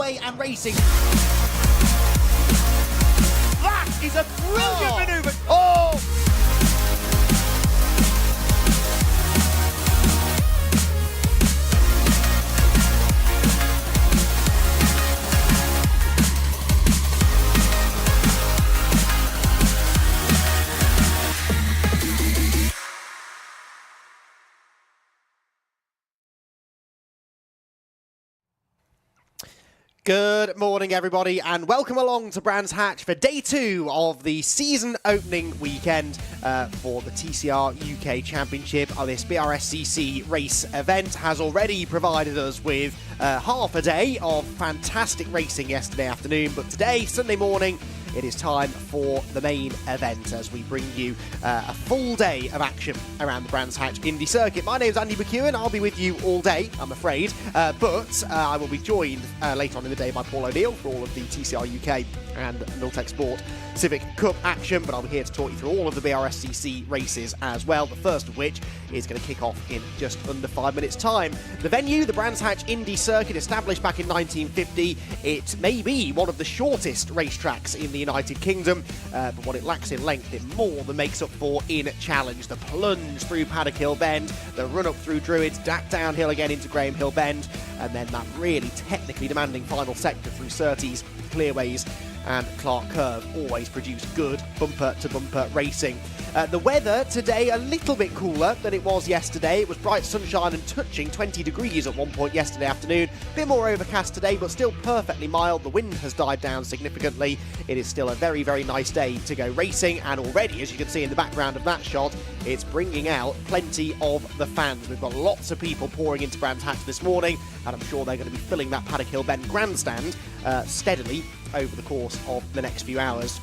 away and racing. That is a brilliant manoeuvre. Oh! Good morning, everybody, and welcome along to Brands Hatch for day 2 of the season opening weekend for the TCR UK Championship. This BRSCC race event has already provided us with half a day of fantastic racing yesterday afternoon, but today, Sunday morning, it is time for the main event as we bring you a full day of action around the Brands Hatch Indy circuit. My name's Andy McEwen. I'll be with you all day, I'm afraid, but I will be joined later on in the day by Paul O'Neill for all of the TCR UK and Miltech Sport Civic Cup action, but I'll be here to talk you through all of the BRSCC races as well, the first of which is going to kick off in just under 5 minutes' time. The venue, the Brands Hatch Indy circuit, established back in 1950. It may be one of the shortest racetracks in the United Kingdom, but what it lacks in length, it more than makes up for in challenge. The plunge through Paddock Hill Bend, the run up through Druids, back downhill again into Graham Hill Bend, and then that really technically demanding final sector through Surtees, Clearways and Clark Curve always produce good bumper-to-bumper racing. The weather today a little bit cooler than it was yesterday. It was bright sunshine and touching 20 degrees at one point yesterday afternoon. A bit more overcast today, but still perfectly mild. The wind has died down significantly. It is still a very, very nice day to go racing, and already, as you can see in the background of that shot, it's bringing out plenty of the fans. We've got lots of people pouring into Brands Hatch this morning, and I'm sure they're going to be filling that Paddock Hill Bend grandstand steadily over the course of the next few hours.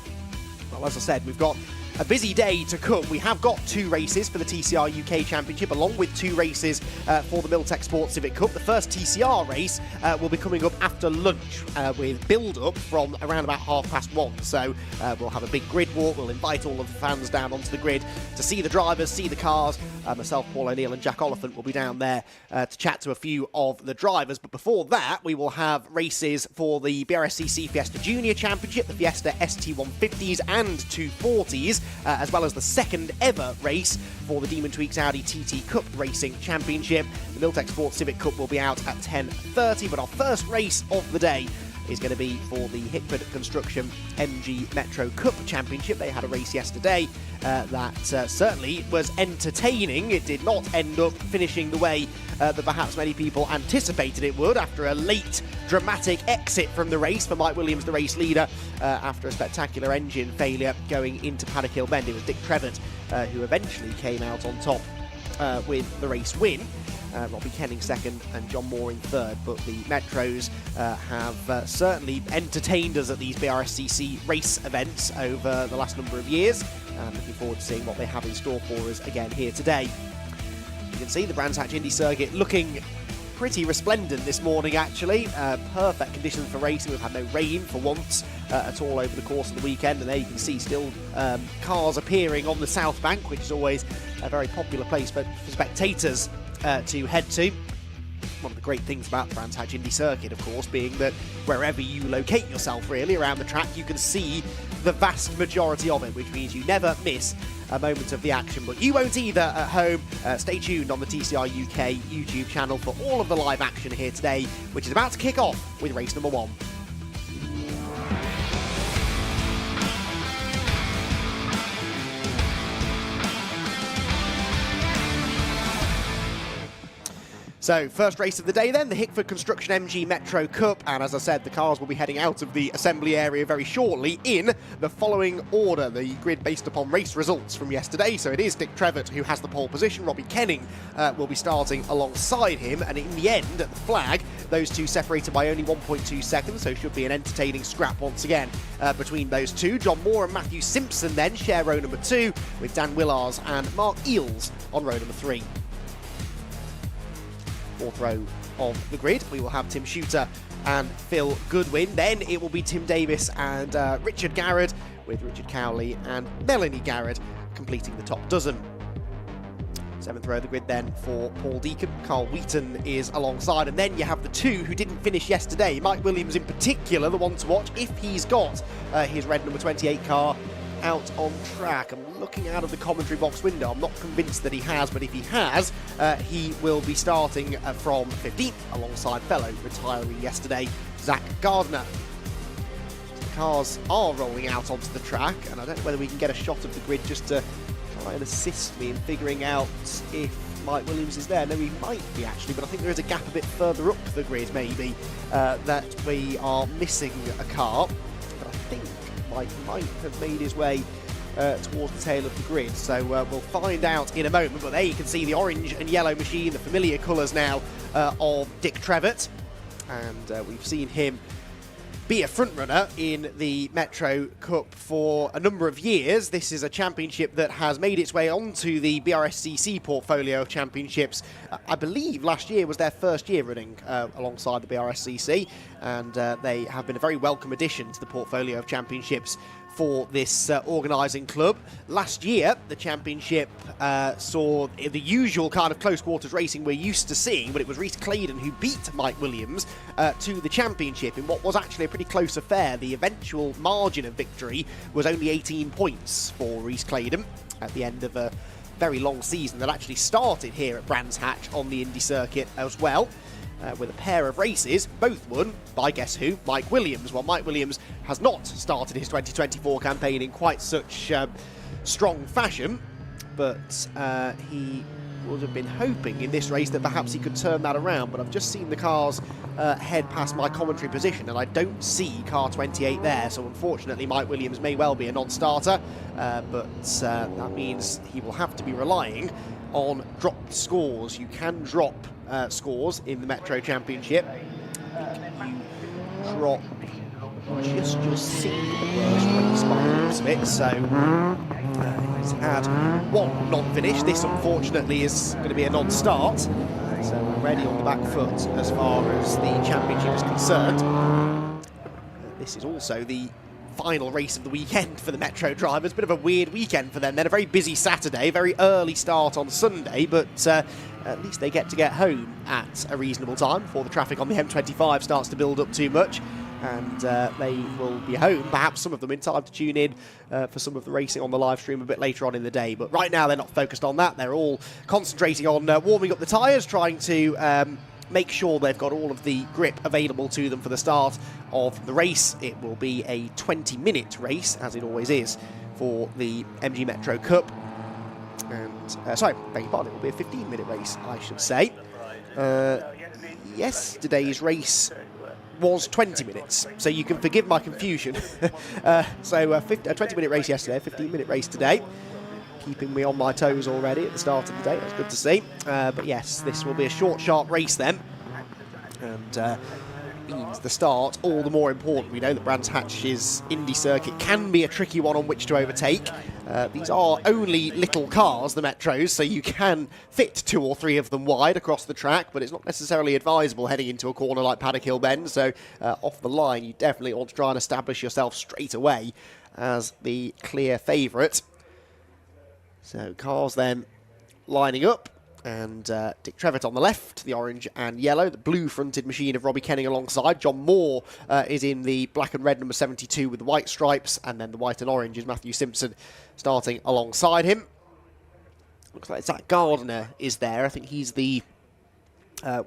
Well, as I said, we've got a busy day to come. We have got 2 races for the TCR UK Championship, along with 2 races for the Miltech Sport Civic Cup. The first TCR race will be coming up after lunch with build-up from around about 1:30. So we'll have a big grid walk. We'll invite all of the fans down onto the grid to see the drivers, see the cars. Myself, Paul O'Neill and Jack Oliphant will be down there to chat to a few of the drivers. But before that, we will have races for the BRSCC Fiesta Junior Championship, the Fiesta ST150s and 240s, as well as the second ever race for the Demon Tweaks Audi TT Cup Racing Championship. The Miltech Sport Civic Cup will be out at 10:30, but our first race of the day is going to be for the Hickford Construction MG Metro Cup Championship. They had a race yesterday that certainly was entertaining. It did not end up finishing the way that perhaps many people anticipated it would after a late dramatic exit from the race for Mike Williams, the race leader, after a spectacular engine failure going into Paddock Hill Bend. It was Dick Trevitt who eventually came out on top with the race win. Robbie Kenning second and John Moore in third, but the Metros have certainly entertained us at these BRSCC race events over the last number of years. Looking forward to seeing what they have in store for us again here today. You can see the Brands Hatch Indy circuit looking pretty resplendent this morning, actually. Perfect conditions for racing. We've had no rain for once at all over the course of the weekend, and there you can see still cars appearing on the South Bank, which is always a very popular place for spectators to head to. One of the great things about the Brands Hatch Indy circuit, of course, being that wherever you locate yourself really around the track, you can see the vast majority of it, which means you never miss a moment of the action. But you won't either at home. Stay tuned on the TCR UK YouTube channel for all of the live action here today, which is about to kick off with race number 1. So, first race of the day then, the Hickford Construction MG Metro Cup, and as I said, the cars will be heading out of the assembly area very shortly in the following order, the grid based upon race results from yesterday. So it is Dick Trevitt who has the pole position. Robbie Kenning will be starting alongside him, and in the end, at the flag, those two separated by only 1.2 seconds, so should be an entertaining scrap once again between those two. John Moore and Matthew Simpson then share row number 2, with Dan Willars and Mark Eels on row number 3. Fourth row of the grid, we will have Tim Shooter and Phil Goodwin. Then it will be Tim Davis and Richard Garrett, with Richard Cowley and Melanie Garrett completing the top dozen. 7th row of the grid then for Paul Deacon. Carl Wheaton is alongside, and then you have the two who didn't finish yesterday. Mike Williams in particular, the one to watch if he's got his red number 28 car out on track. I'm looking out of the commentary box window. I'm not convinced that he has, but if he has, he will be starting from 15th alongside fellow retiree yesterday, Zach Gardner. The cars are rolling out onto the track, and I don't know whether we can get a shot of the grid just to try and assist me in figuring out if Mike Williams is there. No, he might be actually, but I think there is a gap a bit further up the grid maybe that we are missing a car. But I think Mike might have made his way towards the tail of the grid, so we'll find out in a moment. But there you can see the orange and yellow machine, the familiar colours now of Dick Trevitt, and we've seen him be a front-runner in the Metro Cup for a number of years. This is a championship that has made its way onto the BRSCC portfolio of championships. I believe last year was their first year running alongside the BRSCC, and they have been a very welcome addition to the portfolio of championships for this organising club. Last year, the championship saw the usual kind of close quarters racing we're used to seeing, but it was Rhys Claydon who beat Mike Williams to the championship in what was actually a pretty close affair. The eventual margin of victory was only 18 points for Rhys Claydon at the end of a very long season that actually started here at Brands Hatch on the Indy circuit as well. With a pair of races, both won by, guess who, Mike Williams. Well, Mike Williams has not started his 2024 campaign in quite such strong fashion, but he would have been hoping in this race that perhaps he could turn that around. But I've just seen the cars head past my commentary position, and I don't see car 28 there, so unfortunately Mike Williams may well be a non-starter, but that means he will have to be relying on dropped scores. You can drop scores in the Metro Championship. You drop just your single worst race by the looks of it, so he's had one non-finish. This unfortunately is going to be a non-start, so we're already on the back foot as far as the championship is concerned. This is also the final race of the weekend for the Metro drivers. Bit of a weird weekend for them. Then a very busy Saturday, very early start on Sunday, but at least they get to get home at a reasonable time before the traffic on the M25 starts to build up too much, and they will be home, perhaps some of them in time to tune in for some of the racing on the live stream a bit later on in the day. But right now they're not focused on that. They're all concentrating on warming up the tyres, trying to make sure they've got all of the grip available to them for the start of the race. It will be a 20-minute race, as it always is, for the MG Metro Cup. And, sorry, beg your pardon, it will be a 15-minute race, I should say. Yesterday's race was 20 minutes, so you can forgive my confusion. So a 20-minute race yesterday, a 15-minute race today. Keeping me on my toes already at the start of the day. That's good to see. But yes, this will be a short, sharp race then. And means the start all the more important. We know that Brands Hatch's Indy circuit can be a tricky one on which to overtake. These are only little cars, the Metros, so you can fit 2 or 3 of them wide across the track, but it's not necessarily advisable heading into a corner like Paddock Hill Bend. So off the line, you definitely want to try and establish yourself straight away as the clear favourite. So cars then lining up, and Dick Trevitt on the left, the orange and yellow, the blue-fronted machine of Robbie Kenning alongside. John Moore is in the black and red number 72 with the white stripes, and then the white and orange is Matthew Simpson starting alongside him. Looks like Zach Gardner is there. I think he's the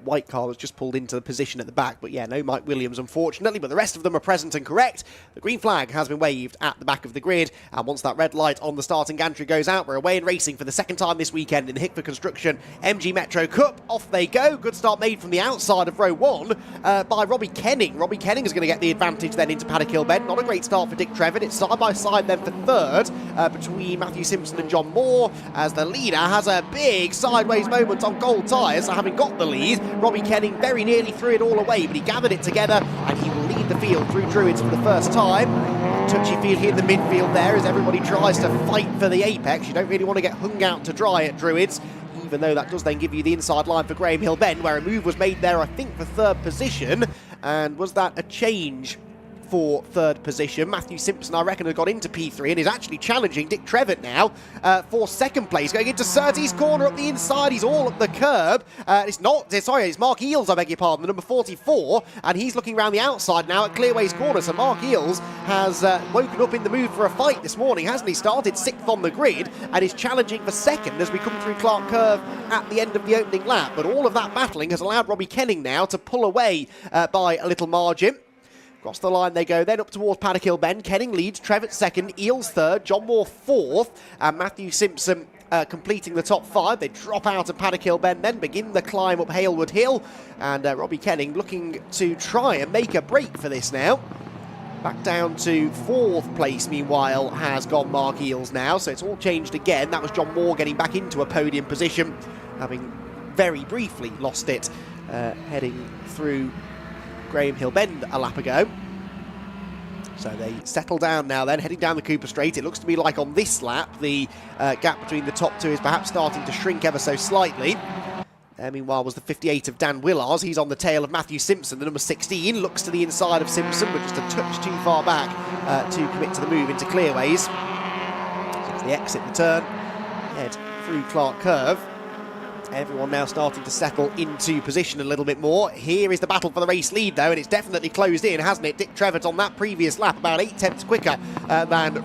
white car that's just pulled into the position at the back, but yeah, no Mike Williams unfortunately, but the rest of them are present and correct. The green flag has been waved at the back of the grid, and once that red light on the starting gantry goes out, we're away and racing for the second time this weekend in the Hickford Construction MG Metro Cup. Off they go. Good start made from the outside of row 1 by Robbie Kenning. Robbie Kenning is going to get the advantage then into Paddock Hill Bend. Not a great start for Dick Trevitt. It's side by side then for third between Matthew Simpson and John Moore, as the leader has a big sideways moment on gold tyres, so having got the lead, Robbie Kenning very nearly threw it all away, but he gathered it together and he will lead the field through Druids for the first time. Touchy field here in the midfield there as everybody tries to fight for the apex. You don't really want to get hung out to dry at Druids, even though that does then give you the inside line for Graham Hill Bend, where a move was made there, I think, for third position. And was that a change for third position. Matthew Simpson, I reckon, has got into P3 and is actually challenging Dick Trevitt now for second place. Going into Surtees' corner up the inside. He's all up the curb. It's Mark Eels, I beg your pardon, the number 44, and he's looking around the outside now at Clearway's corner. So Mark Eels has woken up in the mood for a fight this morning, hasn't he? Started 6th on the grid and is challenging for second as we come through Clark Curve at the end of the opening lap. But all of that battling has allowed Robbie Kenning now to pull away by a little margin. Across the line they go, then up towards Paddock Hill Bend. Kenning leads, Trevitt second, Eels third, John Moore fourth, and Matthew Simpson completing the top 5. They drop out of Paddock Hill Bend, then begin the climb up Halewood Hill, and Robbie Kenning looking to try and make a break for this now. Back down to 4th place, meanwhile, has gone Mark Eels now, so it's all changed again. That was John Moore getting back into a podium position, having very briefly lost it, heading through Graham Hill Bend a lap ago. So they settle down now then, heading down the Cooper Straight. It looks to me like on this lap, the gap between the top 2 is perhaps starting to shrink ever so slightly. There, meanwhile, was the 58 of Dan Willars. He's on the tail of Matthew Simpson, the number 16. Looks to the inside of Simpson, but just a touch too far back to commit to the move into Clearways. So as they exit the turn, head through Clark Curve. Everyone now starting to settle into position a little bit more. Here is the battle for the race lead, though, and it's definitely closed in, hasn't it? Dick Trevitt on that previous lap, about 8 tenths quicker than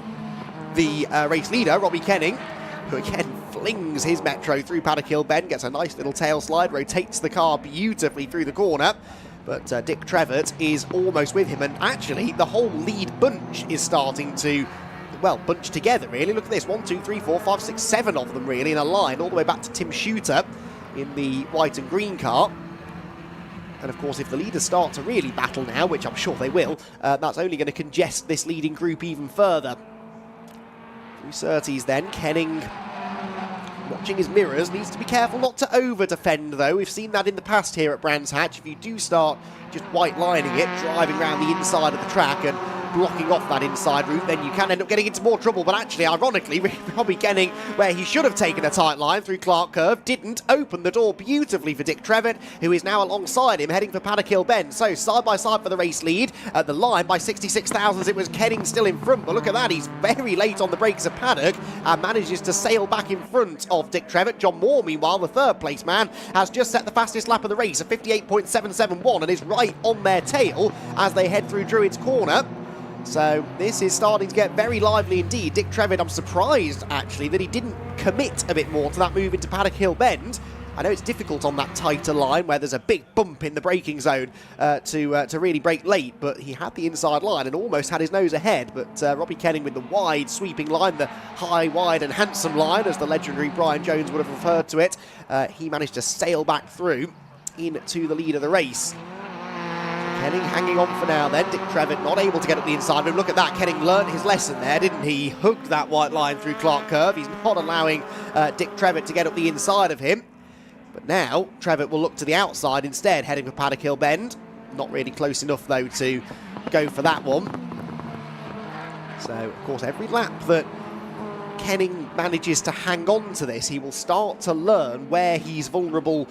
the race leader, Robbie Kenning, who again flings his Metro through Paddock Hill Bend, gets a nice little tail slide, rotates the car beautifully through the corner. But Dick Trevitt is almost with him, and actually the whole lead bunch is starting to, well, bunch together, really. Look at this, 1, 2, 3, 4, 5, 6, 7 of them, really, in a line, all the way back to Tim Shooter in the white and green car. And, of course, if the leaders start to really battle now, which I'm sure they will, that's only going to congest this leading group even further. Through Surtees, then, Kenning watching his mirrors, needs to be careful not to over-defend, though. We've seen that in the past here at Brands Hatch. If you do start just white-lining it, driving around the inside of the track and blocking off that inside route, then you can end up getting into more trouble. But actually, ironically, Robbie Kenning, where he should have taken a tight line through Clark Curve, didn't open the door beautifully for Dick Trevitt, who is now alongside him, heading for Paddock Hill Bend. So, side by side for the race lead. At the line, by 66 thousandths, it was Kenning still in front. But look at that, he's very late on the brakes at Paddock and manages to sail back in front of Dick Trevitt. John Moore, meanwhile, the third place man, has just set the fastest lap of the race, a 58.771, and is right on their tail as they head through Druids Corner. So this is starting to get very lively indeed. Dick Trevitt, I'm surprised, actually, that he didn't commit a bit more to that move into Paddock Hill Bend. I know it's difficult on that tighter line where there's a big bump in the braking zone to really brake late, but he had the inside line and almost had his nose ahead. But Robbie Kenning with the wide sweeping line, the high, wide and handsome line, as the legendary Brian Jones would have referred to it, he managed to sail back through into the lead of the race. Kenning hanging on for now then. Dick Trevitt not able to get up the inside of him. Look at that, Kenning learnt his lesson there, didn't he? Hugged that white line through Clark Curve. He's not allowing Dick Trevitt to get up the inside of him. But now, Trevitt will look to the outside instead, heading for Paddock Hill Bend. Not really close enough, though, to go for that one. So, of course, every lap that Kenning manages to hang on to this, he will start to learn where he's vulnerable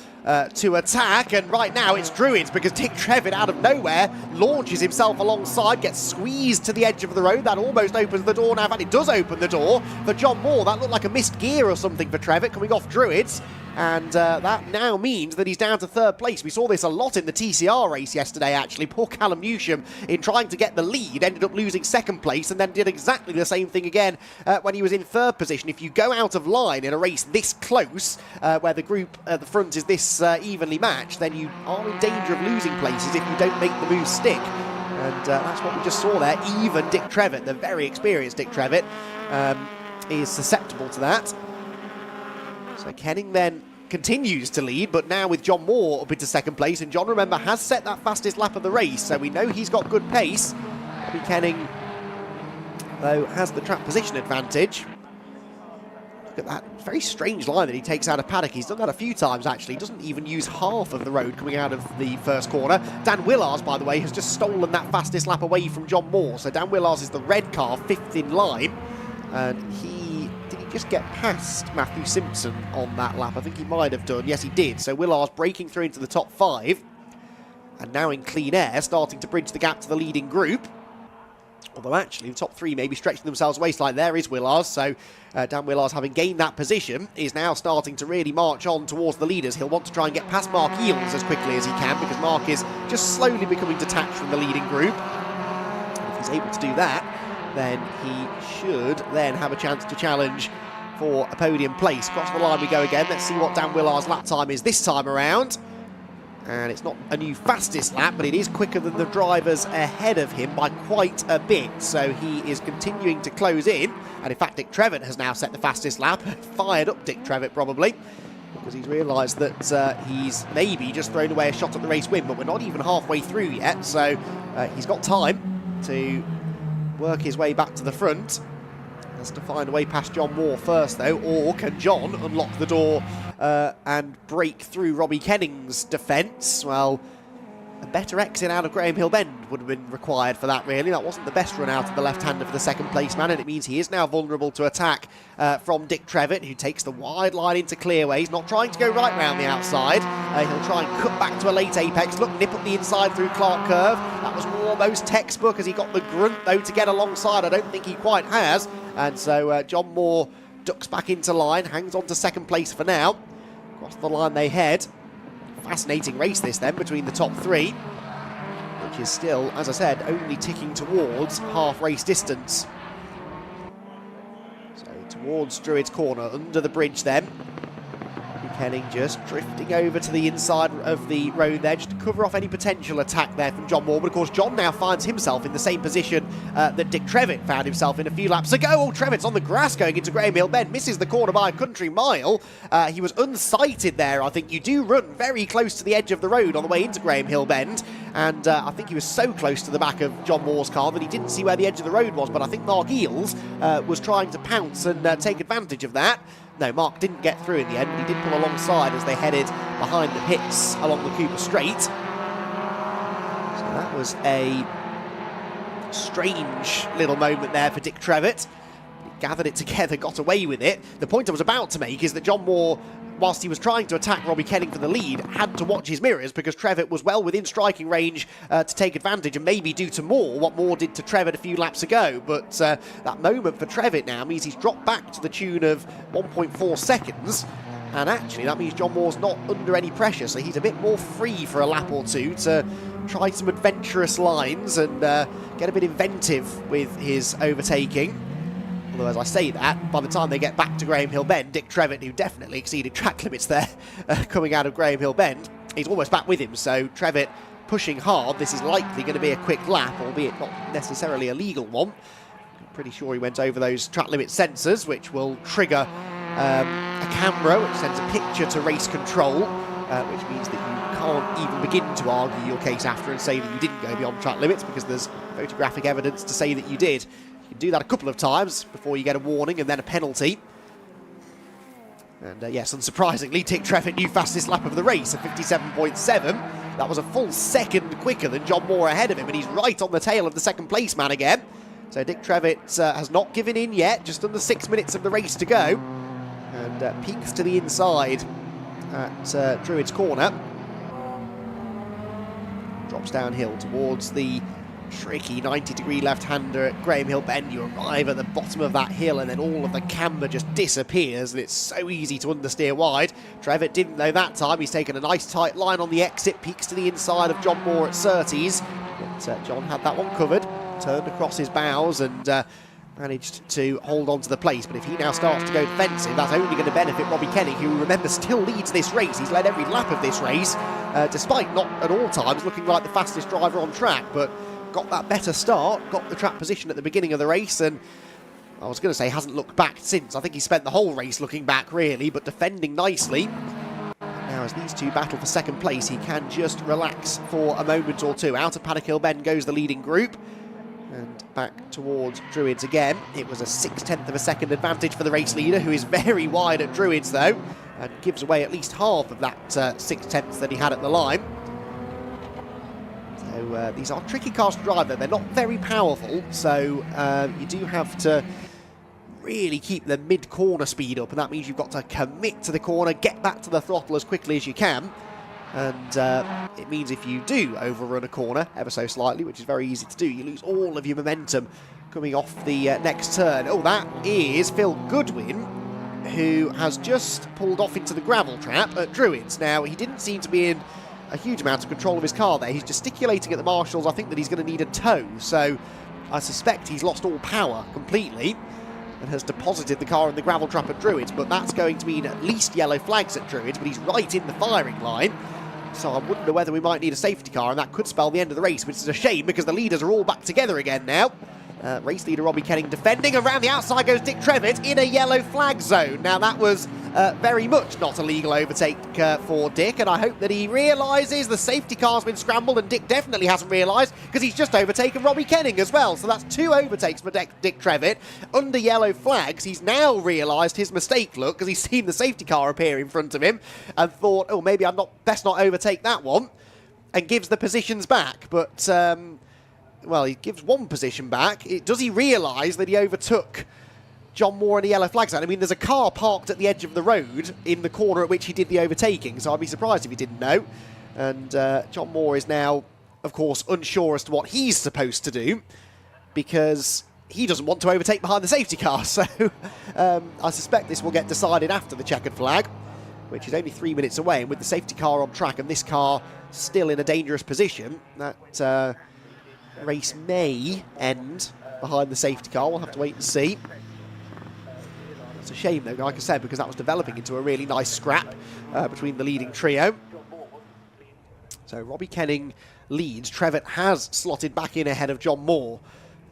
to attack. And right now it's Druids, because Dick Trevitt out of nowhere launches himself alongside, gets squeezed to the edge of the road. That almost opens the door now. In fact, it does open the door for John Moore. That looked like a missed gear or something for Trevitt coming off Druids. And that now means that he's down to third place. We saw this a lot in the TCR race yesterday, actually. Poor Callum Newsham, in trying to get the lead, ended up losing second place and then did exactly the same thing again when he was in third position. If you go out of line in a race this close, where the group at the front is this evenly matched, then you are in danger of losing places if you don't make the moves stick. And that's what we just saw there. Even Dick Trevitt, the very experienced Dick Trevitt, is susceptible to that. So Kenning then continues to lead, but now with John Moore up into second place, and John, remember, has set that fastest lap of the race, so we know he's got good pace. Robbie Kenning, though, has the track position advantage. Look at that very strange line that he takes out of Paddock. He's done that a few times, actually. He doesn't even use half of the road coming out of the first corner. Dan Willars, by the way, has just stolen that fastest lap away from John Moore. So Dan Willars is the red car, fifth in line, and did he just get past Matthew Simpson on that lap? I think he might have done. Yes, he did. So Willars breaking through into the top 5. And now in clean air, starting to bridge the gap to the leading group. Although actually the top three may be stretching themselves waistline. There is Willars, so Dan Willars, having gained that position, is now starting to really march on towards the leaders. He'll want to try and get past Mark Eels as quickly as he can, because Mark is just slowly becoming detached from the leading group. And if he's able to do that, then he should then have a chance to challenge for a podium place. Across the line we go again. Let's see what Dan Willars' lap time is this time around. And it's not a new fastest lap, but it is quicker than the drivers ahead of him by quite a bit. So he is continuing to close in. And in fact, Dick Trevitt has now set the fastest lap. Fired up Dick Trevitt probably, because he's realised that he's maybe just thrown away a shot at the race win, but we're not even halfway through yet. So he's got time to work his way back to the front. Has to find a way past John Moore first though, or can John unlock the door and break through Robbie Kenning's defence? Well, a better exit out of Graham Hill Bend would have been required for that, really. That wasn't the best run out of the left-hander for the second place man, and it means he is now vulnerable to attack from Dick Trevitt, who takes the wide line into clearway. He's not trying to go right round the outside. He'll try and cut back to a late apex. Look, nip up the inside through Clark Curve. That was almost textbook as he got the grunt, though, to get alongside. I don't think he quite has. And so John Moore ducks back into line, hangs on to second place for now. Across the line they head. Fascinating race this then between the top three, which is still, as I said, only ticking towards half race distance. So towards Druid's Corner, under the bridge then. Kenning just drifting over to the inside of the road there, just to cover off any potential attack there from John Moore. But of course, John now finds himself in the same position that Dick Trevitt found himself in a few laps ago. Oh, Trevitt's on the grass going into Graham Hill Bend, misses the corner by a country mile. He was unsighted there. I think you do run very close to the edge of the road on the way into Graham Hill Bend, and I think he was so close to the back of John Moore's car that he didn't see where the edge of the road was. But I think Mark Eels was trying to pounce and take advantage of that. No, Mark didn't get through in the end, but he did pull alongside as they headed behind the pits along the Cooper Straight. So that was a strange little moment there for Dick Trevitt. He gathered it together, got away with it. The point I was about to make is that John Moore, whilst he was trying to attack Robbie Kenning for the lead, had to watch his mirrors, because Trevitt was well within striking range to take advantage and maybe do to Moore what Moore did to Trevitt a few laps ago. But that moment for Trevitt now means he's dropped back to the tune of 1.4 seconds. And actually, that means John Moore's not under any pressure, so he's a bit more free for a lap or two to try some adventurous lines and get a bit inventive with his overtaking. Although, as I say that, by the time they get back to Graham Hill Bend, Dick Trevitt, who definitely exceeded track limits there coming out of Graham Hill Bend, he's almost back with him. So Trevitt pushing hard. This is likely going to be a quick lap, albeit not necessarily a legal one. I'm pretty sure he went over those track limit sensors, which will trigger a camera, which sends a picture to race control, which means that you can't even begin to argue your case after and say that you didn't go beyond track limits, because there's photographic evidence to say that you did. You can do that a couple of times before you get a warning and then a penalty. And yes, unsurprisingly, Dick Trevitt, new fastest lap of the race, a 57.7. That was a full second quicker than John Moore ahead of him, and he's right on the tail of the second place man again. So Dick Trevitt has not given in yet, just under 6 minutes of the race to go. And peeks to the inside at Druid's Corner. Drops downhill towards the tricky 90-degree left-hander at Graham Hill Bend. You arrive at the bottom of that hill and then all of the camber just disappears, and it's so easy to understeer wide. Trevitt didn't know that time. He's taken a nice tight line on the exit, peeks to the inside of John Moore at Surtees. But John had that one covered, turned across his bows and managed to hold on to the place. But if he now starts to go defensive, that's only going to benefit Robbie Kenning, who, remember, still leads this race. He's led every lap of this race, despite not at all times looking like the fastest driver on track, but got that better start, got the track position at the beginning of the race, and I was going to say hasn't looked back since. I think he spent the whole race looking back, really, but defending nicely. Now, as these two battle for second place, he can just relax for a moment or two. Out of Paddock Hill Bend goes the leading group, and back towards Druids again. It was a 6/10 of a second advantage for the race leader, who is very wide at Druids, though, and gives away at least half of that 6/10 that he had at the line. So these are tricky cars to drive, though. They're not very powerful, so you do have to really keep the mid-corner speed up, and that means you've got to commit to the corner, get back to the throttle as quickly as you can, And it means if you do overrun a corner ever so slightly, which is very easy to do, you lose all of your momentum coming off the next turn. Oh, that is Phil Goodwin, who has just pulled off into the gravel trap at Druids. Now, he didn't seem to be in a huge amount of control of his car there. He's gesticulating at the marshals. I think that he's going to need a tow, so I suspect he's lost all power completely and has deposited the car in the gravel trap at Druids, but that's going to mean at least yellow flags at Druids, but he's right in the firing line. So I wonder whether we might need a safety car, and that could spell the end of the race, which is a shame because the leaders are all back together again now. Race leader Robbie Kenning defending. Around the outside goes Dick Trevitt in a yellow flag zone. Now that was very much not a legal overtake for Dick, and I hope that he realises the safety car's been scrambled, and Dick definitely hasn't realised because he's just overtaken Robbie Kenning as well. So that's 2 overtakes for Dick Trevitt under yellow flags. He's now realised his mistake, look, because he's seen the safety car appear in front of him and thought, oh, maybe I'm best not overtake that one, and gives the positions back. But well, he gives one position back. Does he realise that he overtook John Moore in the yellow flag zone? I mean, there's a car parked at the edge of the road in the corner at which he did the overtaking, so I'd be surprised if he didn't know. And John Moore is now, of course, unsure as to what he's supposed to do because he doesn't want to overtake behind the safety car. So I suspect this will get decided after the checkered flag, which is only 3 minutes away. And with the safety car on track and this car still in a dangerous position, that race may end behind the safety car. We'll have to wait and see. It's a shame, though, like I said, because that was developing into a really nice scrap between the leading trio. So Robbie Kenning leads. Trevitt has slotted back in ahead of John Moore,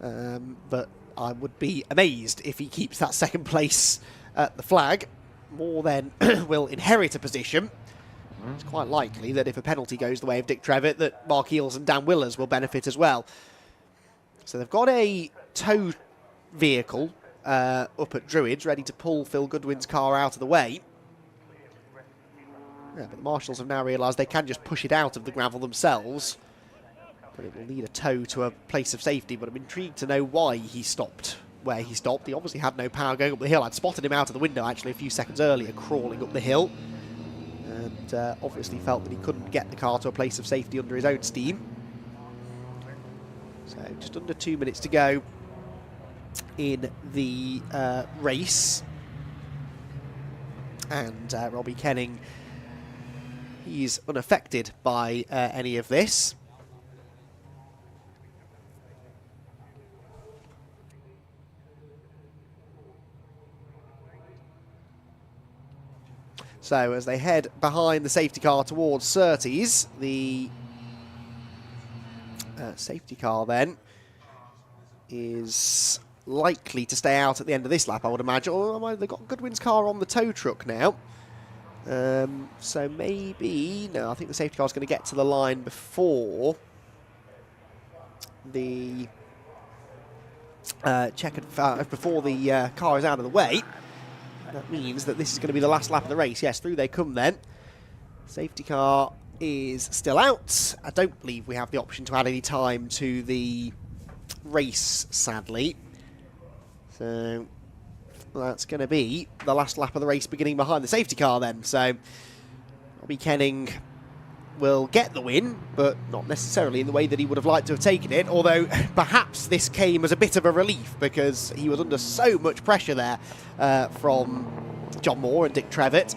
but I would be amazed if he keeps that second place at the flag. Moore then will inherit a position. It's quite likely that if a penalty goes the way of Dick Trevitt, that Mark Eels and Dan Willers will benefit as well. So they've got a tow vehicle up at Druids, ready to pull Phil Goodwin's car out of the way. Yeah, but the marshals have now realised they can just push it out of the gravel themselves. But it will need a tow to a place of safety, but I'm intrigued to know why he stopped where he stopped. He obviously had no power going up the hill. I'd spotted him out of the window, actually, a few seconds earlier, crawling up the hill. And obviously felt that he couldn't get the car to a place of safety under his own steam. So just under 2 minutes to go in the race. And Robbie Kenning, he's unaffected by any of this. So as they head behind the safety car towards Surtees, the safety car then is likely to stay out at the end of this lap, I would imagine. Oh, they've got Goodwin's car on the tow truck now. So maybe... No, I think the safety car is going to get to the line before the before the car is out of the way. That means that this is going to be the last lap of the race. Yes, through they come then. Safety car is still out. I don't believe we have the option to add any time to the race, sadly. So that's going to be the last lap of the race beginning behind the safety car then. So Robbie Kenning will get the win, but not necessarily in the way that he would have liked to have taken it, although perhaps this came as a bit of a relief because he was under so much pressure there from John Moore and Dick Trevitt.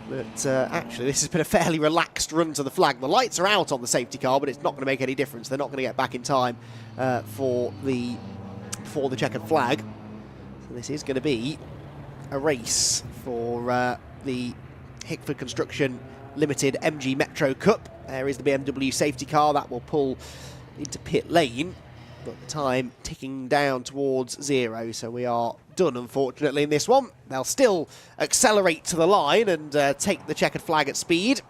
But actually, this has been a fairly relaxed run to the flag. The lights are out on the safety car, but it's not going to make any difference. They're not going to get back in time for the checkered flag. So this is going to be a race for the Hickford Construction Limited MG Metro Cup. There is the BMW safety car that will pull into pit lane, but the time ticking down towards 0, so we are done, unfortunately, in this one. They'll still accelerate to the line and take the checkered flag at speed,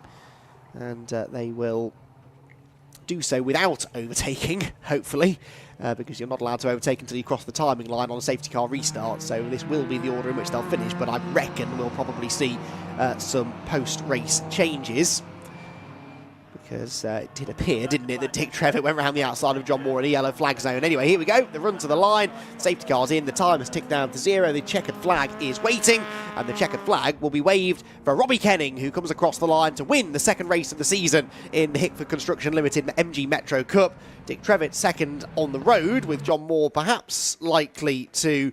and they will do so without overtaking, hopefully, because you're not allowed to overtake until you cross the timing line on a safety car restart, so this will be the order in which they'll finish, but I reckon we'll probably see some post-race changes, because it did appear, didn't it, that Dick Trevitt went round the outside of John Moore in a yellow flag zone. Anyway, here we go, the run to the line, safety car's in, the time has ticked down to 0, the checkered flag is waiting, and the checkered flag will be waved for Robbie Kenning, who comes across the line to win the second race of the season in the Hickford Construction Limited MG Metro Cup. Dick Trevitt second on the road, with John Moore perhaps likely to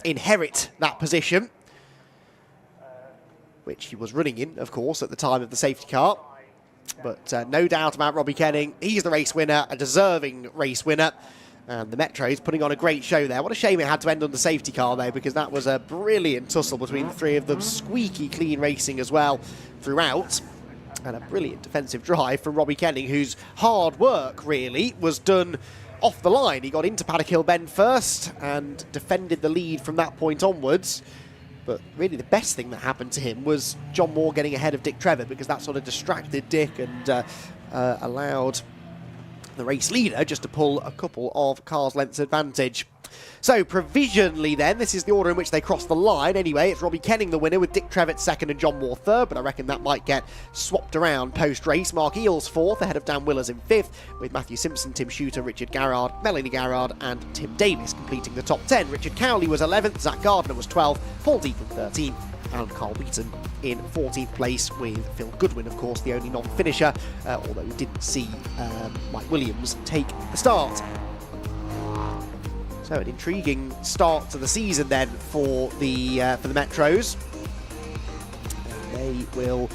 inherit that position, which he was running in, of course, at the time of the safety car. But no doubt about Robbie Kenning. He's the race winner, a deserving race winner. And the Metro's putting on a great show there. What a shame it had to end on the safety car, though, because that was a brilliant tussle between the three of them. Squeaky clean racing as well throughout. And a brilliant defensive drive from Robbie Kenning, whose hard work, really, was done off the line. He got into Paddock Hill Bend first and defended the lead from that point onwards. But really the best thing that happened to him was John Moore getting ahead of Dick Trevitt, because that sort of distracted Dick and allowed the race leader just to pull a couple of cars' lengths advantage. So provisionally then, this is the order in which they cross the line. Anyway, it's Robbie Kenning the winner, with Dick Trevitt second and John Moore third, but I reckon that might get swapped around post-race. Mark Eales fourth, ahead of Dan Willers in fifth, with Matthew Simpson, Tim Shooter, Richard Garrard, Melanie Garrard and Tim Davis completing the top 10. Richard Cowley was 11th, Zach Gardner was 12th, Paul Deacon 13th, and Carl Wheaton in 14th place, with Phil Goodwin, of course, the only non-finisher, although we didn't see Mike Williams take the start. So an intriguing start to the season then for the Metros. And they will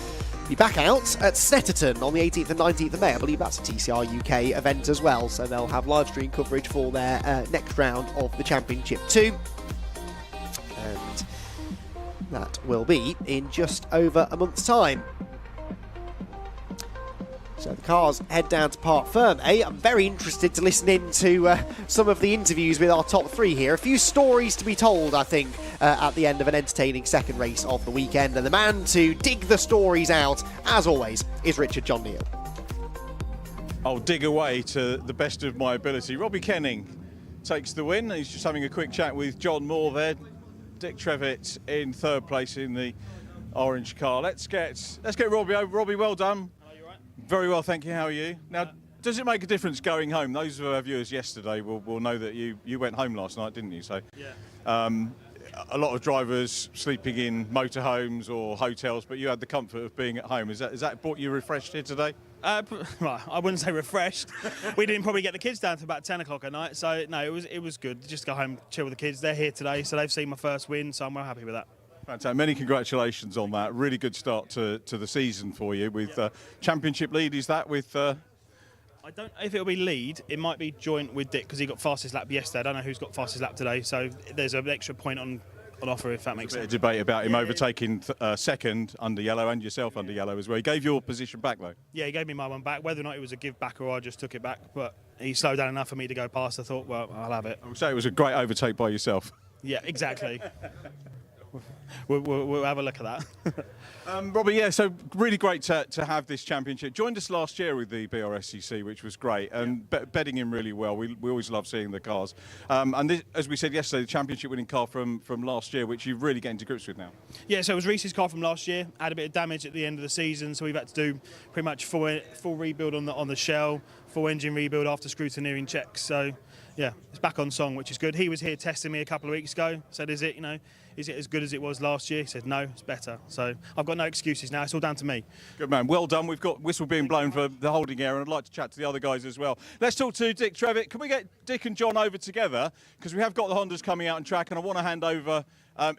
be back out at Snetterton on the 18th and 19th of May. I believe that's a TCR UK event as well, so they'll have live stream coverage for their next round of the Championship 2. And that will be in just over a month's time. So the cars head down to Park Ferme. I'm very interested to listen in to some of the interviews with our top three here. A few stories to be told, I think, at the end of an entertaining second race of the weekend. And the man to dig the stories out, as always, is Richard John Neal. I'll dig away to the best of my ability. Robbie Kenning takes the win. He's just having a quick chat with John Moore there. Dick Trevitt in third place in the orange car. Let's get Robbie over. Robbie, well done. Very well, thank you. How are you? Now, does it make a difference going home? Those of our viewers yesterday will know that you went home last night, didn't you? So, yeah. A lot of drivers sleeping in motorhomes or hotels, but you had the comfort of being at home. Is that brought you refreshed here today? Right, I wouldn't say refreshed. We didn't probably get the kids down to about 10 o'clock at night, so no, it was good. Just go home, chill with the kids. They're here today, so they've seen my first win, so I'm well happy with that. Fantastic. Many congratulations on that. Really good start to the season for you with championship lead. Is that with? I don't know if it'll be lead. It might be joint with Dick because he got fastest lap yesterday. I don't know who's got fastest lap today. So there's an extra point on offer, if that makes sense. A debate about him overtaking second under yellow and yourself under yellow as well. He gave your position back though. Yeah, he gave me my one back. Whether or not it was a give back or I just took it back, but he slowed down enough for me to go past. I thought, well, I'll have it. I would say it was a great overtake by yourself. Yeah, exactly. We'll have a look at that. Robbie, yeah, so really great to have this championship. Joined us last year with the BRSCC, which was great, and bedding in really well. We always love seeing the cars. And this, as we said yesterday, the championship winning car from last year, which you're really getting to grips with now. Yeah, so it was Reese's car from last year. Had a bit of damage at the end of the season, so we've had to do pretty much full rebuild on the shell, full engine rebuild after scrutineering checks. So yeah, it's back on song, which is good. He was here testing me a couple of weeks ago. Said, is it as good as it was last year? He said, no, it's better. So I've got no excuses now. It's all down to me. Good man. Well done. We've got whistle being blown for the holding area, and I'd like to chat to the other guys as well. Let's talk to Dick Trevitt. Can we get Dick and John over together? Because we have got the Hondas coming out on track, and I want to hand over,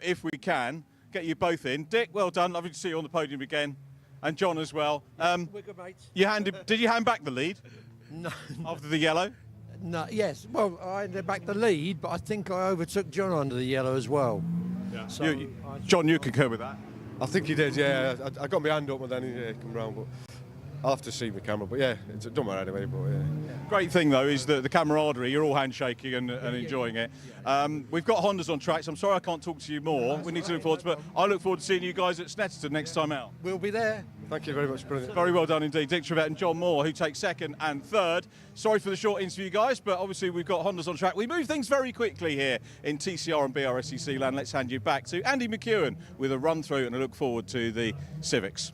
if we can, get you both in. Dick, well done. Lovely to see you on the podium again. And John as well. We're good, mates. Did you hand back the lead? No. After the yellow? No, yes. Well, I handed back the lead, but I think I overtook John under the yellow as well. Yeah. So John, you concur with that? I think he did, yeah. I got my hand up and then he come round, but I'll have to see the camera. But yeah, it don't matter anyway. But yeah. Great thing though is the camaraderie. You're all handshaking and enjoying it. We've got Hondas on track, so I'm sorry I can't talk to you more. We need to look forward to, but I look forward to seeing you guys at Snetterton next time out. We'll be there. Thank you very much, brilliant. Very well done indeed, Dick Trevitt and John Moore, who take second and third. Sorry for the short interview, guys, but obviously we've got Hondas on track. We move things very quickly here in TCR and BRSCC land. Let's hand you back to Andy McEwen with a run through and a look forward to the Civics.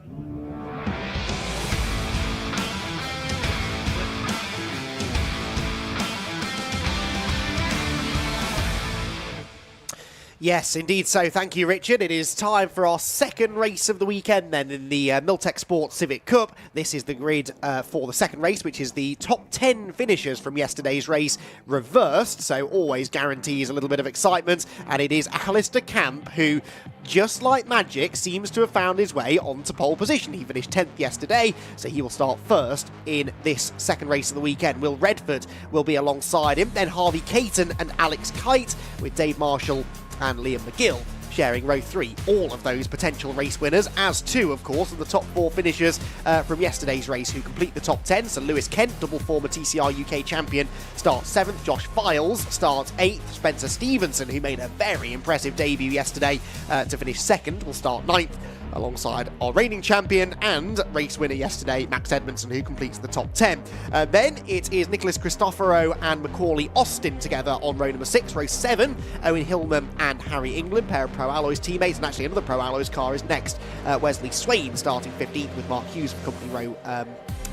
Yes, indeed so. Thank you, Richard. It is time for our second race of the weekend then in the Miltech Sports Civic Cup. This is the grid for the second race, which is the top 10 finishers from yesterday's race reversed, so always guarantees a little bit of excitement. And it is Alistair Camp who, just like magic, seems to have found his way onto pole position. He finished 10th yesterday, so he will start first in this second race of the weekend. Will Redford will be alongside him, then Harvey Caton and Alex Kite, with Dave Marshall and Liam McGill sharing row 3. All of those potential race winners, as two, of course, of the top 4 finishers from yesterday's race who complete the top 10. So Lewis Kent, double former TCR UK champion, starts 7th. Josh Files starts 8th. Spencer Stevenson, who made a very impressive debut yesterday to finish 2nd, will start 9th, alongside our reigning champion and race winner yesterday, Max Edmondson, who completes the top 10. Then it is Nicholas Cristoforo and Macaulay Austin together on row number 6. Row 7, Owen Hillman and Harry England, pair of Pro Alloys teammates, and actually another Pro Alloys car is next. Wesley Swain starting 15th with Mark Hughes for company row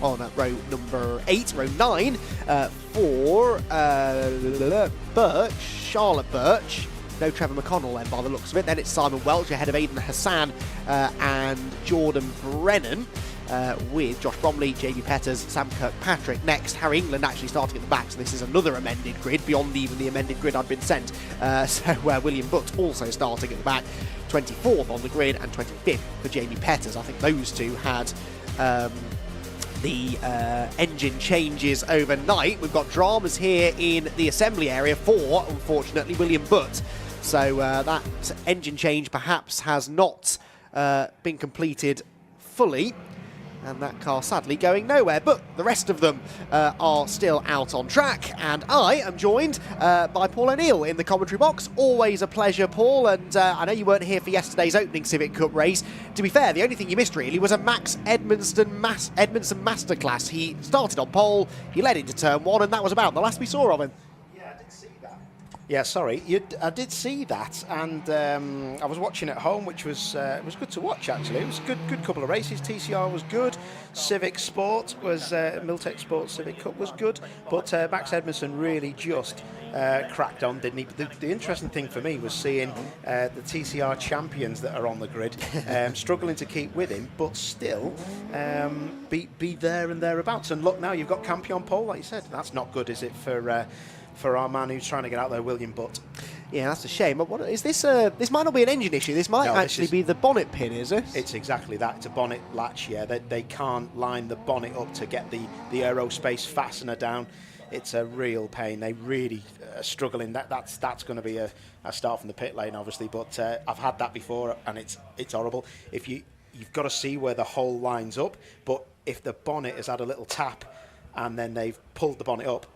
on row number 8. Row 9 for Charlotte Birch. No Trevor McConnell then by the looks of it. Then it's Simon Welch ahead of Aidan Hassan and Jordan Brennan, with Josh Bromley, JB Petters, Sam Kirkpatrick next. Harry England actually starting at the back, so this is another amended grid beyond even the amended grid I'd been sent. So William Butt also starting at the back, 24th on the grid, and 25th for Jamie Petters. I think those two had the engine changes overnight. We've got dramas here in the assembly area for, unfortunately, William Butt. So that engine change perhaps has not been completed fully, and that car sadly going nowhere. But the rest of them are still out on track, and I am joined by Paul O'Neill in the commentary box. Always a pleasure, Paul, and I know you weren't here for yesterday's opening Civic Cup race. To be fair, the only thing you missed really was a Max Edmondson masterclass. He started on pole, he led into turn 1, and that was about the last we saw of him. Yeah, sorry. I did see that, and I was watching at home, which was good to watch. Actually, it was a good couple of races. TCR was good. Civic Sport was Miltech Sports Civic Cup was good, but Max Edmondson really just cracked on, didn't he? The interesting thing for me was seeing the TCR champions that are on the grid struggling to keep with him, but still be there and thereabouts. And look, now you've got Campion pole, like you said. That's not good, is it, for our man who's trying to get out there, William Butt? Yeah, that's a shame. But what is this? This might not be an engine issue. This might actually be the bonnet pin, is it? It's exactly that. It's a bonnet latch, yeah. They can't line the bonnet up to get the aerospace fastener down. It's a real pain. They really are struggling. That's going to be a start from the pit lane, obviously. But I've had that before, and it's horrible. You've got to see where the hole lines up. But if the bonnet has had a little tap, and then they've pulled the bonnet up,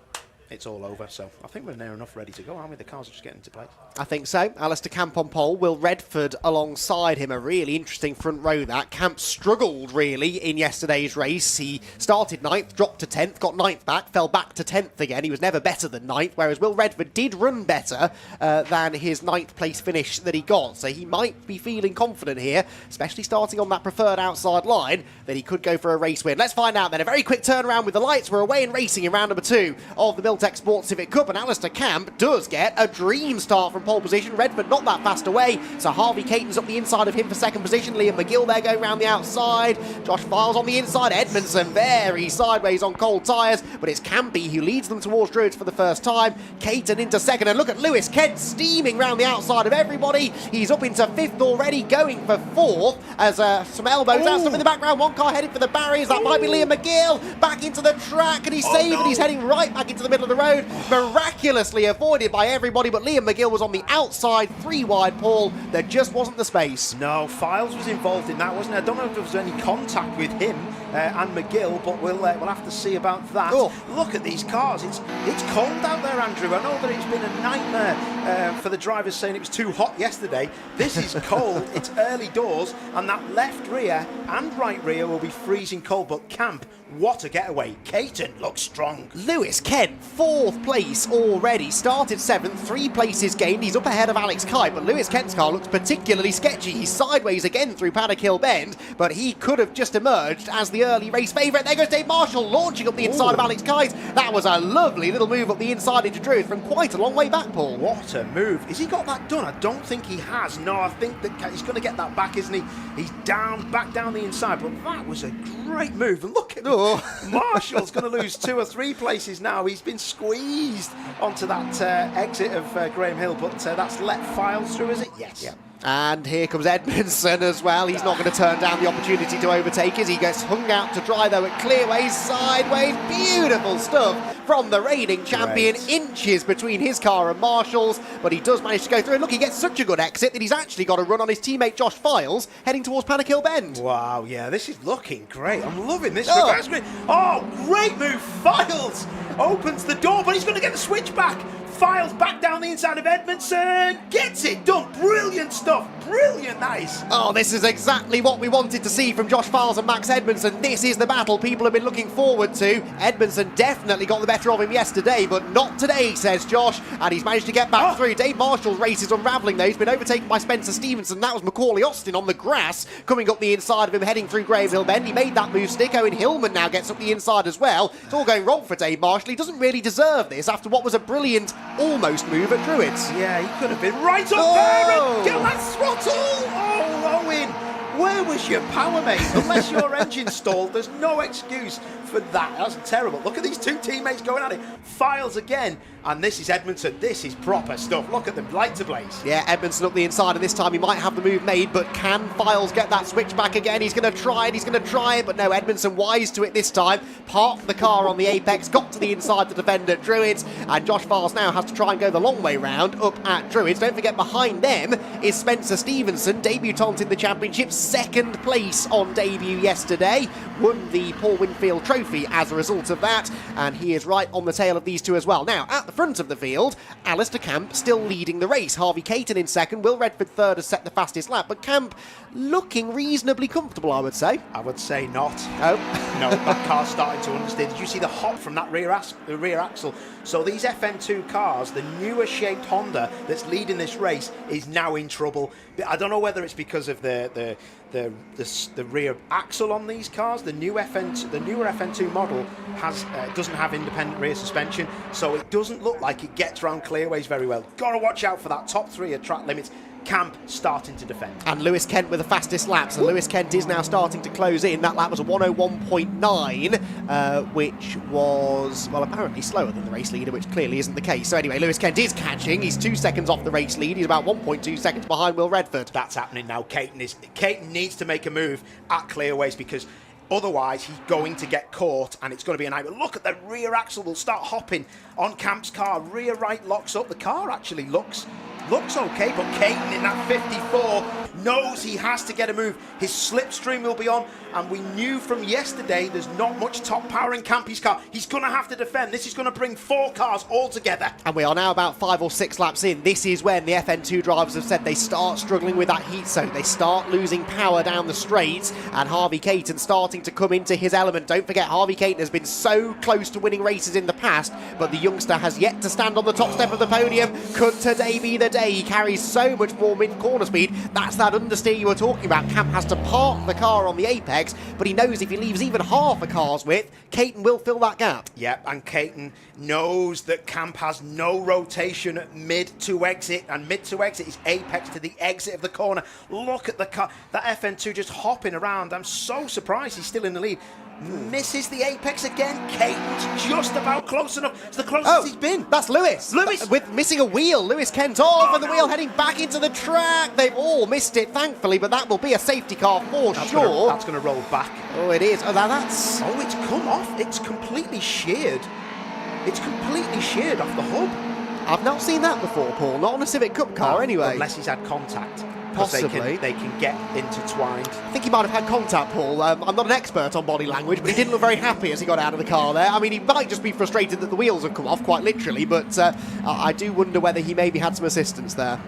it's all over. So I think we're near enough ready to go, aren't we? The cars are just getting into place. I think so. Alistair Camp on pole, Will Redford alongside him. A really interesting front row that. Camp struggled really in yesterday's race. He started 9th, dropped to 10th, got 9th back, fell back to 10th again. He was never better than 9th, whereas Will Redford did run better than his 9th place finish that he got. So he might be feeling confident here, especially starting on that preferred outside line, that he could go for a race win. Let's find out then. A very quick turnaround with the lights. We're away and racing in round number 2 of the Miltech Sports Civic Cup, and Alistair Camp does get a dream start from pole position. Redford not that fast away, so Harvey Caton's up the inside of him for second position. Liam McGill there going round the outside. Josh Files on the inside. Edmondson very sideways on cold tyres, but it's Campy who leads them towards Druids for the first time. Caton into second, and look at Lewis Kent steaming round the outside of everybody. He's up into 5th already, going for 4th as some elbows out, stuff in the background. One car heading for the barriers. That might be Liam McGill back into the track, and he's saving. He's heading right back into the middle of the road. Miraculously avoided by everybody, but Liam McGill was on the outside, 3 wide, Paul. There just wasn't the space. No, Files was involved in that, wasn't it? I don't know if there was any contact with him and McGill, but we'll have to see about that. Oh. Look at these cars. It's cold out there, Andrew. I know that it's been a nightmare for the drivers saying it was too hot yesterday. This is cold. It's early doors, and that left rear and right rear will be freezing cold, but Camp What a getaway. Caton looks strong. Lewis Kent, 4th place already. Started 7th, 3 places gained. He's up ahead of Alex Kite, but Lewis Kent's car looks particularly sketchy. He's sideways again through Paddock Hill Bend, but he could have just emerged as the early race favourite. There goes Dave Marshall launching up the inside of Alex Kite. That was a lovely little move up the inside into Druid from quite a long way back, Paul. What a move. Has he got that done? I don't think he has. No, I think that he's going to get that back, isn't he? He's back down the inside, but that was a great move. And look at Marshall's going to lose 2 or 3 places now. He's been squeezed onto that exit of Graham Hill, but that's let Files through, is it? Yes. Yeah. And here comes Edmondson as well. He's not going to turn down the opportunity to overtake as he gets hung out to dry though at Clearways, sideways. Beautiful stuff from the reigning champion. Great. Inches between his car and Marshall's, but he does manage to go through. And look, he gets such a good exit that he's actually got a run on his teammate Josh Files heading towards Paddock Hill Bend. Wow, yeah, this is looking great. I'm loving this Oh. reverse grid. Oh, great move. Files opens the door, but he's going to get the switch back. Files back down the inside of Edmondson. Gets it done. Brilliant stuff. Brilliant, nice. Oh, this is exactly what we wanted to see from Josh Files and Max Edmondson. This is the battle people have been looking forward to. Edmondson definitely got the better of him yesterday, but not today, says Josh, and he's managed to get back through. Dave Marshall's race is unravelling though. He's been overtaken by Spencer Stevenson. That was Macaulay Austin on the grass, coming up the inside of him, heading through Graham Hill Bend. He made that move stick. Owen Hillman now gets up the inside as well. It's all going wrong for Dave Marshall. He doesn't really deserve this after what was a brilliant almost move at Druids. Yeah, he could have been right up there and get that throttle. Oh, Owen, where was your power, mate? Unless your engine stalled, there's no excuse for that. That's terrible. Look at these 2 teammates going at it. Files again, and this is Edmondson. This is proper stuff. Look at them, lights ablaze. Yeah, Edmondson up the inside, and this time he might have the move made, but can Files get that switch back again? He's going to try it, but no, Edmondson wise to it this time. Parked the car on the apex, got to the inside to defend at Druids, and Josh Files now has to try and go the long way round up at Druids. Don't forget, behind them is Spencer Stevenson, debutant in the championship, 2nd place on debut yesterday, won the Paul Winfield Trophy as a result of that, and he is right on the tail of these 2 as well. Now, at the front of the field, Alistair Camp still leading the race. Harvey Caton in 2nd, Will Redford 3rd has set the fastest lap, but Camp looking reasonably comfortable, I would say. I would say not. Oh. No, that car's starting to understeer. Did you see the hop from that rear axle? So these FN2 cars, the newer shaped Honda that's leading this race is now in trouble. I don't know whether it's because of the rear axle on these cars. The newer FN2 model doesn't have independent rear suspension, so it doesn't look like it gets around clearways very well. Got to watch out for that top 3 at track limits. Camp starting to defend. And Lewis Kent with the fastest lap, so Lewis Kent is now starting to close in. That lap was a 101.9, which was, well, apparently slower than the race leader, which clearly isn't the case. So anyway, Lewis Kent is catching. He's 2 seconds off the race lead. He's about 1.2 seconds behind Will Redford. That's happening now. Caton needs to make a move at clearways because otherwise he's going to get caught and it's going to be a nightmare. Look at the rear axle will start hopping on Camp's car. Rear right locks up. The car actually looks okay, but Caton in that 54 knows he has to get a move. His slipstream will be on, and we knew from yesterday there's not much top power in Campy's car. He's going to have to defend. This is going to bring 4 cars all together. And we are now about 5 or 6 laps in. This is when the FN2 drivers have said they start struggling with that heat soak. They start losing power down the straights, and Harvey Caton starting to come into his element. Don't forget, Harvey Caton has been so close to winning races in the past, but the youngster has yet to stand on the top step of the podium. Could today be the day? He carries so much more mid-corner speed. That's that understeer you were talking about. Camp has to park the car on the apex, but he knows if he leaves even half a car's width, Caton will fill that gap. Yep, and Caton knows that Camp has no rotation at mid to exit, and mid to exit is apex to the exit of the corner. Look at the car, that FN2 just hopping around. I'm so surprised he's still in the lead. Misses the apex again. Caton's just about close enough. It's the closest he's been. That's Lewis. With missing a wheel. Lewis Kent off, and the wheel heading back into the track. They've all missed it, thankfully, but that will be a safety car for sure. That's going to roll back. Oh, it is. Oh, that's... Oh, it's come off. It's completely sheared. It's completely sheared off the hub. I've not seen that before, Paul. Not on a Civic Cup car, anyway. Unless he's had contact. Possibly. They can get intertwined. I think he might have had contact, Paul. I'm not an expert on body language, but he didn't look very happy as he got out of the car there. I mean, he might just be frustrated that the wheels have come off, quite literally, but I do wonder whether he maybe had some assistance there.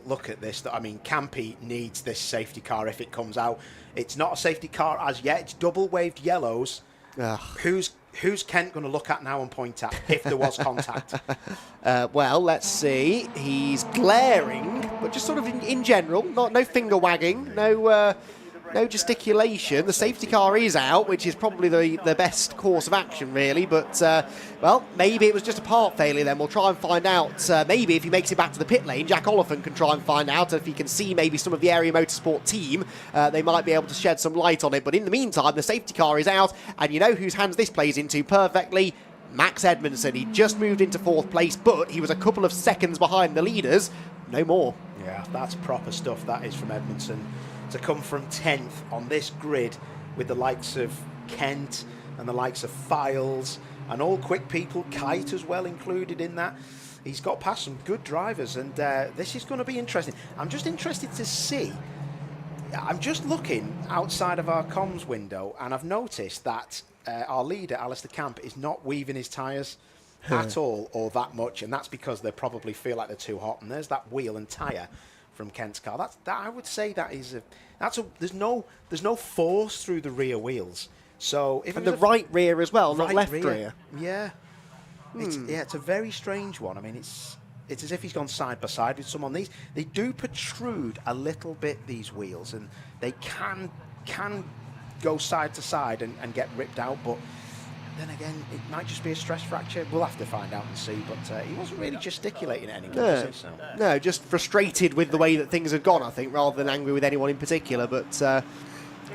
Look at this. I mean, Campy needs this safety car if it comes out. It's not a safety car as yet. It's double waved yellows. Ugh. Who's Kent going to look at now and point at if there was contact? Well, let's see. He's glaring, but just sort of in general, no finger wagging, no gesticulation. The safety car is out, which is probably the best course of action, really. But, well, maybe it was just a part failure then. We'll try and find out. Maybe if he makes it back to the pit lane, Jack Oliphant can try and find out. If he can see maybe some of the Area Motorsport team, they might be able to shed some light on it. But in the meantime, the safety car is out. And you know whose hands this plays into perfectly? Max Edmondson. He just moved into 4th place, but he was a couple of seconds behind the leaders. No more. Yeah, that's proper stuff, that is, from Edmondson. To come from 10th on this grid with the likes of Kent and the likes of Files and all quick people, Kite as well included in that. He's got past some good drivers, and this is going to be interesting. I'm just interested to see. I'm just looking outside of our comms window, and I've noticed that our leader, Alistair Camp, is not weaving his tyres at all or that much, and that's because they probably feel like they're too hot. And there's that wheel and tyre from Kent's car. That I would say there's no force through the rear wheels. So if and the right rear as well, not left rear. Yeah. It's a very strange one. I mean, it's as if he's gone side by side with someone. They do protrude a little bit, these wheels, and they can go side to side and get ripped out, but then again, it might just be a stress fracture. We'll have to find out and see, but he wasn't really gesticulating at anyone, was he? So. No, just frustrated with the way that things had gone, I think, rather than angry with anyone in particular. But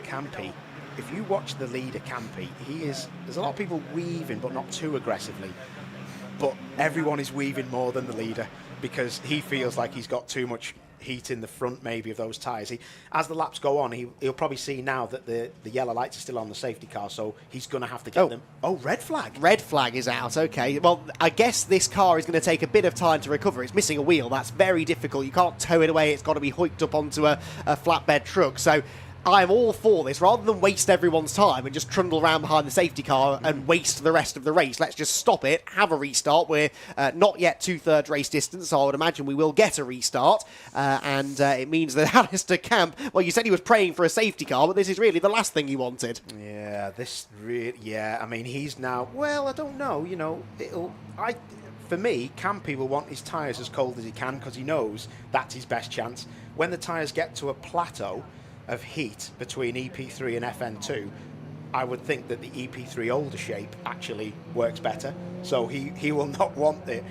Campy, if you watch the leader, Campy, there's a lot of people weaving, but not too aggressively. But everyone is weaving more than the leader because he feels like he's got too much heat in the front maybe of those tyres. As the laps go on, he'll probably see now that the yellow lights are still on the safety car, so he's going to have to get them. Oh, red flag. Red flag is out, okay. Well, I guess this car is going to take a bit of time to recover. It's missing a wheel. That's very difficult. You can't tow it away. It's got to be hooked up onto a flatbed truck. So I'm all for this. Rather than waste everyone's time and just trundle around behind the safety car and waste the rest of the race, let's just stop it, have a restart. We're not yet 2/3 race distance, so I would imagine we will get a restart. And it means that Alistair Camp, well, you said he was praying for a safety car, but this is really the last thing he wanted. Yeah, I mean, he's now, well, I don't know, you know, for me, Campy will want his tyres as cold as he can because he knows that's his best chance. When the tyres get to a plateau of heat between EP3 and FN2, I would think that the EP3 older shape actually works better. So he will not want it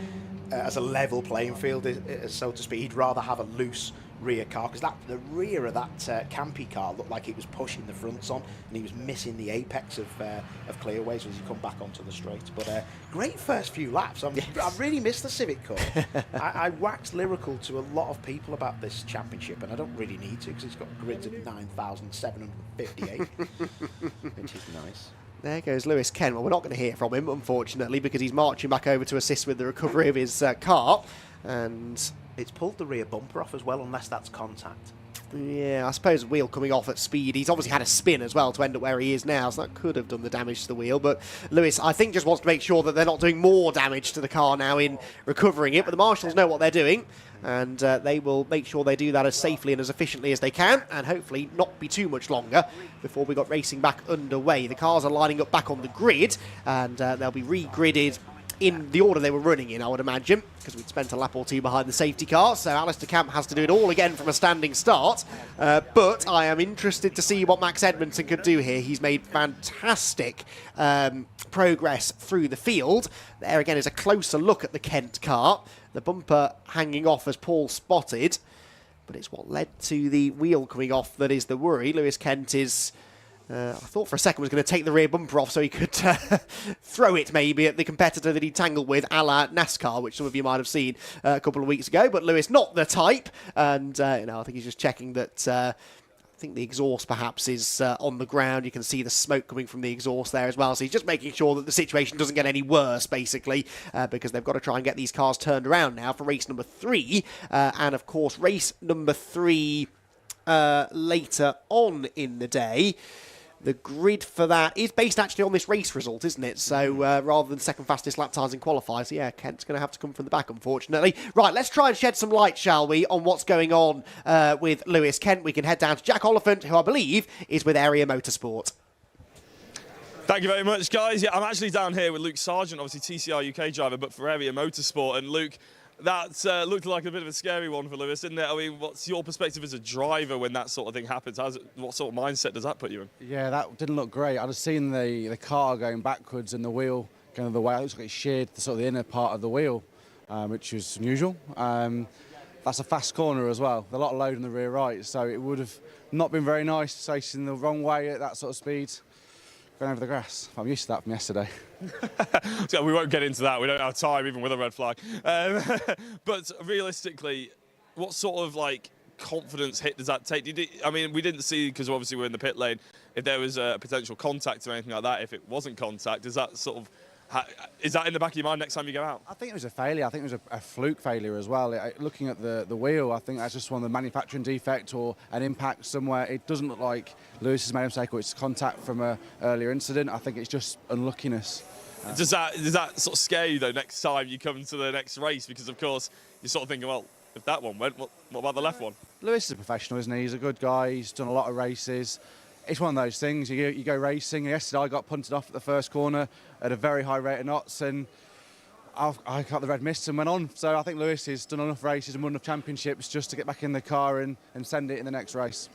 as a level playing field, so to speak. He'd rather have a loose rear car, because the rear of that Campy car looked like it was pushing the fronts on, and he was missing the apex of clearways as he come back onto the straight. But great first few laps. I really missed the Civic Cup. I waxed lyrical to a lot of people about this championship, and I don't really need to, because it's got grids of 9,758, which is nice. There goes Lewis Kent. Well, we're not going to hear from him, unfortunately, because he's marching back over to assist with the recovery of his car. And it's pulled the rear bumper off as well, unless that's contact. Yeah, I suppose wheel coming off at speed. He's obviously had a spin as well to end up where he is now, so that could have done the damage to the wheel. But Lewis, I think, just wants to make sure that they're not doing more damage to the car now in recovering it. But the marshals know what they're doing, and they will make sure they do that as safely and as efficiently as they can, and hopefully not be too much longer before we got racing back underway. The cars are lining up back on the grid, and they'll be re-gridded in the order they were running in, I would imagine, because we'd spent a lap or two behind the safety car, so Alistair Camp has to do it all again from a standing start. But I am interested to see what Max Edmondson could do here. He's made fantastic progress through the field. There again is a closer look at the Kent car. The bumper hanging off as Paul spotted, but it's what led to the wheel coming off that is the worry. Lewis Kent is... I thought for a second was going to take the rear bumper off so he could throw it maybe at the competitor that he tangled with, a la NASCAR, which some of you might have seen a couple of weeks ago. But Lewis, not the type, and I think he's just checking that. I think the exhaust perhaps is on the ground. You can see the smoke coming from the exhaust there as well. So he's just making sure that the situation doesn't get any worse, basically, because they've got to try and get these cars turned around now for race number 3, and of course race number 3 later on in the day. The grid for that is based actually on this race result, isn't it? So rather than second fastest lap times in qualifiers, yeah, Kent's going to have to come from the back, unfortunately. Right, let's try and shed some light, shall we, on what's going on with Lewis Kent. We can head down to Jack Oliphant, who I believe is with Area Motorsport. Thank you very much, guys. Yeah, I'm actually down here with Luke Sargent, obviously TCR UK driver, but for area motorsport. And Luke, that looked like a bit of a scary one for Lewis, didn't it? I mean, what's your perspective as a driver when that sort of thing happens? What sort of mindset does that put you in? Yeah, that didn't look great. I'd have seen the car going backwards and the wheel going the way. It looks like it sheared the inner part of the wheel, which was unusual. That's a fast corner as well. A lot of load in the rear right, so it would have not been very nice racing the wrong way at that sort of speed, going over the grass. I'm used to that from yesterday. So we won't get into that. We don't have time, even with a red flag. But realistically, what sort of confidence hit does that take? I mean, we didn't see, because obviously we're in the pit lane, if there was a potential contact or anything like that. If it wasn't contact, is that in the back of your mind next time you go out? I think it was a failure. I think it was a fluke failure as well. Looking at the wheel, I think that's just one of the manufacturing defect or an impact somewhere. It doesn't look like Lewis has made a mistake or it's contact from an earlier incident. I think it's just unluckiness. Does that sort of scare you though next time you come to the next race? Because of course you're sort of thinking, well, if that one went, what about the left one? Lewis is a professional, isn't he? He's a good guy. He's done a lot of races. It's one of those things. You go racing. Yesterday I got punted off at the first corner at a very high rate of knots, and I got the red mist and went on. So I think Lewis has done enough races and won enough championships just to get back in the car and send it in the next race.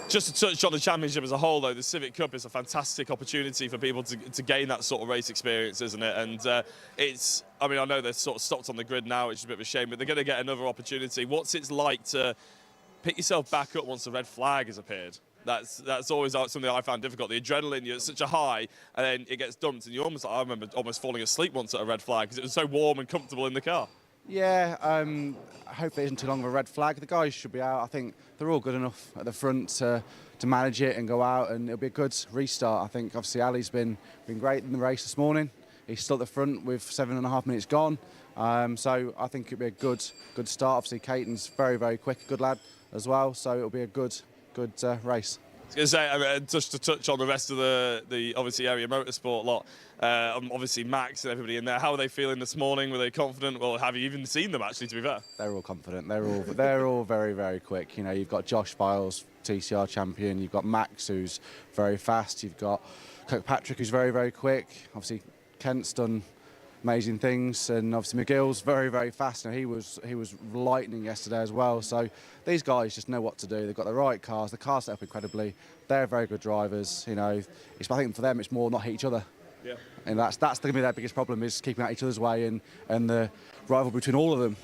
Just to touch on the championship as a whole, though, the Civic Cup is a fantastic opportunity for people to gain that sort of race experience, isn't it? And I know they're sort of stopped on the grid now, which is a bit of a shame, but they're going to get another opportunity. What's it like to pick yourself back up once the red flag has appeared? That's always something I found difficult. The adrenaline, you're at such a high, and then it gets dumped, and you I remember almost falling asleep once at a red flag because it was so warm and comfortable in the car. Yeah, hopefully it isn't too long of a red flag. The guys should be out. I think they're all good enough at the front to manage it and go out, and it'll be a good restart. I think obviously Ali's been great in the race this morning. He's still at the front with 7.5 minutes gone, so I think it'll be a good start. Obviously Caton's very, very quick, good lad as well, so it'll be a good race. I was going to say, just to touch on the rest of the obviously area motorsport lot, obviously Max and everybody in there, how are they feeling this morning? Were they confident? Well, have you even seen them actually, to be fair? They're all confident. They're all very, very quick. You know, you've got Josh Biles, TCR champion. You've got Max, who's very fast. You've got Kirkpatrick, who's very, very quick. Obviously, Kent's done amazing things, and obviously McGill's very, very fast. And he was lightning yesterday as well. So these guys just know what to do. They've got the right cars. The cars set up incredibly. They're very good drivers. You know, I think for them it's more not hit each other. Yeah. And that's going to be their biggest problem, is keeping out each other's way and the rival between all of them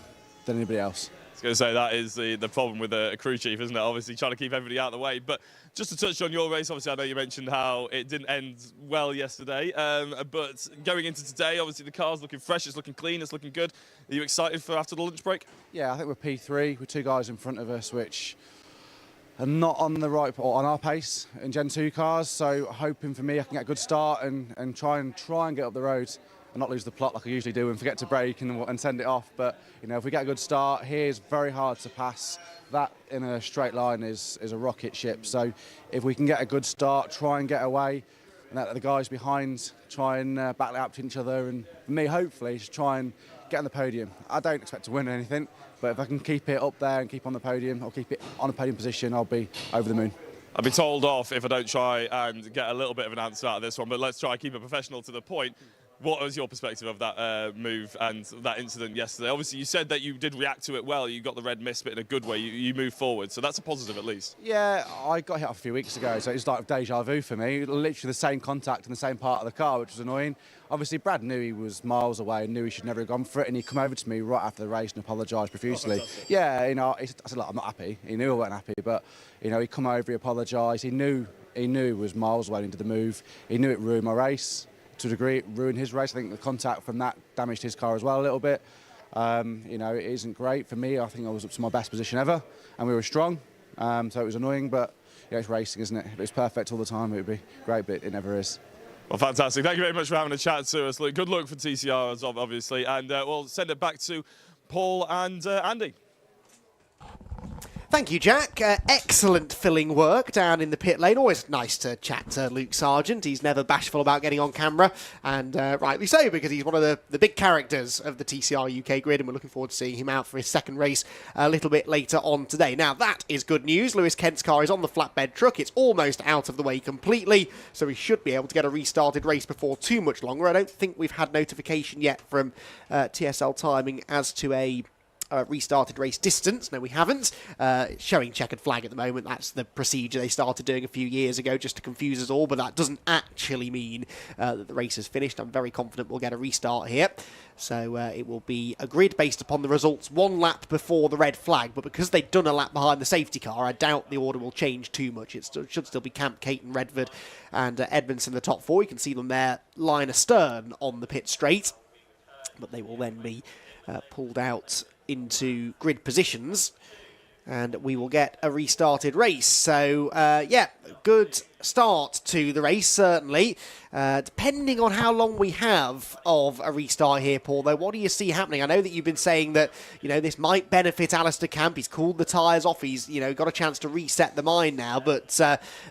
than anybody else. I was going to say, that is the problem with a crew chief, isn't it? Obviously trying to keep everybody out of the way. But just to touch on your race, obviously I know you mentioned how it didn't end well yesterday. But going into today, obviously the car's looking fresh, it's looking clean, it's looking good. Are you excited for after the lunch break? Yeah, I think we're P3 with two guys in front of us, which are not on the right or on our pace in Gen 2 cars. So hoping for me I can get a good start and try and get up the road and not lose the plot like I usually do and forget to brake and send it off. But you know, if we get a good start, here is very hard to pass. That in a straight line is a rocket ship. So if we can get a good start, try and get away, and let the guys behind try and battle it out to each other, and for me, hopefully, just try and get on the podium. I don't expect to win anything, but if I can keep it up there and keep on the podium, or keep it on a podium position, I'll be over the moon. I'll be told off if I don't try and get a little bit of an answer out of this one, but let's try and keep it professional to the point. What was your perspective of that move and that incident yesterday? Obviously, you said that you did react to it well. You got the red mist, but in a good way. You moved forward, so that's a positive at least. Yeah, I got hit off a few weeks ago, so it's like deja vu for me. Literally the same contact in the same part of the car, which was annoying. Obviously, Brad knew he was miles away and knew he should never have gone for it, and he come over to me right after the race and apologised profusely. Yeah, you know, I said, look, I'm not happy. He knew I wasn't happy, but you know, he come over, he apologised. He knew it was miles away into the move. He knew it ruined my race. To a degree, it ruined his race. I think the contact from that damaged his car as well a little bit. You know, it isn't great for me. I think I was up to my best position ever, and we were strong. So it was annoying, but yeah, it's racing, isn't it? If it was perfect all the time, it would be great, but it never is. Well, fantastic. Thank you very much for having a chat to us, Luke. Good luck for TCR, obviously, and we'll send it back to Paul and Andy. Thank you, Jack. Excellent filling work down in the pit lane. Always nice to chat to Luke Sargent. He's never bashful about getting on camera, and rightly so, because he's one of the big characters of the TCR UK grid, and we're looking forward to seeing him out for his second race a little bit later on today. Now, that is good news. Lewis Kent's car is on the flatbed truck. It's almost out of the way completely, so we should be able to get a restarted race before too much longer. I don't think we've had notification yet from TSL Timing as to a restarted race distance. No, we haven't. Showing checkered flag at the moment. That's the procedure they started doing a few years ago just to confuse us all, but that doesn't actually mean that the race is finished. I'm very confident we'll get a restart here. So it will be a grid based upon the results 1 lap before the red flag, but because they've done a lap behind the safety car, I doubt the order will change too much. It should still be Camp, Caton, Redford and Edmondson in the top 4. You can see them there line astern on the pit straight, but they will then be pulled out into grid positions, and we will get a restarted race. So, yeah, good start to the race, certainly. Depending on how long we have of a restart here, Paul, though, what do you see happening? I know that you've been saying that, you know, this might benefit Alistair Camp. He's cooled the tyres off. He's, you know, got a chance to reset the mind now, but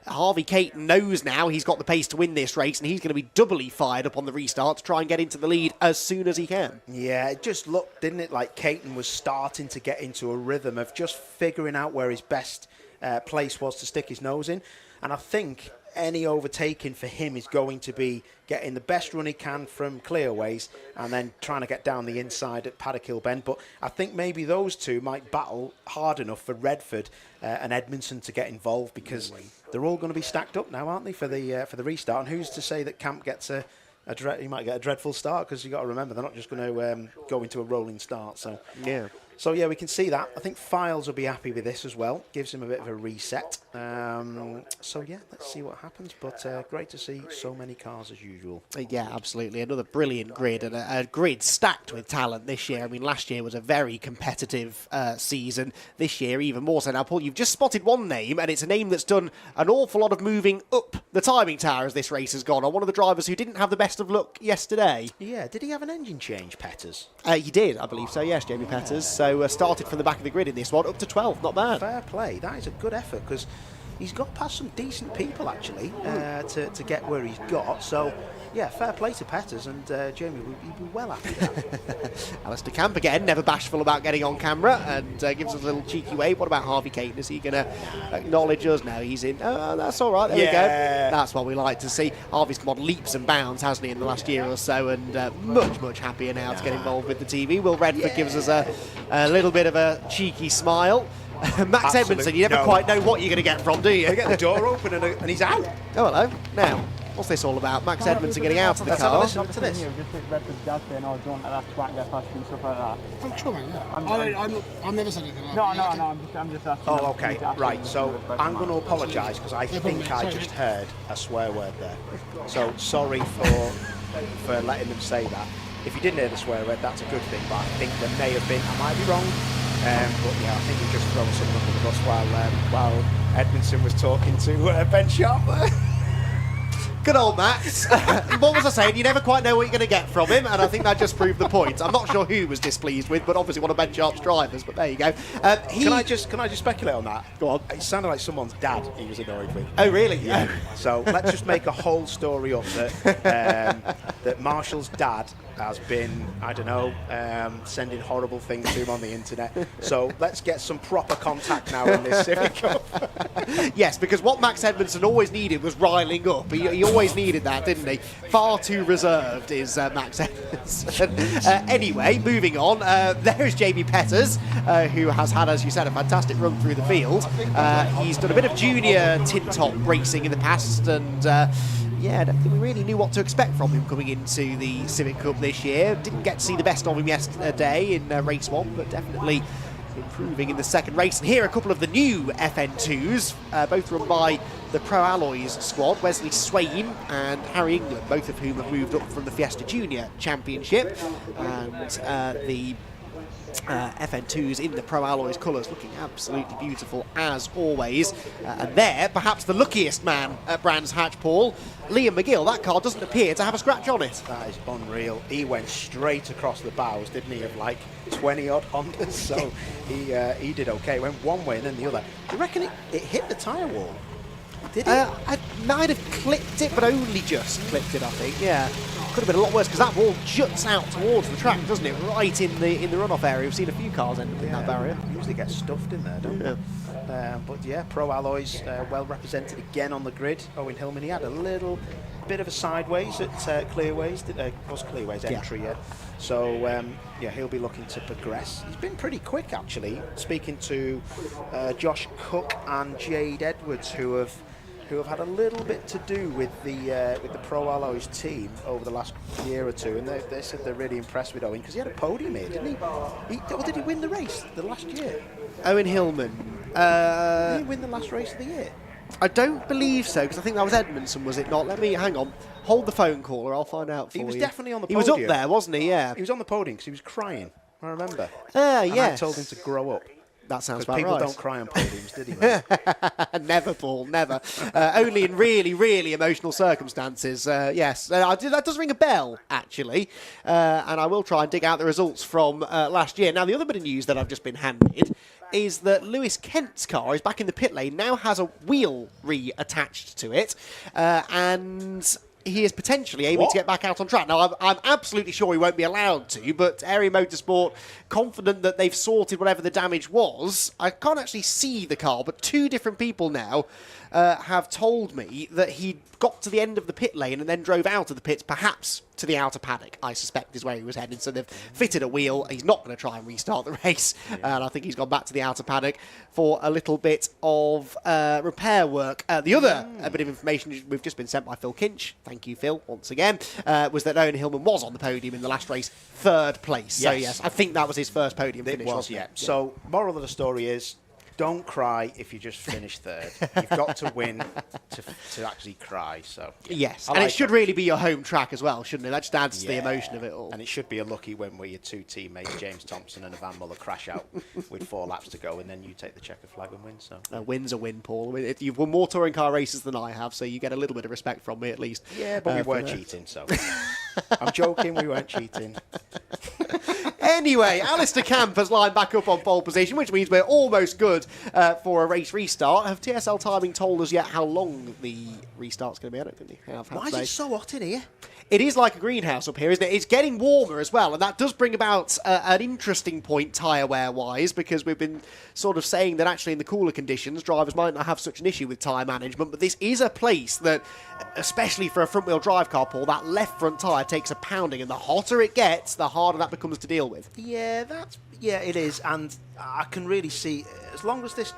Harvey Caton knows now he's got the pace to win this race, and he's going to be doubly fired up on the restart to try and get into the lead as soon as he can. Yeah, it just looked, didn't it, like Caton was starting to get into a rhythm of just figuring out where his best place was to stick his nose in. And I think any overtaking for him is going to be getting the best run he can from clearways and then trying to get down the inside at Paddock Hill Bend. But I think maybe those two might battle hard enough for Redford and Edmondson to get involved, because they're all going to be stacked up now, aren't they, for the restart? And who's to say that Camp gets he might get a dreadful start, because you've got to remember they're not just going to go into a rolling start. So yeah. So, yeah, we can see that. I think Files will be happy with this as well. Gives him a bit of a reset. So, yeah, let's see what happens. But great to see so many cars as usual. Yeah, absolutely. Another brilliant grid, and a grid stacked with talent this year. I mean, last year was a very competitive season. This year, even more so. Now, Paul, you've just spotted one name, and it's a name that's done an awful lot of moving up the timing tower as this race has gone on. One of the drivers who didn't have the best of luck yesterday. Yeah, did he have an engine change, Petters? He did, I believe so, yes, Jamie Petters. So started from the back of the grid in this one, up to 12th, not bad. Fair play, that is a good effort, because he's got past some decent people, actually, to get where he's got. So, yeah, fair play to Petters, and Jamie, you'd be well happy with that. Alistair Camp, again, never bashful about getting on camera, and gives us a little cheeky wave. What about Harvey Caton? Is he going to acknowledge us? No, he's in. Oh, that's all right, there we go. That's what we like to see. Harvey's come on leaps and bounds, hasn't he, in the last year or so, and much happier now to get involved with the TV. Will Redford gives us a little bit of a cheeky smile. Max Edmondson, you never quite know what you're going to get from, do you? You get the door open and he's out. Oh, hello. Now, what's this all about? Max Edmondson getting out of the car. Let's have a listen to this. Just Redford's dad saying, oh, don't let that twat get past you and stuff like that. I'm sure, mate, yeah. I've never said anything like that. No, I'm just asking. Oh, okay, right. So I'm going to apologise, because I think I just heard a swear word there. So sorry for letting them say that. If you didn't hear the swear word, that's a good thing, but I think there may have been, I might be wrong, but yeah, I think we've just thrown someone under the bus while Edmondson was talking to Ben Sharp there. Good old Max. What was I saying? You never quite know what you're going to get from him, and I think that just proved the point. I'm not sure who was displeased with, but obviously one of Ben Sharp's drivers, but there you go. Can I just speculate on that? Go on. It sounded like someone's dad he was annoyed with. Oh, really? Yeah. So let's just make a whole story up that Marshall's dad has been, I don't know, sending horrible things to him on the internet. So let's get some proper contact now in this Civic Cup. Yes, because what Max Edmondson always needed was riling up. He always needed that, didn't he? Far too reserved is Max Edmondson. Anyway, moving on. There's Jamie Petters, who has had, as you said, a fantastic run through the field. He's done a bit of junior tin-top racing in the past, and yeah, I don't think we really knew what to expect from him coming into the Civic Cup this year. Didn't get to see the best of him yesterday in race one, but definitely improving in the second race. And here are a couple of the new FN2s, both run by the Pro Alloys squad, Wesley Swain and Harry England, both of whom have moved up from the Fiesta Junior Championship. And the FN2s in the Pro Alloys colours, looking absolutely beautiful as always. And there, perhaps the luckiest man at Brands Hatch, Paul, Liam McGill. That car doesn't appear to have a scratch on it. That is unreal. He went straight across the bows, didn't he, of like 20-odd Hondas, so he did okay. It went one way and then the other. Do you reckon it hit the tyre wall? Did it? I might have clipped it, but only just clipped it, I think, yeah. Could have been a lot worse, because that wall juts out towards the track, doesn't it? Right in the runoff area. We've seen a few cars end up in that barrier. Usually get stuffed in there, don't they? But yeah, Pro Alloys well represented again on the grid. Owen Hillman, he had a little bit of a sideways at Clearways, was Clearways entry, yeah. So yeah, he'll be looking to progress. He's been pretty quick, actually. Speaking to Josh Cook and Jade Edwards, who have had a little bit to do with the Pro Alloys team over the last year or two, and they said they're really impressed with Owen because he had a podium here, didn't he? Or did he win the race the last year? Owen Hillman. Did he win the last race of the year? I don't believe so, because I think that was Edmondson, was it not? Let me, hang on, hold the phone caller, I'll find out for you. He was definitely on the He podium. was up there, wasn't he? Yeah. He was on the podium because he was crying, I remember. Yes. I told him to grow up. That sounds about people right. don't cry on podiums, did he, mate? Never, Paul, never. Only in really, really emotional circumstances, yes. That does ring a bell, actually. And I will try and dig out the results from last year. Now, the other bit of news that I've just been handed is that Lewis Kent's car is back in the pit lane, now has a wheel reattached to it, and he is potentially aiming to get back out on track. Now, I'm absolutely sure he won't be allowed to, but Area Motorsport, confident that they've sorted whatever the damage was. I can't actually see the car, but two different people now have told me that he got to the end of the pit lane and then drove out of the pits, perhaps to the outer paddock, I suspect is where he was headed. So they've fitted a wheel. He's not going to try and restart the race. And I think he's gone back to the outer paddock for a little bit of repair work. The other bit of information we've just been sent by Phil Kinch, thank you, Phil, once again, was that Owen Hillman was on the podium in the last race, 3rd place. So yes, I think that was his first podium finish. It was, yeah. So, moral of the story is, don't cry if you just finish 3rd. You've got to win to actually cry. So yes, and it should really be your home track as well, shouldn't it? That just adds to the emotion of it all. And it should be a lucky win where your two teammates, James Thompson and Van Muller, crash out with 4 laps to go, and then you take the checker flag and win. So a win's a win, Paul. You've won more touring car races than I have, so you get a little bit of respect from me at least. Yeah, but we weren't cheating, so I'm joking. We weren't cheating. Anyway, Alistair Camp has lined back up on pole position, which means we're almost good for a race restart. Have TSL Timing told us yet how long the restart's going to be? I don't think they have. Why is it so hot in here? It is like a greenhouse up here, isn't it? It's getting warmer as well, and that does bring about an interesting point tyre wear-wise, because we've been sort of saying that actually in the cooler conditions, drivers might not have such an issue with tyre management, but this is a place that, especially for a front-wheel drive car, Paul, that left front tyre takes a pounding, and the hotter it gets, the harder that becomes to deal with. Yeah, it is, and I can really see, as long as this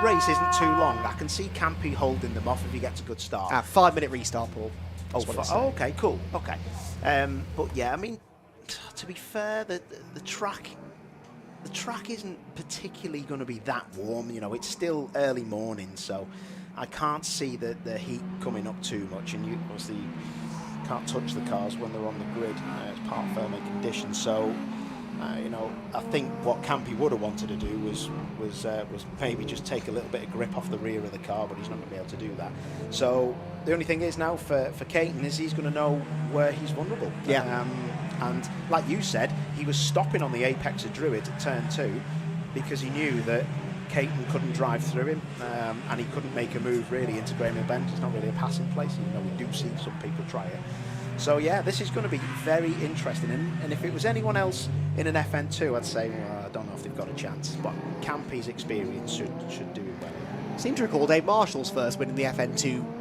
race isn't too long, I can see Campy holding them off if he gets a good start. 5-minute restart, Paul. Okay, cool. Okay. But yeah, I mean, to be fair, the track isn't particularly going to be that warm. You know, it's still early morning, so I can't see the heat coming up too much. And you obviously can't touch the cars when they're on the grid as part of thermal conditions. So, you know, I think what Campy would have wanted to do was maybe just take a little bit of grip off the rear of the car, but he's not going to be able to do that. So the only thing is now for Caton is he's going to know where he's vulnerable. Yeah. And like you said, he was stopping on the apex of Druid at turn 2 because he knew that Caton couldn't drive through him, and he couldn't make a move really into Graham Bend. It's not really a passing place, even though we do see some people try it. So yeah, this is going to be very interesting, and if it was anyone else in an FN2, I'd say, well, I don't know if they've got a chance, but Campy's experience should do it well. I seem to recall Dave Marshall's first win in the FN2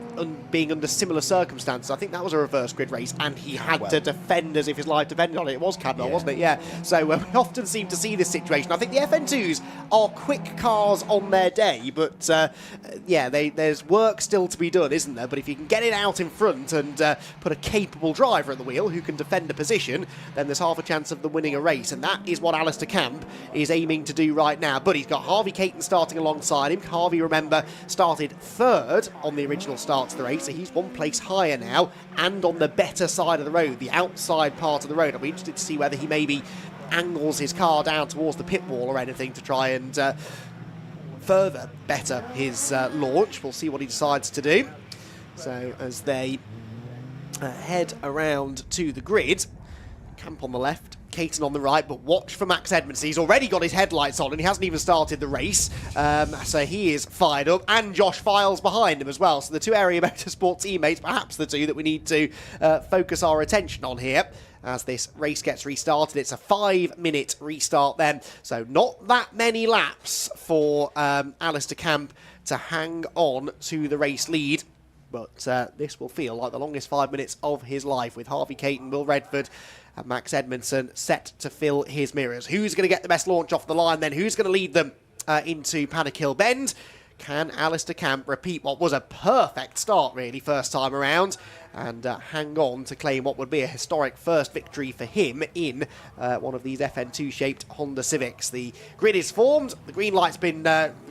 being under similar circumstances. I think that was a reverse grid race, and he had to defend as if his life depended on it. It was Cadwell, wasn't it? Yeah. So we often seem to see this situation. I think the FN2s are quick cars on their day, but yeah, there's work still to be done, isn't there? But if you can get it out in front and put a capable driver at the wheel who can defend a position, then there's half a chance of them winning a race, and that is what Alistair Camp is aiming to do right now. But he's got Harvey Caton starting alongside him. Harvey, remember, started 3rd on the original start to the race, so he's 1 place higher now and on the better side of the road, the outside part of the road. I'll be interested to see whether he maybe angles his car down towards the pit wall or anything to try and further better his launch. We'll see what he decides to do. So as they head around to the grid, Camp on the left, Caton on the right, but watch for Max Edmondson. He's already got his headlights on and he hasn't even started the race. So he is fired up, and Josh Files behind him as well. So the two Area Motorsport teammates, perhaps the two that we need to focus our attention on here as this race gets restarted. It's a 5-minute restart then, so not that many laps for Alistair Camp to hang on to the race lead. But this will feel like the longest 5 minutes of his life, with Harvey Caton, Will Redford and Max Edmondson set to fill his mirrors. Who's going to get the best launch off the line then? Who's going to lead them into Paddock Hill Bend? Can Alistair Camp repeat what was a perfect start, really, first time around, and hang on to claim what would be a historic first victory for him in one of these FN2-shaped Honda Civics? The grid is formed, the green light's been,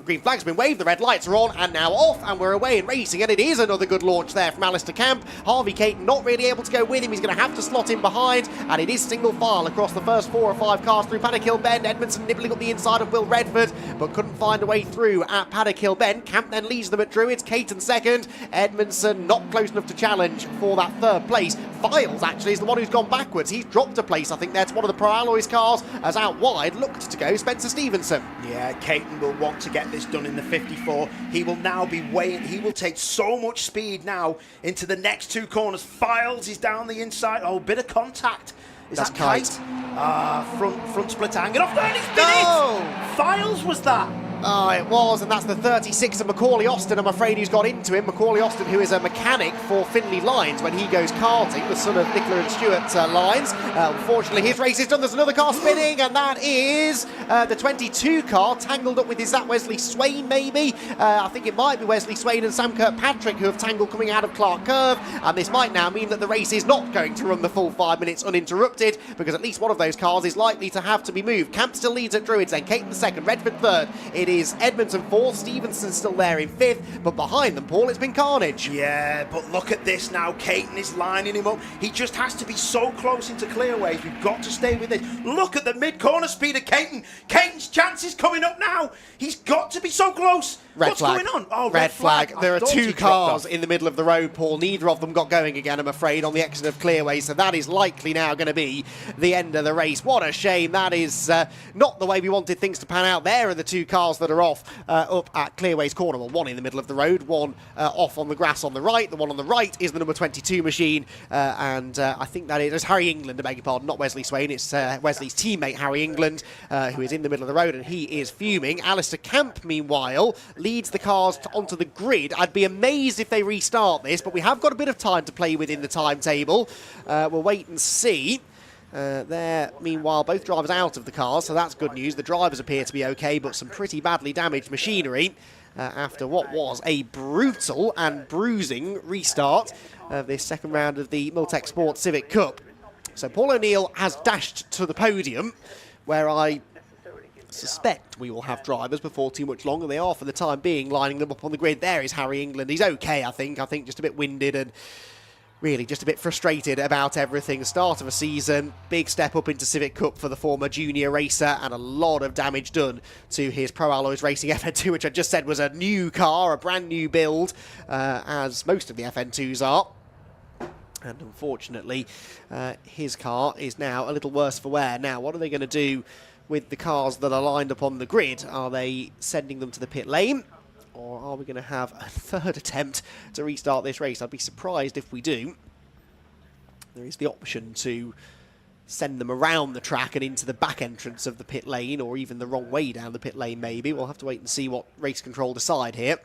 green flag's been waved, the red lights are on and now off, and we're away and racing, and it is another good launch there from Alistair Camp. Harvey Caton not really able to go with him, he's going to have to slot in behind, and it is single file across the first 4 or 5 cars through Paddock Hill Bend. Edmondson nibbling up the inside of Will Redford, but couldn't find a way through at Paddock Hill Bend. Camp then leads them at Druids, Caton second, Edmondson not close enough to challenge for that third place. Files actually is the one who's gone backwards. He's dropped a place, I think, there to one of the Pro Alloys cars, as out wide looked to go Spencer Stevenson. Yeah, Caton will want to get this done in the 54. He will now be weighing, he will take so much speed now into the next 2 corners. Files is down the inside. Oh, bit of contact. Is That's that Kite? Front split hanging off there, and it's been it! Files was that. Oh, it was, and that's the 36 of Macaulay Austin, I'm afraid, who's got into him. Macaulay Austin, who is a mechanic for Finley Lines when he goes karting, the son of Nicola and Stuart Lines. Unfortunately, his race is done. There's another car spinning, and that is the 22 car, tangled up with, is that Wesley Swain, maybe? I think it might be Wesley Swain and Sam Kirkpatrick who have tangled coming out of Clark Curve, and this might now mean that the race is not going to run the full 5 minutes uninterrupted, because at least one of those cars is likely to have to be moved. Camp still leads at Druids, then Caton second, Redford third. It is Edmondson fourth, Stevenson still there in fifth, but behind them, Paul, it's been carnage. Yeah, but look at this now. Caton is lining him up. He just has to be so close into clearways. We've got to stay with this. Look at the mid-corner speed of Caton. Caton's chance is coming up now. He's got to be so close. What's going on? Oh, red flag. There are 2 cars in the middle of the road, Paul. Neither of them got going again, I'm afraid, on the exit of clearways, so that is likely now going to be the end of the race. What a shame. That is not the way we wanted things to pan out. There are the 2 cars that are off up at Clearways Corner. Well, one in the middle of the road, one off on the grass on the right. The one on the right is the number 22 machine, and I think that is Harry England, I beg your pardon, not Wesley Swain. It's Wesley's teammate, Harry England, who is in the middle of the road, and he is fuming. Alistair Camp, meanwhile, leads the cars onto the grid. I'd be amazed if they restart this, but we have got a bit of time to play with in the timetable. We'll wait and see. There, meanwhile, both drivers out of the cars, so that's good news. The drivers appear to be okay, but some pretty badly damaged machinery after what was a brutal and bruising restart of this second round of the Miltech Sports Civic Cup. So Paul O'Neill has dashed to the podium, where I suspect we will have drivers before too much longer. They are, for the time being, lining them up on the grid. There is Harry England. He's okay, I think just a bit winded and really just a bit frustrated about everything. Start of a season, big step up into Civic Cup for the former junior racer, and a lot of damage done to his Pro Alloys Racing FN2, which I just said was a new car, a brand new build, as most of the FN2s are. And unfortunately, his car is now a little worse for wear. Now, what are they going to do with the cars that are lined up on the grid? Are they sending them to the pit lane? Or are we going to have a third attempt to restart this race? I'd be surprised if we do. There is the option to send them around the track and into the back entrance of the pit lane, or even the wrong way down the pit lane, maybe. We'll have to wait and see what race control decide here.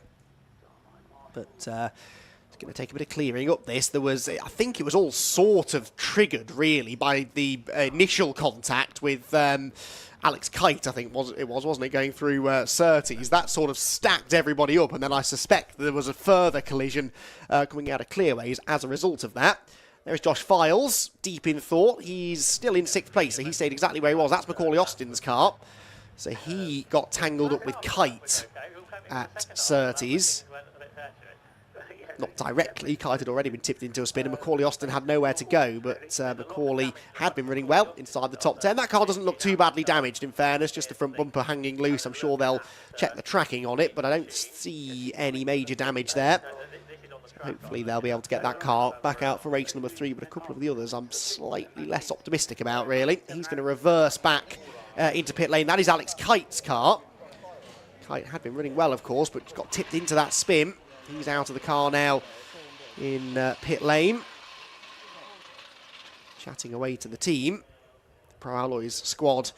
But it's going to take a bit of clearing up this. There was, I think it was all sort of triggered, really, by the initial contact with Alex Kite, I think wasn't it, going through Surtees. That sort of stacked everybody up, and then I suspect there was a further collision coming out of Clearways as a result of that. There's Josh Files, deep in thought. He's still in 6th place, so he stayed exactly where he was. That's Macaulay Austin's car. So he got tangled up with Kite at Surtees. not directly. Kite had already been tipped into a spin, and Macaulay Austin had nowhere to go, but Macaulay had been running well inside the top 10. That car doesn't look too badly damaged, in fairness, just the front bumper hanging loose. I'm sure they'll check the tracking on it, but I don't see any major damage there. So hopefully they'll be able to get that car back out for race number 3, but a couple of the others I'm slightly less optimistic about, really. He's going to reverse back into pit lane. That is Alex Kite's car. Kite had been running well, of course, but got tipped into that spin. He's out of the car now in pit lane. Chatting away to the team. The Pro Alloys squad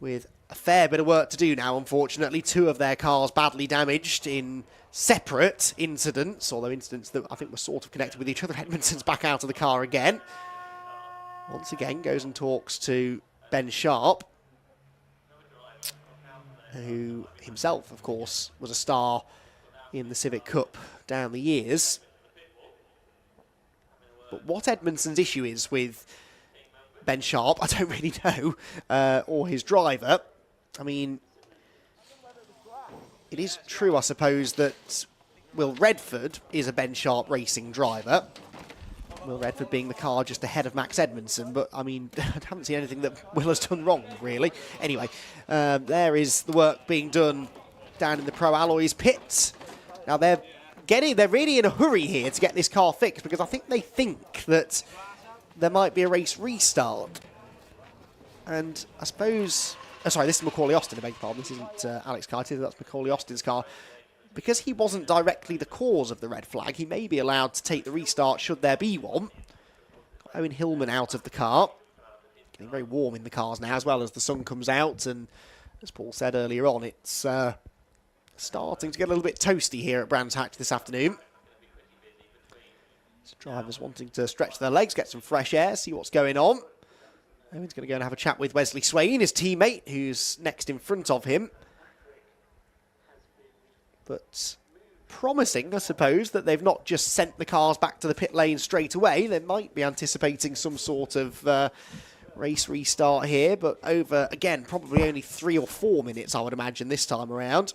with a fair bit of work to do now, unfortunately. 2 of their cars badly damaged in separate incidents, although incidents that I think were sort of connected with each other. Edmondson's back out of the car again. Once again, goes and talks to Ben Sharp, who himself, of course, was a star in the Civic Cup down the years. But what Edmondson's issue is with Ben Sharp, I don't really know, or his driver. I mean, it is true, I suppose, that Will Redford is a Ben Sharp racing driver. Will Redford being the car just ahead of Max Edmondson, but I mean, I haven't seen anything that Will has done wrong, really. Anyway, there is the work being done down in the Pro Alloys pit. Now they're really in a hurry here to get this car fixed, because I think they think that there might be a race restart. And I suppose, sorry, this is Macaulay Austin, I beg your pardon. This isn't Alex Kite, that's Macaulay Austin's car. Because he wasn't directly the cause of the red flag, he may be allowed to take the restart should there be one. Got Owen Hillman out of the car. Getting very warm in the cars now, as well as the sun comes out. And as Paul said earlier on, it's starting to get a little bit toasty here at Brands Hatch this afternoon. So drivers wanting to stretch their legs, get some fresh air, see what's going on. Owen's going to go and have a chat with Wesley Swain, his teammate, who's next in front of him. But promising, I suppose, that they've not just sent the cars back to the pit lane straight away. They might be anticipating some sort of race restart here, but over, again, probably only 3 or 4 minutes, I would imagine, this time around.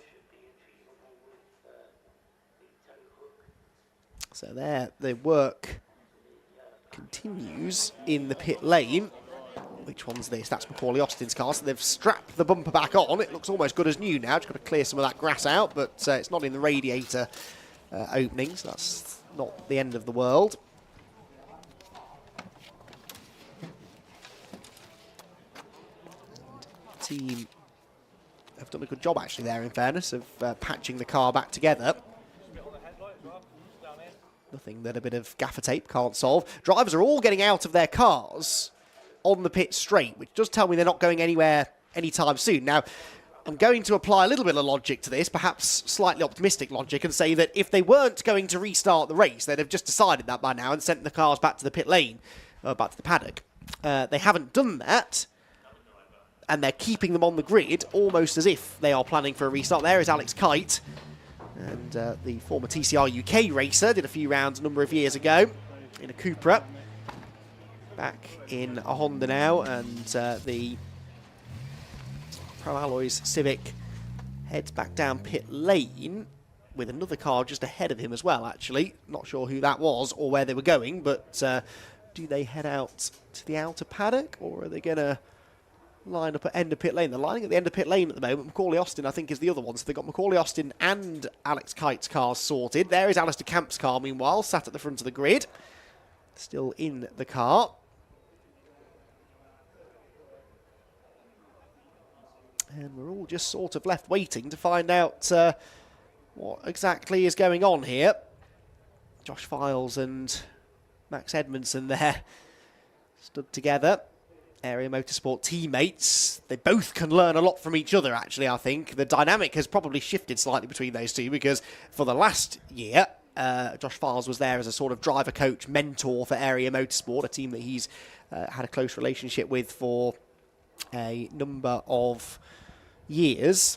So there, the work continues in the pit lane. Which one's this? That's Macaulay Austin's car. So they've strapped the bumper back on. It looks almost good as new now. Just got to clear some of that grass out, but it's not in the radiator opening, so that's not the end of the world. And the team have done a good job, actually, there, in fairness, of patching the car back together. Nothing that a bit of gaffer tape can't solve. Drivers are all getting out of their cars on the pit straight, which does tell me they're not going anywhere anytime soon. Now, I'm going to apply a little bit of logic to this, perhaps slightly optimistic logic, and say that if they weren't going to restart the race, they'd have just decided that by now and sent the cars back to the pit lane, back to the paddock. They haven't done that, and they're keeping them on the grid almost as if they are planning for a restart. There is Alex Kite, and the former TCR UK racer, did a few rounds a number of years ago in a Cupra. Back in a Honda now, and the Pro Alloys Civic heads back down pit lane with another car just ahead of him as well, actually. Not sure who that was or where they were going, but do they head out to the outer paddock, or are they going to line up at end of pit lane? They're lining at the end of pit lane at the moment. Macaulay Austin, I think, is the other one. So they've got Macaulay Austin and Alex Kite's cars sorted. There is Alistair Camp's car, meanwhile, sat at the front of the grid. Still in the car. And we're all just sort of left waiting to find out what exactly is going on here. Josh Files and Max Edmondson there stood together. Area Motorsport teammates. They both can learn a lot from each other, actually, I think. The dynamic has probably shifted slightly between those two, because for the last year, Josh Files was there as a sort of driver coach mentor for Area Motorsport, a team that he's had a close relationship with for a number of years,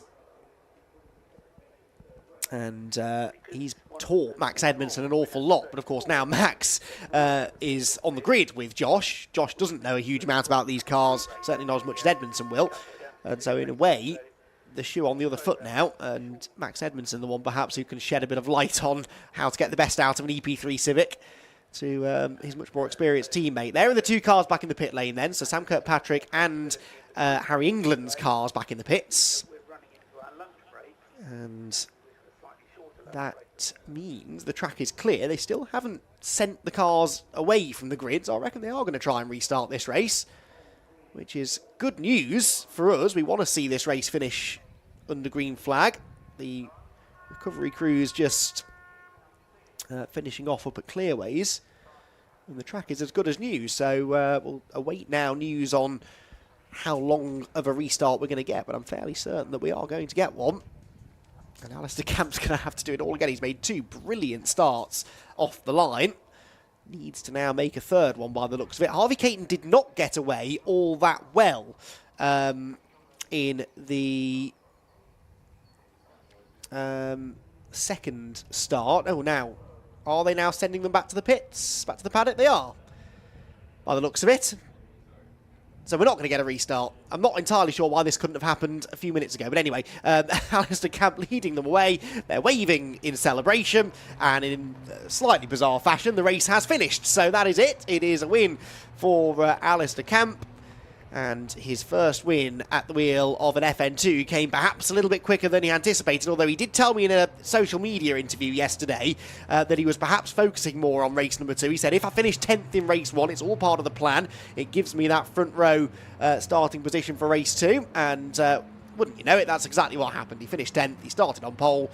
and he's taught Max Edmondson an awful lot. But of course now Max is on the grid with Josh. Josh doesn't know a huge amount about these cars, certainly not as much as Edmondson will, and so in a way the shoe on the other foot now, and Max Edmondson, the one perhaps who can shed a bit of light on how to get the best out of an EP3 Civic to his much more experienced teammate. There are the two cars back in the pit lane then, so Sam Kirkpatrick and Harry England's cars back in the pits. And that means the track is clear. They still haven't sent the cars away from the grid, so I reckon they are going to try and restart this race, which is good news for us. We want to see this race finish under green flag. The recovery crew's just finishing off up at Clearways, and the track is as good as new, so we'll await now news on how long of a restart we're going to get, but I'm fairly certain that we are going to get one. And Alistair Camp's going to have to do it all again. He's made two brilliant starts off the line. Needs to now make a third one by the looks of it. Harvey Caton did not get away all that well in the second start. Oh, now, are they now sending them back to the pits? Back to the paddock? They are, by the looks of it. So we're not going to get a restart. I'm not entirely sure why this couldn't have happened a few minutes ago. But anyway, Alistair Camp leading them away. They're waving in celebration. And in slightly bizarre fashion, the race has finished. So that is it. It is a win for Alistair Camp. And his first win at the wheel of an FN2 came perhaps a little bit quicker than he anticipated, although he did tell me in a social media interview yesterday that he was perhaps focusing more on race number 2. He said, if I finish 10th in race 1, it's all part of the plan. It gives me that front row starting position for race 2. And wouldn't you know it, that's exactly what happened. He finished 10th, he started on pole,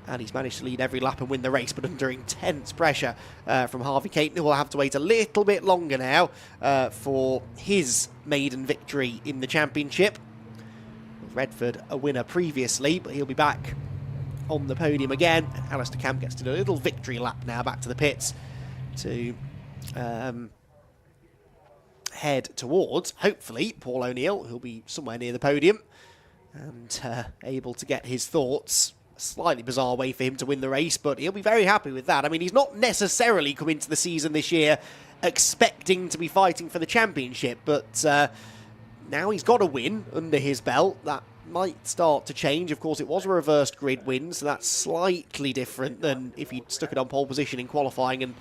and he's managed to lead every lap and win the race, but under intense pressure from Harvey Caton, who will have to wait a little bit longer now for his maiden victory in the championship. Redford a winner previously, but he'll be back on the podium again. And Alistair Camp gets to do a little victory lap now back to the pits to head towards, hopefully, Paul O'Neill, who'll be somewhere near the podium and able to get his thoughts. Slightly bizarre way for him to win the race, but he'll be very happy with that. I mean, he's not necessarily come into the season this year expecting to be fighting for the championship, but now he's got a win under his belt. That might start to change. Of course, it was a reversed grid win, so that's slightly different than if he'd stuck it on pole position in qualifying and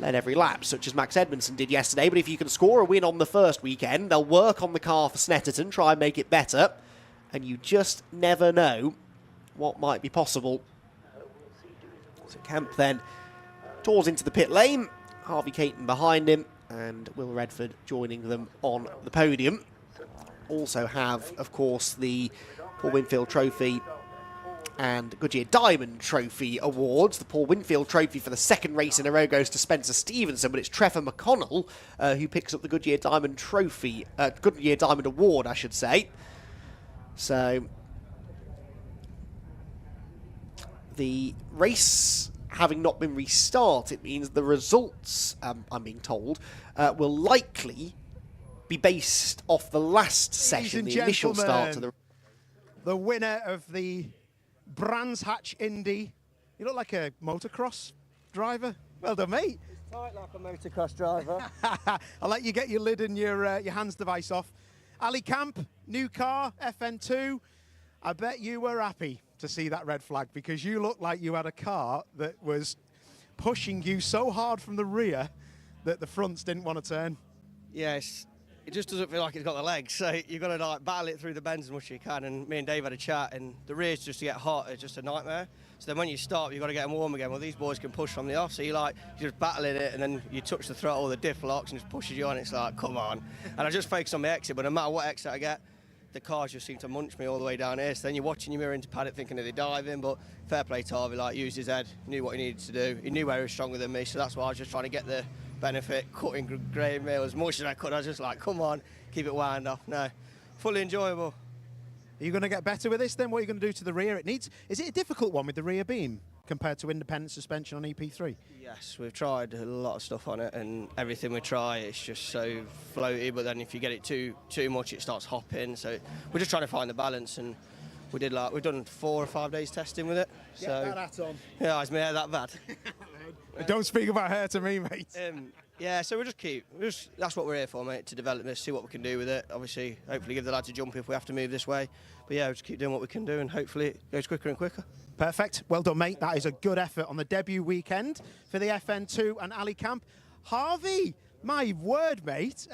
led every lap, such as Max Edmondson did yesterday. But if you can score a win on the first weekend, they'll work on the car for Snetterton, try and make it better, and you just never know what might be possible. So Camp then tours into the pit lane, Harvey Caton behind him, and Will Redford joining them on the podium. Also have, of course, the Paul Winfield Trophy and Goodyear Diamond Trophy awards. The Paul Winfield Trophy for the second race in a row goes to Spencer Stevenson, but it's Trevor McConnell who picks up the Goodyear Diamond Trophy, Goodyear Diamond Award, I should say. So the race having not been restarted means the results, I'm being told, will likely be based off the last session, the initial start to the winner of the Brands Hatch Indy. You look like a motocross driver. Well done, mate. It's tight like a motocross driver. I'll let you get your lid and your hands device off. Ali Camp, new car, FN2. I bet you were happy to see that red flag, because you looked like you had a car that was pushing you so hard from the rear that the fronts didn't want to turn. Yes, it just doesn't feel like it's got the legs, so you've got to like battle it through the bends as much as you can. And me and Dave had a chat, and the rears just to get hot is just a nightmare. So then when you stop, you've got to get them warm again. Well, these boys can push from the off, so you're just battling it, and then you touch the throttle, the diff locks, and just pushes you on. It's like, come on. And I just focus on my exit, but no matter what exit I get, the cars just seem to munch me all the way down here. So then you're watching your mirror into paddock thinking, are they diving? But fair play to Harvey, used his head, knew what he needed to do. He knew where he was stronger than me, so that's why I was just trying to get the benefit, cutting grey mail as much as I could. I was just like, come on, keep it wound off. No, fully enjoyable. Are you going to get better with this then? What are you going to do to the rear? Is it a difficult one with the rear beam compared to independent suspension on EP3? Yes, we've tried a lot of stuff on it, and everything we try, it's just so floaty, but then if you get it too much, it starts hopping. So we're just trying to find the balance, and we've done 4 or 5 days testing with it. Get that hat on. Yeah, is my hair that bad? Don't speak about hair to me, mate. Yeah, so that's what we're here for, mate, to develop this, see what we can do with it. Obviously, hopefully give the lads a jump if we have to move this way. But yeah, we'll just keep doing what we can do and hopefully it goes quicker and quicker. Perfect. Well done, mate. That is a good effort on the debut weekend for the FN2 and Ali Camp. Harvey, my word, mate.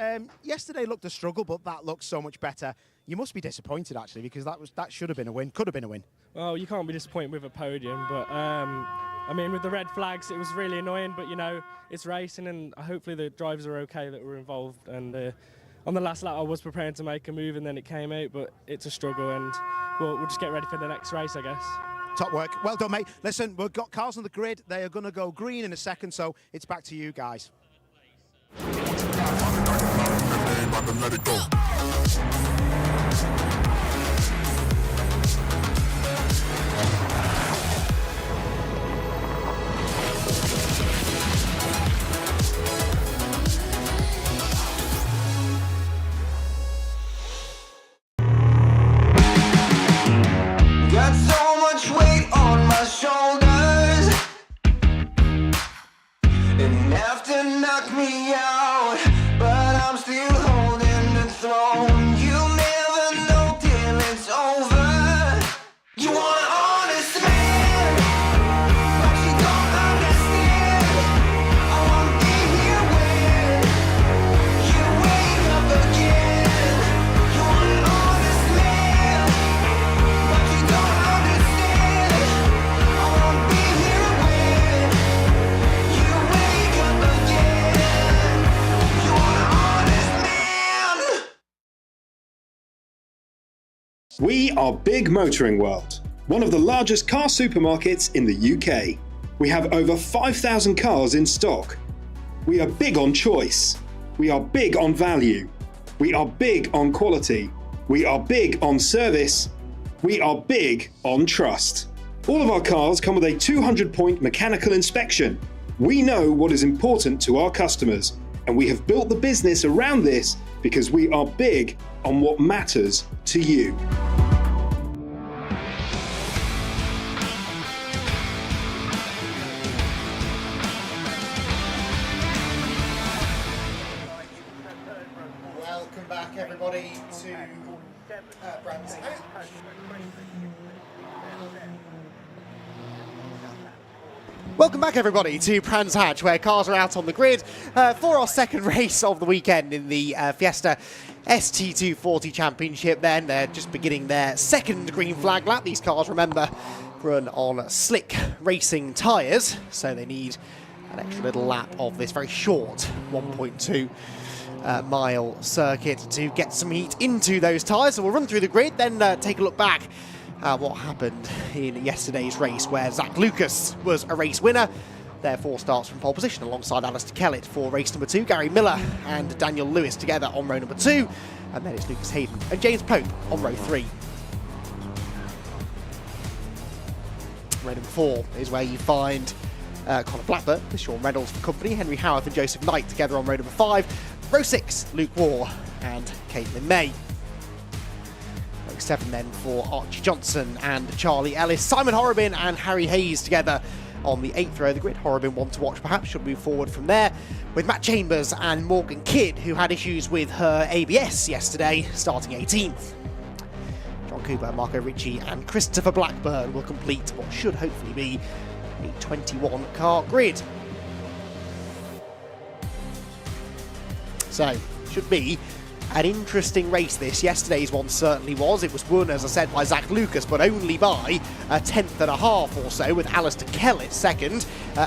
Yesterday looked a struggle, but that looks so much better. You must be disappointed, actually, because that should have been a win. Could have been a win. Well, you can't be disappointed with a podium, but I mean, with the red flags, it was really annoying. But you know, it's racing, and hopefully the drivers are okay that were involved. And on the last lap, I was preparing to make a move, and then it came out. But it's a struggle, and we'll just get ready for the next race, I guess. Top work. Well done, mate. Listen, we've got cars on the grid. They are going to go green in a second, so it's back to you guys. Got so much weight on my shoulders, enough to knock me out, but I'm still holding the throne. You never know till it's over. You want an honest man, but you don't understand. I won't be here when you wake up again. You want an honest man, but you don't understand. I won't be here when you wake up again. You want an honest man. We are Big Motoring World, one of the largest car supermarkets in the UK. We have over 5,000 cars in stock. We are big on choice. We are big on value. We are big on quality. We are big on service. We are big on trust. All of our cars come with a 200-point mechanical inspection. We know what is important to our customers, and we have built the business around this because we are big on what matters to you. Welcome back, everybody, to Brands Hatch. Welcome back, everybody, to Brands Hatch, where cars are out on the grid for our second race of the weekend in the Fiesta ST240 Championship. Then they're just beginning their second green flag lap. These cars, remember, run on slick racing tyres, so they need an extra little lap of this very short 1.2 mile circuit to get some heat into those tyres. So we'll run through the grid, then take a look back at what happened in yesterday's race, where Zach Lucas was a race winner, therefore starts from pole position alongside Alistair Kellett for race number 2. Gary Miller and Daniel Lewis together on row number 2, and then it's Lucas Hayden and James Pope on row 3. Row number 4 is where you find Conor Blackburn with Sean Reynolds for company, Henry Howarth and Joseph Knight together on row number 5. Row 6, Luke Waugh and Caitlin May. Row 7 then for Archie Johnson and Charlie Ellis. Simon Horrobin and Harry Hayes together on the 8th row of the grid. Horrobin one to watch perhaps, should move forward from there, with Matt Chambers and Morgan Kidd, who had issues with her ABS yesterday, starting 18th. John Cooper, Marco Ricci and Christopher Blackburn will complete what should hopefully be a 21 car grid. So, should be an interesting race this. Yesterday's one certainly was. It was won, as I said, by Zach Lucas, but only by a tenth and a half or so, with Alistair Kellett second,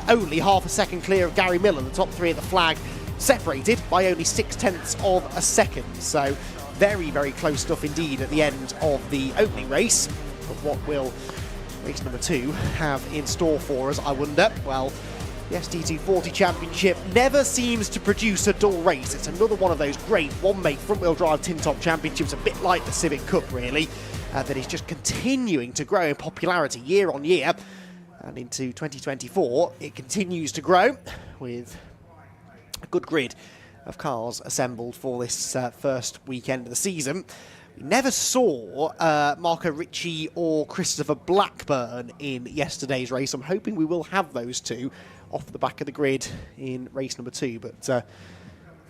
only half a second clear of Gary Miller. The top three at the flag separated by only 0.6 of a second. So, very, very close stuff indeed at the end of the opening race. But what will race number 2 have in store for us, I wonder? Well, the ST240 Championship never seems to produce a dull race. It's another one of those great one-make front-wheel drive tin-top championships, a bit like the Civic Cup, really, that is just continuing to grow in popularity year on year. And into 2024, it continues to grow with a good grid of cars assembled for this first weekend of the season. We never saw Marco Ricci or Christopher Blackburn in yesterday's race. I'm hoping we will have those two off the back of the grid in race number 2. But to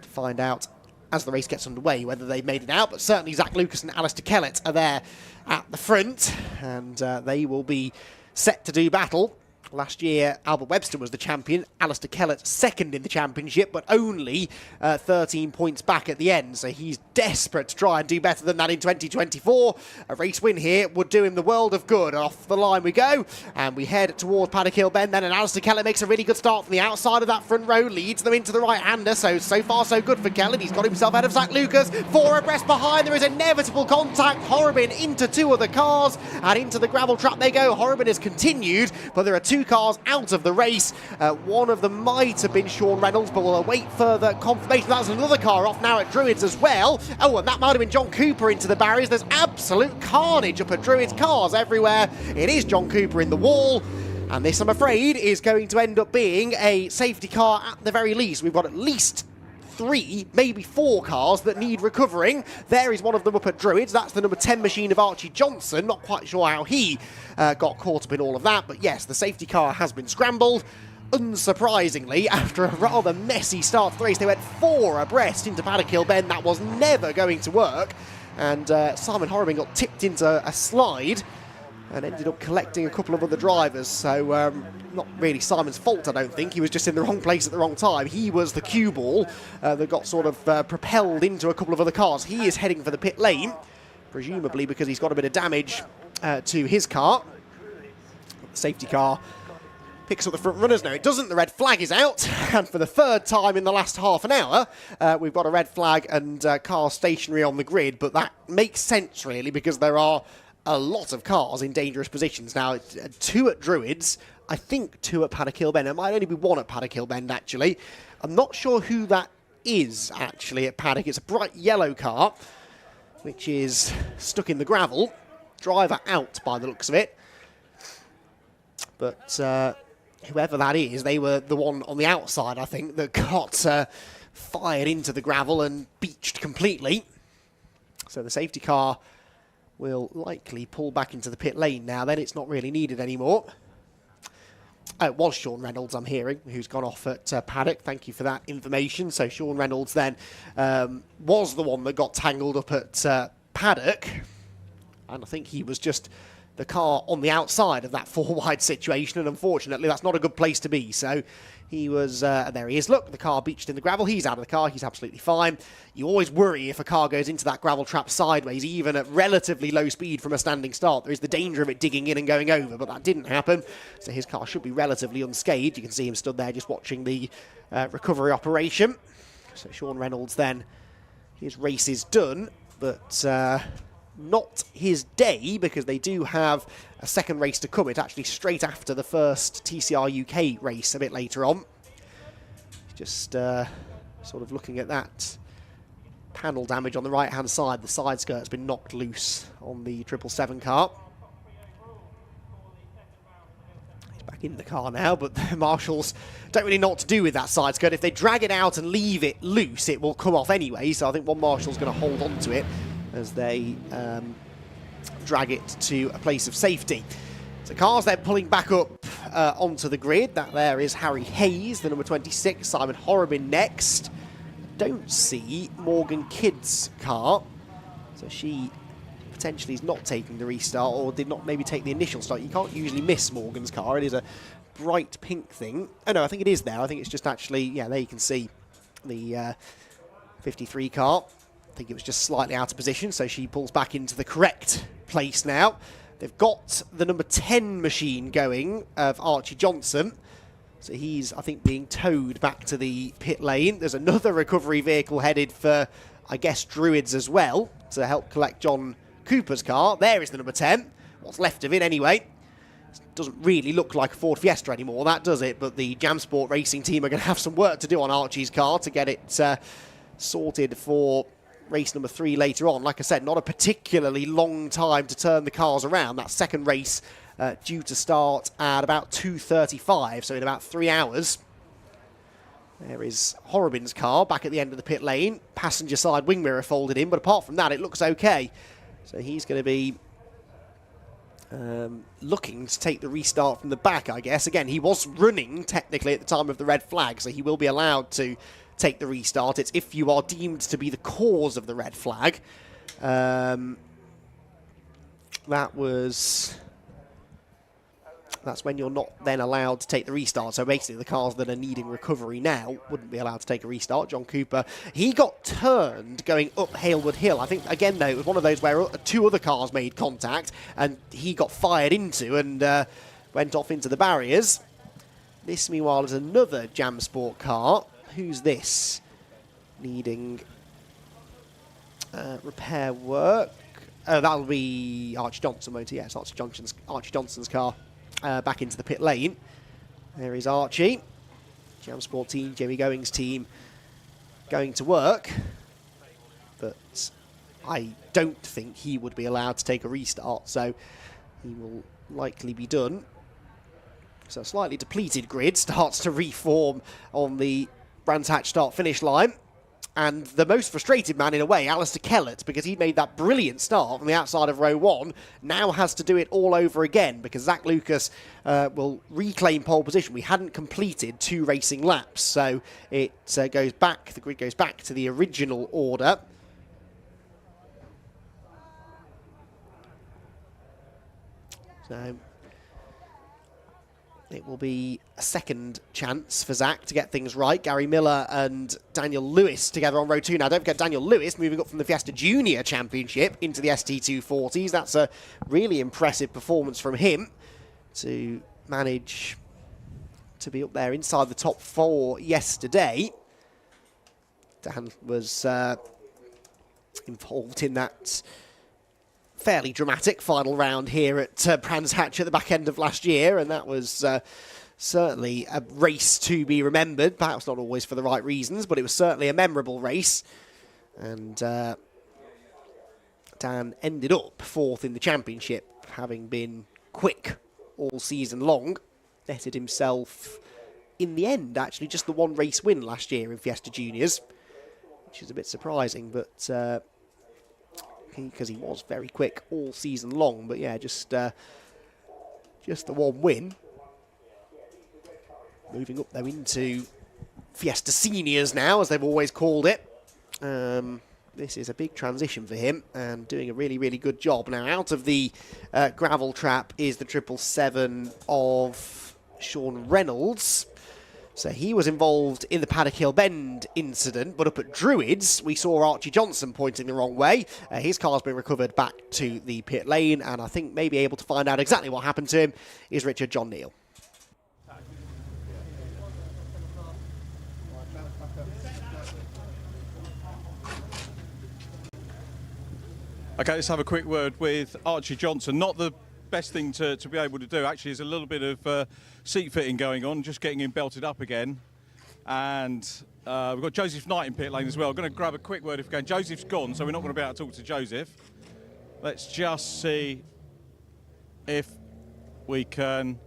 find out as the race gets underway whether they've made it out. But certainly Zach Lucas and Alistair Kellett are there at the front, and they will be set to do battle. Last year, Albert Webster was the champion. Alistair Kellett second in the championship, but only 13 points back at the end. So he's desperate to try and do better than that in 2024. A race win here would do him the world of good. Off the line we go, and we head towards Paddock Hill Bend then, and Alistair Kellett makes a really good start from the outside of that front row, leads them into the right-hander. So far so good for Kellett. He's got himself ahead of Zach Lucas. 4 abreast behind. There is inevitable contact. Horrobin into 2 of the cars, and into the gravel trap they go. Horrobin has continued, but there are 2 cars out of the race. One of them might have been Sean Reynolds, but we'll await further confirmation. That's another car off now at Druids as well. Oh, and that might have been John Cooper into the barriers. There's absolute carnage up at Druids. Cars everywhere. It is John Cooper in the wall. And this, I'm afraid, is going to end up being a safety car at the very least. We've got at least 3, maybe 4 cars that need recovering. There is one of them up at Druids. That's the number 10 machine of Archie Johnson. Not quite sure how he got caught up in all of that, but yes, the safety car has been scrambled. Unsurprisingly, after a rather messy start to the race, they went 4 abreast into Paddock Hill Bend. That was never going to work, and Simon Horrobin got tipped into a slide and ended up collecting a couple of other drivers. So not really Simon's fault, I don't think. He was just in the wrong place at the wrong time. He was the cue ball that got sort of propelled into a couple of other cars. He is heading for the pit lane, presumably because he's got a bit of damage to his car. The safety car picks up the front runners now. It doesn't. The red flag is out, and for the 3rd time in the last half an hour, we've got a red flag and car stationary on the grid. But that makes sense, really, because there are a lot of cars in dangerous positions. Now, 2 at Druids, I think 2 at Paddock Hill Bend. It might only be 1 at Paddock Hill Bend, actually. I'm not sure who that is, actually, at Paddock. It's a bright yellow car, which is stuck in the gravel. Driver out, by the looks of it. But whoever that is, they were the one on the outside, I think, that got fired into the gravel and beached completely. So the safety car will likely pull back into the pit lane now. Then it's not really needed anymore. It was Sean Reynolds, I'm hearing, who's gone off at Paddock. Thank you for that information. So Sean Reynolds then was the one that got tangled up at Paddock. And I think he was just the car on the outside of that 4-wide situation. And unfortunately, that's not a good place to be. So he was, there he is. Look, the car beached in the gravel. He's out of the car. He's absolutely fine. You always worry if a car goes into that gravel trap sideways, even at relatively low speed from a standing start. There is the danger of it digging in and going over, but that didn't happen. So his car should be relatively unscathed. You can see him stood there just watching the recovery operation. So Sean Reynolds then, his race is done, but not his day, because they do have a second race to come. It's actually straight after the first TCR UK race a bit later on. Just sort of looking at that panel damage on the right hand side. The side skirt has been knocked loose on the 777 car. He's back in the car now, but the marshals don't really know what to do with that side skirt. If they drag it out and leave it loose, it will come off anyway. So I think one marshal's going to hold on to it as they drag it to a place of safety. So cars then pulling back up onto the grid. That there is Harry Hayes, the number 26, Simon Horrobin next. Don't see Morgan Kidd's car, so she potentially is not taking the restart, or did not maybe take the initial start. You can't usually miss Morgan's car. It is a bright pink thing. Oh no, I think it is there. I think it's just actually, yeah, there you can see the 53 car. I think it was just slightly out of position, so she pulls back into the correct place now. They've got the number 10 machine going of Archie Johnson. So he's, I think, being towed back to the pit lane. There's another recovery vehicle headed for, I guess, Druids as well, to help collect John Cooper's car. There is the number 10. What's left of it anyway. Doesn't really look like a Ford Fiesta anymore, that does it? But the Jam Sport Racing team are going to have some work to do on Archie's car to get it sorted for race number 3 later on. Like I said, not a particularly long time to turn the cars around. That second race due to start at about 2:35, so in about 3 hours. There is Horrobin's car back at the end of the pit lane. Passenger side wing mirror folded in, but apart from that, it looks okay. So he's going to be looking to take the restart from the back, I guess. Again, he was running technically at the time of the red flag, so he will be allowed to take the restart. It's if you are deemed to be the cause of the red flag. That's when you're not then allowed to take the restart. So basically the cars that are needing recovery now wouldn't be allowed to take a restart. John Cooper, he got turned going up Hailwood Hill. I think, again, though, it was one of those where two other cars made contact and he got fired into and went off into the barriers. This, meanwhile, is another Jam Sport car. Who's this? Needing repair work. Oh, that'll be Archie Johnson, won't it? Yes, Archie Johnson's car. Back into the pit lane. There is Archie. Jam Sport team, Jamie Going's team, going to work. But I don't think he would be allowed to take a restart, so he will likely be done. So a slightly depleted grid starts to reform on the Brands Hatch start-finish line. And the most frustrated man, in a way, Alistair Kellett, because he made that brilliant start from the outside of row 1, now has to do it all over again because Zach Lucas will reclaim pole position. We hadn't completed 2 racing laps, so it goes back, the grid goes back to the original order. So it will be a second chance for Zach to get things right. Gary Miller and Daniel Lewis together on row 2. Now, don't forget Daniel Lewis moving up from the Fiesta Junior Championship into the ST240s. That's a really impressive performance from him to manage to be up there inside the top 4 yesterday. Dan was involved in that fairly dramatic final round here at Brands Hatch at the back end of last year, and that was certainly a race to be remembered, perhaps not always for the right reasons, but it was certainly a memorable race. And Dan ended up 4th in the championship, having been quick all season long. Netted himself, in the end, actually just the 1 race win last year in Fiesta Juniors, which is a bit surprising, but because he was very quick all season long. But yeah, just the 1 win. Moving up, though, into Fiesta Seniors now, as they've always called it. This is a big transition for him, and doing a really, really good job. Now, out of the gravel trap is the 777 of Sean Reynolds. So he was involved in the Paddock Hill Bend incident, but up at Druids, we saw Archie Johnson pointing the wrong way. His car's been recovered back to the pit lane, and I think maybe able to find out exactly what happened to him is Richard John Neal. Okay, let's have a quick word with Archie Johnson. Not the best thing to be able to do, actually. There's a little bit of seat fitting going on, just getting him belted up again. And we've got Joseph Knight in pit lane as well. I'm going to grab a quick word if we can. Joseph's gone, so we're not going to be able to talk to Joseph. Let's just see if we can...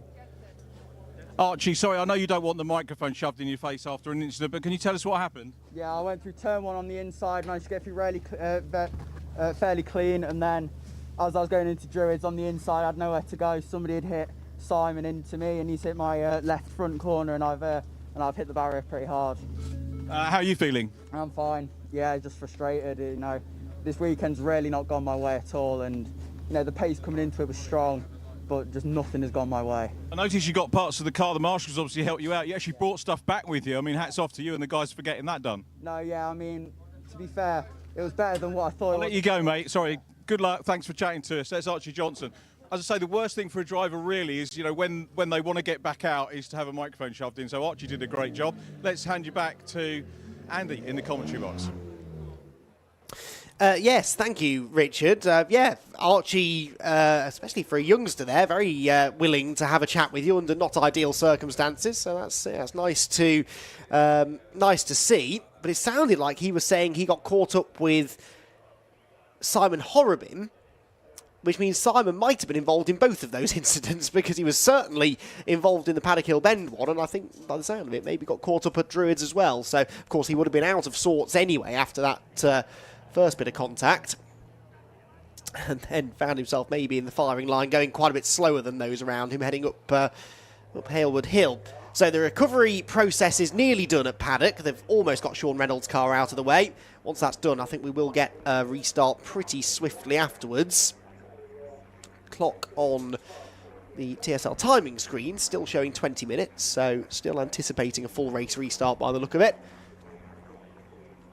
Archie, sorry, I know you don't want the microphone shoved in your face after an incident, but can you tell us what happened? Yeah, I went through turn 1 on the inside, managed to get through fairly clean, and then as I was going into Druids on the inside, I had nowhere to go. Somebody had hit Simon into me, and he's hit my left front corner, and I've hit the barrier pretty hard. How are you feeling? I'm fine. Yeah, just frustrated. You know, this weekend's really not gone my way at all, and you know the pace coming into it was strong, but just nothing has gone my way. I noticed you got parts of the car. The marshals obviously helped you out. You actually brought stuff back with you. I mean, hats off to you and the guys for getting that done. No, yeah, I mean, to be fair, it was better than what I thought. I'll let you go, mate. Sorry. Good luck. Thanks for chatting to us. That's Archie Johnson. As I say, the worst thing for a driver really is, you know, when they want to get back out is to have a microphone shoved in. So Archie did a great job. Let's hand you back to Andy in the commentary box. Yes, thank you, Richard. Yeah, Archie, especially for a youngster there, very willing to have a chat with you under not ideal circumstances. So that's nice to see. But it sounded like he was saying he got caught up with Simon Horrobin, which means Simon might have been involved in both of those incidents, because he was certainly involved in the Paddock Hill Bend one, and I think, by the sound of it, maybe got caught up at Druids as well. So, of course, he would have been out of sorts anyway after that first bit of contact. and then found himself maybe in the firing line, going quite a bit slower than those around him, heading up Halewood Hill. So the recovery process is nearly done at Paddock. They've almost got Sean Reynolds' car out of the way. Once that's done, I think we will get a restart pretty swiftly afterwards. Clock on the TSL timing screen still showing 20 minutes, so still anticipating a full race restart by the look of it,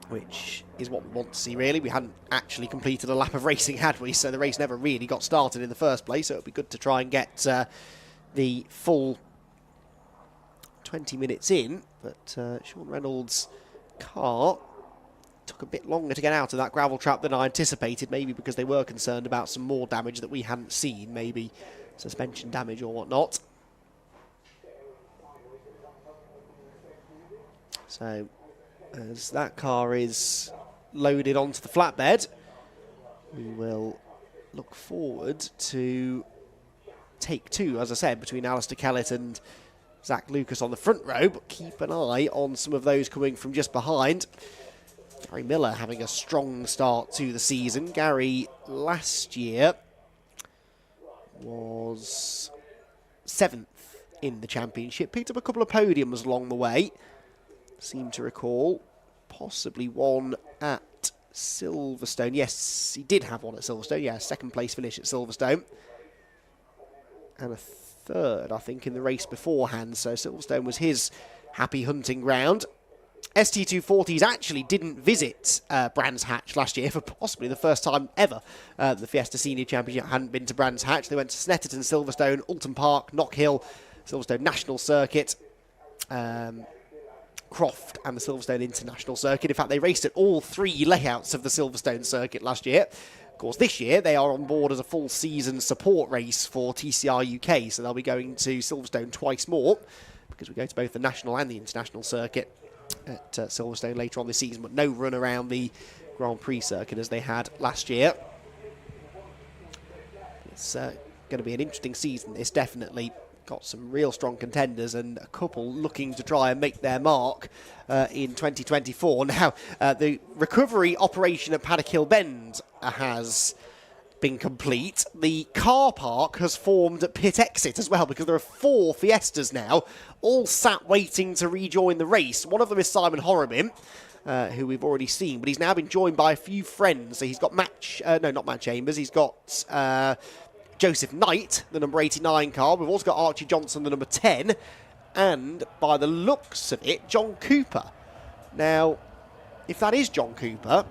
which is what we want to see, really. We hadn't actually completed a lap of racing, had we? So the race never really got started in the first place, so it would be good to try and get the full 20 minutes in. But Sean Reynolds' car took a bit longer to get out of that gravel trap than I anticipated, maybe because they were concerned about some more damage that we hadn't seen, maybe suspension damage or whatnot. So as that car is loaded onto the flatbed, we will look forward to take two, as I said, between Alistair Kellett and Zach Lucas on the front row, but keep an eye on some of those coming from just behind. Gary Miller having a strong start to the season. Gary last year was 7th in the championship, picked up a couple of podiums along the way. Seem to recall possibly one at Silverstone. Yes, he did have one at Silverstone. Yeah, second place finish at Silverstone. And a third, I think, in the race beforehand. So Silverstone was his happy hunting ground. ST240s actually didn't visit Brands Hatch last year for possibly the first time ever. The Fiesta Senior Championship hadn't been to Brands Hatch. They went to Snetterton, Silverstone, Alton Park, Knockhill, Silverstone National Circuit, Croft and the Silverstone International Circuit. In fact, they raced at all three layouts of the Silverstone circuit last year. Of course, this year they are on board as a full season support race for TCR UK, so they'll be going to Silverstone twice more, because we go to both the national and the international circuit at Silverstone later on this season, but no run around the Grand Prix circuit as they had last year. It's going to be an interesting season, this definitely. Got some real strong contenders and a couple looking to try and make their mark in 2024. Now, the recovery operation at Paddock Hill Bend has been complete. The car park has formed at pit exit as well, because there are 4 Fiestas now, all sat waiting to rejoin the race. One of them is Simon Horobin, who we've already seen, but he's now been joined by a few friends. So he's got not Matt Chambers, he's got Joseph Knight, the number 89 car. We've also got Archie Johnson, the number 10. And by the looks of it, John Cooper. Now, if that is John Cooper,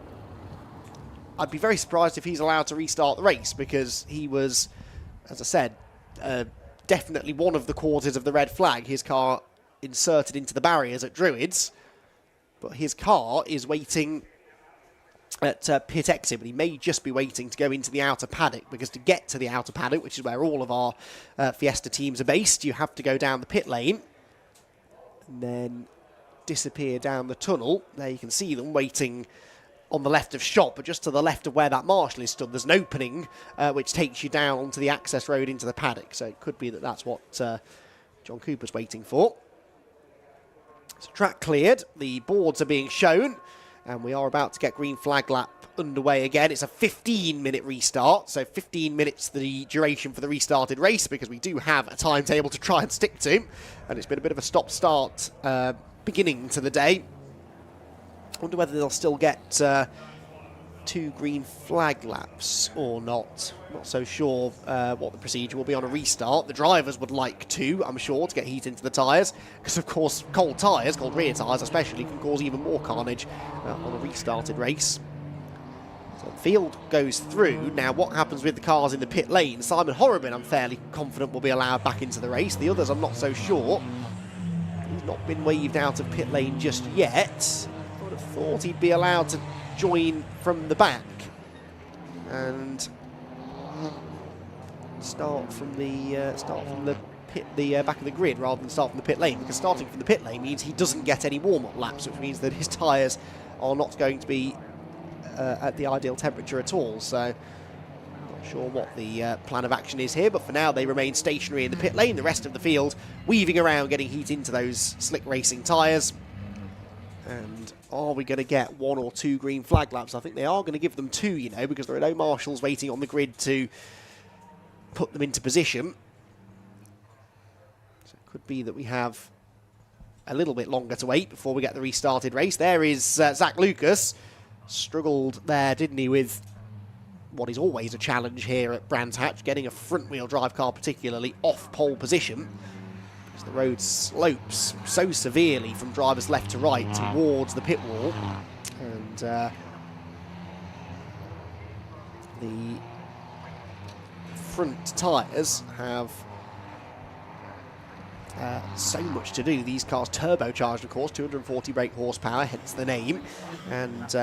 I'd be very surprised if he's allowed to restart the race, because he was, as I said, definitely one of the causes of the red flag. His car inserted into the barriers at Druids, but his car is waiting at pit exit, but he may just be waiting to go into the outer paddock, because to get to the outer paddock, which is where all of our Fiesta teams are based, you have to go down the pit lane and then disappear down the tunnel. There you can see them waiting on the left of shop, but just to the left of where that marshal is stood, there's an opening which takes you down onto the access road into the paddock. So it could be that that's what John Cooper's waiting for. So track cleared, the boards are being shown, and we are about to get green flag lap underway again. It's a 15-minute restart, so 15 minutes the duration for the restarted race, because we do have a timetable to try and stick to, and it's been a bit of a stop-start beginning to the day. I wonder whether they'll still get 2 green flag laps or not. Not so sure what the procedure will be on a restart. The drivers would like to, I'm sure, to get heat into the tyres, because of course cold tyres, cold rear tyres especially, can cause even more carnage on a restarted race. So the field goes through. Now, what happens with the cars in the pit lane? Simon Horobin, I'm fairly confident, will be allowed back into the race. The others, I'm not so sure. He's not been waved out of pit lane just yet. I would have thought he'd be allowed to join from the back and start from the pit, the back of the grid, rather than start from the pit lane, because starting from the pit lane means he doesn't get any warm-up laps, which means that his tyres are not going to be at the ideal temperature at all. So not sure what the plan of action is here, but for now they remain stationary in the pit lane. The rest of the field weaving around, getting heat into those slick racing tyres. And are we going to get 1 or 2 green flag laps? I think they are going to give them 2, you know, because there are no marshals waiting on the grid to put them into position. So it could be that we have a little bit longer to wait before we get the restarted race. There is Zach Lucas. Struggled there, didn't he, with what is always a challenge here at Brands Hatch, getting a front-wheel drive car particularly off pole position. As the road slopes so severely from drivers left to right towards the pit wall. And the front tyres have so much to do. These cars turbocharged, of course, 240 brake horsepower, hence the name. And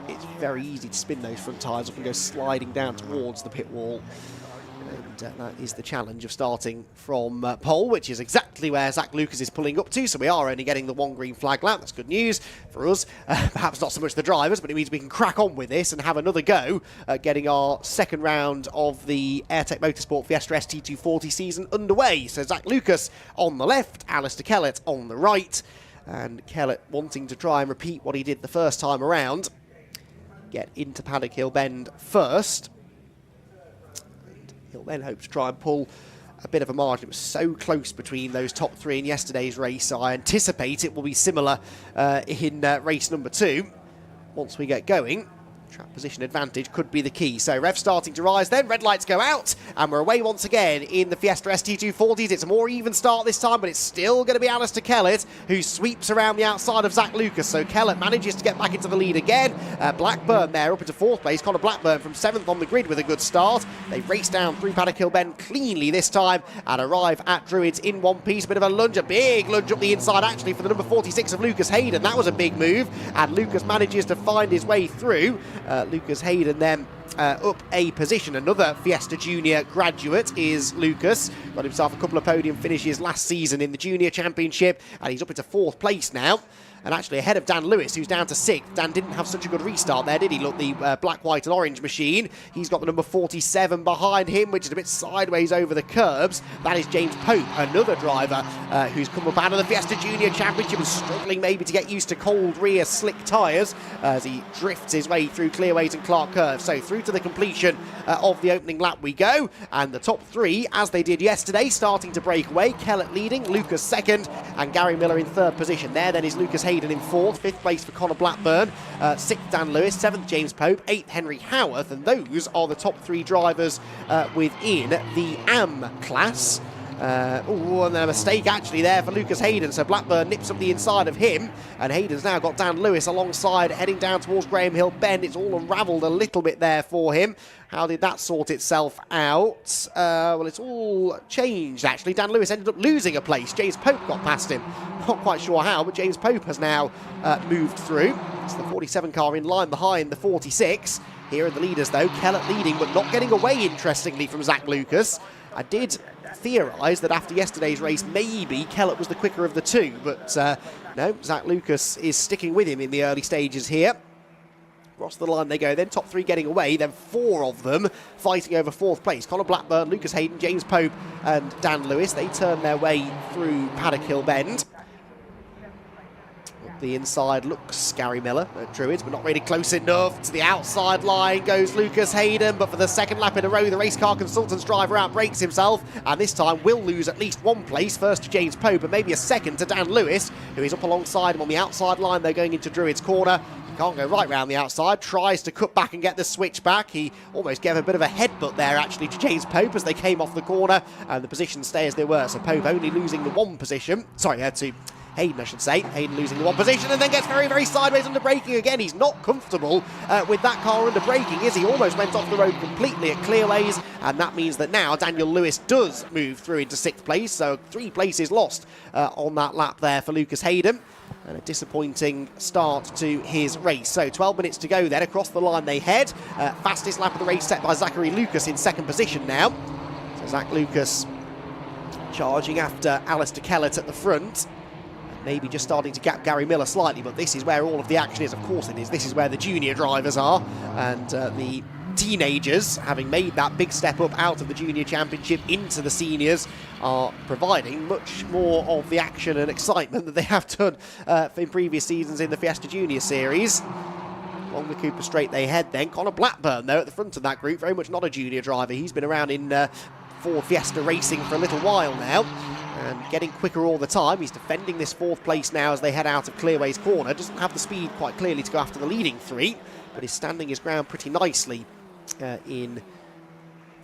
it's very easy to spin those front tyres up and go sliding down towards the pit wall. And that is the challenge of starting from pole, which is exactly where Zach Lucas is pulling up to. So we are only getting the 1 green flag lap. That's good news for us. Perhaps not so much the drivers, but it means we can crack on with this and have another go at getting our second round of the Airtech Motorsport Fiesta ST240 season underway. So Zach Lucas on the left, Alistair Kellett on the right. And Kellett wanting to try and repeat what he did the first time around. Get into Paddock Hill Bend first. He'll then hope to try and pull a bit of a margin. It was so close between those top 3 in yesterday's race. So I anticipate it will be similar in race number 2. Once we get going, track position advantage could be the key. So rev starting to rise then, red lights go out, and we're away once again in the Fiesta ST240s. It's a more even start this time, but it's still going to be Alistair Kellett who sweeps around the outside of Zach Lucas. So Kellett manages to get back into the lead again. Blackburn there up into 4th place. Connor Blackburn from 7th on the grid with a good start. They race down through Paddock Hill Bend cleanly this time and arrive at Druids in one piece. A bit of a lunge, a big lunge up the inside actually for the number 46 of Lucas Hayden. That was a big move, and Lucas manages to find his way through. Lucas Hayden then up a position. Another Fiesta Junior graduate is Lucas. Got himself a couple of podium finishes last season in the Junior Championship, and he's up into 4th place now. And actually ahead of Dan Lewis, who's down to 6th. Dan didn't have such a good restart there, did he? Look, the black, white and orange machine. He's got the number 47 behind him, which is a bit sideways over the curbs. That is James Pope, another driver who's come up out of the Fiesta Junior Championship and struggling maybe to get used to cold rear slick tyres as he drifts his way through Clearways and Clark Curves. So through to the completion of the opening lap we go. And the top 3, as they did yesterday, starting to break away. Kellett leading, Lucas 2nd, and Gary Miller in 3rd position. There then is Lucas Hayden in 4th, 5th place for Connor Blackburn, 6th Dan Lewis, 7th James Pope, 8th Henry Howarth, and those are the top 3 drivers within the AM class. And then a mistake actually there for Lucas Hayden, so Blackburn nips up the inside of him, and Hayden's now got Dan Lewis alongside, heading down towards Graham Hill Bend. It's all unravelled a little bit there for him. How did that sort itself out? Well, it's all changed actually. Dan Lewis ended up losing a place. James Pope got past him. Not quite sure how, but James Pope has now moved through. It's the 47 car in line behind the 46. Here are the leaders though, Kellett leading but not getting away interestingly from Zach Lucas. I did theorise that after yesterday's race maybe Kellett was the quicker of the 2, but no, Zach Lucas is sticking with him in the early stages here. Across the line they go, then top 3 getting away, then 4 of them fighting over 4th place. Connor Blackburn, Lucas Hayden, James Pope and Dan Lewis. They turn their way through Paddock Hill Bend. The inside looks Gary Miller at Druids, but not really close enough. To the outside line goes Lucas Hayden, but for the 2nd lap in a row, the race car consultant's driver outbrakes himself, and this time will lose at least 1 place, first to James Pope, and maybe a 2nd to Dan Lewis, who is up alongside him on the outside line. They're going into Druids corner. He can't go right round the outside, tries to cut back and get the switch back. He almost gave a bit of a headbutt there actually to James Pope as they came off the corner, and the positions stay as they were, so Pope only losing the 1 position. Sorry, to Hayden, I should say. Hayden losing the 1 position and then gets very, very sideways under braking again. He's not comfortable with that car under braking, is he? Almost went off the road completely at Clearways, and that means that now Daniel Lewis does move through into 6th place, so 3 places lost on that lap there for Lucas Hayden. And a disappointing start to his race. So 12 minutes to go then, across the line they head. Fastest lap of the race set by Zachary Lucas in 2nd position now. So Zach Lucas charging after Alistair Kellett at the front. Maybe just starting to gap Gary Miller slightly, but this is where all of the action is. Of course it is. This is where the junior drivers are, and the teenagers, having made that big step up out of the junior championship into the seniors, are providing much more of the action and excitement that they have done in previous seasons in the Fiesta Junior series. Along the Cooper Straight they head then. Connor Blackburn, though, at the front of that group, very much not a junior driver. He's been around in Ford Fiesta racing for a little while now, and getting quicker all the time. He's defending this 4th place now as they head out of Clearway's corner. Doesn't have the speed quite clearly to go after the leading 3, but is standing his ground pretty nicely in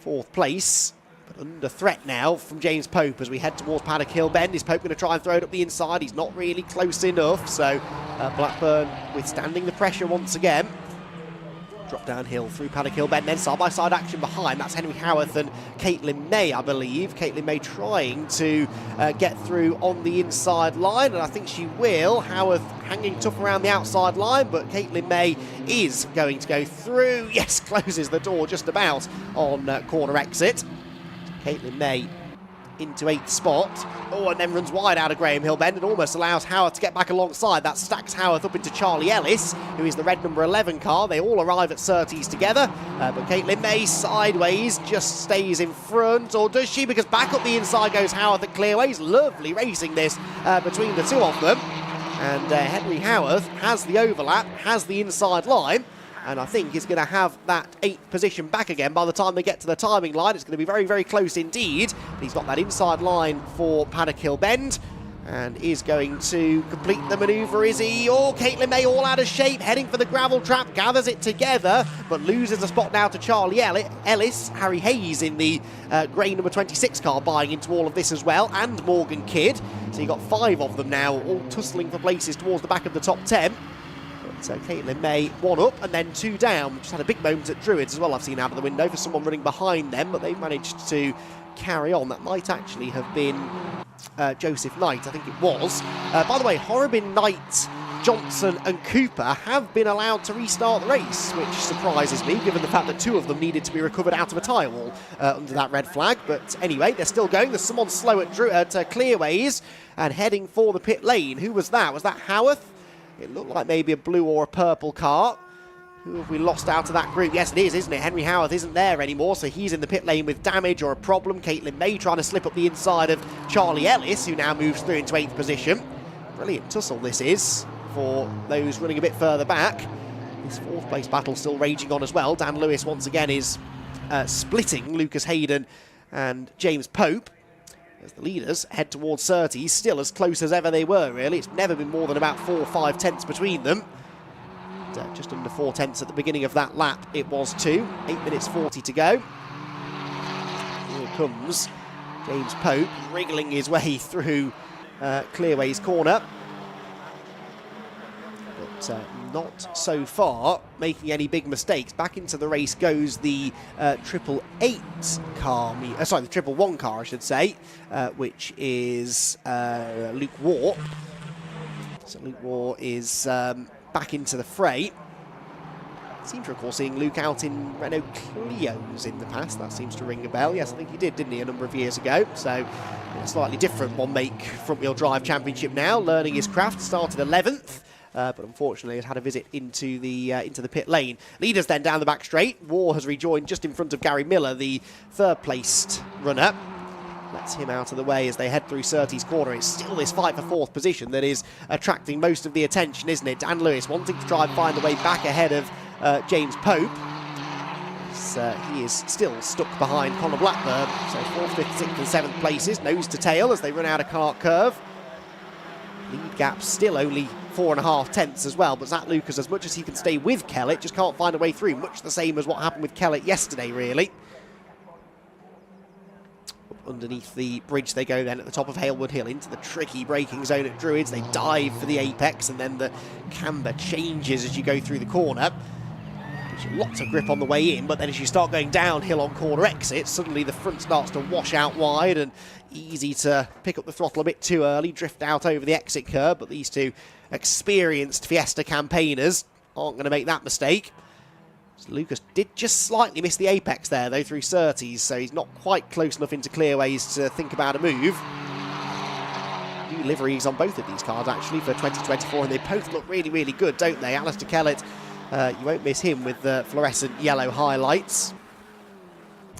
4th place. But under threat now from James Pope as we head towards Paddock Hill Bend. Is Pope going to try and throw it up the inside? He's not really close enough, so Blackburn withstanding the pressure once again. Drop downhill through Paddock Hill Bend, then side-by-side action behind. That's Henry Howarth and Caitlin May, I believe. Caitlin May trying to get through on the inside line, and I think she will. Howarth hanging tough around the outside line, but Caitlin May is going to go through. Yes, closes the door just about on corner exit. Caitlin May into 8th spot. Oh, and then runs wide out of Graham Hill Bend and almost allows Howarth to get back alongside. That stacks Howarth up into Charlie Ellis, who is the red number 11 car. They all arrive at Surtees together, but Caitlin May sideways just stays in front, or does she? Because back up the inside goes Howarth at Clearways. Lovely racing this between the two of them. And Henry Howarth has the overlap, has the inside line, and I think is going to have that 8th position back again by the time they get to the timing line. It's going to be very, very close indeed. But he's got that inside line for Paddock Hill Bend and is going to complete the manoeuvre, is he? Oh, Caitlin May all out of shape, heading for the gravel trap, gathers it together, but loses a spot now to Charlie Ellis. Harry Hayes in the grey number 26 car buying into all of this as well, and Morgan Kidd. So you've got 5 of them now, all tussling for places towards the back of the top 10. So Caitlin May 1 up and then 2 down. Just had a big moment at Druids as well, I've seen out of the window, for someone running behind them, but they've managed to carry on. That might actually have been Joseph Knight, I think it was. By the way, Horrobin, Knight, Johnson and Cooper have been allowed to restart the race, which surprises me given the fact that 2 of them needed to be recovered out of a tyre wall under that red flag. But anyway, they're still going. There's someone slow at Clearways and heading for the pit lane. Who was that? Was that Howarth? It looked like maybe a blue or a purple car. Who have we lost out of that group? Yes, it is, isn't it? Henry Howarth isn't there anymore, so he's in the pit lane with damage or a problem. Caitlin May trying to slip up the inside of Charlie Ellis, who now moves through into 8th position. Brilliant tussle this is for those running a bit further back. This 4th place battle still raging on as well. Dan Lewis once again is splitting Lucas Hayden and James Pope as the leaders head towards Surtees, still as close as ever they were, really. It's never been more than about 4 or 5 tenths between them. Just under 4 tenths at the beginning of that lap, it was 2. 8 minutes 40 to go. Here comes James Pope, wriggling his way through Clearway's corner. But not so far making any big mistakes. Back into the race goes the 888 car, the 111 car, I should say, which is Luke Waugh. So Luke Waugh is back into the fray. I seem to recall seeing Luke out in Renault Clios in the past. That seems to ring a bell. Yes, I think he did, didn't he, a number of years ago? So a slightly different one-make front-wheel drive championship now, learning his craft. Started 11th. But unfortunately has had a visit into the pit lane. Leaders then down the back straight. Waugh has rejoined just in front of Gary Miller, the 3rd placed runner. Lets him out of the way as they head through Surtees corner. It's still this fight for 4th position that is attracting most of the attention, isn't it? Dan Lewis wanting to try and find the way back ahead of James Pope. He is still stuck behind Connor Blackburn. So 4th, 5th, 6th and 7th places, nose to tail as they run out of Cart Curve. Lead gap still only 4.5 tenths as well, but Zach Lucas, as much as he can stay with Kellett, just can't find a way through. Much the same as what happened with Kellett yesterday, really. Underneath the bridge they go then at the top of Halewood Hill into the tricky braking zone at Druids. They dive for the apex and then the camber changes as you go through the corner. Gives you lots of grip on the way in, but then as you start going downhill on corner exits, suddenly the front starts to wash out wide and easy to pick up the throttle a bit too early, drift out over the exit curve, but these 2 experienced Fiesta campaigners aren't going to make that mistake. So Lucas did just slightly miss the apex there, though, through Surtees, so he's not quite close enough into Clearways to think about a move. New liveries on both of these cars, actually, for 2024, and they both look really, really good, don't they? Alistair Kellett You won't miss him with the fluorescent yellow highlights.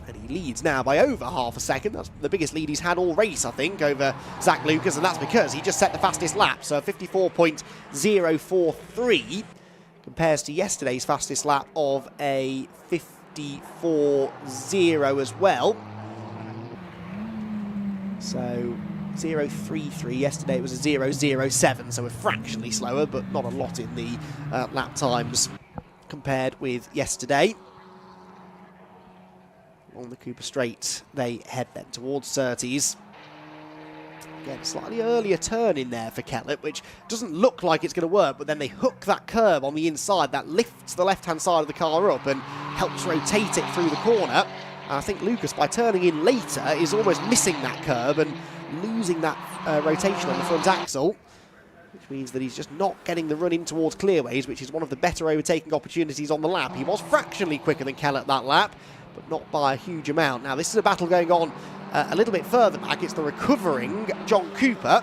And he leads now by over half a second. That's the biggest lead he's had all race, I think, over Zach Lucas, and that's because he just set the fastest lap. So 54.043 compares to yesterday's fastest lap of a 54.0 as well. So 0.33, yesterday it was a 0.07, so we're fractionally slower, but not a lot in the lap times compared with yesterday. On the Cooper Straight, they head then towards Surtees. Again, slightly earlier turn in there for Kellett, which doesn't look like it's going to work, but then they hook that curb on the inside that lifts the left-hand side of the car up and helps rotate it through the corner. And I think Lucas, by turning in later, is almost missing that curb and losing that rotation on the front axle, which means that he's just not getting the run in towards Clearways, which is one of the better overtaking opportunities on the lap. He was fractionally quicker than Kellett that lap, but not by a huge amount. Now, this is a battle going on a little bit further back. It's the recovering John Cooper,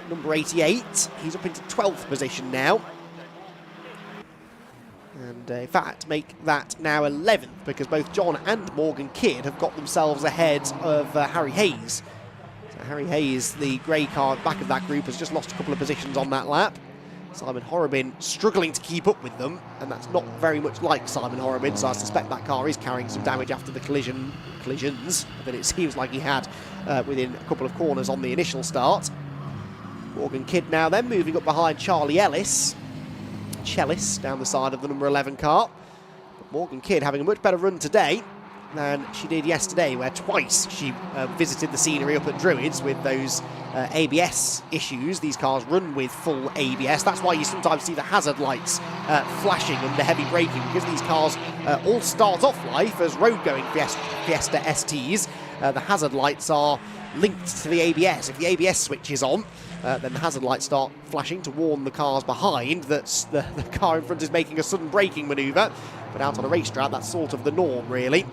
number 88. He's up into 12th position now. And in fact, make that now 11th, because both John and Morgan Kidd have got themselves ahead of Harry Hayes. So Harry Hayes, the grey car at the back of that group, has just lost a couple of positions on that lap. Simon Horrobin struggling to keep up with them, and that's not very much like Simon Horrobin, so I suspect that car is carrying some damage after the collisions that it seems like he had within a couple of corners on the initial start. Morgan Kidd now then moving up behind Charlie Chellis down the side of the number 11 car. But Morgan Kidd having a much better run today than she did yesterday, where twice she visited the scenery up at Druids with those ABS issues. These cars run with full ABS. That's why you sometimes see the hazard lights flashing under heavy braking, because these cars all start off life as road-going Fiesta STs. The hazard lights are linked to the ABS. If the ABS switches on, then the hazard lights start flashing to warn the cars behind that the car in front is making a sudden braking manoeuvre. But out on a racetrack, that's sort of the norm, really.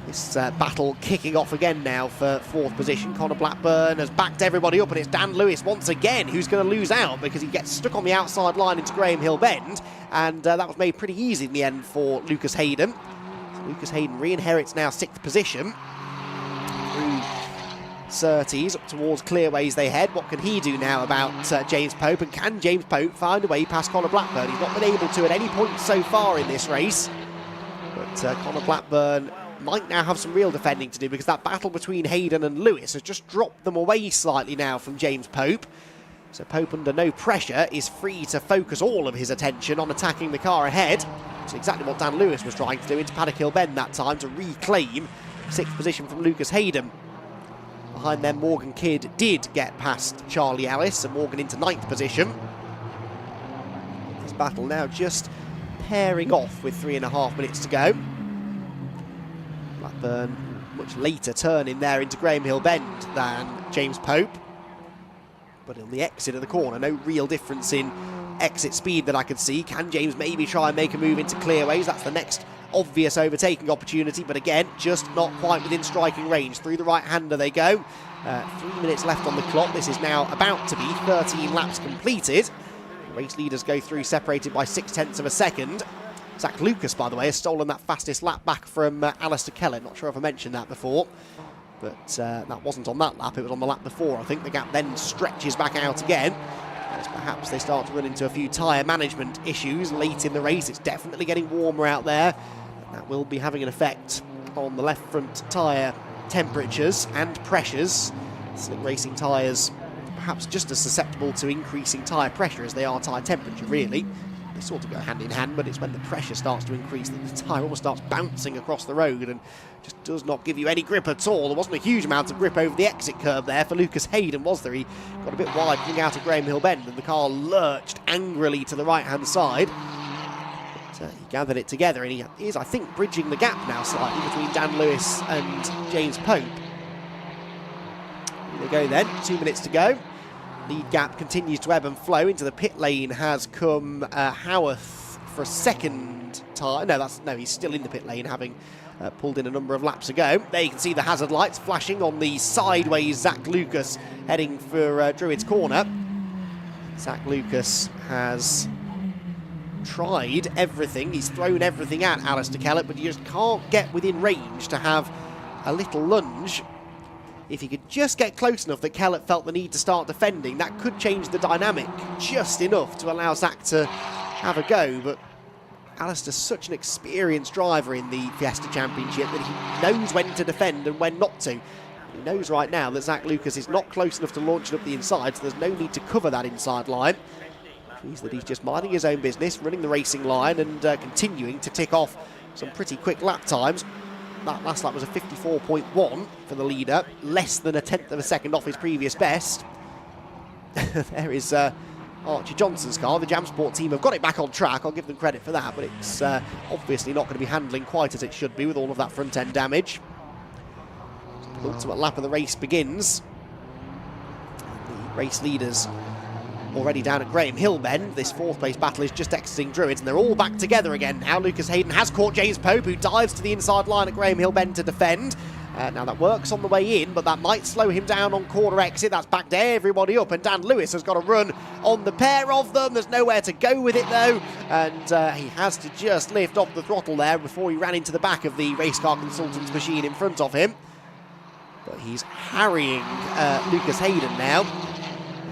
This battle kicking off again now for 4th position. Connor Blackburn has backed everybody up, and it's Dan Lewis once again who's going to lose out, because he gets stuck on the outside line into Graham Hill Bend, and that was made pretty easy in the end for Lucas Hayden. So Lucas Hayden re-inherits now 6th position. Through Surtees up towards Clearways they head. What can he do now about James Pope, and can James Pope find a way past Connor Blackburn? He's not been able to at any point so far in this race, but Connor Blackburn might now have some real defending to do, because that battle between Hayden and Lewis has just dropped them away slightly now from James Pope. So Pope, under no pressure, is free to focus all of his attention on attacking the car ahead. It's exactly what Dan Lewis was trying to do into Paddock Hill Bend that time, to reclaim 6th position from Lucas Hayden. Behind them, Morgan Kidd did get past Charlie Chellis, and Morgan into 9th position. This battle now just pairing off with 3.5 minutes to go. Blackburn much later turn in there into Graham Hill Bend than James Pope, but on the exit of the corner, no real difference in exit speed that I could see. Can James maybe try and make a move into Clearways? That's the next obvious overtaking opportunity, but again, just not quite within striking range. Through the right-hander they go. 3 minutes left on the clock. This is now about to be 13 laps completed. The race leaders go through separated by 0.6 of a second. Zach Lucas, by the way, has stolen that fastest lap back from Alistair Kellett. Not sure if I mentioned that before, but that wasn't on that lap, it was on the lap before. I think the gap then stretches back out again, as perhaps they start to run into a few tyre management issues late in the race. It's definitely getting warmer out there. That will be having an effect on the left front tyre temperatures and pressures. Slick racing tyres perhaps just as susceptible to increasing tyre pressure as they are tyre temperature, really. They sort of go hand in hand, but it's when the pressure starts to increase that the tyre almost starts bouncing across the road and just does not give you any grip at all. There wasn't a huge amount of grip over the exit curb there for Lucas Hayden, was there? He got a bit wide coming out of Graham Hill Bend, and the car lurched angrily to the right-hand side. But he gathered it together, and he is, I think, bridging the gap now slightly between Dan Lewis and James Pope. Here they go then, 2 minutes to go. Lead gap continues to ebb and flow. Into the pit lane has come Howarth for a second time. No, he's still in the pit lane, having pulled in a number of laps ago. There you can see the hazard lights flashing on the sideways Zach Lucas heading for Druids Corner. Zach Lucas has tried everything. He's thrown everything at Alistair Kellett, but he just can't get within range to have a little lunge. If he could just get close enough that Kellett felt the need to start defending, that could change the dynamic just enough to allow Zach to have a go. But Alistair's such an experienced driver in the Fiesta Championship that he knows when to defend and when not to. He knows right now that Zach Lucas is not close enough to launch it up the inside, so there's no need to cover that inside line. It means that he's just minding his own business, running the racing line and continuing to tick off some pretty quick lap times. That last lap was a 54.1 for the leader, less than a tenth of a second off his previous best. There is Archie Johnson's car. The Jam Sport team have got it back on track. I'll give them credit for that, but it's obviously not going to be handling quite as it should be with all of that front-end damage. The ultimate lap of the race begins. The race leaders already down at Graham Hill Bend. This fourth place battle is just exiting Druids, and they're all back together again now. Lucas Hayden has caught James Pope, who dives to the inside line at Graham Hill Bend to defend. Now that works on the way in, but that might slow him down on corner exit. That's backed everybody up, and Dan Lewis has got a run on the pair of them. There's nowhere to go with it though, and he has to just lift off the throttle there before he ran into the back of the race car consultant's machine in front of him. But he's harrying Lucas Hayden now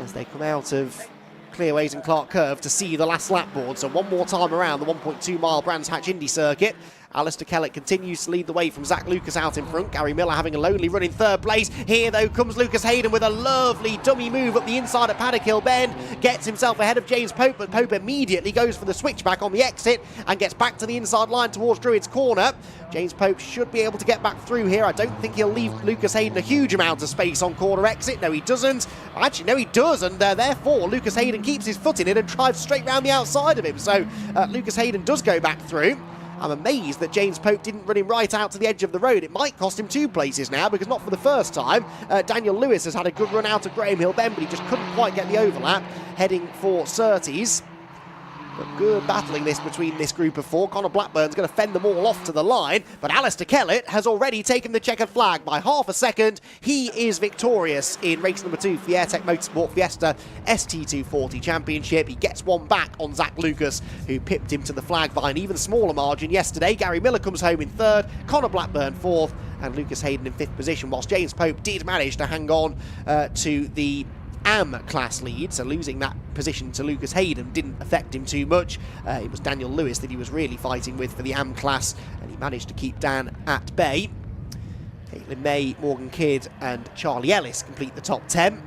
as they come out of Clearways and Clark Curve to see the last lap board. So one more time around the 1.2 mile Brands Hatch Indy circuit. Alistair Kellett continues to lead the way from Zach Lucas out in front. Gary Miller having a lonely run in third place. Here, though, comes Lucas Hayden with a lovely dummy move up the inside at Paddock Hill Bend. Gets himself ahead of James Pope, but Pope immediately goes for the switchback on the exit and gets back to the inside line towards Druids Corner. James Pope should be able to get back through here. I don't think he'll leave Lucas Hayden a huge amount of space on corner exit. No, he doesn't. Actually, no, he does, and therefore Lucas Hayden keeps his foot in it and drives straight round the outside of him. So Lucas Hayden does go back through. I'm amazed that James Pope didn't run him right out to the edge of the road. It might cost him 2 places now, because not for the first time. Daniel Lewis has had a good run out of Graham Hill Bend, but he just couldn't quite get the overlap, heading for Surtees. But good battling this between this group of four. Connor Blackburn's going to fend them all off to the line, but Alistair Kellett has already taken the checkered flag by half a second. He is victorious in race number 2 for the Airtech Motorsport Fiesta ST240 Championship. He gets one back on Zach Lucas, who pipped him to the flag by an even smaller margin yesterday. Gary Miller comes home in 3rd, Connor Blackburn 4th, and Lucas Hayden in 5th position, whilst James Pope did manage to hang on to the AM class lead, so losing that position to Lucas Hayden didn't affect him too much. It was Daniel Lewis that he was really fighting with for the AM class, and he managed to keep Dan at bay. Caitlin May, Morgan Kidd and Charlie Ellis complete the top 10.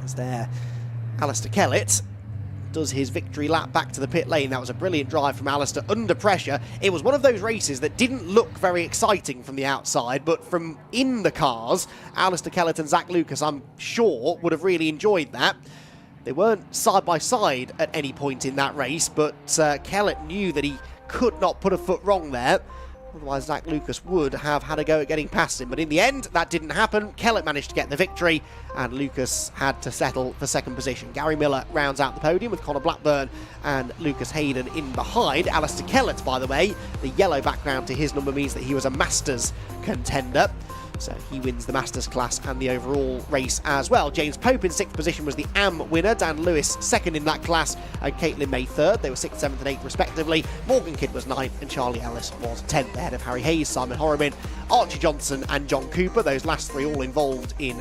As there, Alistair Kellett does his victory lap back to the pit lane. That was a brilliant drive from Alistair under pressure. It was one of those races that didn't look very exciting from the outside, but from in the cars, Alistair Kellett and Zach Lucas, I'm sure, would have really enjoyed that. They weren't side by side at any point in that race, but Kellett knew that he could not put a foot wrong there. Otherwise, Zach Lucas would have had a go at getting past him. But in the end, that didn't happen. Kellett managed to get the victory, and Lucas had to settle for 2nd position. Gary Miller rounds out the podium with Connor Blackburn and Lucas Hayden in behind. Alistair Kellett, by the way, the yellow background to his number means that he was a Masters contender. So he wins the Masters class and the overall race as well. James Pope in 6th position was the AM winner. Dan Lewis 2nd in that class, and Caitlin May 3rd. They were 6th, 7th and 8th respectively. Morgan Kidd was 9th and Charlie Ellis was 10th, ahead of Harry Hayes, Simon Horriman, Archie Johnson and John Cooper. Those last 3 all involved in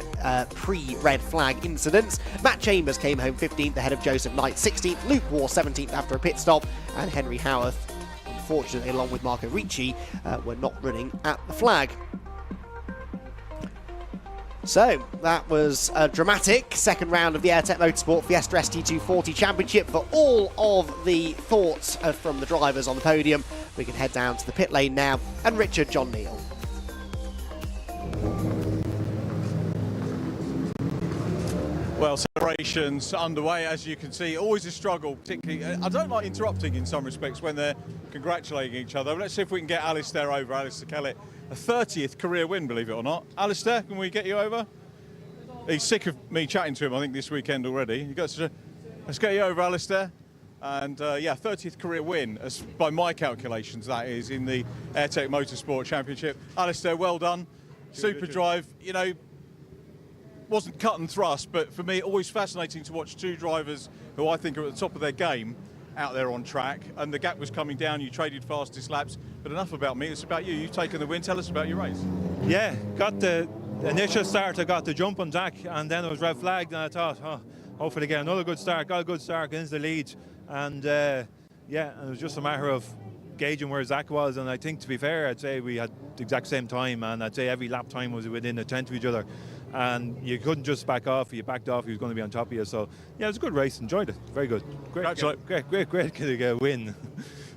pre-red flag incidents. Matt Chambers came home 15th, ahead of Joseph Knight 16th. Luke Waugh 17th after a pit stop, and Henry Howarth, unfortunately, along with Marco Ricci, were not running at the flag. So, that was a dramatic 2nd round of the Airtech Motorsport Fiesta ST240 Championship. For all of the thoughts from the drivers on the podium, we can head down to the pit lane now, and Richard John Neal. Well, celebrations underway, as you can see. Always a struggle, particularly. I don't like interrupting in some respects when they're congratulating each other. But let's see if we can get Alistair over, Alistair Kellett. A 30th career win, believe it or not. Alistair, can we get you over? He's sick of me chatting to him, I think, this weekend already. Let's get you over, Alistair. And yeah, 30th career win, as by my calculations, that is, in the Airtech Motorsport Championship. Alistair, well done. Super drive, you know, wasn't cut and thrust, but for me, always fascinating to watch 2 drivers who I think are at the top of their game out there on track, and the gap was coming down. You traded fastest laps, but enough about me. It's about you. You've taken the win. Tell us about your race. Yeah, got the initial start. I got the jump on Zach, and then it was red flagged, and I thought, oh, hopefully get another good start. Got a good start, get into the lead, and yeah, it was just a matter of gauging where Zach was. And I think, to be fair, I'd say we had the exact same time, and I'd say every lap time was within a tenth of each other. And you couldn't just back off. If you backed off, he was going to be on top of you. So yeah, it was a good race. Enjoyed it. Very good. Great to get a win.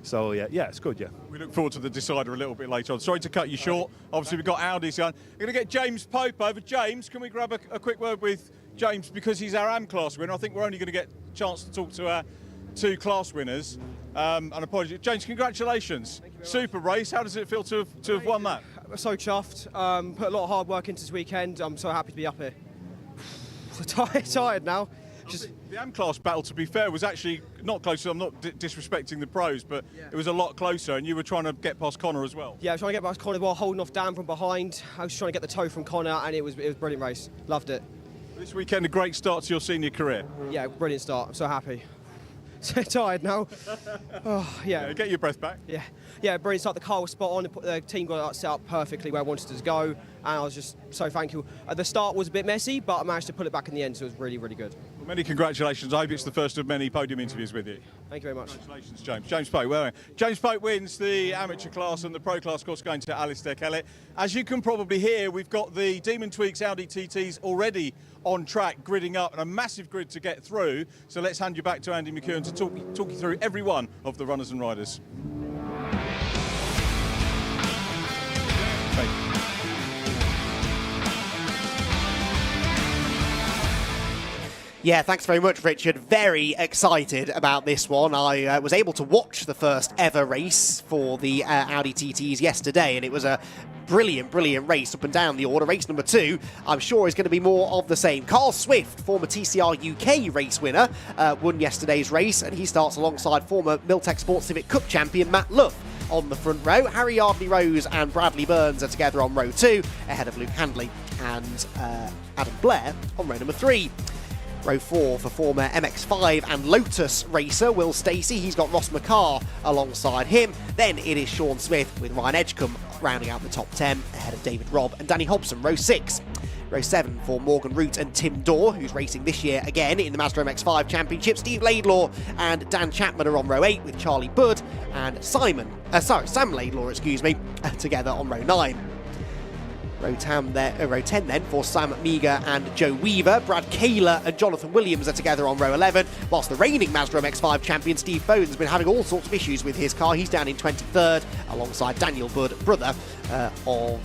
So yeah, it's good. Yeah. We look forward to the decider a little bit later on. Sorry to cut you short. Obviously, we've got Audi's going. We're going to get James Pope over. James, can we grab a quick word with James, because he's our AM class winner? I think we're only going to get a chance to talk to our 2 class winners. And apologies, James. Congratulations. Super race. How does it feel to have won that? So chuffed. Put a lot of hard work into this weekend. I'm so happy to be up here. Tired now. The AM class battle, to be fair, was actually not close. I'm not disrespecting the pros, but it was a lot closer, and you were trying to get past Connor as well. Yeah, I was trying to get past Connor while holding off Dan from behind. I was trying to get the toe from Connor, and it was a brilliant race. Loved it. This weekend, a great start to your senior career. Yeah, brilliant start. I'm so happy. So tired now. Oh, yeah. Get your breath back. Yeah, brilliant start. The car was spot on. The team got it set up perfectly where I wanted it to go, and I was just so thankful. The start was a bit messy, but I managed to pull it back in the end, so it was really, really good. Well, many congratulations. I hope it's the first of many podium interviews with you. Thank you very much. Congratulations, James. James Pope. Well, James Pope wins the amateur class, and the pro class, of course, going to Alistair Kellett. As you can probably hear, we've got the Demon Tweaks Audi TTs already on track, gridding up, and a massive grid to get through. So let's hand you back to Andy McKeown to talk you through every one of the runners and riders. Yeah, thanks very much, Richard. Very excited about this one. I was able to watch the first ever race for the Audi TTs yesterday, and it was a brilliant race up and down the order. Race number 2, I'm sure, is going to be more of the same. Carl Swift, former TCR UK race winner, won yesterday's race, and he starts alongside former Miltech Sports Civic Cup champion Matt Luff on the front row. Harry Yardley Rose and Bradley Burns are together on row 2, ahead of Luke Handley and Adam Blair on row number 3. Row 4 for former MX5 and Lotus racer Will Stacey. He's got Ross McCarr alongside him. Then it is Sean Smith with Ryan Edgecombe rounding out the top 10 ahead of David Robb and Danny Hobson, row 6. Row 7 for Morgan Root and Tim Dorr, who's racing this year again in the Mazda MX5 Championship. Steve Laidlaw and Dan Chapman are on row 8 with Charlie Budd and Sam Laidlaw, together on row 9. Row 10 then for Sam Meager and Joe Weaver. Brad Kaler and Jonathan Williams are together on row 11, whilst the reigning Mazda MX-5 champion Steve Bones has been having all sorts of issues with his car. He's down in 23rd alongside Daniel Budd, brother of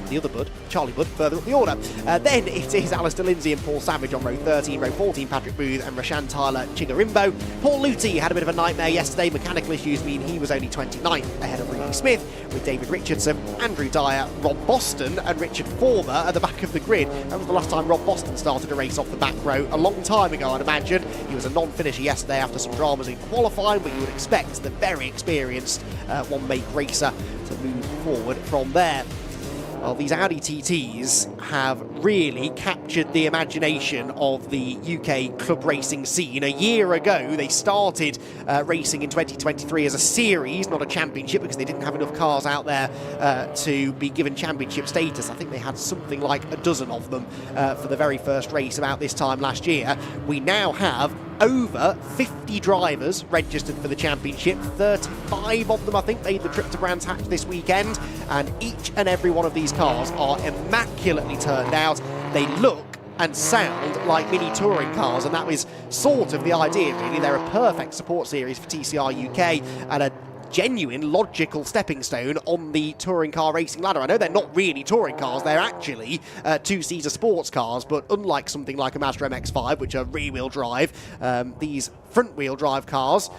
the other Budd, Charlie Budd, further up the order. Then it is Alistair Lindsay and Paul Savage on row 13, row 14 Patrick Booth and Rashan Tyler Chigarimbo. Paul Luty had a bit of a nightmare yesterday. Mechanical issues mean he was only 29th ahead of Reedy Smith, with David Richardson, Andrew Dyer, Rob Boston and Richard Former at the back of the grid. That was the last time Rob Boston started a race off the back row, a long time ago, I'd imagine. He was a non-finisher yesterday after some dramas in qualifying, but you would expect the very experienced one-make racer to move forward from there. Well, these Audi TTs have really captured the imagination of the UK club racing scene. A year ago, they started racing in 2023 as a series, not a championship, because they didn't have enough cars out there to be given championship status. I think they had something like a dozen of them for the very first race about this time last year. We now have over 50 drivers registered for the championship. 35 of them, I think, made the trip to Brands Hatch this weekend, and each and every one of these cars are immaculately turned out. They look and sound like mini touring cars, and that was sort of the idea, really. They're a perfect support series for TCR UK and a genuine logical stepping stone on the touring car racing ladder. I know they're not really touring cars, they're actually two-seater sports cars, but unlike something like a Mazda MX-5, which are rear-wheel drive, these front-wheel drive cars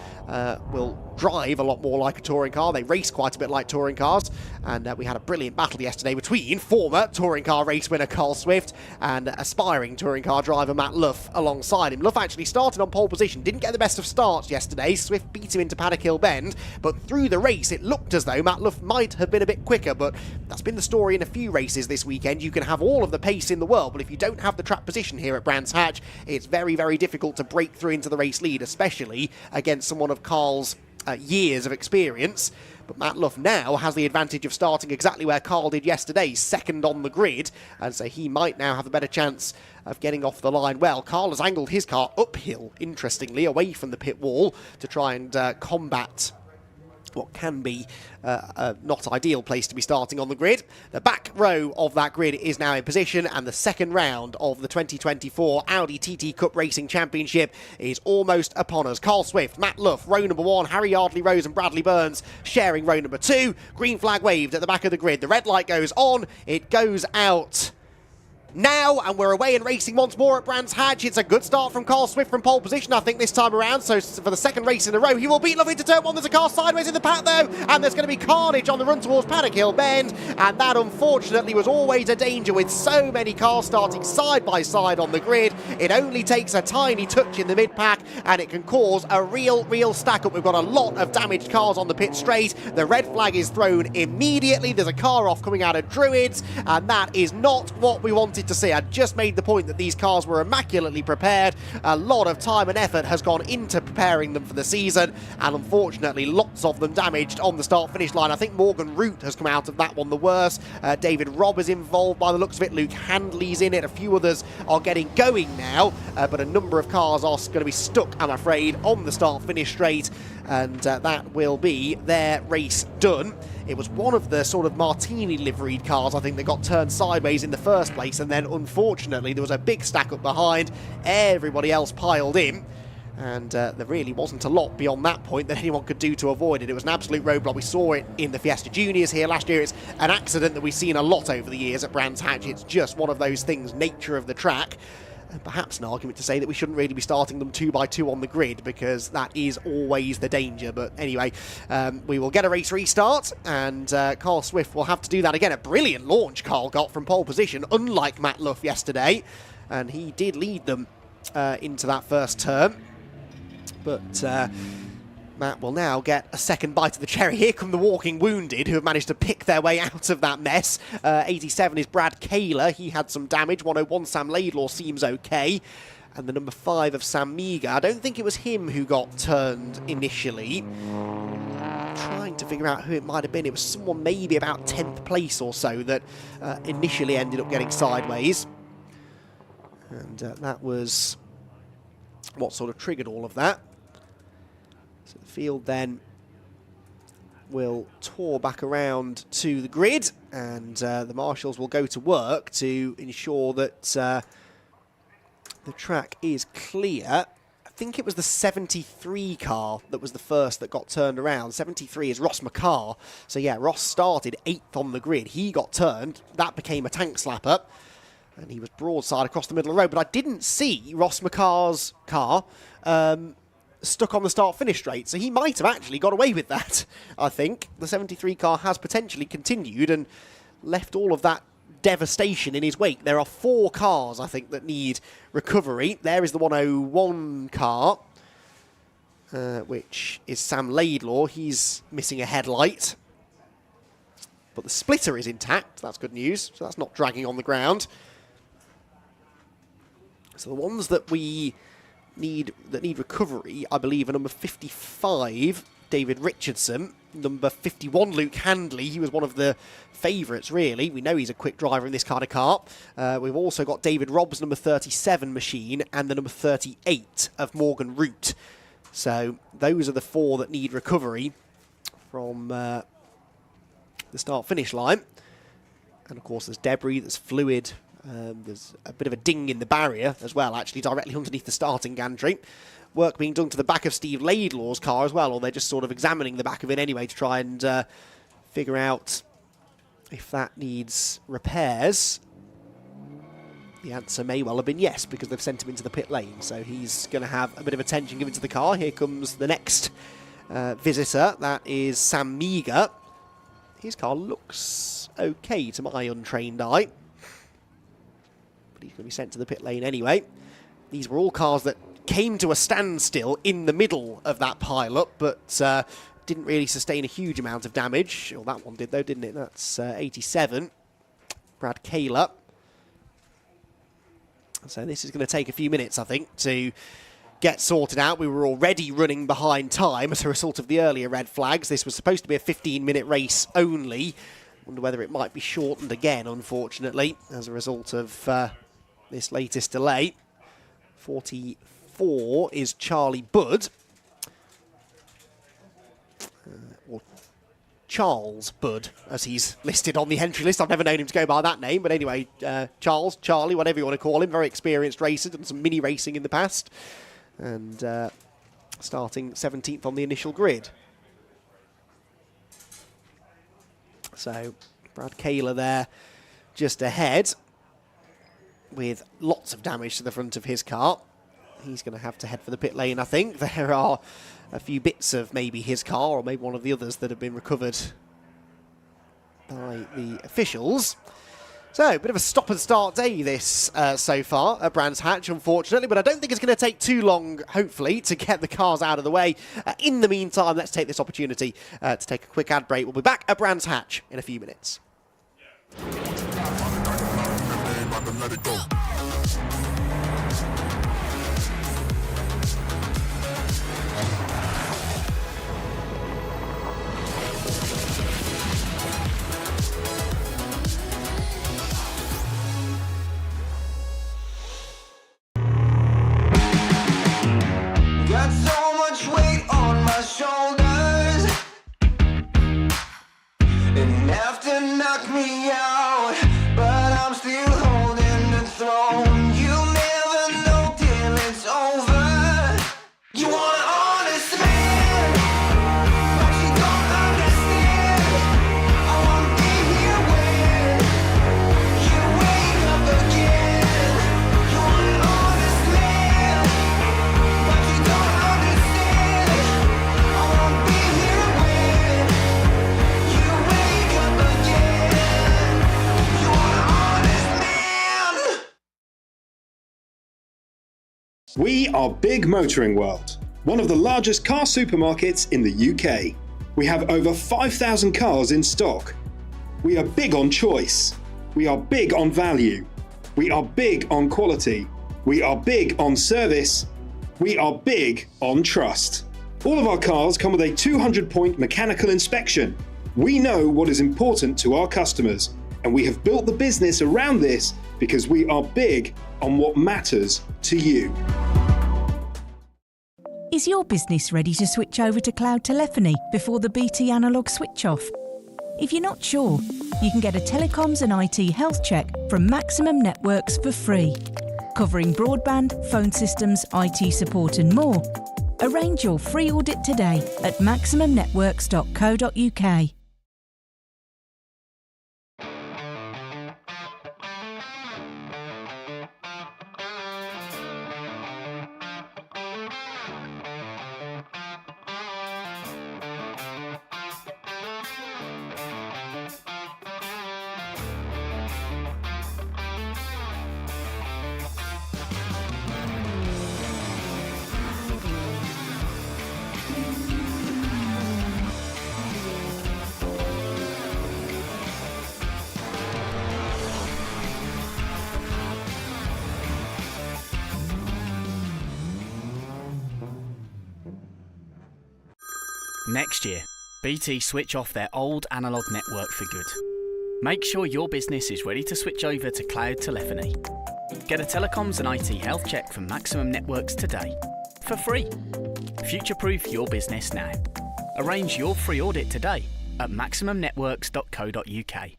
will drive a lot more like a touring car. They race quite a bit like touring cars, and we had a brilliant battle yesterday between former touring car race winner Carl Swift and aspiring touring car driver Matt Luff alongside him. Luff actually started on pole position, didn't get the best of starts yesterday. Swift beat him into Paddock Hill Bend, but through the race it looked as though Matt Luff might have been a bit quicker, but that's been the story in a few races this weekend. You can have all of the pace in the world, but if you don't have the track position here at Brands Hatch, it's very, very difficult to break through into the race leaders. especially against someone of Carl's years of experience. But Matt Luff now has the advantage of starting exactly where Carl did yesterday, second on the grid, and so he might now have a better chance of getting off the line. Well, Carl has angled his car uphill, interestingly, away from the pit wall to try and combat what can be a not ideal place to be starting on the grid. The back row of that grid is now in position, and the second round of the 2024 Audi TT Cup Racing Championship is almost upon us. Carl Swift, Matt Luff, row number 1, Harry Yardley Rose and Bradley Burns sharing row number 2. Green flag waved at the back of the grid. The red light goes on, it goes out now, and we're away and racing once more at Brands Hatch. It's a good start from Carl Swift from pole position, I think, this time around. So for the second race in a row, he will beat Love into turn 1. There's a car sideways in the pack, though, and there's going to be carnage on the run towards Paddock Hill Bend, and that, unfortunately, was always a danger with so many cars starting side by side on the grid. It only takes a tiny touch in the mid-pack, and it can cause a real stack-up. We've got a lot of damaged cars on the pit straight. The red flag is thrown immediately. There's a car off coming out of Druids, and that is not what we wanted to see. I just made the point that these cars were immaculately prepared. A lot of time and effort has gone into preparing them for the season, and unfortunately lots of them damaged on the start-finish line. I think Morgan Root has come out of that one the worst. David Robb is involved by the looks of it. Luke Handley's in it. A few others are getting going now, but a number of cars are going to be stuck, I'm afraid, on the start-finish straight, and that will be their race done. It was one of the sort of Martini liveried cars, I think, that got turned sideways in the first place, and then unfortunately there was a big stack up behind. Everybody else piled in, and there really wasn't a lot beyond that point that anyone could do to avoid it. It was an absolute roadblock. We saw it in the Fiesta Juniors here last year. It's an accident that we've seen a lot over the years at Brands Hatch. It's just one of those things, nature of the track. Perhaps an argument to say that we shouldn't really be starting them 2 by 2 on the grid, because that is always the danger. But anyway, we will get a race restart, and Carl Swift will have to do that again. A brilliant launch Carl got from pole position, unlike Matt Luff yesterday, and he did lead them into that first turn. But Matt will now get a second bite of the cherry. Here come the walking wounded, who have managed to pick their way out of that mess. 87 is Brad Kaler. He had some damage. 101 Sam Laidlaw seems okay. And the number 5 of Sam Meager, I don't think it was him who got turned initially. Trying to figure out who it might have been. It was someone maybe about 10th place or so that initially ended up getting sideways. And that was what sort of triggered all of that. So the field then will tour back around to the grid, and the marshals will go to work to ensure that the track is clear. I think it was the 73 car that was the first that got turned around. 73 is Ross McCarr. So yeah, Ross started 8th on the grid. He got turned. That became a tank slapper, and he was broadside across the middle of the road. But I didn't see Ross McCarr's car stuck on the start-finish straight, so he might have actually got away with that, I think. The 73 car has potentially continued and left all of that devastation in his wake. There are 4 cars, I think, that need recovery. There is the 101 car, which is Sam Laidlaw. He's missing a headlight, but the splitter is intact. That's good news, so that's not dragging on the ground. So the ones that we need recovery, I believe, are number 55, David Richardson, number 51, Luke Handley. He was one of the favourites, really. We know he's a quick driver in this kind of car. We've also got David Robb's number 37 machine and the number 38 of Morgan Root. So those are the 4 that need recovery from the start-finish line. And of course there's debris, there's fluid. There's a bit of a ding in the barrier as well, actually, directly underneath the starting gantry. Work being done to the back of Steve Laidlaw's car as well, or they're just sort of examining the back of it anyway to try and figure out if that needs repairs. The answer may well have been yes, because they've sent him into the pit lane, so he's going to have a bit of attention given to the car. Here comes the next visitor. That is Sam Meager. His car looks okay to my untrained eye, but he's going to be sent to the pit lane anyway. These were all cars that came to a standstill in the middle of that pile-up, but didn't really sustain a huge amount of damage. Well, that one did, though, didn't it? That's 87. Brad Kaler. So this is going to take a few minutes, I think, to get sorted out. We were already running behind time as a result of the earlier red flags. This was supposed to be a 15-minute race only. Wonder whether it might be shortened again, unfortunately, as a result of this latest delay. 44 is Charlie Budd. Or Charles Budd, as he's listed on the entry list. I've never known him to go by that name, but anyway, Charles, Charlie, whatever you want to call him. Very experienced racer, done some mini racing in the past. And starting 17th on the initial grid. So Brad Kaler there just ahead with lots of damage to the front of his car. He's going to have to head for the pit lane, I think. There are a few bits of maybe his car or maybe one of the others that have been recovered by the officials. So, a bit of a stop-and-start day this so far at Brands Hatch, unfortunately, but I don't think it's going to take too long, hopefully, to get the cars out of the way. In the meantime, let's take this opportunity to take a quick ad break. We'll be back at Brands Hatch in a few minutes. Got so much weight on my shoulders, enough to knock me out, but I'm still holding the throne. You never know till it's over. You want an honest man, but you don't understand. I won't be here when you wake up again. You want an honest man, but you don't understand. I won't be here when you wake up again. You want an honest man. We are Big Motoring World, one of the largest car supermarkets in the UK. We have over 5,000 cars in stock. We are big on choice. We are big on value. We are big on quality. We are big on service. We are big on trust. All of our cars come with a 200-point mechanical inspection. We know what is important to our customers, and we have built the business around this because we are big on what matters to you. Is your business ready to switch over to cloud telephony before the BT analogue switch off? If you're not sure, you can get a telecoms and IT health check from Maximum Networks for free, covering broadband, phone systems, IT support and more. Arrange your free audit today at maximumnetworks.co.uk. Next year, BT switch off their old analogue network for good. Make sure your business is ready to switch over to cloud telephony. Get a telecoms and IT health check from Maximum Networks today, for free. Future-proof your business now. Arrange your free audit today at maximumnetworks.co.uk.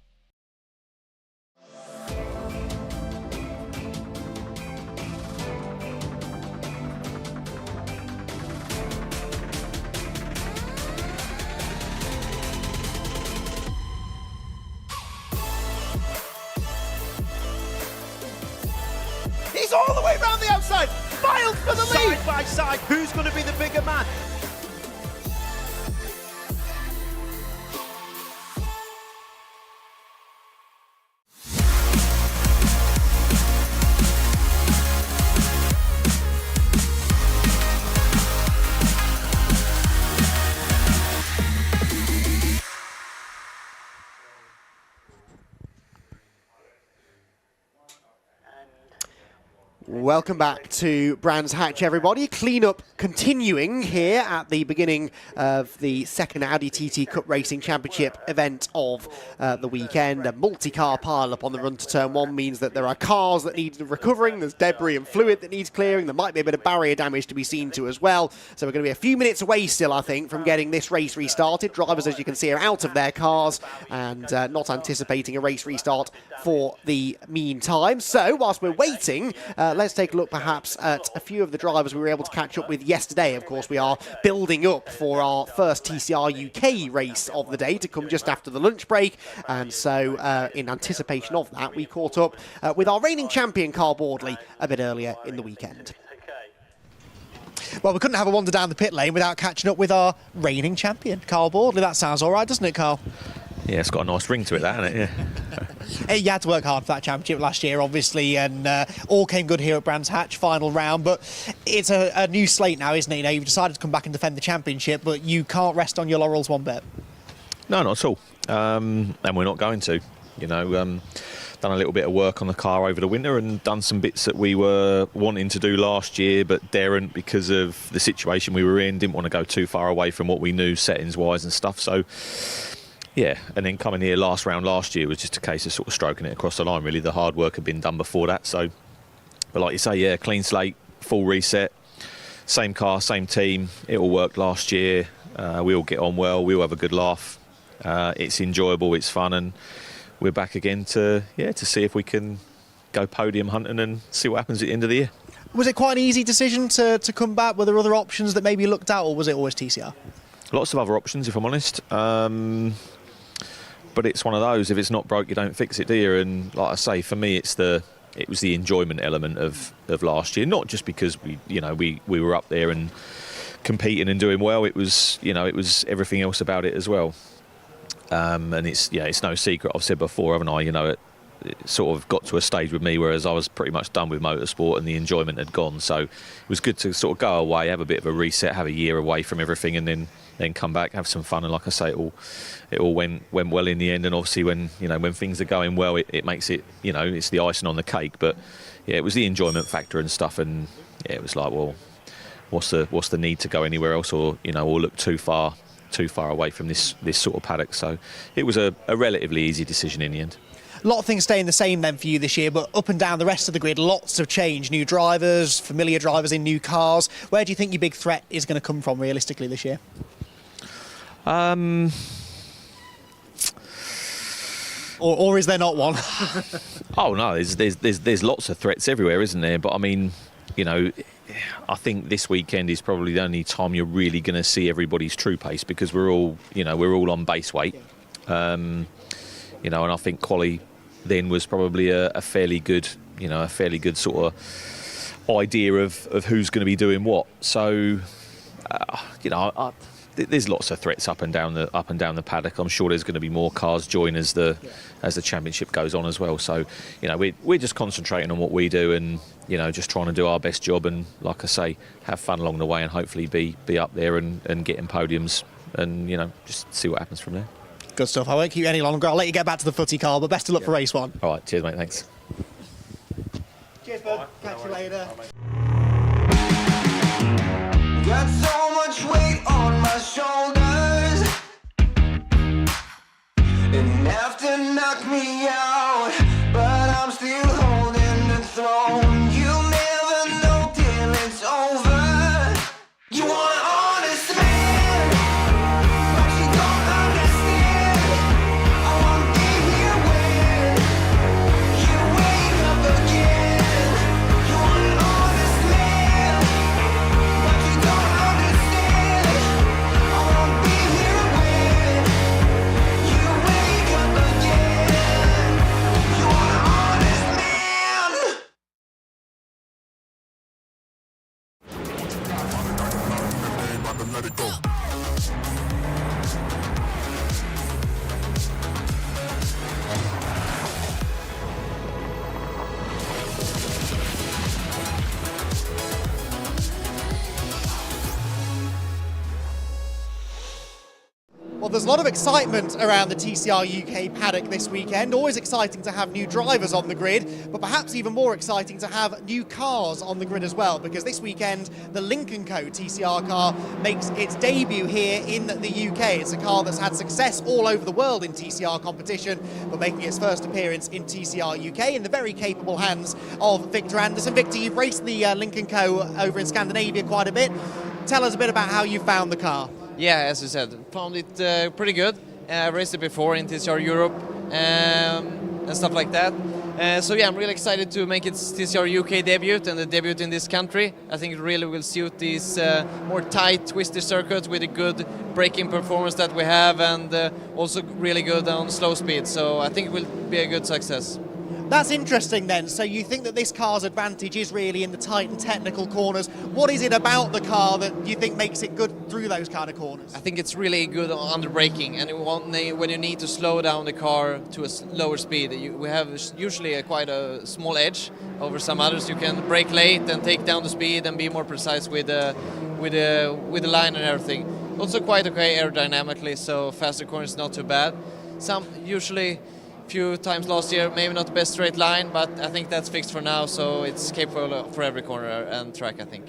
He's all the way around the outside. Miles for the lead. Side by side, who's going to be the bigger man? Welcome back to Brands Hatch, everybody. Clean-up continuing here at the beginning of the second Audi TT Cup Racing Championship event of the weekend. A multi-car pile-up on the run to turn one means that there are cars that need recovering, there's debris and fluid that needs clearing, there might be a bit of barrier damage to be seen to as well. So we're going to be a few minutes away still, I think, from getting this race restarted. Drivers, as you can see, are out of their cars and not anticipating a race restart for the meantime. So whilst we're waiting, let's take a look perhaps at a few of the drivers we were able to catch up with yesterday. Of course, we are building up for our first TCR UK race of the day to come just after the lunch break. And so in anticipation of that, we caught up with our reigning champion, Carl Boardley, a bit earlier in the weekend. Well, we couldn't have a wander down the pit lane without catching up with our reigning champion, Carl Boardley. That sounds all right, doesn't it, Carl? Yeah, it's got a nice ring to it, that, hasn't it? Yeah. You had to work hard for that championship last year, obviously, and all came good here at Brands Hatch, final round. But it's a new slate now, isn't it? You know, you've decided to come back and defend the championship, but you can't rest on your laurels one bit. No, not at all. And we're not going to. You know, done a little bit of work on the car over the winter and done some bits that we were wanting to do last year, but daren't because of the situation we were in. Didn't want to go too far away from what we knew settings-wise and stuff. So, yeah, and then coming here last round last year was just a case of sort of stroking it across the line, really. The hard work had been done before that. So, but like you say, yeah, clean slate, full reset, same car, same team. It all worked last year. We all get on well. We all have a good laugh. It's enjoyable. It's fun, and we're back again to see if we can go podium hunting and see what happens at the end of the year. Was it quite an easy decision to come back? Were there other options that maybe you looked at, or was it always TCR? Lots of other options, if I'm honest. But it's one of those, if it's not broke, you don't fix it, do you? And like I say, for me, it was the enjoyment element of last year, not just because we were up there and competing and doing well. It was everything else about it as well. And it's no secret, I've said before, haven't I? You know, it sort of got to a stage with me whereas I was pretty much done with motorsport and the enjoyment had gone. So it was good to sort of go away, have a bit of a reset, have a year away from everything, and then come back, have some fun. And like I say, it all went well in the end. And obviously when things are going well, it makes it, it's the icing on the cake. But yeah, it was the enjoyment factor and stuff. And yeah, it was like, well, what's the need to go anywhere else or look too far away from this sort of paddock. So it was a relatively easy decision in the end. A lot of things staying the same then for you this year, but up and down the rest of the grid, lots of change. New drivers, familiar drivers in new cars. Where do you think your big threat is going to come from realistically this year? Or is there not one? Oh no, there's lots of threats everywhere, isn't there? But I mean, I think this weekend is probably the only time you're really going to see everybody's true pace because we're all on base weight. And I think quali then was probably a fairly good sort of idea of who's going to be doing what. So, there's lots of threats up and down the paddock. I'm sure there's going to be more cars join as the championship goes on as well. So, we're just concentrating on what we do and just trying to do our best job and, like I say, have fun along the way and hopefully be up there and get in podiums and just see what happens from there. Good stuff. I won't keep you any longer. I'll let you get back to the footy, Carl, but best of luck for race one. All right, cheers, mate. Thanks. Cheers, bud. Catch you later. Got so much weight on my shoulders. Enough to knock me out, but I'm still holding the throne. You never know till it's over. You want an honest man, but you don't understand. I won't be here when you wake up again. You want an honest man, but you don't understand. I won't be here when you wake up again. You want an honest man. Let it go. Well, there's a lot of excitement around the TCR UK paddock this weekend. Always exciting to have new drivers on the grid, but perhaps even more exciting to have new cars on the grid as well, because this weekend the Lynk & Co TCR car makes its debut here in the UK. It's a car that's had success all over the world in TCR competition, but making its first appearance in TCR UK in the very capable hands of Victor Anderson. Victor, you've raced the Lynk & Co over in Scandinavia quite a bit. Tell us a bit about how you found the car. Yeah, as you said, found it pretty good. I raced it before in TCR Europe and stuff like that. So yeah, I'm really excited to make its TCR UK debut and the debut in this country. I think it really will suit this more tight, twisty circuit with a good braking performance that we have, and also really good on slow speed. So I think it will be a good success. That's interesting then. So you think that this car's advantage is really in the tight and technical corners. What is it about the car that you think makes it good through those kind of corners? I think it's really good under braking, and when you need to slow down the car to a lower speed, we have usually quite a small edge over some others. You can brake late and take down the speed and be more precise with the line and everything. Also quite okay aerodynamically, so faster corners not too bad. Usually few times last year, maybe not the best straight line, but I think that's fixed for now, so it's capable for every corner and track, I think.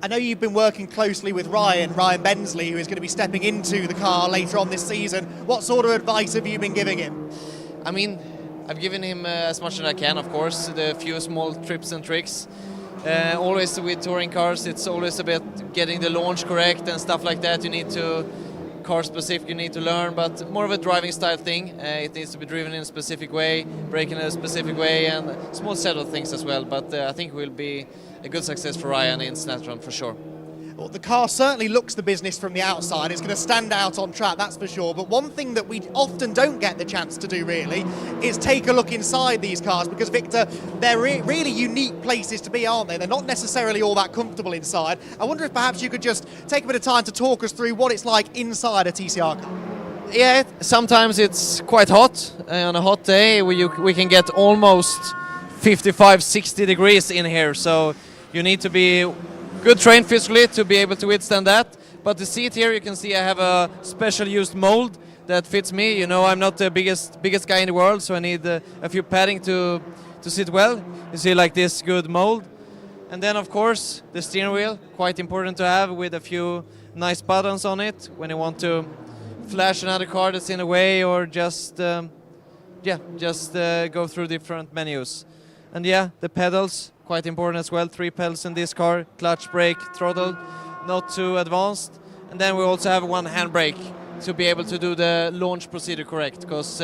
I know you've been working closely with Ryan Bensley, who is going to be stepping into the car later on this season. What sort of advice have you been giving him? I mean, I've given him as much as I can, of course, the few small tips and tricks. Always with touring cars, it's always about getting the launch correct and stuff like that. You need to car specific, you need to learn, but more of a driving style thing. It needs to be driven in a specific way, braking in a specific way, and a small set of things as well. But I think it will be a good success for Ryan in Snatron for sure. Well, the car certainly looks the business from the outside. It's going to stand out on track, that's for sure. But one thing that we often don't get the chance to do, really, is take a look inside these cars, because, Victor, they're really unique places to be, aren't they? They're not necessarily all that comfortable inside. I wonder if perhaps you could just take a bit of time to talk us through what it's like inside a TCR car. Yeah, sometimes it's quite hot. On a hot day, we can get almost 55, 60 degrees in here. So you need to be good trained physically to be able to withstand that. But the seat here, you can see I have a special used mold that fits me. You know, I'm not the biggest guy in the world, so I need a few padding to sit well. You see, like this good mold. And then, of course, the steering wheel, quite important to have, with a few nice buttons on it when you want to flash another car that's in the way, or just go through different menus. And yeah, the pedals, quite important as well. 3 pedals in this car: clutch, brake, throttle, not too advanced. And then we also have one handbrake to be able to do the launch procedure correct, because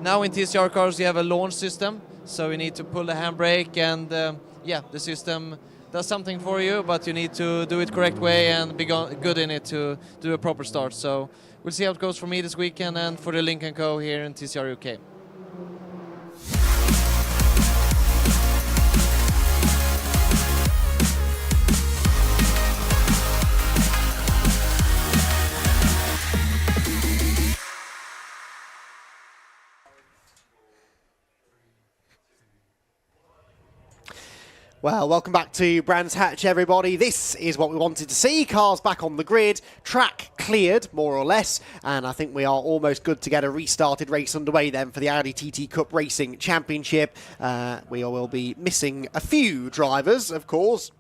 now in TCR cars you have a launch system, so you need to pull the handbrake, and the system does something for you, but you need to do it correct way and be good in it to do a proper start. So we'll see how it goes for me this weekend and for the Lynk & Co here in TCR UK. Well, welcome back to Brands Hatch, everybody. This is what we wanted to see. Cars back on the grid, track cleared, more or less, and I think we are almost good to get a restarted race underway then for the Audi TT Cup Racing Championship. We will be missing a few drivers, of course,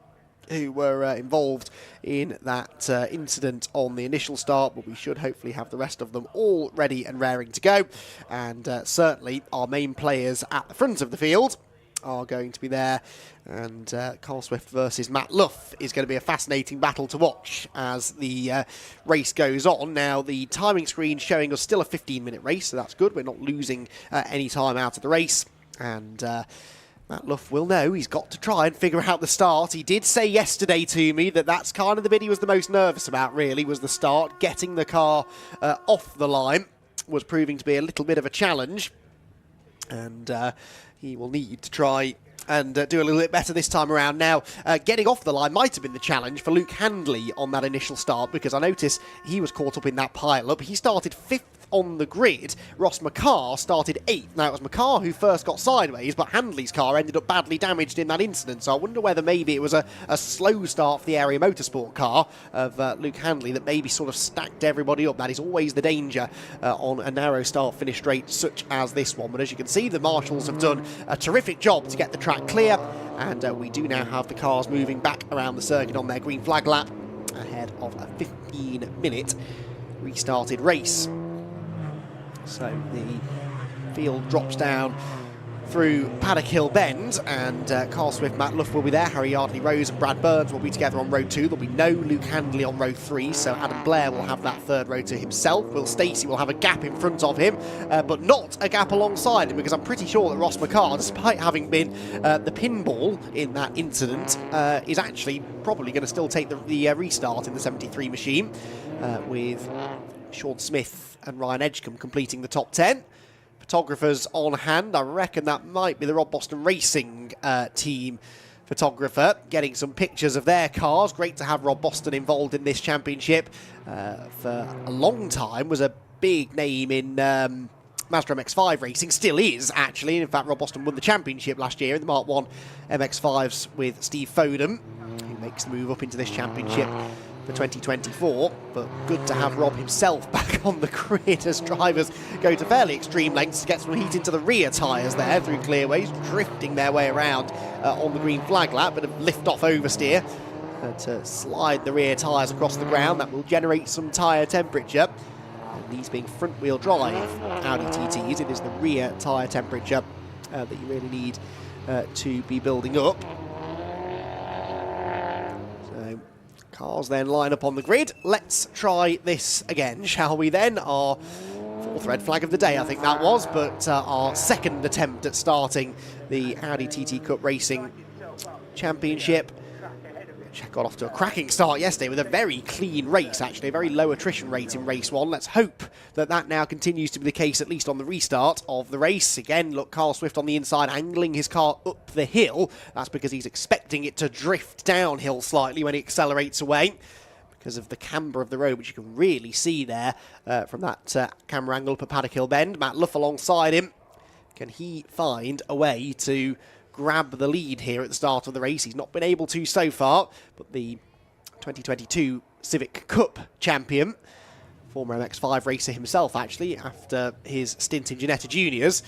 who were involved in that incident on the initial start, but we should hopefully have the rest of them all ready and raring to go. And certainly our main players at the front of the field are going to be there, and Carl Swift versus Matt Luff is going to be a fascinating battle to watch as the race goes on. Now, the timing screen showing us still a 15-minute race, so that's good. We're not losing any time out of the race, and Matt Luff will know he's got to try and figure out the start. He did say yesterday to me that that's kind of the bit he was the most nervous about, really, was the start. Getting the car off the line was proving to be a little bit of a challenge, and he will need to try and do a little bit better this time around. Now, getting off the line might have been the challenge for Luke Handley on that initial start, because I noticed he was caught up in that pile-up. He started 5th on the grid. Ross McCarr started 8th. Now, it was McCarr who first got sideways, but Handley's car ended up badly damaged in that incident, so I wonder whether maybe it was a slow start for the area motorsport car of Luke Handley that maybe sort of stacked everybody up. That is always the danger on a narrow start-finish straight such as this one. But as you can see, the marshals have done a terrific job to get the track clear, and we do now have the cars moving back around the circuit on their green flag lap ahead of a 15-minute restarted race. So the field drops down through Paddock Hill Bend, and Carl Swift, Matt Luff will be there. Harry Yardley Rose and Brad Burns will be together on row 2. There'll be no Luke Handley on row 3, so Adam Blair will have that third row to himself. Will Stacey will have a gap in front of him, but not a gap alongside him, because I'm pretty sure that Ross McCarr, despite having been the pinball in that incident, is actually probably going to still take the restart in the 73 machine, with Sean Smith and Ryan Edgecombe completing the top 10. Photographers on hand. I reckon that might be the Rob Boston Racing team photographer getting some pictures of their cars. Great to have Rob Boston involved in this championship. For a long time was a big name in Mazda MX-5 racing, still is actually. In fact, Rob Boston won the championship last year in the Mark 1 MX-5s with Steve Fodem, who makes the move up into this championship for 2024, but good to have Rob himself back on the grid as drivers go to fairly extreme lengths to get some heat into the rear tyres there through clearways, drifting their way around on the green flag lap, bit of lift-off oversteer to slide the rear tyres across the ground. That will generate some tyre temperature. And these being front-wheel drive Audi TTs, it is the rear tyre temperature that you really need to be building up. So cars then line up on the grid. Let's try this again, shall we then? Our 4th red flag of the day, I think that was, but our 2nd attempt at starting the Audi TT Cup Racing Championship. Which got off to a cracking start yesterday with a very clean race, actually, a very low attrition rate in race 1. Let's hope that that now continues to be the case, at least on the restart of the race. Again, look, Carl Swift on the inside, angling his car up the hill. That's because he's expecting it to drift downhill slightly when he accelerates away, because of the camber of the road, which you can really see there from that camera angle up at Paddock Hill Bend. Matt Luff alongside him. Can he find a way to grab the lead here at the start of the race? He's not been able to so far, but the 2022 Civic Cup champion, former MX-5 racer himself actually, after his stint in Ginetta Juniors,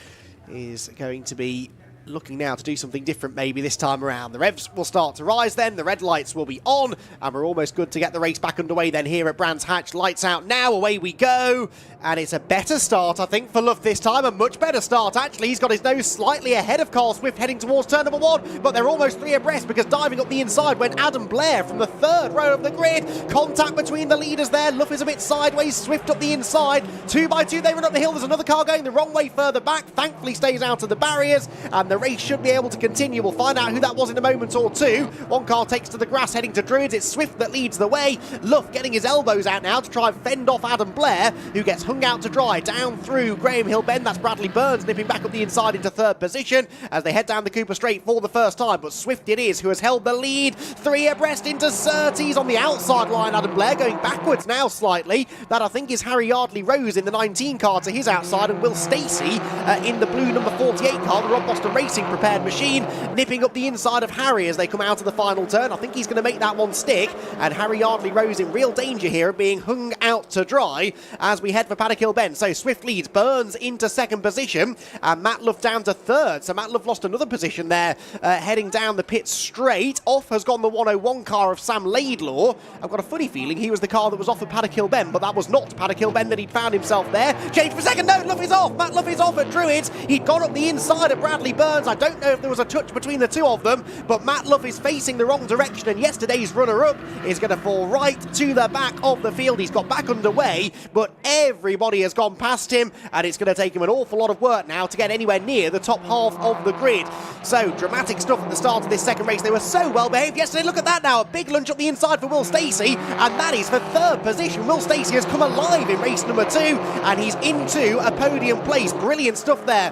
is going to be looking now to do something different maybe this time around. The revs will start to rise then, the red lights will be on, and we're almost good to get the race back underway then here at Brands Hatch. Lights out now, away we go, and it's a better start I think for Luff this time, a much better start actually. He's got his nose slightly ahead of Carl Swift heading towards turn number 1, but they're almost 3 abreast, because diving up the inside went Adam Blair from the 3rd row of the grid. Contact between the leaders there, Luff is a bit sideways, Swift up the inside, 2 by 2 they run up the hill. There's another car going the wrong way further back, thankfully stays out of the barriers, and the race should be able to continue. We'll find out who that was in a moment or two. One car takes to the grass heading to Druids. It's Swift that leads the way. Luff getting his elbows out now to try and fend off Adam Blair, who gets hung out to dry down through Graham Hill Bend. That's Bradley Burns nipping back up the inside into 3rd position as they head down the Cooper Straight for the first time, but Swift it is who has held the lead. 3 abreast into Surtees on the outside line. Adam Blair going backwards now slightly. That I think is Harry Yardley Rose in the 19 car to his outside, and Will Stacey in the blue number 48 car, the Rob Boston Racing prepared machine, nipping up the inside of Harry as they come out of the final turn. I think he's going to make that one stick, and Harry Yardley Rose in real danger here of being hung out to dry as we head for Paddock Hill Bend. So Swift leads, Burns into 2nd position, and Matt Luff down to 3rd. So Matt Luff lost another position there, heading down the pit straight. Off has gone the 101 car of Sam Laidlaw. I've got a funny feeling he was the car that was off at Paddock Hill Bend, but that was not Paddock Hill Bend that he'd found himself there. Change for 2nd, no, Luff is off. Matt Luff is off at Druids. He'd gone up the inside of Bradley Burns. I don't know if there was a touch between the two of them, but Matt Luff is facing the wrong direction, and yesterday's runner-up is going to fall right to the back of the field. He's got back underway, but everybody has gone past him, and it's going to take him an awful lot of work now to get anywhere near the top half of the grid. So dramatic stuff at the start of this 2nd race. They were so well behaved yesterday. Look at that now, a big lunge up the inside for Will Stacey, and that is for 3rd position. Will Stacey has come alive in race number 2, and he's into a podium place. Brilliant stuff there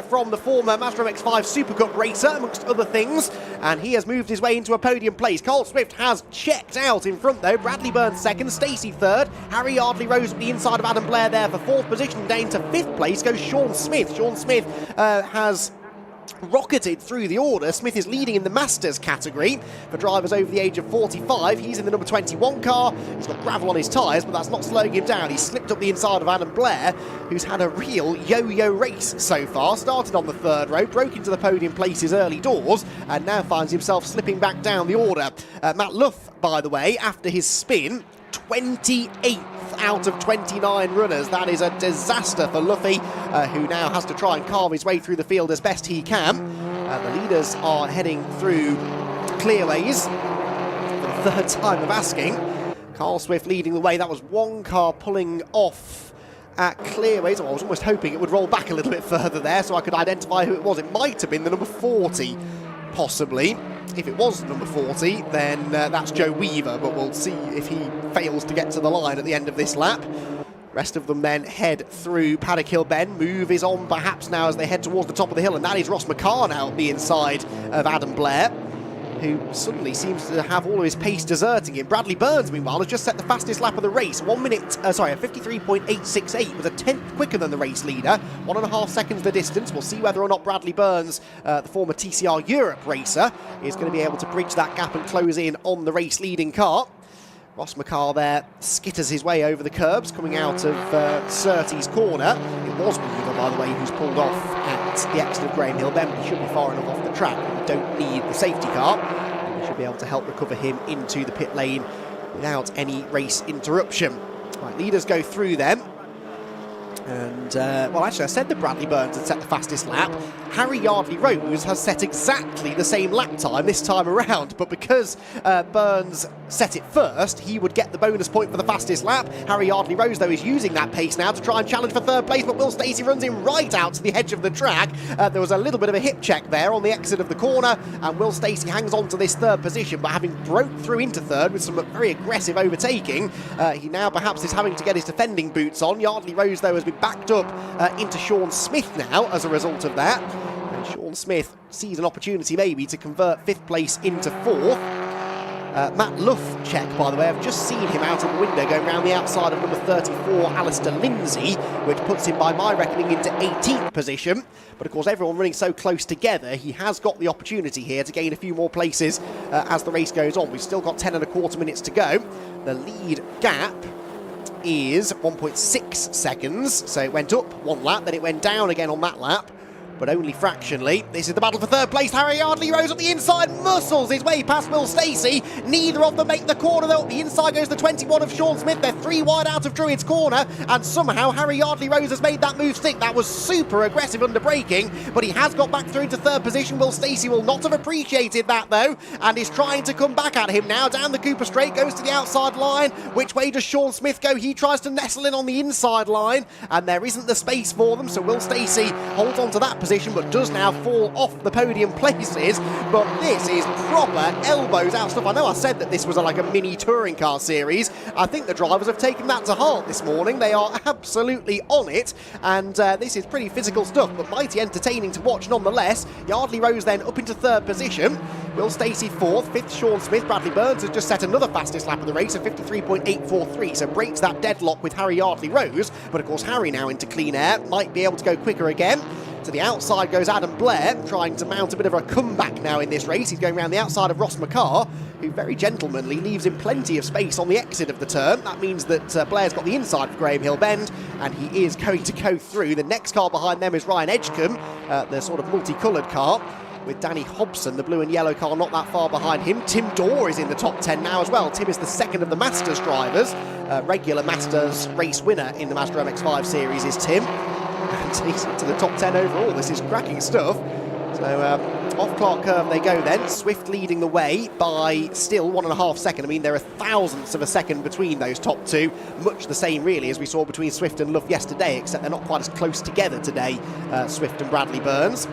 from the former Mazda MX-5 MX-5 Super Cup racer, amongst other things, and he has moved his way into a podium place. Carl Swift has checked out in front, though. Bradley Burns second, Stacey third. Harry Yardley Rose at the inside of Adam Blair there for fourth position. Down to fifth place goes Sean Smith. Sean Smith has rocketed through the order. Smith is leading in the Masters category for drivers over the age of 45. He's in the number 21 car. He's got gravel on his tyres, but that's not slowing him down. He's slipped up the inside of Adam Blair, who's had a real yo-yo race so far. Started on the third row, broke into the podium places early doors, and now finds himself slipping back down the order. Matt Luff, by the way, after his spin, 28th out of 29 runners. That is a disaster for Luffy, who now has to try and carve his way through the field as best he can. The leaders are heading through clearways for the third time of asking. Carl Swift leading the way. That was one car pulling off at clearways. I was almost hoping it would roll back a little bit further there so I could identify who it was. It might have been the number 40, possibly. If it was number 40, then that's Joe Weaver, but we'll see if he fails to get to the line at the end of this lap. Rest of them then head through Paddock Hill Bend. Move is on perhaps now as they head towards the top of the hill, and that is Ross McCarr now at the inside of Adam Blair, who suddenly seems to have all of his pace deserting him. Bradley Burns, meanwhile, has just set the fastest lap of the race. 53.868 was a tenth quicker than the race leader. 1.5 seconds the distance. We'll see whether or not Bradley Burns, the former TCR Europe racer, is going to be able to bridge that gap and close in on the race leading car. Ross McCarr there skitters his way over the curbs, coming out of Surtees corner. It was Weaver, by the way, who's pulled off at the exit of Graham Hill Bend. He should be far enough off the track. We don't need the safety car. We should be able to help recover him into the pit lane without any race interruption. Right, leaders go through them. And, well, actually, I said that Bradley Burns had set the fastest lap. Harry Yardley Rose has set exactly the same lap time this time around, but because Burns set it first, he would get the bonus point for the fastest lap. Harry Yardley Rose, though, is using that pace now to try and challenge for third place, but Will Stacey runs him right out to the edge of the track. There was a little bit of a hip check there on the exit of the corner, and Will Stacey hangs on to this third position, but having broke through into third with some very aggressive overtaking, he now perhaps is having to get his defending boots on. Yardley Rose, though, has been backed up into Sean Smith now as a result of that. And Sean Smith sees an opportunity maybe to convert fifth place into fourth. Matt Luff check, by the way. I've just seen him out of the window going around the outside of number 34, Alistair Lindsay, which puts him, by my reckoning, into 18th position. But of course, everyone running so close together, he has got the opportunity here to gain a few more places as the race goes on. We've still got 10.25 minutes to go. The lead gap is 1.6 seconds, so it went up one lap, then it went down again on that lap, but only fractionally. This is the battle for third place. Harry Yardley Rose up the inside, muscles his way past Will Stacey. Neither of them make the corner, though. Up the inside goes the 21 of Sean Smith. They're 3 wide out of Druid's corner, and somehow Harry Yardley Rose has made that move stick. That was super aggressive under braking, but he has got back through into third position. Will Stacey will not have appreciated that, though, and is trying to come back at him now. Down the Cooper Straight, goes to the outside line. Which way does Sean Smith go? He tries to nestle in on the inside line, and there isn't the space for them, so Will Stacey holds on to that position, but does now fall off the podium places. But this is proper elbows out stuff. I know I said that this was like a mini touring car series. I think the drivers have taken that to heart this morning. They are absolutely on it, and this is pretty physical stuff, but mighty entertaining to watch nonetheless. Yardley Rose then up into third position. Will Stacey fourth, fifth Sean Smith. Bradley Burns has just set another fastest lap of the race at 53.843, so breaks that deadlock with Harry Yardley Rose. But of course, Harry now into clean air, might be able to go quicker again. To the outside goes Adam Blair, trying to mount a bit of a comeback now in this race. He's going around the outside of Ross McCarr, who very gentlemanly leaves him plenty of space on the exit of the turn. That means that Blair's got the inside of Graham Hill Bend, and he is going to go through. The next car behind them is Ryan Edgecombe, the sort of multicoloured car, with Danny Hobson, the blue and yellow car, not that far behind him. Tim Dorr is in the top 10 now as well. Tim is the second of the Masters drivers. Regular Masters race winner in the Mazda MX-5 series is Tim. And he's into the top 10 overall. This is cracking stuff. So off Clark Curve they go then. Swift leading the way by still 1.5 seconds. I mean, there are thousandths of a second between those top two. Much the same, really, as we saw between Swift and Luff yesterday, except they're not quite as close together today, Swift and Bradley Burns.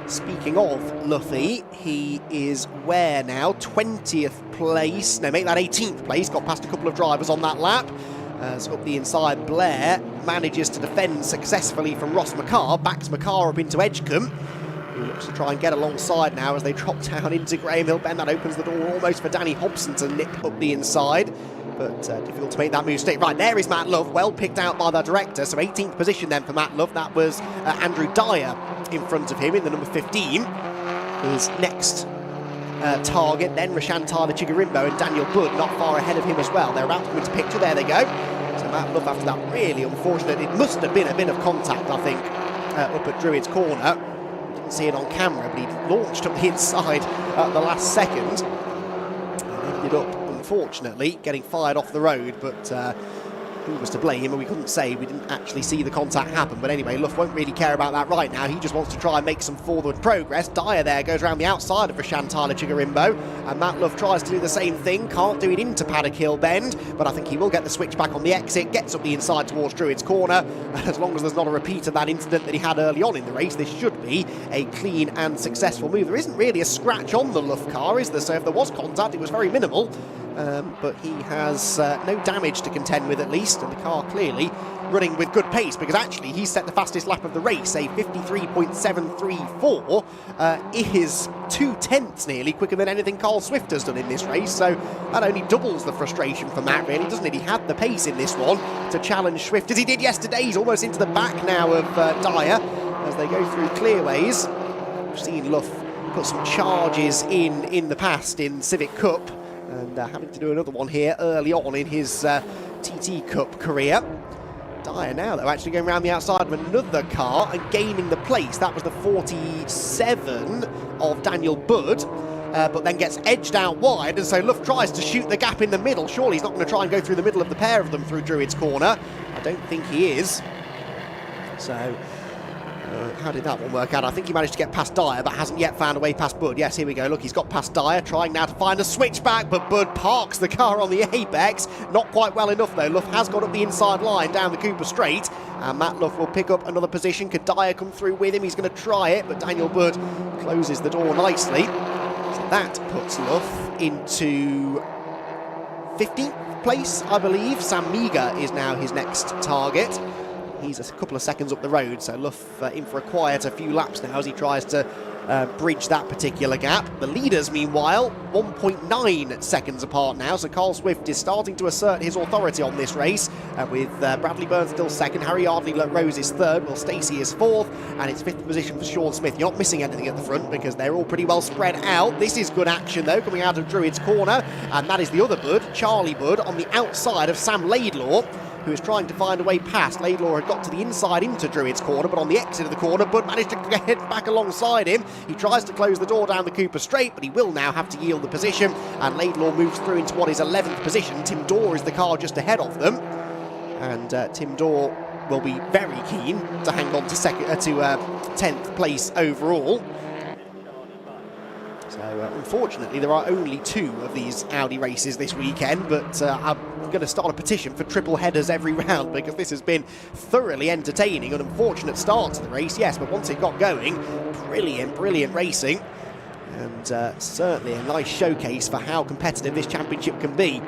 Speaking of Luffy, he is where now? 20th place. No, make that 18th place. Got past a couple of drivers on that lap. As up the inside, Blair manages to defend successfully from Ross McCarr. Backs McCarr up into Edgecombe. who looks to try and get alongside now as they drop down into Graham Hill Bend. That opens the door almost for Danny Hobson to nip up the inside, but difficult to make that move stick. Right, there is Matt Love, well picked out by the director, so 18th position then for Matt Love. That was Andrew Dyer in front of him in the number 15. His next target, then Rashan Tyler Chigarimbo and Daniel Budd not far ahead of him as well. They're about to come into picture, there they go. So Matt Love, after that really unfortunate, it must have been a bit of contact, I think, up at Druids Corner. Didn't see it on camera, but he launched up the inside at the last second. And ended up, unfortunately, getting fired off the road, but who was to blame? And we couldn't say, we didn't actually see the contact happen. But anyway, Luff won't really care about that right now. He just wants to try and make some forward progress. Dyer there goes around the outside of Rashan Tyler Chigarimbo, and Matt Luff tries to do the same thing. Can't do it into Paddock Hill Bend, but I think he will get the switch back on the exit, gets up the inside towards Druids Corner. And as long as there's not a repeat of that incident that he had early on in the race, this should be a clean and successful move. There isn't really a scratch on the Luff car, is there? So if there was contact, it was very minimal. But he has no damage to contend with, at least, and the car clearly running with good pace, because actually he set the fastest lap of the race, a 53.734, is 2/10 nearly quicker than anything Carl Swift has done in this race. So that only doubles the frustration for Matt, really, doesn't it? He had the pace in this one to challenge Swift, as he did yesterday. He's almost into the back now of Dyer as they go through clearways. We've seen Luff put some charges in the past in Civic Cup, and having to do another one here early on in his TT Cup career. Dyer now, though, actually going around the outside of another car and gaining the place. That was the 47 of Daniel Budd, but then gets edged out wide, and so Luff tries to shoot the gap in the middle. Surely he's not going to try and go through the middle of the pair of them through Druids Corner. I don't think he is. So how did that one work out? I think he managed to get past Dyer, but hasn't yet found a way past Budd. Yes, here we go. Look, he's got past Dyer, trying now to find a switchback, but Budd parks the car on the apex. Not quite well enough, though. Luff has got up the inside line down the Cooper Straight, and Matt Luff will pick up another position. Could Dyer come through with him? He's going to try it, but Daniel Budd closes the door nicely. So that puts Luff into 15th place, I believe. Sam Meager is now his next target. He's a couple of seconds up the road, so Luff in for a quieter few laps now as he tries to bridge that particular gap. The leaders, meanwhile, 1.9 seconds apart now, so Carl Swift is starting to assert his authority on this race, with Bradley Burns still second, Harry Ardley-Rose is third, Will Stacey is fourth, and it's fifth position for Sean Smith. You're not missing anything at the front because they're all pretty well spread out. This is good action, though, coming out of Druids Corner, and that is the other Budd, Charlie Budd, on the outside of Sam Laidlaw, who is trying to find a way past. Laidlaw had got to the inside into Druids Corner, but on the exit of the corner, Budd managed to get back alongside him. He tries to close the door down the Cooper Straight, but he will now have to yield the position, and Laidlaw moves through into what is 11th position. Tim Dorr is the car just ahead of them, and Tim Dorr will be very keen to hang on to 10th place overall. So unfortunately there are only 2 of these Audi races this weekend, but I'm going to start a petition for triple headers every round, because this has been thoroughly entertaining. An unfortunate start to the race, yes, but once it got going, brilliant racing, and certainly a nice showcase for how competitive this championship can be.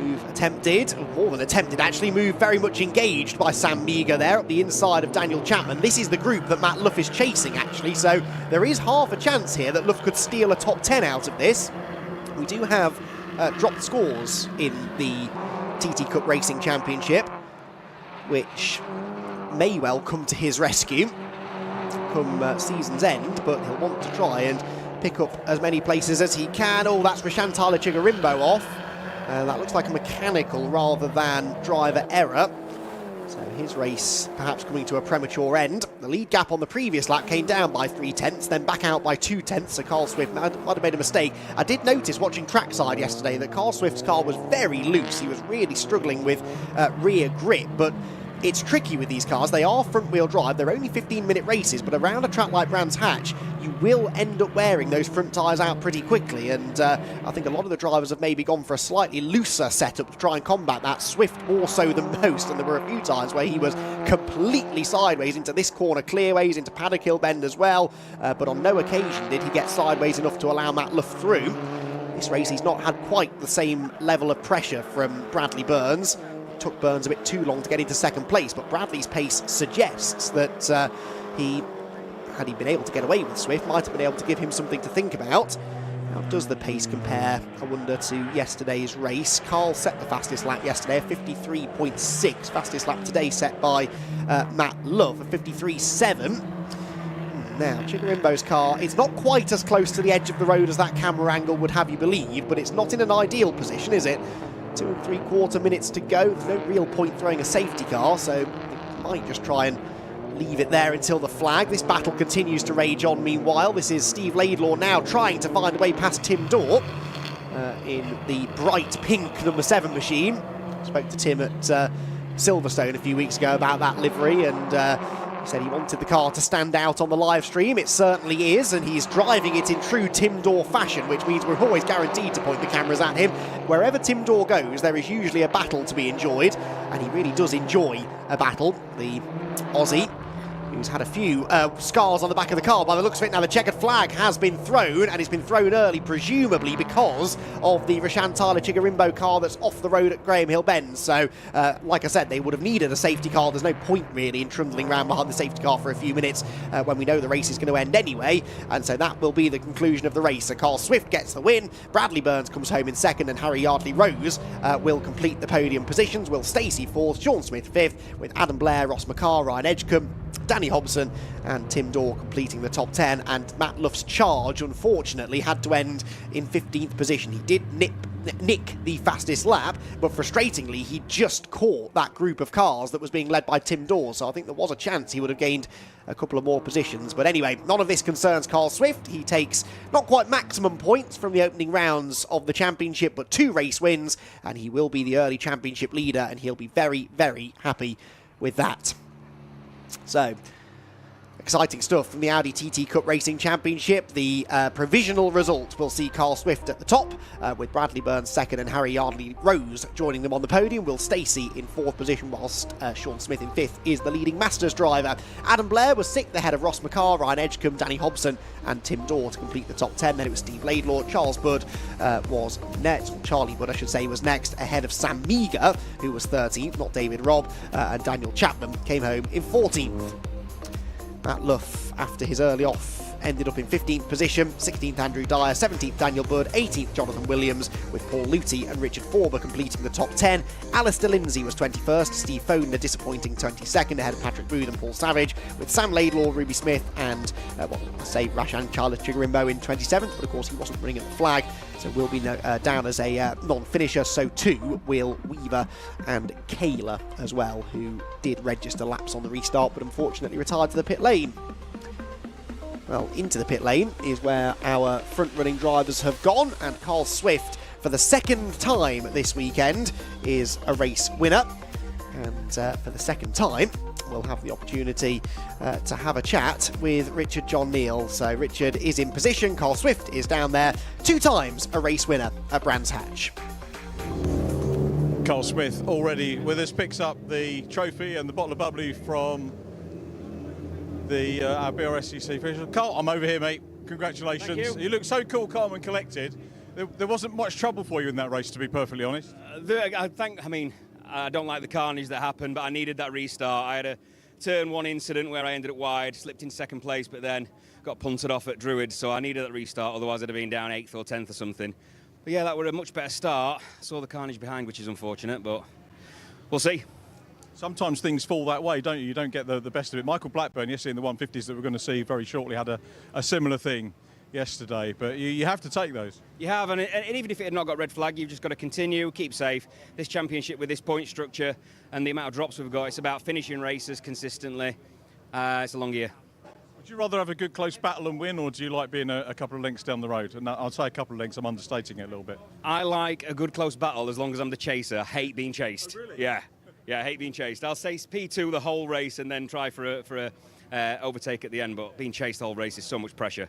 Move attempted, or more than attempted actually, move very much engaged by Sam Meager there up the inside of Daniel Chapman. This is the group that Matt Luff is chasing actually, so there is half a chance here that Luff could steal a top 10 out of this. We do have dropped scores in the TT Cup Racing Championship, which may well come to his rescue come season's end, but he'll want to try and pick up as many places as he can. Oh, that's Rashan Tyler Chigarimbo off. That looks like a mechanical rather than driver error. So his race perhaps coming to a premature end. The lead gap on the previous lap came down by 3/10, then back out by 2/10, so Carl Swift might have made a mistake. I did notice watching trackside yesterday that Carl Swift's car was very loose. He was really struggling with rear grip, but it's tricky with these cars. They are front-wheel drive. They're only 15-minute races, but around a track like Brands Hatch, you will end up wearing those front tyres out pretty quickly, and I think a lot of the drivers have maybe gone for a slightly looser setup to try and combat that. Swift more so than most, and there were a few times where he was completely sideways into this corner clearways, into Paddock Hill Bend as well, but on no occasion did he get sideways enough to allow Matt Luff through. This race he's not had quite the same level of pressure from Bradley Burns. Took Burns a bit too long to get into second place, but Bradley's pace suggests that he had he been able to get away with Swift, might have been able to give him something to think about. How does the pace compare, I wonder, to yesterday's race? Carl set the fastest lap yesterday, a 53.6. Fastest lap today set by Matt Love, a 53.7. Now, Chigarimbo's car, it's not quite as close to the edge of the road as that camera angle would have you believe, but it's not in an ideal position, is it? 2 3/4 minutes to go. There's no real point throwing a safety car, so they might just try and leave it there until the flag. This battle continues to rage on meanwhile. This is Steve Laidlaw now trying to find a way past Tim Dorr in the bright pink number 7 machine. Spoke to Tim at Silverstone a few weeks ago about that livery, and he said he wanted the car to stand out on the live stream. It certainly is, and he's driving it in true Tim Dorr fashion, which means we're always guaranteed to point the cameras at him. Wherever Tim Dorr goes, there is usually a battle to be enjoyed, and he really does enjoy a battle. The Aussie, who's had a few scars on the back of the car by the looks of it. Now the checkered flag has been thrown, and it's been thrown early, presumably because of the Rashan Tyler Chigarimbo car that's off the road at Graham Hill Bend. So, like I said, they would have needed a safety car. There's no point really in trundling around behind the safety car for a few minutes when we know the race is going to end anyway. And so that will be the conclusion of the race. So Carl Swift gets the win, Bradley Burns comes home in second, and Harry Yardley-Rose will complete the podium positions. Will Stacey fourth, Sean Smith fifth, with Adam Blair, Ross McCarr, Ryan Edgecombe, Danny Hobson and Tim Dorr completing the top 10, and Matt Luff's charge unfortunately had to end in 15th position. He did nick the fastest lap, but frustratingly he just caught that group of cars that was being led by Tim Dorr, so I think there was a chance he would have gained a couple of more positions. But anyway, none of this concerns Carl Swift. He takes not quite maximum points from the opening rounds of the championship, but 2 race wins, and he will be the early championship leader, and he'll be very, very happy with that. So, exciting stuff from the Audi TT Cup Racing Championship. The provisional result will see Carl Swift at the top, with Bradley Burns second and Harry Yardley-Rose joining them on the podium. Will Stacey in 4th position, whilst Sean Smith in 5th is the leading Masters driver. Adam Blair was 6th ahead of Ross McCarr, Ryan Edgecombe, Danny Hobson and Tim Dorr to complete the top 10. Then it was Steve Laidlaw. Charles Budd was next, or Charlie Budd I should say, was next ahead of Sam Meager, who was 13th, not David Robb, and Daniel Chapman came home in 14th. Matt Luff, after his early off, ended up in 15th position, 16th Andrew Dyer, 17th Daniel Budd, 18th Jonathan Williams, with Paul Luty and Richard Forber completing the top 10. Alistair Lindsay was 21st, Steve Foden a disappointing 22nd ahead of Patrick Booth and Paul Savage, with Sam Laidlaw, Ruby Smith and, Rashan Tyler Chigarimbo in 27th, but of course he wasn't running at the flag, so will be down as a non-finisher. So too will Weaver and Kayla as well, who did register laps on the restart, but unfortunately retired to the pit lane. Well, into the pit lane is where our front-running drivers have gone, and Carl Swift, for the second time this weekend, is a race winner. And for the second time, we'll have the opportunity to have a chat with Richard John Neal. So Richard is in position, Carl Swift is down there, 2 times a race winner at Brands Hatch. Carl Smith already with us, picks up the trophy and the bottle of bubbly from our BRSCC official. Carl, I'm over here, mate. Congratulations. Thank you. You look so cool, calm and collected. There wasn't much trouble for you in that race, to be perfectly honest. I don't like the carnage that happened, but I needed that restart. I had a turn 1 incident where I ended up wide, slipped in 2nd place, but then got punted off at Druids, so I needed that restart, otherwise I'd have been down 8th or 10th or something. But yeah, that were a much better start. Saw the carnage behind, which is unfortunate, but we'll see. Sometimes things fall that way, don't you? You don't get the best of it. Michael Blackburn, yesterday in the 150s that we're going to see very shortly, had a similar thing yesterday. But you have to take those. You have, and even if it had not got red flag, you've just got to continue, keep safe. This championship with this point structure and the amount of drops we've got, it's about finishing races consistently. It's a long year. Would you rather have a good close battle and win, or do you like being a couple of lengths down the road? And I'll say a couple of lengths, I'm understating it a little bit. I like a good close battle as long as I'm the chaser. I hate being chased. Oh, really? Yeah, I hate being chased. I'll say P2 the whole race and then try for a overtake at the end, but being chased the whole race is so much pressure.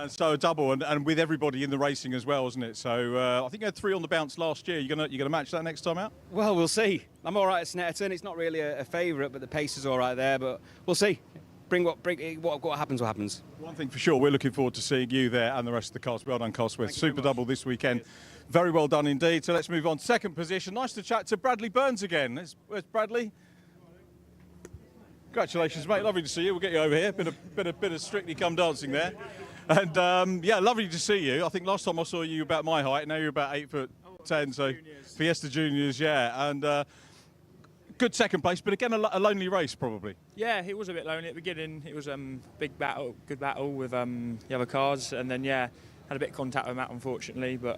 So a double, and with everybody in the racing as well, isn't it? So I think you had 3 on the bounce last year. You're gonna match that next time out? Well, we'll see. I'm all right at Snetterton. It's not really a favourite, but the pace is all right there. But we'll see. What happens, what happens. One thing for sure, we're looking forward to seeing you there and the rest of the cast. Well done, Carl Smith. Super double this weekend. Very well done indeed. So let's move on. 2nd position. Nice to chat to Bradley Burns again. Where's Bradley? Congratulations, mate. Lovely to see you. We'll get you over here. Bit of Strictly Come Dancing there. And yeah, lovely to see you. I think last time I saw you about my height. Now you're about 8'10", so Fiesta Juniors, yeah. And good second place, but again a lonely race probably. Yeah, it was a bit lonely at the beginning. It was big battle, good battle with the other cars, and then yeah, had a bit of contact with Matt unfortunately, but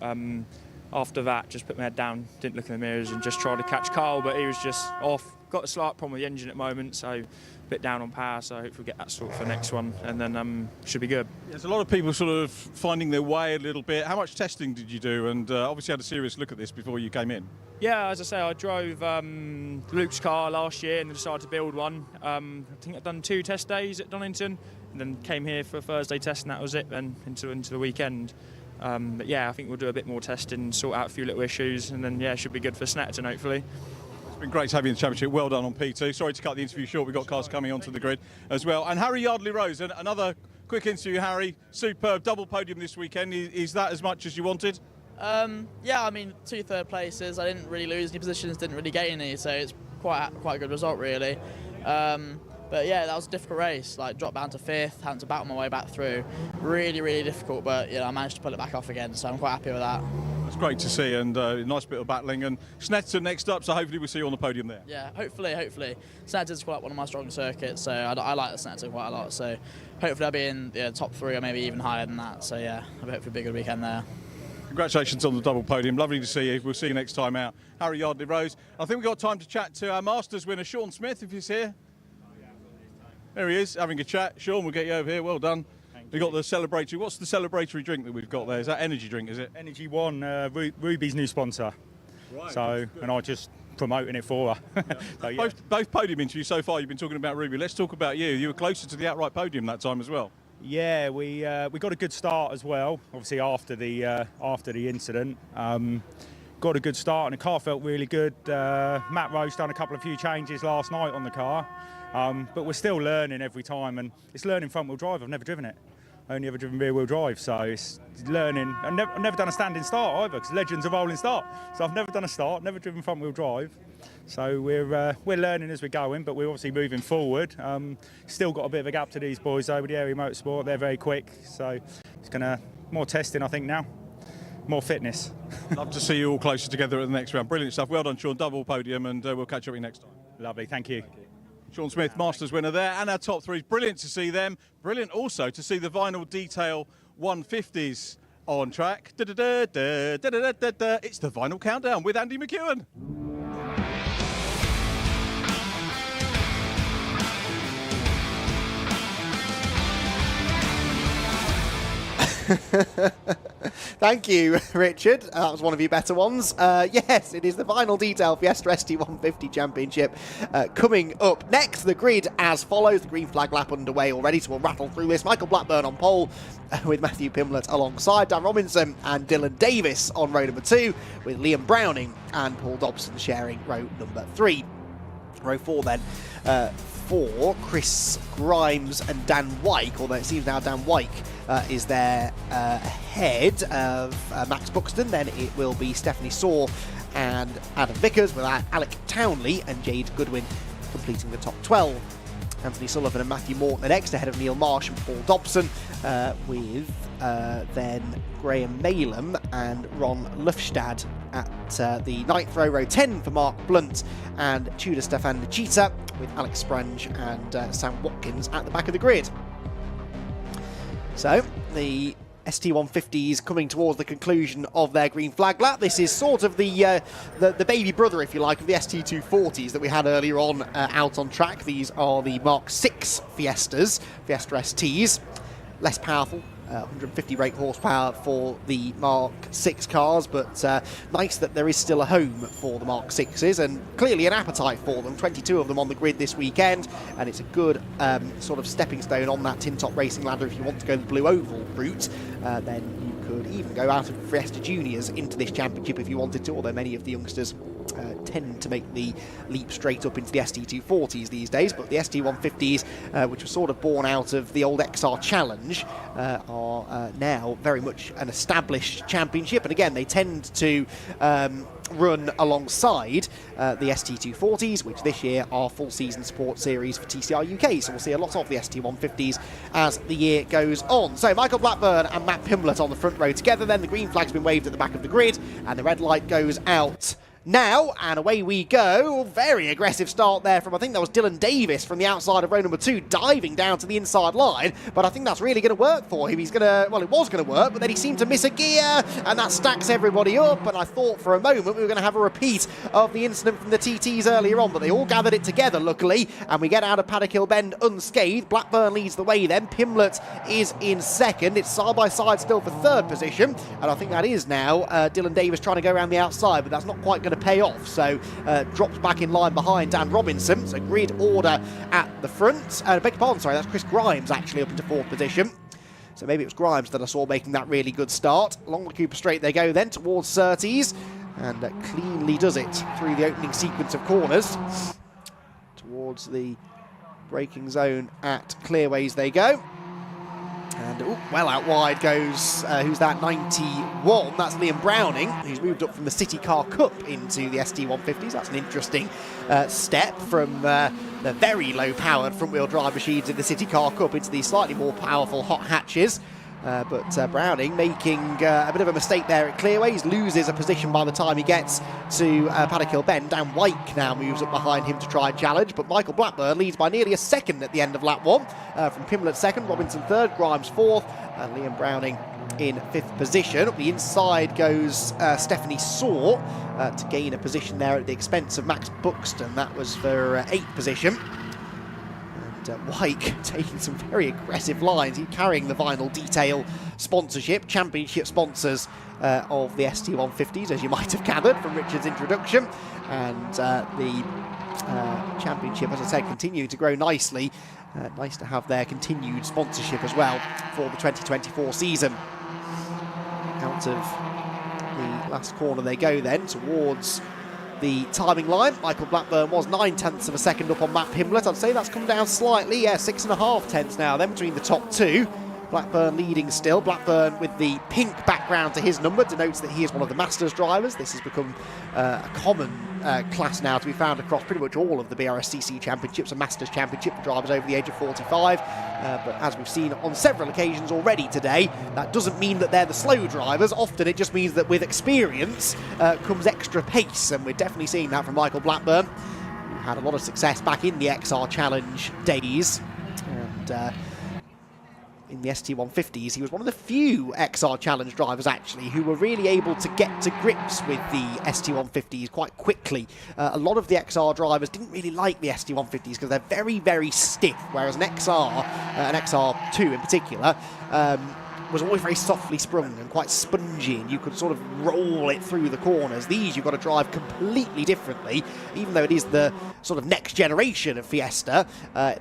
after that just put my head down, didn't look in the mirrors and just tried to catch Carl, but he was just off. Got a slight problem with the engine at the moment, so a bit down on power, so hopefully we'll get that sorted for the next one, and then should be good. There's a lot of people sort of finding their way a little bit. How much testing did you do? And obviously had a serious look at this before you came in. Yeah, as I say, I drove Luke's car last year and decided to build one. I think I'd done 2 test days at Donington, and then came here for a Thursday test, and that was it, then into the weekend. But yeah, I think we'll do a bit more testing, sort out a few little issues, and then yeah, it should be good for Snetterton hopefully. It's been great to have you in the championship. Well done on P2. Sorry to cut the interview short. We've got cars coming onto the grid as well. And Harry Yardley-Rose, another quick interview, Harry. Superb double podium this weekend. Is that as much as you wanted? Yeah, I mean, 2 third places. I didn't really lose any positions, didn't really gain any, so it's quite a good result really. But yeah, that was a difficult race. Like dropped down to 5th, had to battle my way back through. Really, really difficult, but you know, I managed to pull it back off again, so I'm quite happy with that. That's great to see, and a nice bit of battling. And Snetterton next up, so hopefully we'll see you on the podium there. Yeah, hopefully. Snetterton's quite one of my strong circuits, so I like the Snetterton quite a lot. So hopefully I'll be in the top 3 or maybe even higher than that. So yeah, hopefully it'll be a good weekend there. Congratulations on the double podium. Lovely to see you. We'll see you next time out. Harry Yardley-Rose. I think we've got time to chat to our Masters winner, Sean Smith, if he's here. There he is, having a chat. Sean, we'll get you over here. Well done. We've got the celebratory. What's the celebratory drink that we've got there? Is that energy drink, is it? Energy One, Ruby's new sponsor. Right. So, and I just promoting it for her. Yeah. So, yeah. Both podium interviews so far, you've been talking about Ruby. Let's talk about you. You were closer to the outright podium that time as well. Yeah, we got a good start as well. Obviously after the incident, got a good start and the car felt really good. Matt Rowe's done a few changes last night on the car, but we're still learning every time, and it's learning front wheel drive. I've never driven it. Only ever driven rear wheel drive, so it's learning. I've never done a standing start either, because Legend's a rolling start. So I've never done a start, never driven front wheel drive. So we're learning as we're going, but we're obviously moving forward. Still got a bit of a gap to these boys though with the Area Motorsport. They're very quick, so it's gonna more testing I think now, more fitness. Love to see you all closer together at the next round. Brilliant stuff. Well done, Sean. Double podium, and we'll catch up with you next time. Lovely, thank you. Sean Smith, Masters winner there, and our top 3. Brilliant to see them. Brilliant also to see the Vinyl Detail 150s on track. It's the Vinyl Countdown with Andy McEwen. Thank you, Richard. That was one of your better ones. Yes, it is the Vinyl Detail Fiesta ST150 Championship coming up next. The grid as follows. The green flag lap underway already, so we'll rattle through this. Michael Blackburn on pole with Matthew Pimlett alongside Dan Robinson and Dylan Davis on row number 2, with Liam Browning and Paul Dobson sharing row number 3. Row 4 then for Chris Grimes and Dan Wyke, although it seems now Dan Wyke is there ahead of Max Buxton. Then it will be Stephanie Saw and Adam Vickers, with Alec Townley and Jade Goodwin completing the top 12. Anthony Sullivan and Matthew Morton are next, ahead of Neil Marsh and Paul Dobson, with then Graham Malem and Ron Lufstad at the 9th row. Row 10 for Mark Blunt and Tudor Stefan Nichita, with Alex Sprange and Sam Watkins at the back of the grid. So the ST150s coming towards the conclusion of their green flag lap. This is sort of the baby brother, if you like, of the ST240s that we had earlier on out on track. These are the Mark 6 Fiestas, Fiesta STs, less powerful. 150 brake horsepower for the Mark 6 cars, but nice that there is still a home for the Mark 6s, and clearly an appetite for them. 22 of them on the grid this weekend, and it's a good sort of stepping stone on that tin top racing ladder if you want to go the Blue Oval route. Then you could even go out of Fiesta Juniors into this championship if you wanted to, although many of the youngsters tend to make the leap straight up into the ST240s these days. But the ST150s, which were sort of born out of the old XR Challenge, are now very much an established championship. And again, they tend to run alongside the ST240s, which this year are full season support series for TCR UK. So we'll see a lot of the ST150s as the year goes on. So Michael Blackburn and Matt Pimblett on the front row together. Then the green flag's been waved at the back of the grid, and the red light goes out now, and away we go. Very aggressive start there from, I think that was Dylan Davis from the outside of row number 2, diving down to the inside line, but I think that's really going to work for him. He's going to, well, it was going to work, but then he seemed to miss a gear, and that stacks everybody up, and I thought for a moment we were going to have a repeat of the incident from the TTs earlier on, but they all gathered it together, luckily, and we get out of Paddock Hill Bend unscathed. Blackburn leads the way then, Pimblett is in second. It's side by side still for third position, and I think that is now Dylan Davis trying to go around the outside, but that's not quite going to pay off, so drops back in line behind Dan Robinson. So grid order at the front. Beg your pardon, sorry, that's Chris Grimes actually up into fourth position. So maybe it was Grimes that I saw making that really good start. Along the Cooper Straight they go then towards Surtees, and cleanly does it through the opening sequence of corners. Towards the braking zone at Clearways they go. And well out wide goes, who's that, 91, that's Liam Browning, who's moved up from the City Car Cup into the ST150s. That's an interesting step from the very low-powered front-wheel drive machines in the City Car Cup into the slightly more powerful hot hatches. But Browning making a bit of a mistake there at Clearways, loses a position by the time he gets to Paddock Hill Bend. Dan Wyke now moves up behind him to try and challenge, but Michael Blackburn leads by nearly a second at the end of lap 1. From Pimblett second, Robinson third, Grimes fourth, and Liam Browning in fifth position. Up the inside goes Stephanie Saw to gain a position there at the expense of Max Buxton. That was for eighth position. Wyke taking some very aggressive lines. He's carrying the vinyl detail sponsorship, championship sponsors of the ST150s, as you might have gathered from Richard's introduction. And the championship, as I said, continuing to grow nicely. Nice to have their continued sponsorship as well for the 2024 season. Out of the last corner they go then towards the timing line. Michael Blackburn was 9/10 of a second up on Matt Pimblett. I'd say that's come down slightly. Yeah, 6.5 tenths now then between the top two. Blackburn leading still. Blackburn with the pink background to his number denotes that he is one of the Masters drivers. This has become a common class now to be found across pretty much all of the BRSCC championships, a Masters championship for drivers over the age of 45. But as we've seen on several occasions already today, that doesn't mean that they're the slow drivers. Often it just means that with experience comes extra pace, and we're definitely seeing that from Michael Blackburn, who had a lot of success back in the XR Challenge days. And in the ST150s, he was one of the few XR Challenge drivers actually who were really able to get to grips with the ST150s quite quickly. A lot of the XR drivers didn't really like the ST150s because they're very, very stiff, whereas an XR2 in particular, was always very softly sprung and quite spongy, and you could sort of roll it through the corners. These you've got to drive completely differently. Even though it is the sort of next generation of Fiesta,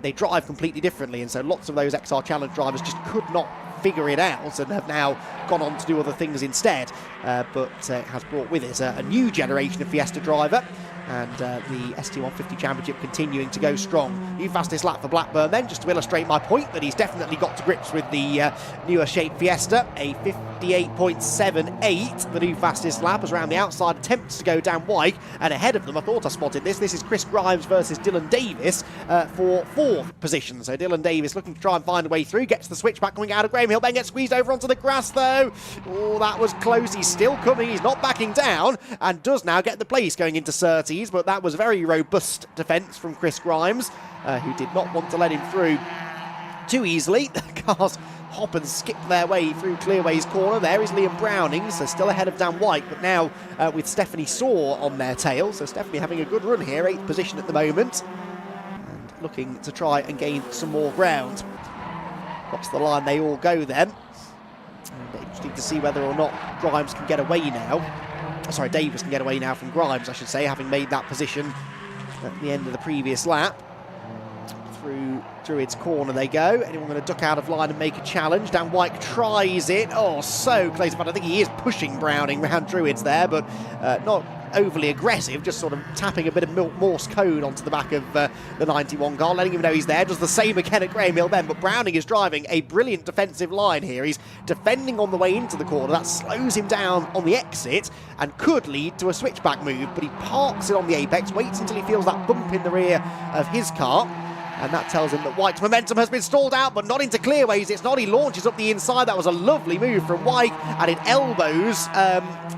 they drive completely differently, and so lots of those XR Challenge drivers just could not figure it out and have now gone on to do other things instead. But it has brought with it a new generation of Fiesta driver, and the ST150 Championship continuing to go strong. New fastest lap for Blackburn then, just to illustrate my point that he's definitely got to grips with the newer shaped Fiesta. A 58.78, the new fastest lap, as around the outside attempts to go down Wyke, and ahead of them, I thought I spotted this is Chris Grimes versus Dylan Davis for fourth position. So Dylan Davis looking to try and find a way through, gets the switchback coming out of Graham Hill, then gets squeezed over onto the grass though. Oh, that was close. He's still coming, he's not backing down, and does now get the place going into Surtees. But that was a very robust defence from Chris Grimes, who did not want to let him through too easily. The cars hop and skip their way through Clearways corner. There is Liam Browning, so still ahead of Dan Wyke, but now with Stephanie Saw on their tail. So Stephanie having a good run here, 8th position at the moment, and looking to try and gain some more ground. Across the line they all go then. And interesting to see whether or not Grimes can get away now. Sorry, Davis can get away now from Grimes, I should say, having made that position at the end of the previous lap. Through Druid's corner they go. Anyone going to duck out of line and make a challenge? Dan Wyke tries it. Oh, so close, but I think he is pushing Browning round Druid's there, but not overly aggressive, just sort of tapping a bit of Morse code onto the back of the 91 car, letting him know he's there. Does the same again at Graham Hill Bend, but Browning is driving a brilliant defensive line here. He's defending on the way into the corner. That slows him down on the exit and could lead to a switchback move, but he parks it on the apex, waits until he feels that bump in the rear of his car, and that tells him that Wyke's momentum has been stalled out, but not into clearways. It's not. He launches up the inside. That was a lovely move from Wyke, and it elbows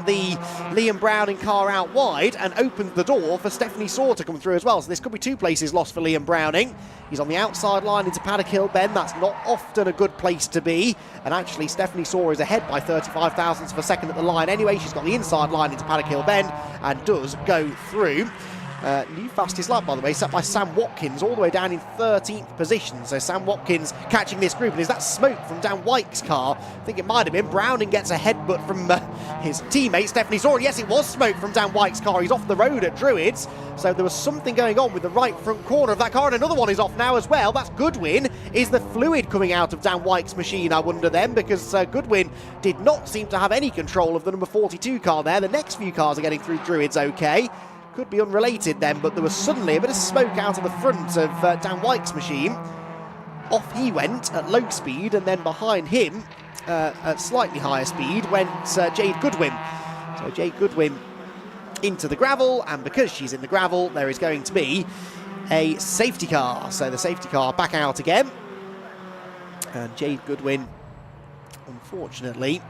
the Liam Browning car out wide and opens the door for Stephanie Saw to come through as well. So this could be 2 places lost for Liam Browning. He's on the outside line into Paddock Hill Bend. That's not often a good place to be. And actually, Stephanie Saw is ahead by 35 thousandths of a second at the line anyway. She's got the inside line into Paddock Hill Bend and does go through. New fastest lap, by the way, set by Sam Watkins, all the way down in 13th position. So Sam Watkins catching this group. And is that smoke from Dan Wyke's car? I think it might have been. Browning gets a headbutt from his teammate, Stephanie Saw. Yes, it was smoke from Dan Wyke's car. He's off the road at Druids. So there was something going on with the right front corner of that car. And another one is off now as well. That's Goodwin. Is the fluid coming out of Dan Wyke's machine, I wonder then? Because Goodwin did not seem to have any control of the number 42 car there. The next few cars are getting through Druids okay. Could be unrelated then, but there was suddenly a bit of smoke out of the front of Dan Wyke's machine. Off he went at low speed, and then behind him at slightly higher speed went Jade Goodwin. So Jade Goodwin into the gravel, and because she's in the gravel, there is going to be a safety car. So the safety car back out again, and Jade Goodwin, unfortunately,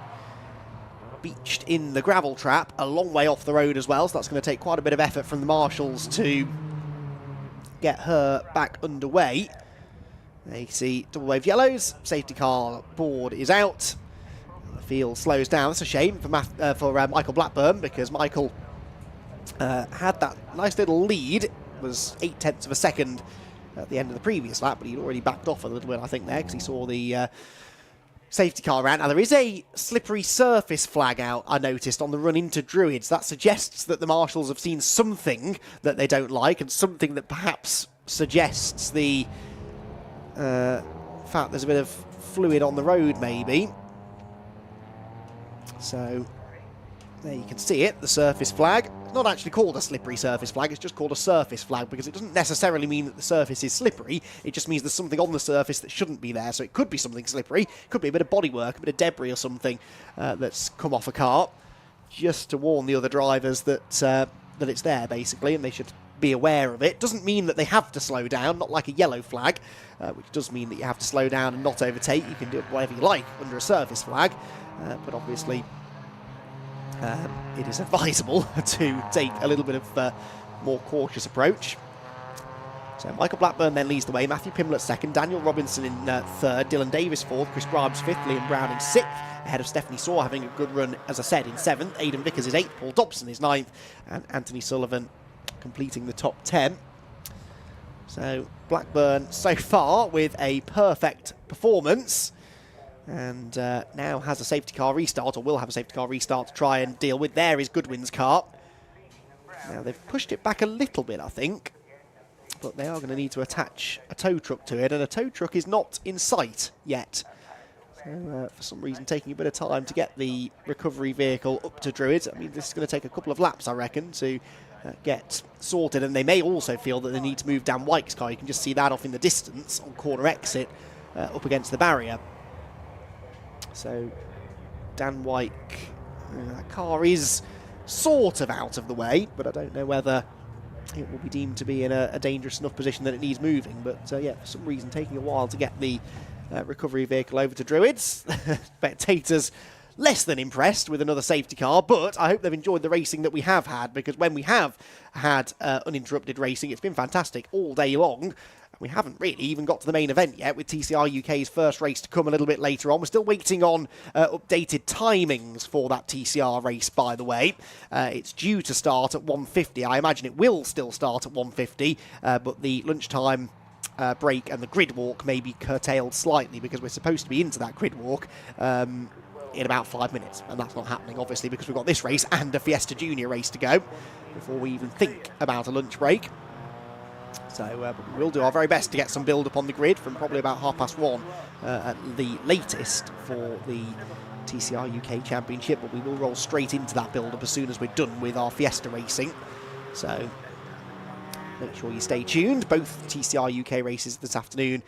beached in the gravel trap a long way off the road as well, so that's going to take quite a bit of effort from the marshals to get her back underway. They see double wave yellows, safety car board is out, the field slows down. That's a shame for Michael Blackburn, because Michael had that nice little lead. It was 0.8 of a second at the end of the previous lap, but he'd already backed off a little bit, I think, there, because he saw the safety car around. Now, there is a slippery surface flag out, I noticed, on the run into Druids. That suggests that the marshals have seen something that they don't like, and something that perhaps suggests the fact there's a bit of fluid on the road, maybe. So, there you can see it, the surface flag. It's not actually called a slippery surface flag, it's just called a surface flag, because it doesn't necessarily mean that the surface is slippery. It just means there's something on the surface that shouldn't be there. So it could be something slippery, could be a bit of bodywork, a bit of debris or something that's come off a car, just to warn the other drivers that that it's there, basically, and they should be aware of it. Doesn't mean that they have to slow down, not like a yellow flag, which does mean that you have to slow down and not overtake. You can do whatever you like under a surface flag, but obviously it is advisable to take a little bit of more cautious approach. So Michael Blackburn then leads the way, Matthew Pimblett second, Daniel Robinson in third, Dylan Davis fourth, Chris Grimes fifth, Liam Browning sixth, ahead of Stephanie Saw having a good run, as I said, in seventh, Aidan Vickers is eighth, Paul Dobson is ninth, and Anthony Sullivan completing the top 10. So Blackburn so far with a perfect performance, and now has a safety car restart, or will have a safety car restart to try and deal with. There is Goodwin's car. Now they've pushed it back a little bit, I think, but they are going to need to attach a tow truck to it, and a tow truck is not in sight yet. So for some reason taking a bit of time to get the recovery vehicle up to Druids. I mean, this is going to take a couple of laps, I reckon, to get sorted, and they may also feel that they need to move Dan Wyke's car. You can just see that off in the distance on corner exit up against the barrier. So Dan Wyke, that car is sort of out of the way, but I don't know whether it will be deemed to be in a dangerous enough position that it needs moving. But yeah, for some reason taking a while to get the recovery vehicle over to Druids. Spectators less than impressed with another safety car, but I hope they've enjoyed the racing that we have had, because when we have had uninterrupted racing, it's been fantastic all day long. We haven't really even got to the main event yet, with TCR UK's first race to come a little bit later on. We're still waiting on updated timings for that TCR race, by the way. It's due to start at 1:50. I imagine it will still start at 1:50, but the lunchtime break and the grid walk may be curtailed slightly, because we're supposed to be into that grid walk in about 5 minutes, and that's not happening, obviously, because we've got this race and a Fiesta Junior race to go before we even think about a lunch break. So we'll do our very best to get some build-up on the grid from probably about 1:30 at the latest for the TCR UK Championship, but we will roll straight into that build-up as soon as we're done with our Fiesta racing. So make sure you stay tuned. Both TCR UK races this afternoon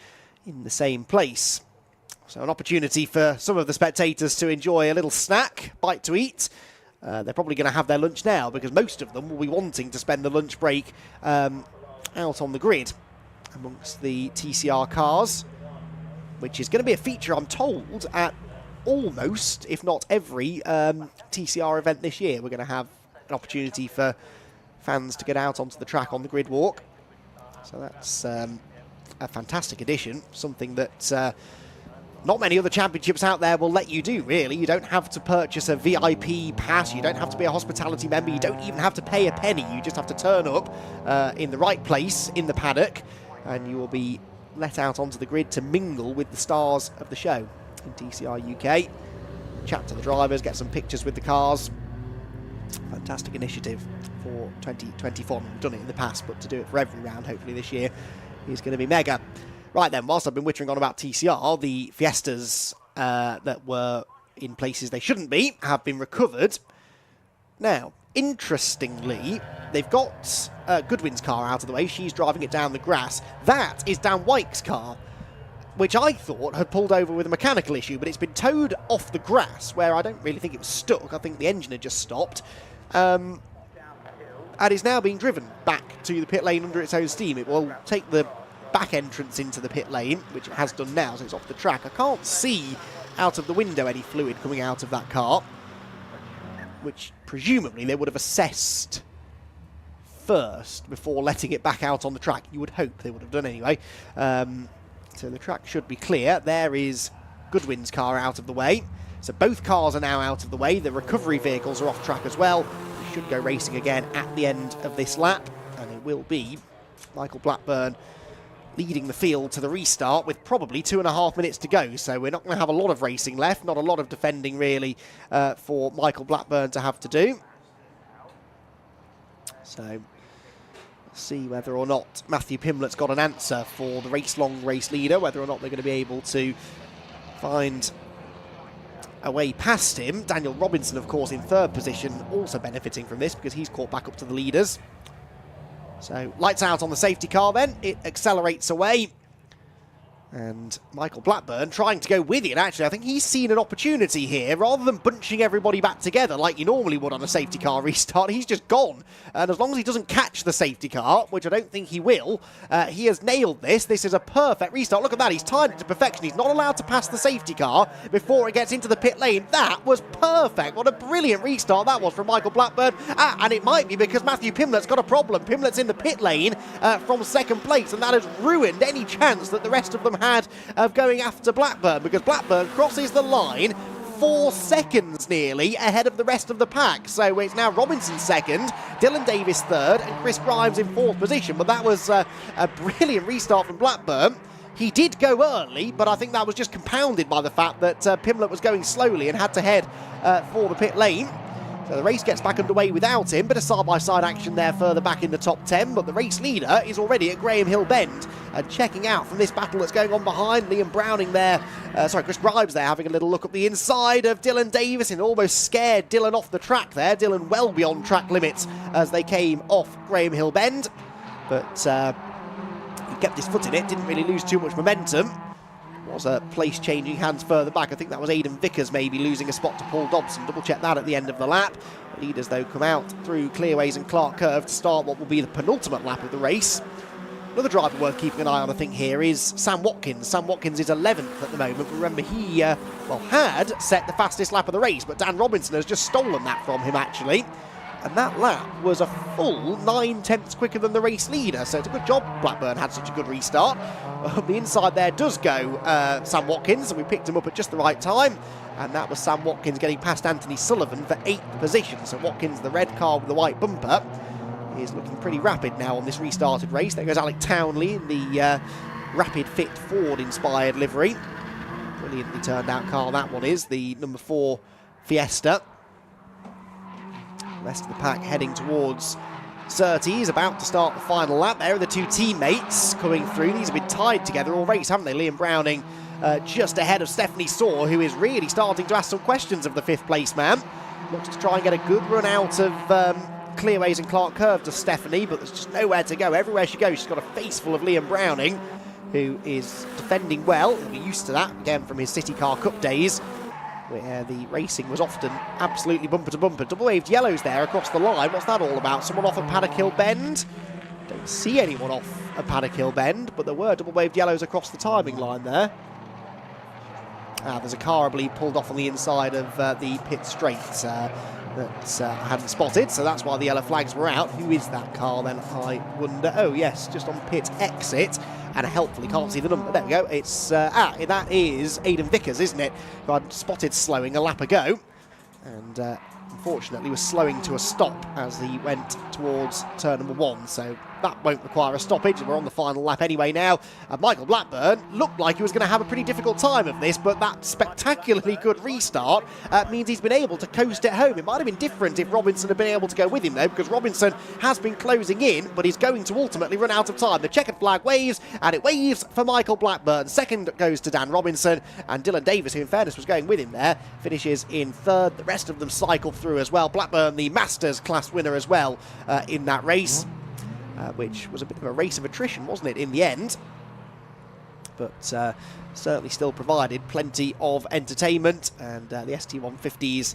in the same place. So an opportunity for some of the spectators to enjoy a little snack, bite to eat. They're probably going to have their lunch now because most of them will be wanting to spend the lunch break out on the grid amongst the TCR cars, which is going to be a feature, I'm told, at almost, if not every, TCR event this year. We're going to have an opportunity for fans to get out onto the track on the grid walk. So that's a fantastic addition, something that not many other championships out there will let you do, really. You don't have to purchase a VIP pass, you don't have to be a hospitality member, you don't even have to pay a penny. You just have to turn up in the right place in the paddock, and you will be let out onto the grid to mingle with the stars of the show in TCR UK. Chat to the drivers, get some pictures with the cars. Fantastic initiative for 2024. We've done it in the past, but to do it for every round, hopefully this year, is going to be mega. Right then, whilst I've been wittering on about TCR, the Fiestas that were in places they shouldn't be have been recovered. Now, interestingly, they've got Goodwin's car out of the way. She's driving it down the grass. That is Dan Wyke's car, which I thought had pulled over with a mechanical issue, but it's been towed off the grass, where I don't really think it was stuck. I think the engine had just stopped. And is now being driven back to the pit lane under its own steam. It will take the back entrance into the pit lane, which it has done now, so it's off the track. I can't see out of the window any fluid coming out of that car, which presumably they would have assessed first before letting it back out on the track. You would hope they would have done anyway. So the track should be clear. There is Goodwin's car out of the way. So both cars are now out of the way. The recovery vehicles are off track as well. We should go racing again at the end of this lap, and it will be Michael Blackburn leading the field to the restart with probably 2.5 minutes to go. So we're not going to have a lot of racing left, not a lot of defending really for Michael Blackburn to have to do. So see whether or not Matthew Pimlett's got an answer for the race-long race leader, whether or not they're going to be able to find a way past him. Daniel Robinson, of course, in third position, also benefiting from this because he's caught back up to the leaders. So lights out on the safety car then, it accelerates away. And Michael Blackburn trying to go with it, actually. I think he's seen an opportunity here. Rather than bunching everybody back together like you normally would on a safety car restart, he's just gone. And as long as he doesn't catch the safety car, which I don't think he will, he has nailed this. This is a perfect restart. Look at that, he's timed it to perfection. He's not allowed to pass the safety car before it gets into the pit lane. That was perfect. What a brilliant restart that was from Michael Blackburn. And it might be because Matthew Pimlett's got a problem. Pimlett's in the pit lane from second place, and that has ruined any chance that the rest of them had of going after Blackburn, because Blackburn crosses the line 4 seconds nearly ahead of the rest of the pack. So it's now Robinson second, Dylan Davis third, and Chris Grimes in fourth position. But that was a brilliant restart from Blackburn. He did go early, but I think that was just compounded by the fact that Pimlett was going slowly and had to head for the pit lane. So the race gets back underway without him. Bit of side-by-side action there further back in the top 10, but the race leader is already at Graham Hill Bend. And checking out from this battle that's going on behind, Liam Browning there, Chris Grimes there, having a little look up the inside of Dylan Davis and almost scared Dylan off the track there. Dylan well beyond track limits as they came off Graham Hill Bend. But he kept his foot in it, didn't really lose too much momentum. Was a place changing hands further back. I think that was Aidan Vickers maybe losing a spot to Paul Dobson. Double check that at the end of the lap. The leaders though come out through Clearways and Clark Curve to start what will be the penultimate lap of the race. Another driver worth keeping an eye on, I think, here is Sam Watkins. Sam Watkins is 11th at the moment. Remember, he had set the fastest lap of the race, but Dan Robinson has just stolen that from him actually. And that lap was a full 9/10 quicker than the race leader. So it's a good job Blackburn had such a good restart. The inside there does go Sam Watkins, and we picked him up at just the right time. And that was Sam Watkins getting past Anthony Sullivan for 8th position. So Watkins, the red car with the white bumper, is looking pretty rapid now on this restarted race. There goes Alec Townley in the Rapid Fit Ford-inspired livery. Brilliantly turned out car that one is, the number 4 Fiesta. The rest of the pack heading towards Surtees, about to start the final lap. There are the two teammates coming through. These have been tied together all race, haven't they? Liam Browning just ahead of Stephanie Saw, who is really starting to ask some questions of the 5th place man. Looks to try and get a good run out of clearways and Clark Curve to Stephanie, but there's just nowhere to go. Everywhere she goes, she's got a face full of Liam Browning, who is defending well. He'll be used to that, again, from his City Car Cup days, where the racing was often absolutely bumper to bumper. Double-waved yellows there across the line. What's that all about? Someone off at Paddock Hill Bend? Don't see anyone off at Paddock Hill Bend, but there were double-waved yellows across the timing line there. There's a car, I believe, pulled off on the inside of the pit straight that I hadn't spotted, so that's why the yellow flags were out. Who is that car then, I wonder? Oh yes, just on pit exit, and helpfully can't see the number. There we go. It's that is Aidan Vickers, isn't it? Who I'd spotted slowing a lap ago, and unfortunately was slowing to a stop as he went towards turn number 1, so that won't require a stoppage. We're on the final lap anyway now. Michael Blackburn looked like he was going to have a pretty difficult time of this, but that spectacularly good restart means he's been able to coast it home. It might have been different if Robinson had been able to go with him, though, because Robinson has been closing in, but he's going to ultimately run out of time. The checkered flag waves, and it waves for Michael Blackburn. Second goes to Dan Robinson, and Dylan Davis, who in fairness was going with him there, finishes in 3rd. The rest of them cycle through as well. Blackburn, the Masters class winner as well in that race. Which was a bit of a race of attrition, wasn't it, in the end? But certainly still provided plenty of entertainment. And the ST150s,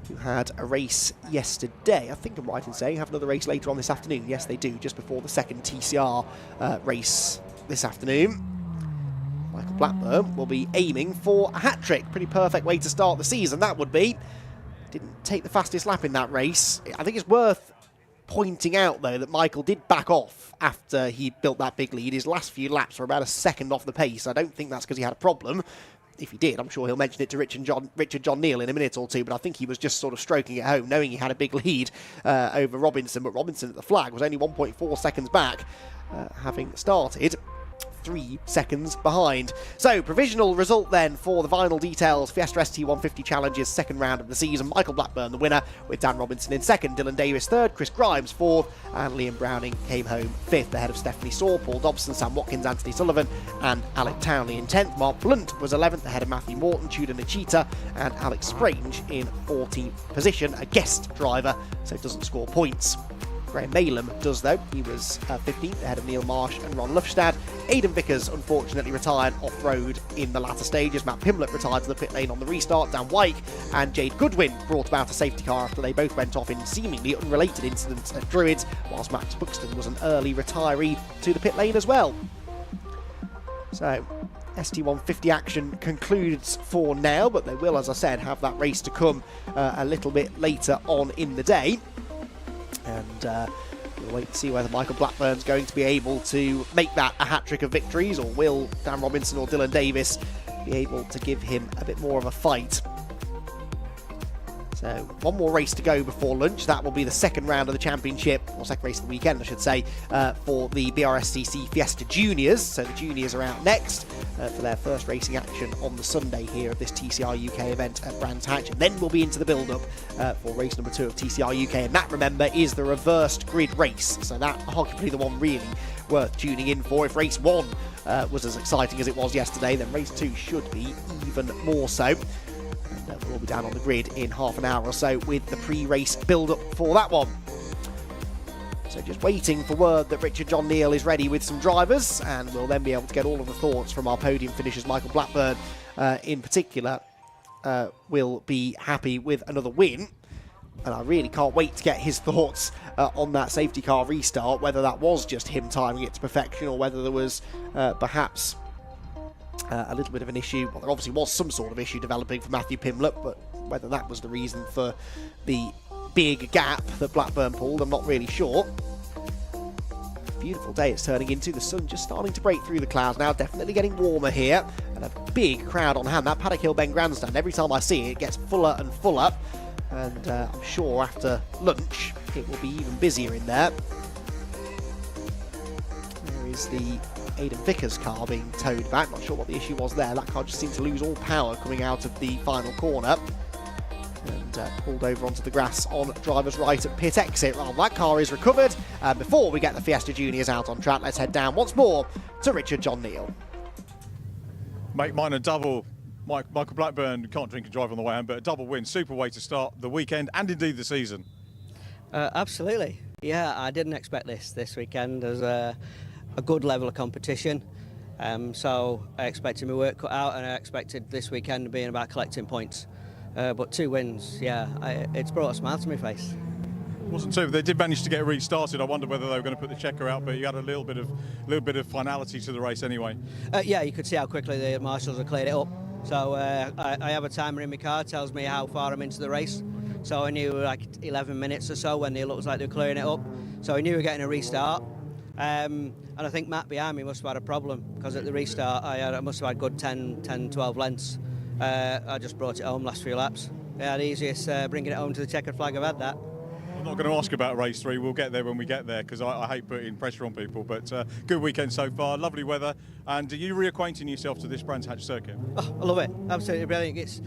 who had a race yesterday, I think I'm right in saying, have another race later on this afternoon. Yes, they do, just before the second TCR race this afternoon. Michael Blackburn will be aiming for a hat-trick. Pretty perfect way to start the season, that would be. Didn't take the fastest lap in that race. I think it's worth pointing out, though, that Michael did back off after he built that big lead. His last few laps were about a second off the pace. I don't think that's because he had a problem. If he did, I'm sure he'll mention it to Richard John Neal in a minute or two, but I think he was just sort of stroking it home, knowing he had a big lead over Robinson, but Robinson at the flag was only 1.4 seconds back, having started 3 seconds behind. So, provisional result then for the final details. Fiesta ST150 Challenges, second round of the season. Michael Blackburn the winner, with Dan Robinson in second, Dylan Davis third, Chris Grimes fourth, and Liam Browning came home fifth, ahead of Stephanie Saw, Paul Dobson, Sam Watkins, Anthony Sullivan, and Alec Townley in 10th. Mark Blunt was 11th, ahead of Matthew Morton, Tudor Nachita, and Alex Sprange in 14th position. A guest driver, so doesn't score points. Graham Malem does, though. He was 15th, ahead of Neil Marsh and Ron Lufstad. Aidan Vickers unfortunately retired off-road in the latter stages. Matt Pimblett retired to the pit lane on the restart. Dan Wyke and Jade Goodwin brought about a safety car after they both went off in seemingly unrelated incidents at Druids, whilst Max Buxton was an early retiree to the pit lane as well. So, ST150 action concludes for now, but they will, as I said, have that race to come a little bit later on in the day. And we'll wait to see whether Michael Blackburn's going to be able to make that a hat-trick of victories, or will Dan Robinson or Dylan Davis be able to give him a bit more of a fight. So, one more race to go before lunch. That will be the second round of the championship, or second race of the weekend, I should say, for the BRSCC Fiesta Juniors. So the juniors are out next for their first racing action on the Sunday here of this TCR UK event at Brands Hatch. And then we'll be into the build-up for race number 2 of TCR UK. And that, remember, is the reversed grid race. So that arguably the one really worth tuning in for. If race 1 was as exciting as it was yesterday, then race 2 should be even more so. We'll be down on the grid in half an hour or so with the pre-race build-up for that one. So just waiting for word that Richard John Neal is ready with some drivers, and we'll then be able to get all of the thoughts from our podium finishers. Michael Blackburn, in particular, will be happy with another win. And I really can't wait to get his thoughts on that safety car restart, whether that was just him timing it to perfection or whether there was perhaps a little bit of an issue. Well, there obviously was some sort of issue developing for Matthew Pimblett, but whether that was the reason for the big gap that Blackburn pulled, I'm not really sure. Beautiful day it's turning into. The sun just starting to break through the clouds now, definitely getting warmer here, and a big crowd on hand. That Paddock Hill Bend Grandstand, every time I see it, it gets fuller and fuller, and I'm sure after lunch it will be even busier in there. There is the Aidan Vickers car being towed back. Not sure what the issue was there. That car just seemed to lose all power coming out of the final corner and pulled over onto the grass on driver's right at pit exit. Well, that car is recovered. Before we get the Fiesta Juniors out on track, let's head down once more to Richard John Neal. Make mine a double. Michael Blackburn can't drink and drive on the way home, but a double win. Super way to start the weekend and indeed the season. Absolutely. Yeah, I didn't expect this weekend. There's a good level of competition. So I expected my work cut out, and I expected this weekend being about collecting points. But 2 wins, yeah, it's brought a smile to my face. Wasn't too. They did manage to get restarted. I wonder whether they were going to put the checker out, but you had a little bit of finality to the race anyway. Yeah, you could see how quickly the marshals have cleared it up. So I have a timer in my car, tells me how far I'm into the race. So I knew like 11 minutes or so when it looked like they were clearing it up. So I knew we were getting a restart. And I think Matt behind me must have had a problem, because at the restart I must have had good 10, 12 lengths. I just brought it home last few laps. Yeah, the easiest bringing it home to the checkered flag I've had that. I'm not going to ask about race 3. We'll get there when we get there, because I hate putting pressure on people. But good weekend so far, lovely weather. And are you reacquainting yourself to this Brands Hatch circuit? Oh, I love it. Absolutely brilliant.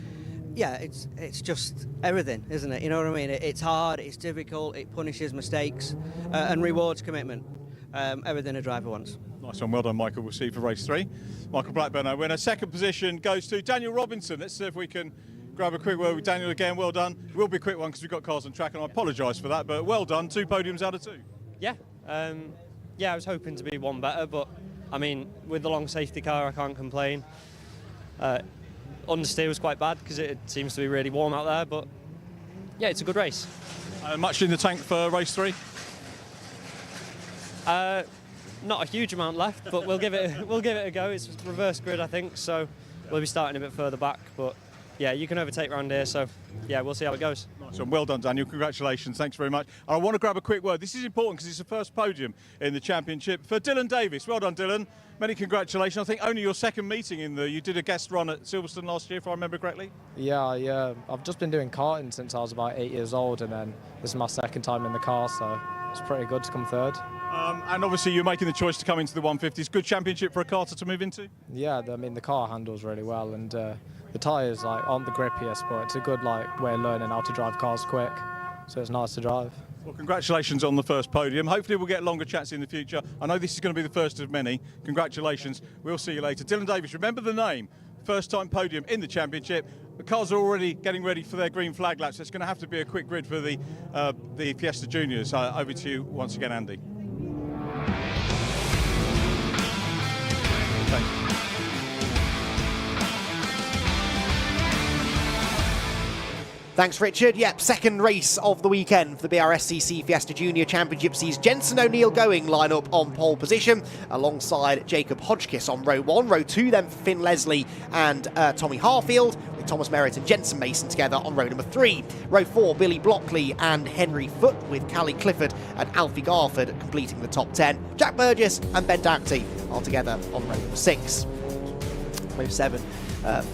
It's just everything, isn't it? You know what I mean? It's hard, it's difficult, it punishes mistakes and rewards commitment. Everything a driver wants. Nice one, well done, Michael. We'll see you for race 3. Michael Blackburn, our winner. Second position goes to Daniel Robinson. Let's see if we can grab a quick word with Daniel again. Well done. It will be a quick one because we've got cars on track, and I apologise for that, but well done. 2 podiums out of 2. Yeah, I was hoping to be one better, but I mean, with the long safety car, I can't complain. Understeer was quite bad because it seems to be really warm out there, but yeah, it's a good race. Much in the tank for race 3? Not a huge amount left, but we'll give it a go. It's reverse grid, I think, so we'll be starting a bit further back, but yeah, you can overtake around here, so yeah, we'll see how it goes. Nice one. Well done, Daniel. Congratulations. Thanks very much. And I want to grab a quick word. This is important because it's the first podium in the championship for Dylan Davis. Well done, Dylan. Many congratulations. I think only your second meeting you did a guest run at Silverstone last year, if I remember correctly. Yeah. I've just been doing karting since I was about 8 years old, and then this is my second time in the car, so it's pretty good to come third. And obviously you're making the choice to come into the 150s. Good championship for a karter to move into? Yeah, I mean, the car handles really well, and the tyres aren't the grippiest, but it's a good way of learning how to drive cars quick, so it's nice to drive. Well, congratulations on the first podium. Hopefully we'll get longer chats in the future. I know this is going to be the first of many. Congratulations. We'll see you later. Dylan Davis, remember the name. First time podium in the championship. The cars are already getting ready for their green flag laps. So it's going to have to be a quick grid for the Fiesta Juniors. Over to you once again, Andy. Thank you. Thanks, Richard. Yep, second race of the weekend for the BRSCC Fiesta Junior Championship sees Jensen O'Neill going line up on pole position alongside Jacob Hodgkiss on row 1. Row 2 then for Finn Leslie and Tommy Harfield, with Thomas Merritt and Jensen Mason together on row number 3. Row 4, Billy Blockley and Henry Foote, with Callie Clifford and Alfie Garford completing the top 10. Jack Burgess and Ben Dougherty are together on row number 6. Row 7.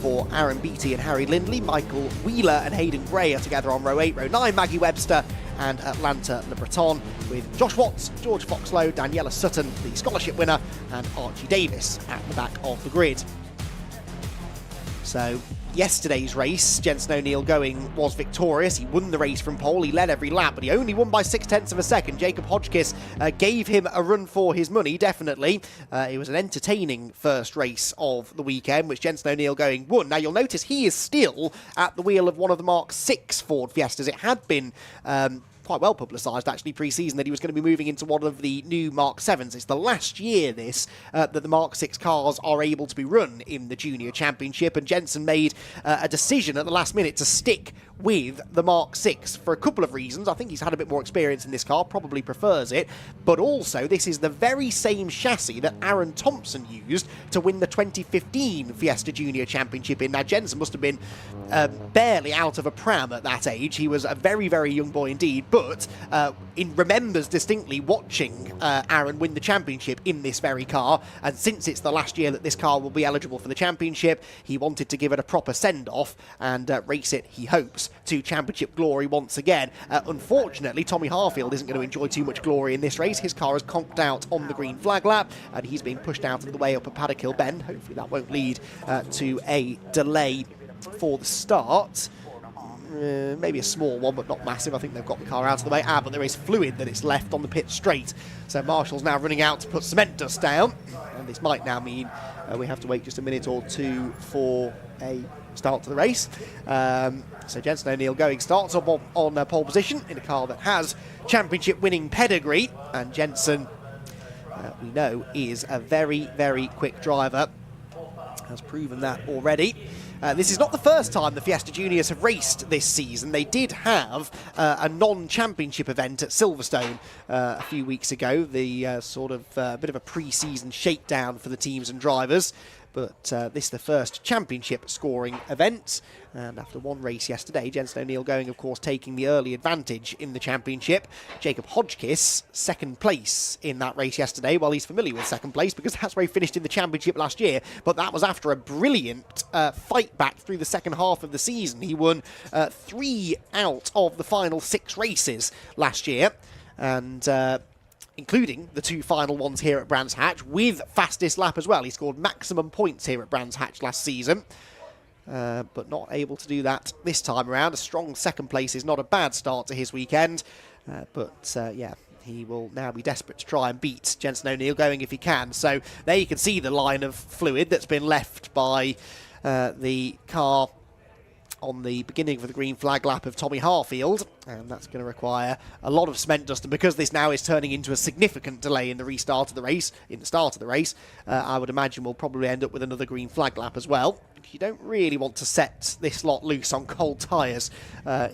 For Aaron Beattie and Harry Lindley, Michael Wheeler and Hayden Gray are together on row 8. Row 9, Maggie Webster and Atlanta Le Breton, with Josh Watts, George Foxlow, Daniela Sutton, the scholarship winner, and Archie Davis at the back of the grid. So yesterday's race, Jensen O'Neill going was victorious. He won the race from pole. He led every lap, but he only won by 0.6 of a second. Jacob Hodgkiss gave him a run for his money, definitely. It was an entertaining first race of the weekend, which Jensen O'Neill going won. Now, you'll notice he is still at the wheel of one of the Mark 6 Ford Fiestas. It had been quite well publicised actually pre-season that he was going to be moving into one of the new Mark 7s. It's the last year that the Mark 6 cars are able to be run in the Junior Championship, and Jensen made a decision at the last minute to stick with the Mark 6 for a couple of reasons. I think he's had a bit more experience in this car, probably prefers it, but also this is the very same chassis that Aaron Thompson used to win the 2015 Fiesta Junior Championship in. Now, Jensen must have been barely out of a pram at that age. He was a very, very young boy indeed, but remembers distinctly watching Aaron win the championship in this very car, and since it's the last year that this car will be eligible for the championship, he wanted to give it a proper send-off and race it, he hopes, to championship glory once again. Unfortunately, Tommy Harfield isn't going to enjoy too much glory in this race. His car has conked out on the green flag lap, and he's being pushed out of the way up a Paddock Hill bend. Hopefully that won't lead to a delay for the start. Maybe a small one, but not massive. I think they've got the car out of the way. But there is fluid that it's left on the pit straight. So Marshall's now running out to put cement dust down. And this might now mean we have to wait just a minute or two for a start to the race. So Jensen O'Neill going starts up on pole position in a car that has championship winning pedigree, and Jensen we know is a very, very quick driver, has proven that already. This is not the first time the Fiesta Juniors have raced this season. They did have a non-championship event at Silverstone a few weeks ago, the sort of bit of a pre-season shakedown for the teams and drivers. But this is the first championship scoring event. And after one race yesterday, Jensen O'Neill going, of course, taking the early advantage in the championship. Jacob Hodgkiss, second place in that race yesterday. Well, he's familiar with second place because that's where he finished in the championship last year. But that was after a brilliant fight back through the second half of the season. He won 3 out of the final 6 races last year. And including the 2 final ones here at Brands Hatch, with fastest lap as well. He scored maximum points here at Brands Hatch last season, but not able to do that this time around. A strong second place is not a bad start to his weekend, but yeah, he will now be desperate to try and beat Jensen O'Neill going if he can. So there you can see the line of fluid that's been left by the car on the beginning of the green flag lap of Tommy Harfield, and that's going to require a lot of cement dust. And because this now is turning into a significant delay in the restart of the race, I would imagine we'll probably end up with another green flag lap as well. You don't really want to set this lot loose on cold tyres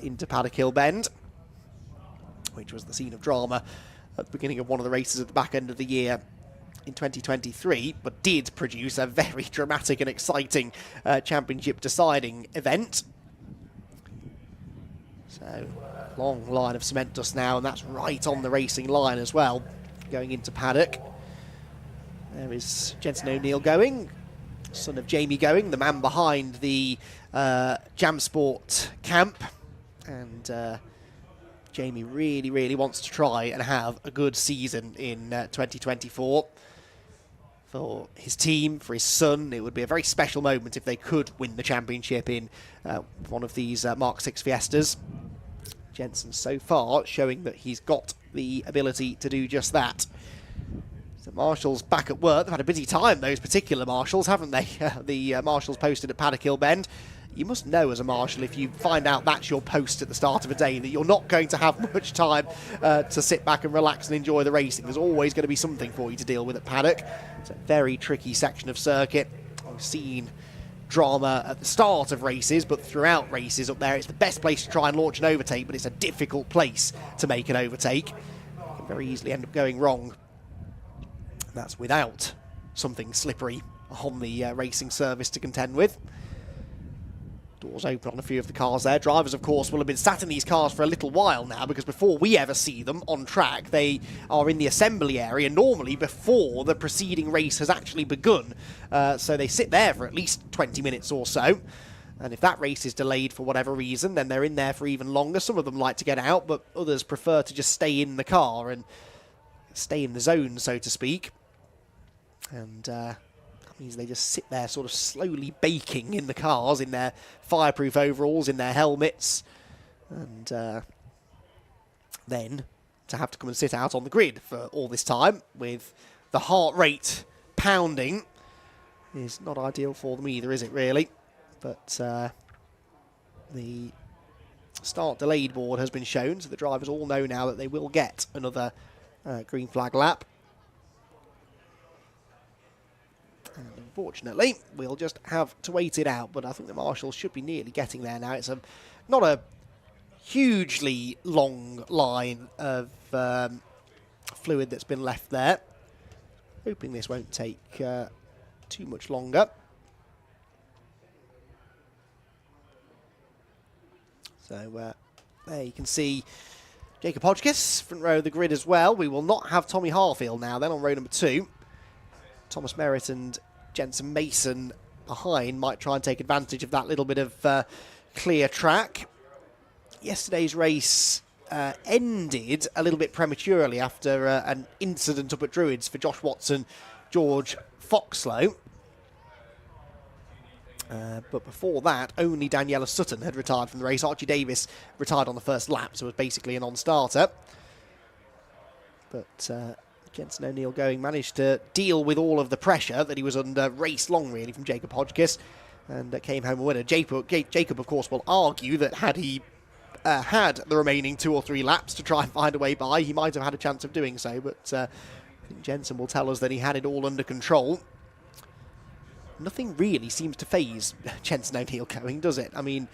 into Paddock Hill Bend, which was the scene of drama at the beginning of one of the races at the back end of the year in 2023, but did produce a very dramatic and exciting championship deciding event. So, long line of cement dust now, and that's right on the racing line as well, going into paddock. There is Jensen O'Neill going, son of Jamie going, the man behind the Jam Sport camp, and Jamie really, really wants to try and have a good season in 2024. For his team, for his son, it would be a very special moment if they could win the championship in one of these Mark 6 Fiestas. Jensen so far showing that he's got the ability to do just that. So marshals back at work. They've had a busy time, those particular marshals, haven't they? The marshals posted at Paddock Hill Bend. You must know as a marshal, if you find out that's your post at the start of a day, that you're not going to have much time to sit back and relax and enjoy the racing. There's always going to be something for you to deal with at paddock. It's a very tricky section of circuit. We've seen drama at the start of races, but throughout races up there, it's the best place to try and launch an overtake, but it's a difficult place to make an overtake. It can very easily end up going wrong. That's without something slippery on the racing service to contend with. Doors open on a few of the cars there. Drivers, of course, will have been sat in these cars for a little while now, because before we ever see them on track, they are in the assembly area, normally before the preceding race has actually begun. So they sit there for at least 20 minutes or so. And if that race is delayed for whatever reason, then they're in there for even longer. Some of them like to get out, but others prefer to just stay in the car and stay in the zone, so to speak. And means they just sit there sort of slowly baking in the cars, in their fireproof overalls, in their helmets, and then to have to come and sit out on the grid for all this time with the heart rate pounding is not ideal for them either, is it really? But the start delayed board has been shown, so the drivers all know now that they will get another green flag lap. And unfortunately, we'll just have to wait it out, but I think the marshals should be nearly getting there now. It's not a hugely long line of fluid that's been left there. Hoping this won't take too much longer. So there you can see Jacob Hodgkiss, front row of the grid as well. We will not have Tommy Harfield now then on row number 2. Thomas Merritt and Jensen Mason behind might try and take advantage of that little bit of clear track. Yesterday's race ended a little bit prematurely after an incident up at Druids for Josh Watson, George Foxlow. But before that, only Daniela Sutton had retired from the race. Archie Davis retired on the first lap, so was basically a non-starter. But Jensen O'Neill Going managed to deal with all of the pressure that he was under race long, really, from Jacob Hodgkiss, and came home a winner. Jacob, of course, will argue that had he had the remaining 2 or 3 laps to try and find a way by, he might have had a chance of doing so, but I think Jensen will tell us that he had it all under control. Nothing really seems to faze Jensen O'Neill Going, does it? I mean,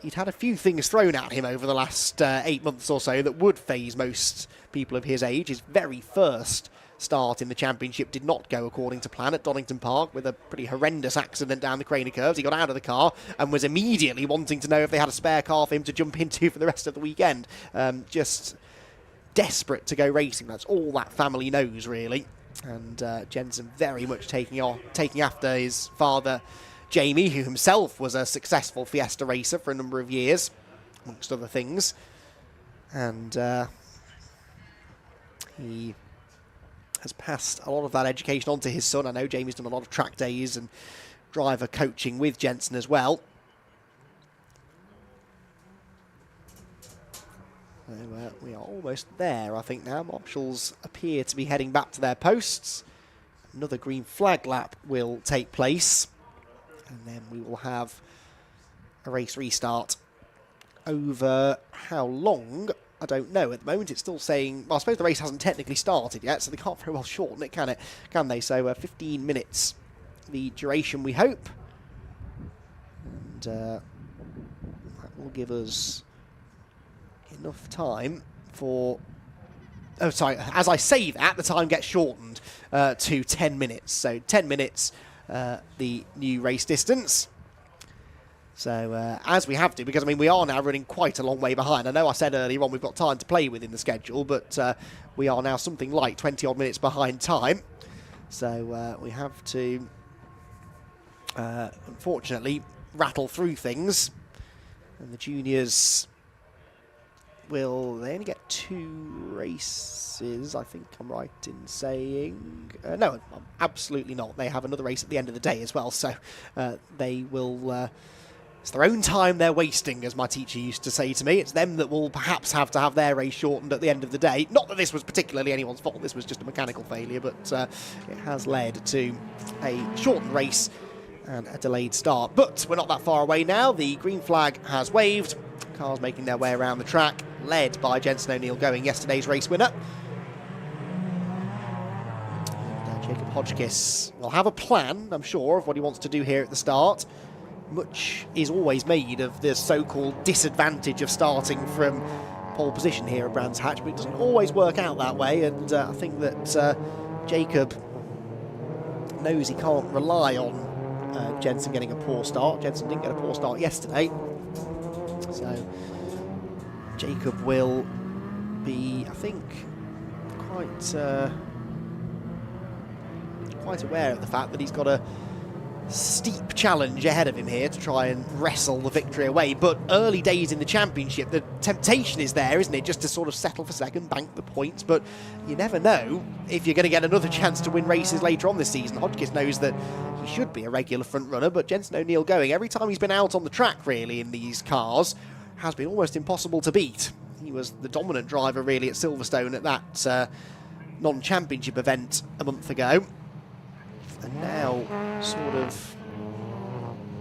he'd had a few things thrown at him over the last 8 months or so that would faze most people of his age. His very first start in the championship did not go according to plan at Donington Park, with a pretty horrendous accident down the Craner curves. He got out of the car and was immediately wanting to know if they had a spare car for him to jump into for the rest of the weekend. Just desperate to go racing. That's all that family knows, really. And Jensen very much taking after his father, Jamie, who himself was a successful Fiesta racer for a number of years, amongst other things. And he has passed a lot of that education on to his son. I know Jamie's done a lot of track days and driver coaching with Jensen as well. So, we are almost there, I think, now. Marshals appear to be heading back to their posts. Another green flag lap will take place. And then we will have a race restart. Over how long, I don't know. At the moment, it's still saying... Well, I suppose the race hasn't technically started yet, so they can't very well shorten it, can they? So 15 minutes, the duration, we hope. And that will give us enough time for... Oh, sorry, as I say that, the time gets shortened to 10 minutes. So 10 minutes, the new race distance. So, as we have to, because, I mean, we are now running quite a long way behind. I know I said earlier on we've got time to play with in the schedule, but we are now something like 20-odd minutes behind time. So, we have to, unfortunately, rattle through things. And the juniors will... They only get 2 races, I think I'm right in saying. No, absolutely not. They have another race at the end of the day as well, so they will... It's their own time they're wasting, as my teacher used to say to me. It's them that will perhaps have to have their race shortened at the end of the day. Not that this was particularly anyone's fault, this was just a mechanical failure, but it has led to a shortened race and a delayed start. But we're not that far away now. The green flag has waved. Cars making their way around the track, led by Jensen O'Neill Going, yesterday's race winner. Jacob Hodgkiss will have a plan, I'm sure, of what he wants to do here at the start. Much is always made of the so-called disadvantage of starting from pole position here at Brands Hatch, but it doesn't always work out that way, and I think that Jacob knows he can't rely on Jensen getting a poor start. Jensen didn't get a poor start yesterday, so Jacob will be, I think, quite aware of the fact that he's got a steep challenge ahead of him here to try and wrestle the victory away. But early days in the championship, the temptation is there, isn't it, just to sort of settle for second, bank the points, but you never know if you're going to get another chance to win races later on this season. Hodgkiss knows that he should be a regular front runner, but Jensen O'Neill Going, every time he's been out on the track really in these cars, has been almost impossible to beat. He was the dominant driver really at Silverstone at that non-championship event a month ago. And now sort of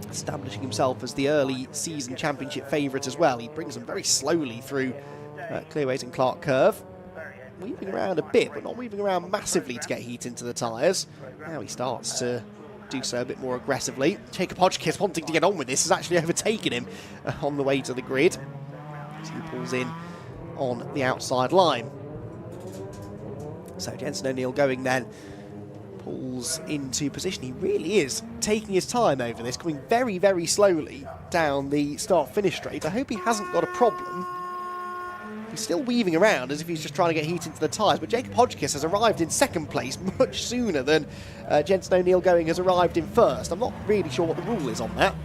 establishing himself as the early season championship favourite as well. He brings them very slowly through Clearways and Clark Curve. Weaving around a bit, but not weaving around massively to get heat into the tyres. Now he starts to do so a bit more aggressively. Jacob Hodgkiss, wanting to get on with this, has actually overtaken him on the way to the grid as he pulls in on the outside line. So Jensen O'Neill Going then pulls into position. He really is taking his time over this, coming very, very slowly down the start-finish straight. I hope he hasn't got a problem. He's still weaving around as if he's just trying to get heat into the tyres, but Jacob Hodgkiss has arrived in second place much sooner than Jensen O'Neill Going has arrived in first. I'm not really sure what the rule is on that.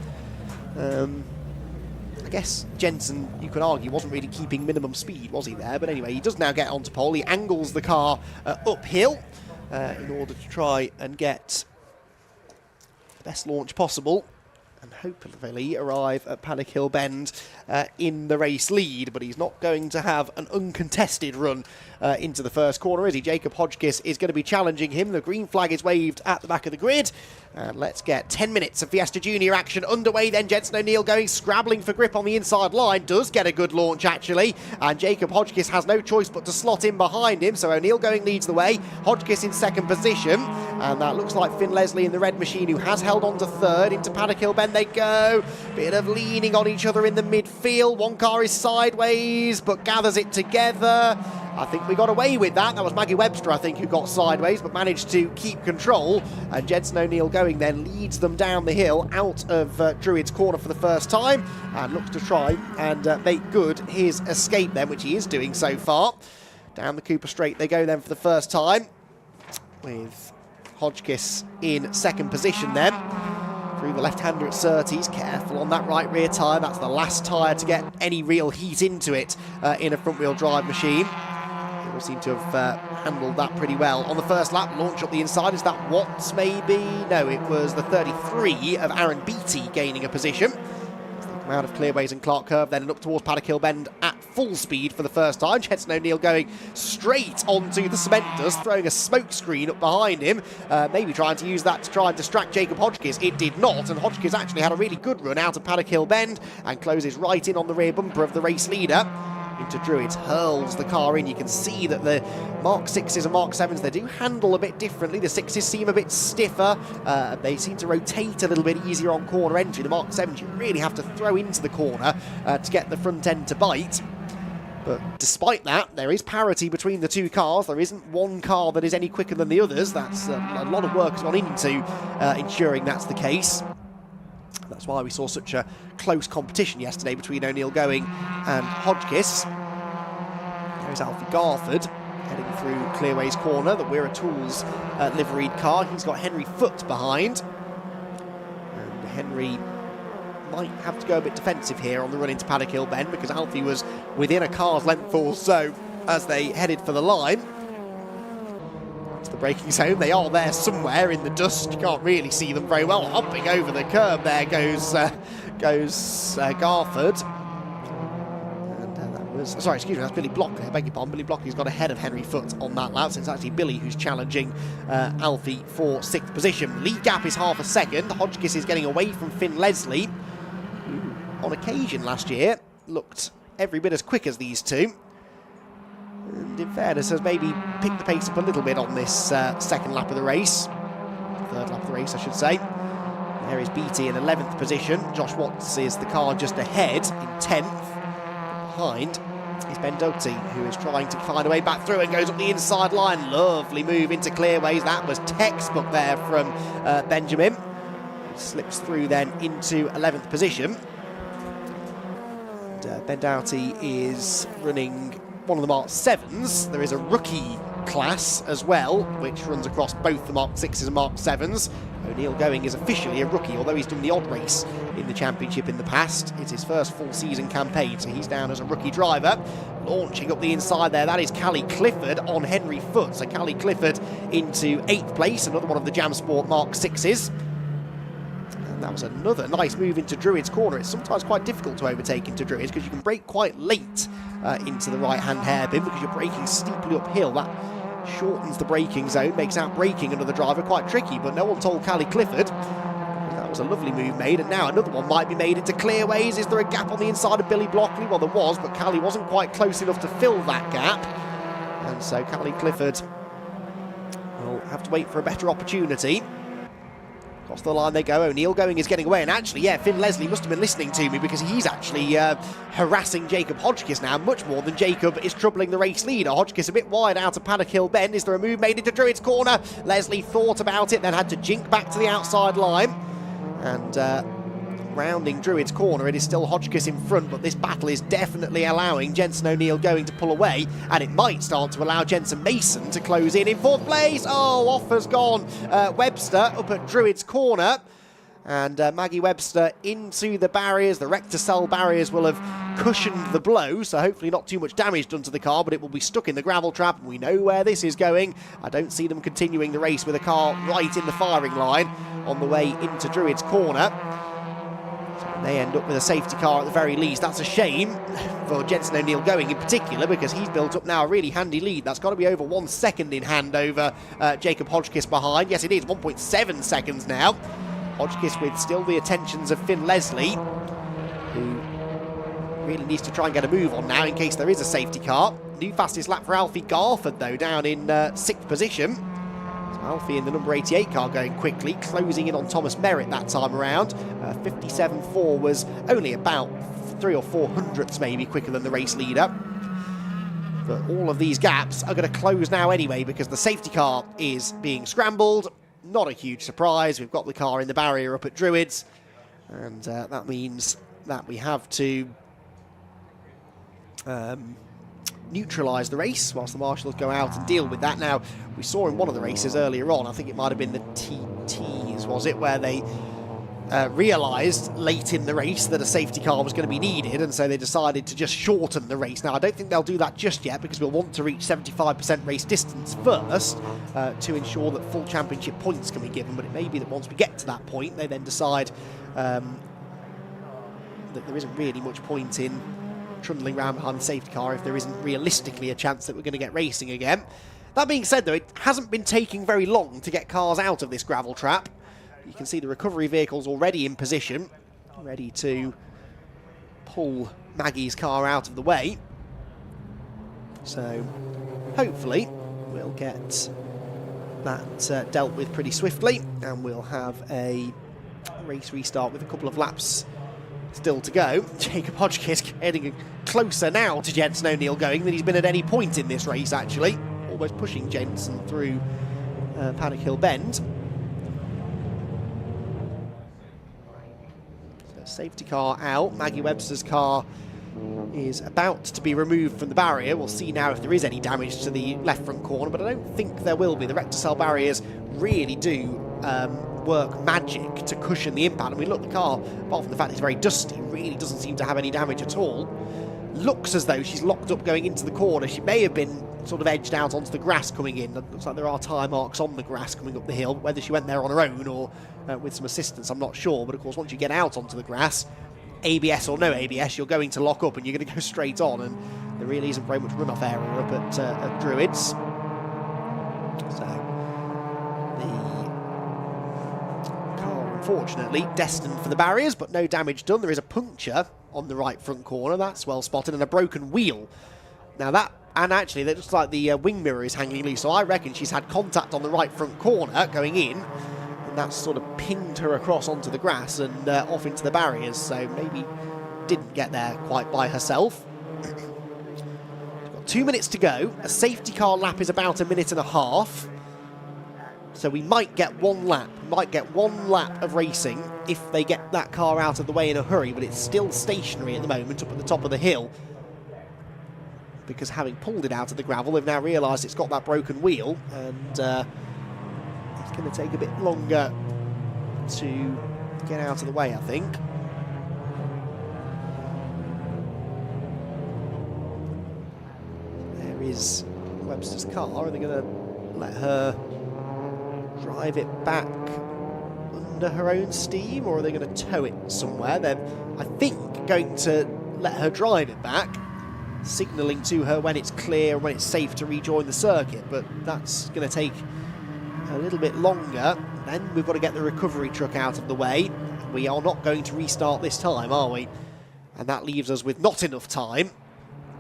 I guess Jensen, you could argue, wasn't really keeping minimum speed, was he there? But anyway, he does now get onto pole. He angles the car uphill in order to try and get the best launch possible and hopefully arrive at Paddock Hill Bend in the race lead, but he's not going to have an uncontested run into the first corner, is he? Jacob Hodgkiss is going to be challenging him. The green flag is waved at the back of the grid. And let's get 10 minutes of Fiesta Junior action underway then. Jensen O'Neill going, scrabbling for grip on the inside line. Does get a good launch, actually. And Jacob Hodgkiss has no choice but to slot in behind him. So O'Neill going leads the way. Hodgkiss in second position. And that looks like Finn Leslie in the red machine, who has held on to third. Into Paddock Hill Bend they go. Bit of leaning on each other in the midfield. One car is sideways, but gathers it together. I think we got away with that. That was Maggie Webster, I think, who got sideways, but managed to keep control. And Jensen O'Neill going then leads them down the hill out of Druid's corner for the first time, and looks to try and make good his escape then, which he is doing so far. Down the Cooper Straight they go then for the first time, with Hodgkiss in second position then. Through the left-hander at Surtees, careful on that right rear tyre. That's the last tyre to get any real heat into it in a front-wheel drive machine. They all seem to have handled that pretty well. On the first lap, launch up the inside. Is that Watts, maybe? No, it was the 33 of Aaron Beattie gaining a position. As they come out of Clearways and Clark Curve, then and up towards Paddock Hill Bend at full speed for the first time. Jensen O'Neill going straight onto the cement dust, throwing a smoke screen up behind him, maybe trying to use that to try and distract Jacob Hodgkiss. It did not, and Hodgkiss actually had a really good run out of Paddock Hill Bend and closes right in on the rear bumper of the race leader. Into Druids, hurls the car in. You can see that the Mark 6s and Mark 7s, they do handle a bit differently. The 6s seem a bit stiffer. They seem to rotate a little bit easier on corner entry. The Mark 7s, you really have to throw into the corner to get the front end to bite. But despite that, there is parity between the two cars. There isn't one car that is any quicker than the others. That's a lot of work has gone into ensuring that's the case. That's why we saw such a close competition yesterday between O'Neill going and Hodgkiss. There's Alfie Garford heading through Clearways corner, the Weir Tools liveried car. He's got Henry Foote behind. And Henry might have to go a bit defensive here on the run into Paddock Hill Bend, because Alfie was within a car's length or so as they headed for the line. It's the braking zone. They are there somewhere in the dust. You can't really see them very well. Hopping over the curb there goes Garford. And that was, sorry, excuse me, that's Billy Block there. Beg your pardon. Billy Block, he's got ahead of Henry Foote on that lap. So it's actually Billy who's challenging Alfie for 6th position. Lead gap is half a second. Hodgkiss is getting away from Finn Leslie, who on occasion last year looked every bit as quick as these two. And in fairness, has maybe picked the pace up a little bit on this second lap of the race. Third lap of the race, I should say. There is Beattie in 11th position. Josh Watts is the car just ahead in 10th. Behind is Ben Doty, who is trying to find a way back through and goes up the inside line. Lovely move into Clearways. That was textbook there from Benjamin. Slips through then into 11th position. And, Ben Doughty is running one of the Mark 7s. There is a rookie class as well, which runs across both the Mark 6s and Mark 7s. O'Neill going is officially a rookie, although he's done the odd race in the championship in the past. It's his first full season campaign, so he's down as a rookie driver. Launching up the inside there, that is Callie Clifford on Henry Foote. So Callie Clifford into 8th place, another one of the Jam Sport Mark 6s. That was another nice move into Druid's corner. It's sometimes quite difficult to overtake into Druid's because you can brake quite late into the right-hand hairpin because you're braking steeply uphill. That shortens the braking zone, makes out braking another driver quite tricky, but no one told Callie Clifford. That was a lovely move made, and now another one might be made into Clearways. Is there a gap on the inside of Billy Blockley? Well, there was, but Callie wasn't quite close enough to fill that gap. And so Callie Clifford will have to wait for a better opportunity. Across the line they go. O'Neill going is getting away, and actually, yeah, Finn Leslie must have been listening to me because he's actually harassing Jacob Hodgkiss now, much more than Jacob is troubling the race leader. Hodgkiss a bit wide out of Paddock Hill Bend. Is there a move made into Druid's corner? Leslie thought about it, then had to jink back to the outside line. And rounding Druid's corner, it is still Hodgkiss in front, but this battle is definitely allowing Jensen O'Neill going to pull away, and it might start to allow Jensen Mason to close in 4th place. Oh, off has gone Webster up at Druid's corner, and Maggie Webster into the barriers. The Rector-Cell barriers will have cushioned the blow, so hopefully not too much damage done to the car, but it will be stuck in the gravel trap, and we know where this is going. I don't see them continuing the race with a car right in the firing line on the way into Druid's corner. They end up with a safety car at the very least. That's a shame for Jenson O'Neill going in particular, because he's built up now a really handy lead. That's got to be over 1 second in hand over Jacob Hodgkiss behind. Yes, it is, 1.7 seconds now. Hodgkiss with still the attentions of Finn Leslie, who really needs to try and get a move on now in case there is a safety car. New fastest lap for Alfie Garford, though, down in 6th position. So Alfie in the number 88 car going quickly, closing in on Thomas Merritt that time around. 57.4 was only about 3 or 4 hundredths maybe quicker than the race leader. But all of these gaps are going to close now anyway, because the safety car is being scrambled. Not a huge surprise. We've got the car in the barrier up at Druids, and that means that we have to neutralise the race whilst the marshals go out and deal with that. Now, we saw in one of the races earlier on, I think it might have been the TTs, was it, where they realised late in the race that a safety car was going to be needed, and so they decided to just shorten the race. Now, I don't think they'll do that just yet, because we'll want to reach 75% race distance first to ensure that full championship points can be given, but it may be that once we get to that point, they then decide that there isn't really much point in trundling around behind the safety car if there isn't realistically a chance that we're going to get racing again. That being said, though, it hasn't been taking very long to get cars out of this gravel trap. You can see the recovery vehicles already in position, ready to pull Maggie's car out of the way. So hopefully we'll get that dealt with pretty swiftly, and we'll have a race restart with a couple of laps still to go. Jacob Hodgkiss getting closer now to Jenson O'Neill going than he's been at any point in this race, actually. Almost pushing Jenson through Paddock Hill Bend. So safety car out. Maggie Webster's car is about to be removed from the barrier. We'll see now if there is any damage to the left front corner, but I don't think there will be. The Recticel barriers really do work magic to cushion the impact. I mean, look, the car, apart from the fact it's very dusty, really doesn't seem to have any damage at all. Looks as though she's locked up going into the corner. She may have been sort of edged out onto the grass coming in. It looks like there are tyre marks on the grass coming up the hill. Whether she went there on her own or with some assistance, I'm not sure. But of course, once you get out onto the grass, ABS or no ABS, you're going to lock up and you're going to go straight on, and there really isn't very much runoff area up at Druids. So unfortunately destined for the barriers, but no damage done. There is a puncture on the right front corner, that's well spotted, and a broken wheel. Now that, and actually that looks like the wing mirror is hanging loose, so I reckon she's had contact on the right front corner going in, and that's sort of pinged her across onto the grass and off into the barriers, so maybe didn't get there quite by herself. She's got 2 minutes to go. A safety car lap is about 1.5 minutes. So we might get one lap. We might get one lap of racing if they get that car out of the way in a hurry, but it's still stationary at the moment up at the top of the hill. Because having pulled it out of the gravel, they've now realised it's got that broken wheel, and it's going to take a bit longer to get out of the way, I think. There is Webster's car. Are they going to let her drive it back under her own steam, or are they going to tow it somewhere? They're, I think, going to let her drive it back, signalling to her when it's clear and when it's safe to rejoin the circuit, but that's going to take a little bit longer. Then we've got to get the recovery truck out of the way. We are not going to restart this time, are we? And that leaves us with not enough time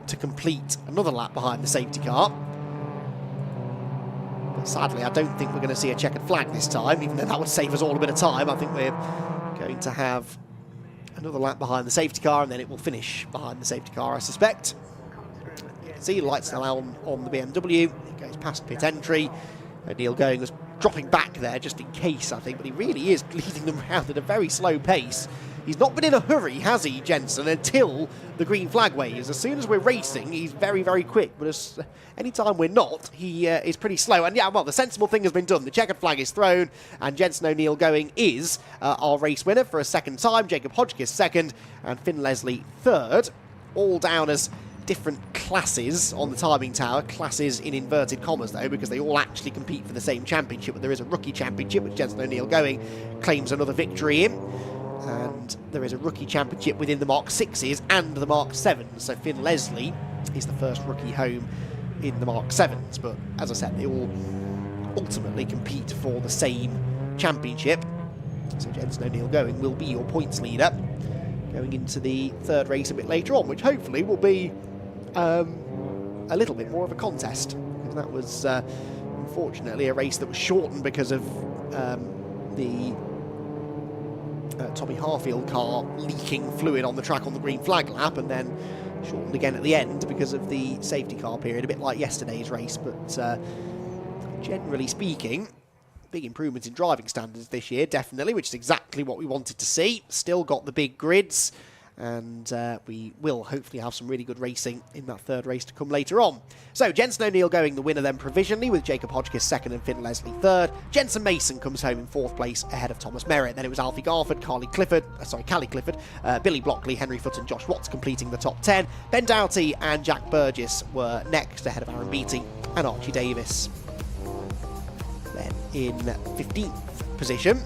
to complete another lap behind the safety car. But sadly, I don't think we're going to see a checkered flag this time, even though that would save us all a bit of time. I think we're going to have another lap behind the safety car, and then it will finish behind the safety car, I suspect. You can see the lights now on the BMW. It goes past pit entry. O'Neill going was dropping back there just in case, I think, but he really is leading them around at a very slow pace. He's not been in a hurry, has he, Jenson, until the green flag waves. As soon as we're racing, he's very, very quick, but anytime we're not, he is pretty slow. And yeah, well, the sensible thing has been done. The checkered flag is thrown, and Jenson O'Neill going is our race winner for a second time. Jacob Hodgkiss second, and Finn Leslie third. All down as different classes on the timing tower. Classes in inverted commas, though, because they all actually compete for the same championship, but there is a rookie championship, which Jenson O'Neill going claims another victory in. And there is a rookie championship within the Mark 6s and the Mark 7s. So Finn Leslie is the first rookie home in the Mark 7s. But as I said, they all ultimately compete for the same championship. So Jensen O'Neill going will be your points leader going into the third race a bit later on, which hopefully will be a little bit more of a contest. Because that was unfortunately a race that was shortened because of the Tommy Harfield car leaking fluid on the track on the green flag lap, and then shortened again at the end because of the safety car period, a bit like yesterday's race. But generally speaking, big improvements in driving standards this year, definitely, which is exactly what we wanted to see. Still got the big grids, and we will hopefully have some really good racing in that third race to come later on. So Jensen O'Neill going the winner then provisionally, with Jacob Hodgkiss second and Finn Leslie third. Jensen Mason comes home in fourth place ahead of Thomas Merritt. Then it was Alfie Garford, Callie Clifford, Billy Blockley, Henry Foot and Josh Watts completing the top 10. Ben Doughty and Jack Burgess were next ahead of Aaron Beattie and Archie Davis. Then in 15th position,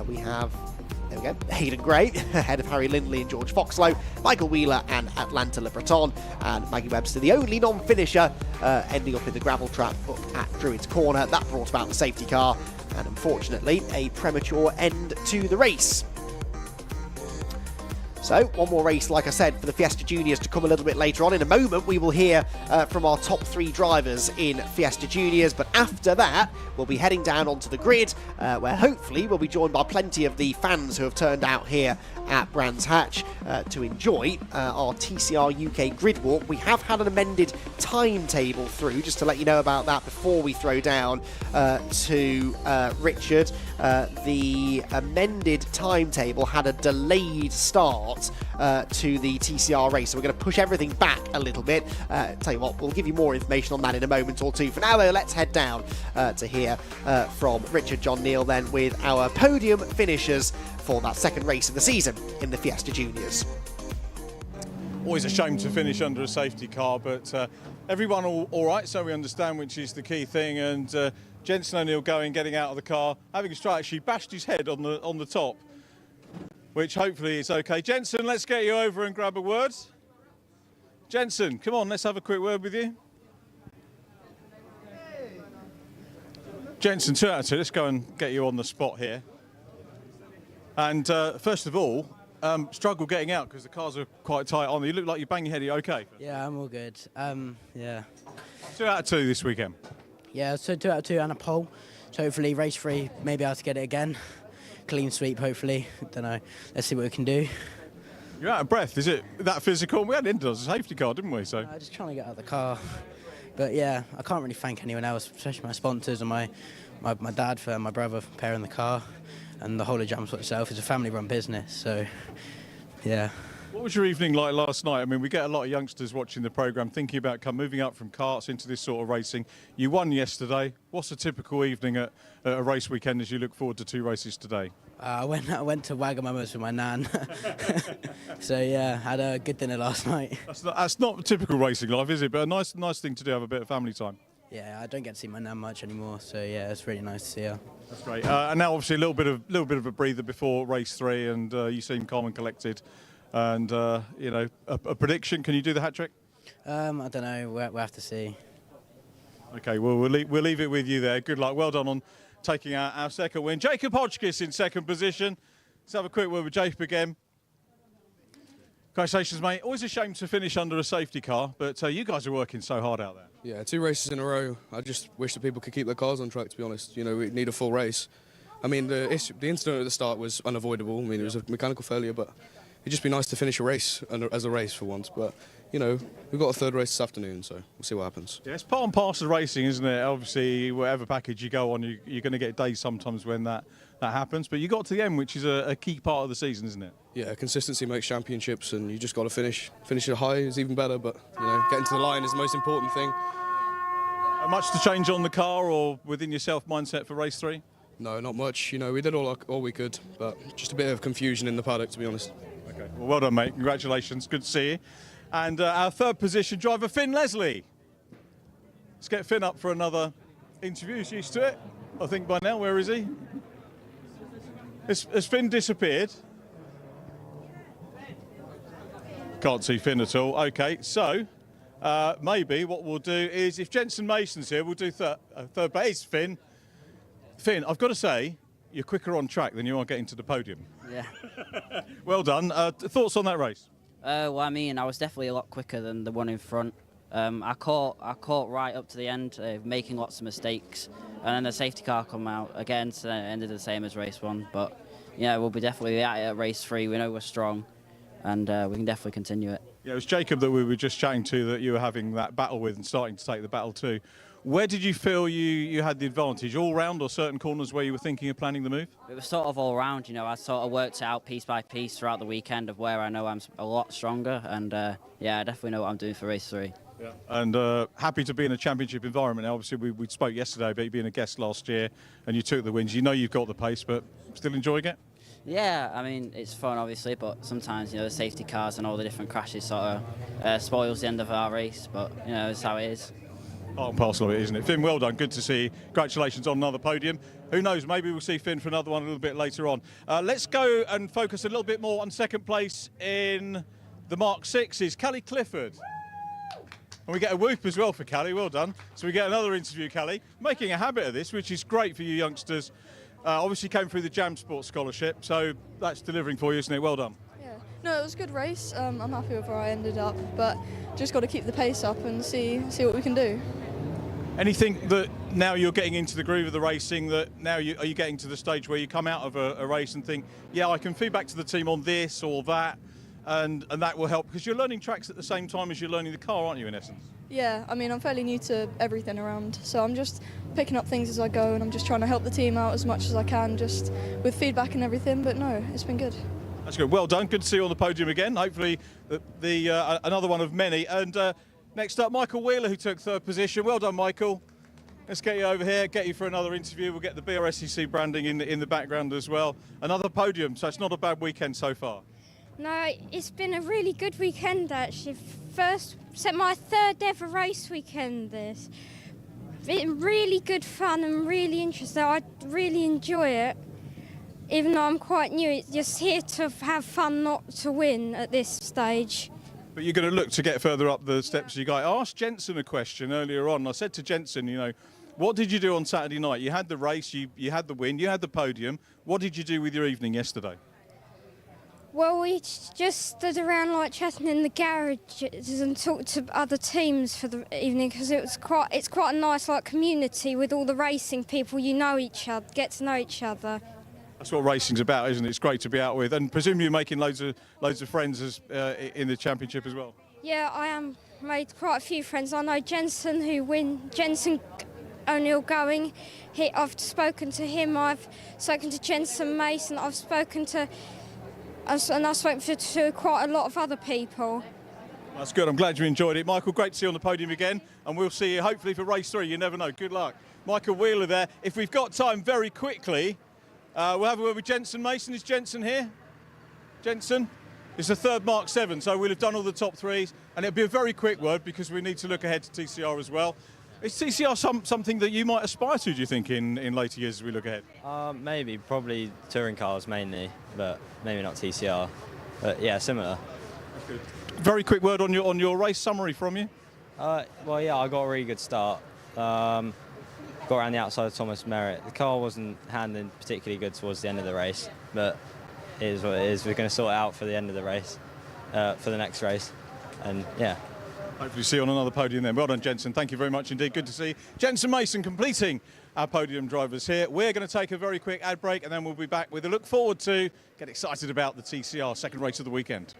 we have, there we go, Hayden Gray, ahead of Harry Lindley and George Foxlow, Michael Wheeler and Atlanta Le Breton, and Maggie Webster, the only non-finisher, ending up in the gravel trap up at Druids Corner. That brought about the safety car, and unfortunately, a premature end to the race. So, one more race, like I said, for the Fiesta Juniors to come a little bit later on. In a moment, we will hear from our top 3 drivers in Fiesta Juniors, but after that, we'll be heading down onto the grid, where hopefully we'll be joined by plenty of the fans who have turned out here at Brands Hatch to enjoy our TCR UK grid walk. We have had an amended timetable through, just to let you know about that before we throw down to Richard. The amended timetable had a delayed start to the TCR race, so we're going to push everything back a little bit. Tell you what, we'll give you more information on that in a moment or two. For now, though, let's head down to hear from Richard John Neal then with our podium finishers for that second race of the season in the Fiesta Juniors. Always a shame to finish under a safety car, but everyone all right, so we understand, which is the key thing. And Jensen O'Neill getting out of the car, having a strike, actually bashed his head on the top, which hopefully is okay. Jensen, let's get you over and grab a word. Jensen, come on, let's have a quick word with you. Jensen, 2 out of 2, let's go and get you on the spot here. And first of all, struggle getting out because the cars are quite tight on. You look like you bang your head. Are you okay? Yeah, I'm all good. Yeah. 2 out of 2 this weekend. Yeah, so 2 out of 2 and a pole. So hopefully race 3, maybe able to get it again. Clean sweep, hopefully. Don't know. Let's see what we can do. You're out of breath. Is it that physical? We had Indy as a safety car, didn't we? So just trying to get out of the car. But yeah, I can't really thank anyone else, especially my sponsors and my dad for my brother for preparing the car, and the whole of Jamsport itself. Is a family-run business, so yeah. what was your evening like last night? I mean, we get a lot of youngsters watching the programme thinking about moving up from karts into this sort of racing. You won yesterday. What's a typical evening at a race weekend as you look forward to 2 races today? I went to Wagamama's with my nan. So yeah, had a good dinner last night. That's not typical racing life, is it? But a nice thing to do, have a bit of family time. Yeah, I don't get to see my nan much anymore, so yeah, it's really nice to see her. That's great. And now, obviously, a little bit of a breather before race 3, and you seem calm and collected. And a prediction? Can you do the hat trick? I don't know. We'll have to see. Okay, well, we'll leave it with you there. Good luck. Well done on taking our second win. Jacob Hodgkiss in second position. Let's have a quick word with Jacob again. Congratulations, mate. Always a shame to finish under a safety car, but you guys are working so hard out there. Yeah, 2 races in a row. I just wish that people could keep their cars on track, to be honest. You know, we need a full race. I mean, the incident at the start was unavoidable. I mean, it was a mechanical failure, but it'd just be nice to finish a race as a race for once. But, you know, we've got a 3rd race this afternoon, so we'll see what happens. Yeah, it's part and parcel of racing, isn't it? Obviously, whatever package you go on, you're going to get days sometimes when that happens. But you got to the end, which is a key part of the season, isn't it? Yeah, consistency makes championships, and you just got to finish it high is even better. But, you know, getting to the line is the most important thing. Much to change on the car or within yourself mindset for race 3? No, not much. You know, we did all we could, but just a bit of confusion in the paddock, to be honest. Okay, well done, mate. Congratulations. Good to see you. And our 3rd position driver, Finn Leslie. Let's get Finn up for another interview. He's used to it, I think, by now. Where is he? Has Finn disappeared? Can't see Finn at all. Okay, so maybe what we'll do is, if Jensen Mason's here, we'll do third base. Finn, I've got to say, you're quicker on track than you are getting to the podium. Yeah. Well done. Thoughts on that race? Well, I mean, I was definitely a lot quicker than the one in front. I caught right up to the end, making lots of mistakes, and then the safety car come out again, so it ended the same as race 1. But yeah, we'll be definitely at it at race 3. We know we're strong, and we can definitely continue it. Yeah, it was Jacob that we were just chatting to that you were having that battle with and starting to take the battle too. Where did you feel you had the advantage? All round or certain corners where you were thinking of planning the move? It was sort of all round, you know. I sort of worked it out piece by piece throughout the weekend of where I know I'm a lot stronger, and yeah, I definitely know what I'm doing for race 3. Yeah. And happy to be in a championship environment now. Obviously, we spoke yesterday about you being a guest last year, and you took the wins. You know you've got the pace, but still enjoying it? Yeah, I mean, it's fun, obviously, but sometimes, you know, the safety cars and all the different crashes sort of spoils the end of our race, but, you know, it's how it is. Part and parcel of it, isn't it? Finn, well done. Good to see you. Congratulations on another podium. Who knows, maybe we'll see Finn for another one a little bit later on. Let's go and focus a little bit more on second place in the Mark 6s. Callie Clifford. And we get a whoop as well for Callie, well done. So we get another interview, Callie. Making a habit of this, which is great for you youngsters. Obviously came through the Jam Sports Scholarship, so that's delivering for you, isn't it? Well done. Yeah. No, it was a good race. I'm happy with where I ended up, but just got to keep the pace up and see what we can do. Anything that now you're getting into the groove of the racing, that now are you getting to the stage where you come out of a race and think, yeah, I can feed back to the team on this or that, and that will help, because you're learning tracks at the same time as you're learning the car, aren't you, in essence? Yeah, I mean, I'm fairly new to everything around, so I'm just picking up things as I go, and I'm just trying to help the team out as much as I can, just with feedback and everything, but no, it's been good. That's good. Well done. Good to see you on the podium again. Hopefully another one of many. And next up, Michael Wheeler, who took third position. Well done, Michael. Let's get you over here, get you for another interview. We'll get the BRSCC branding in the background as well. Another podium, so it's not a bad weekend so far. No, it's been a really good weekend actually. My third ever race weekend this. Been really good fun and really interesting. I really enjoy it. Even though I'm quite new, it's just here to have fun, not to win at this stage. But you're going to look to get further up the steps. You guys. I asked Jensen a question earlier on. I said to Jensen, you know, what did you do on Saturday night? You had the race, you had the win, you had the podium. What did you do with your evening yesterday? Well, we just stood around like chatting in the garages and talked to other teams for the evening, because it's quite a nice like community with all the racing people. You know each other, get to know each other. That's what racing's about, isn't it? It's great to be out with, and presumably you're making loads of friends in the championship as well. Yeah, I am made quite a few friends. I know Jensen O'Neill going. I've spoken to him. I've spoken to Jensen Mason. I've spoken to quite a lot of other people. That's good. I'm glad you enjoyed it, Michael. Great to see you on the podium again, and we'll see you hopefully for race 3. You never know. Good luck, Michael Wheeler there. If we've got time, very quickly. We'll have a word with Jensen Mason. Is Jensen here? Jensen? It's the third Mark 7, so we'll have done all the top 3s, and it'll be a very quick word because we need to look ahead to TCR as well. Is TCR something that you might aspire to, do you think, in later years as we look ahead? Maybe, probably touring cars mainly, but maybe not TCR. But yeah, similar. That's good. Very quick word on your race summary from you. Well, yeah, I got a really good start. Got around the outside of Thomas Merritt. The car wasn't handling particularly good towards the end of the race, but it is what it is. We're going to sort it out for the end of the race, for the next race, and yeah. Hopefully see you on another podium then. Well done, Jensen. Thank you very much indeed. Good to see Jensen Mason completing our podium drivers here. We're going to take a very quick ad break, and then we'll be back with a look forward to, get excited about the TCR second race of the weekend.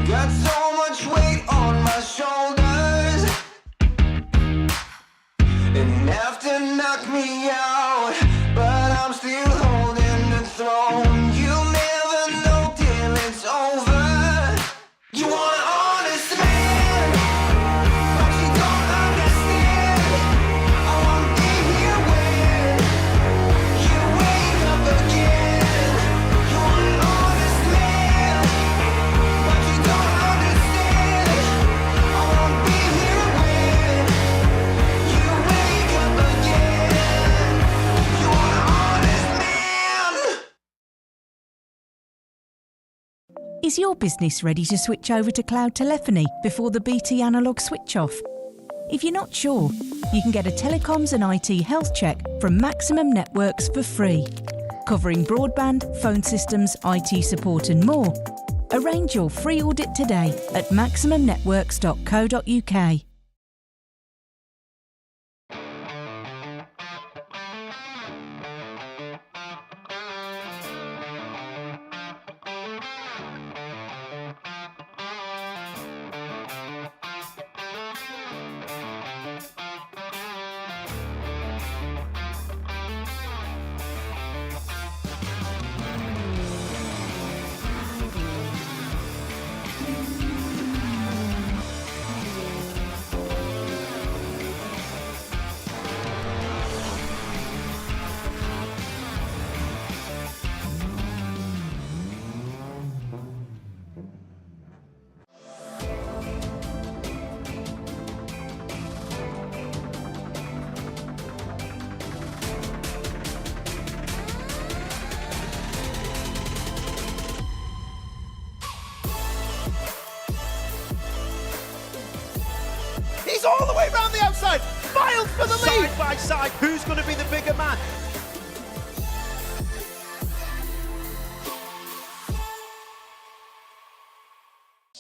Got so much weight on my shoulders. Enough to knock me out, but I'm still holding the throne. You'll never know till it's over. You want an honest man, but you don't Is your business ready to switch over to cloud telephony before the BT analogue switch off? If you're not sure, you can get a telecoms and IT health check from Maximum Networks for free, covering broadband, phone systems, IT support and more. Arrange your free audit today at maximumnetworks.co.uk. He's all the way around the outside. Miles for the lead. Side by side, who's going to be the bigger man?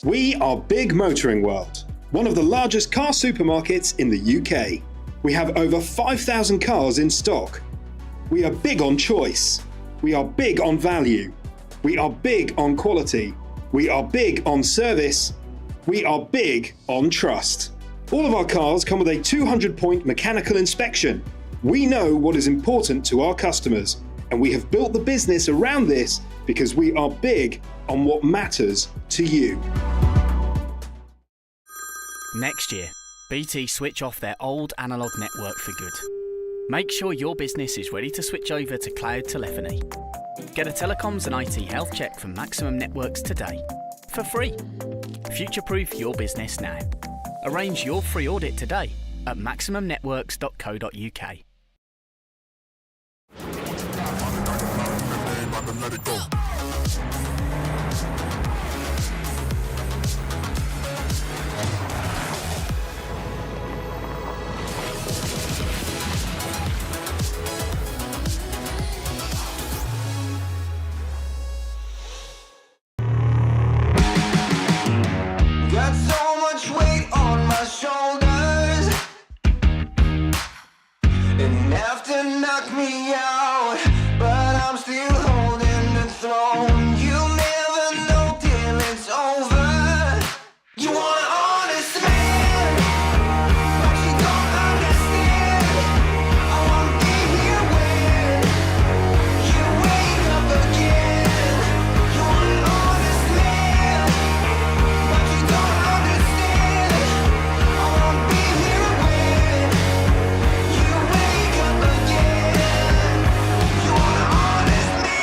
We are Big Motoring World, one of the largest car supermarkets in the UK. We have over 5,000 cars in stock. We are big on choice. We are big on value. We are big on quality. We are big on service. We are big on trust. All of our cars come with a 200-point mechanical inspection. We know what is important to our customers, and we have built the business around this because we are big on what matters to you. Next year, BT switch off their old analogue network for good. Make sure your business is ready to switch over to cloud telephony. Get a telecoms and IT health check from Maximum Networks today, for free. Future-proof your business now. Arrange your free audit today at maximumnetworks.co.uk. Got so much weight on my shoulders, enough to knock me out, but I'm still holding the throne. You never know till it's over. You want an honest man, but you don't understand. I won't be here when you wake up again. You want an honest man, but you don't understand. I won't be here when you wake up again. You want an honest man.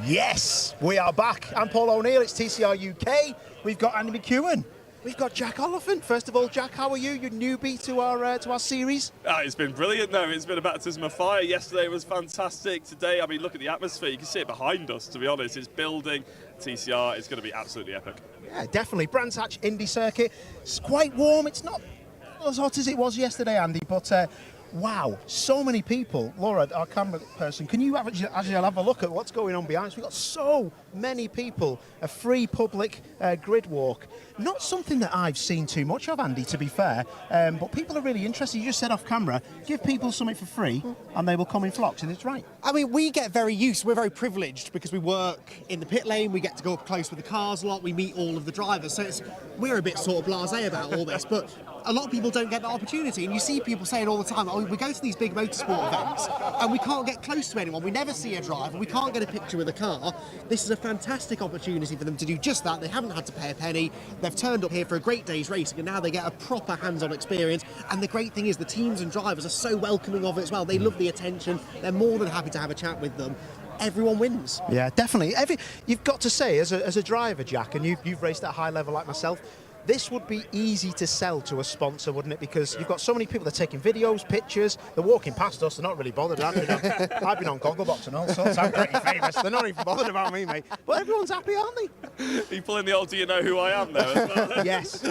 Yes, we are back. I'm Paul O'Neill, it's TCR UK. We've got Andy McEwen. We've got Jack Oliphant. First of all, Jack, how are you? You're newbie to our series. It's been brilliant, though. It's been a baptism of fire. Yesterday was fantastic. Today, I mean, look at the atmosphere. You can see it behind us, to be honest. It's building. TCR is going to be absolutely epic. Yeah, definitely. Brands Hatch Indy circuit. It's quite warm. It's not as hot as it was yesterday, Andy, but wow, so many people. Laura, our camera person, can you actually have a look at what's going on behind us? We've got so many people, a free public grid walk. Not something that I've seen too much of, Andy, to be fair, but people are really interested. You just said off camera, give people something for free and they will come in flocks, and it's right. I mean, we're very privileged because we work in the pit lane, we get to go up close with the cars a lot, we meet all of the drivers, so we're a bit sort of blasé about all this, but a lot of people don't get that opportunity, and you see people saying all the time, oh, we go to these big motorsport events and we can't get close to anyone, we never see a driver, we can't get a picture with a car. This is a fantastic opportunity for them to do just that. They haven't had to pay a penny, they've turned up here for a great day's racing, and now they get a proper hands-on experience. And the great thing is the teams and drivers are so welcoming of it as well. They love the attention, they're more than happy to have a chat with them. Everyone wins. Yeah, definitely. You've got to say, as a driver, Jack, and you've raced at a high level like myself, this would be easy to sell to a sponsor, wouldn't it? Because you've got so many people that are taking videos, pictures, they're walking past us, they're not really bothered. I've been on Gogglebox and all sorts, I'm pretty famous, they're not even bothered about me, mate. But everyone's happy, aren't they? Are you pulling the old "do you know who I am" there as well? Yes.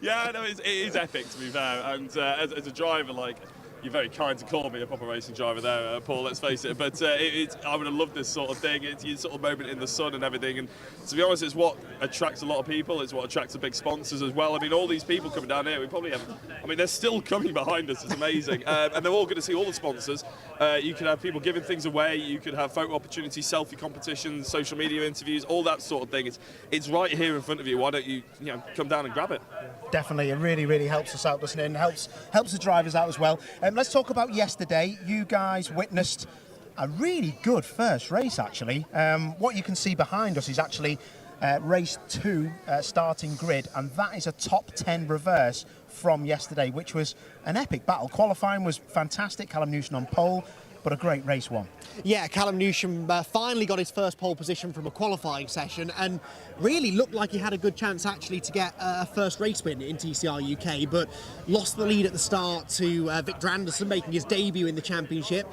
Yeah, no, it is epic, to be fair. And as a driver, like, you're very kind to call me a proper racing driver there, Paul, let's face it. But I would have loved this sort of thing. It's your sort of moment in the sun and everything. And to be honest, it's what attracts a lot of people. It's what attracts the big sponsors as well. I mean, all these people coming down here, we probably have... I mean, they're still coming behind us. It's amazing. And they're all going to see all the sponsors. You could have people giving things away. You could have photo opportunities, selfie competitions, social media interviews, all that sort of thing. It's right here in front of you. Why don't you come down and grab it? Definitely, it really, really helps us out, doesn't it? And helps the drivers out as well. Let's talk about yesterday. You guys witnessed a really good first race, actually. What you can see behind us is actually race 2 starting grid, and that is a top 10 reverse from yesterday, which was an epic battle. Qualifying was fantastic. Callum Newson on pole, but a great race one. Yeah, Callum Newsham finally got his first pole position from a qualifying session and really looked like he had a good chance actually to get a first race win in TCR UK, but lost the lead at the start to Victor Anderson, making his debut in the championship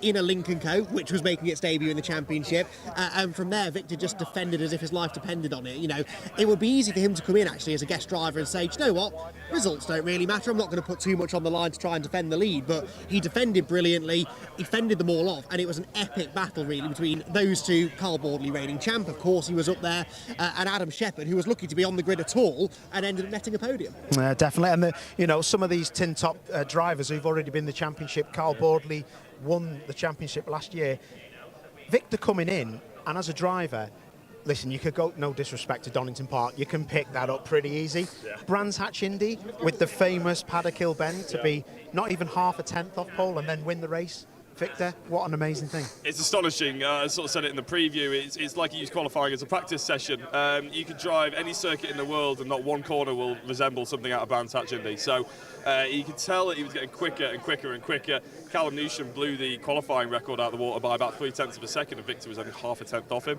in a Lincoln Co, which was making its debut in the championship. And from there, Victor just defended as if his life depended on it. You know, it would be easy for him to come in actually as a guest driver and say, do you know what, results don't really matter. I'm not going to put too much on the line to try and defend the lead, but he defended brilliantly. He fended them all off, and it was an epic battle really between those two. Carl Bordley, reigning champ, of course, he was up there, and Adam Shepherd, who was lucky to be on the grid at all and ended up netting a podium. Definitely, and some of these tin top drivers who've already been in the championship. Carl Bordley won the championship last year. Victor coming in, and as a driver, listen, you could go, no disrespect to Donington Park, you can pick that up pretty easy. Yeah. Brands Hatch Indy with the famous Paddock Hill Bend to be not even half a tenth off pole and then win the race. Victor, what an amazing thing. It's astonishing. I sort of said it in the preview. It's like you use qualifying as a practice session. You could drive any circuit in the world and not one corner will resemble something out of Brands Hatch Indy. So you could tell that he was getting quicker and quicker and quicker. Callum Newsham blew the qualifying record out of the water by about 0.3 of a second, and Victor was only half a tenth off him.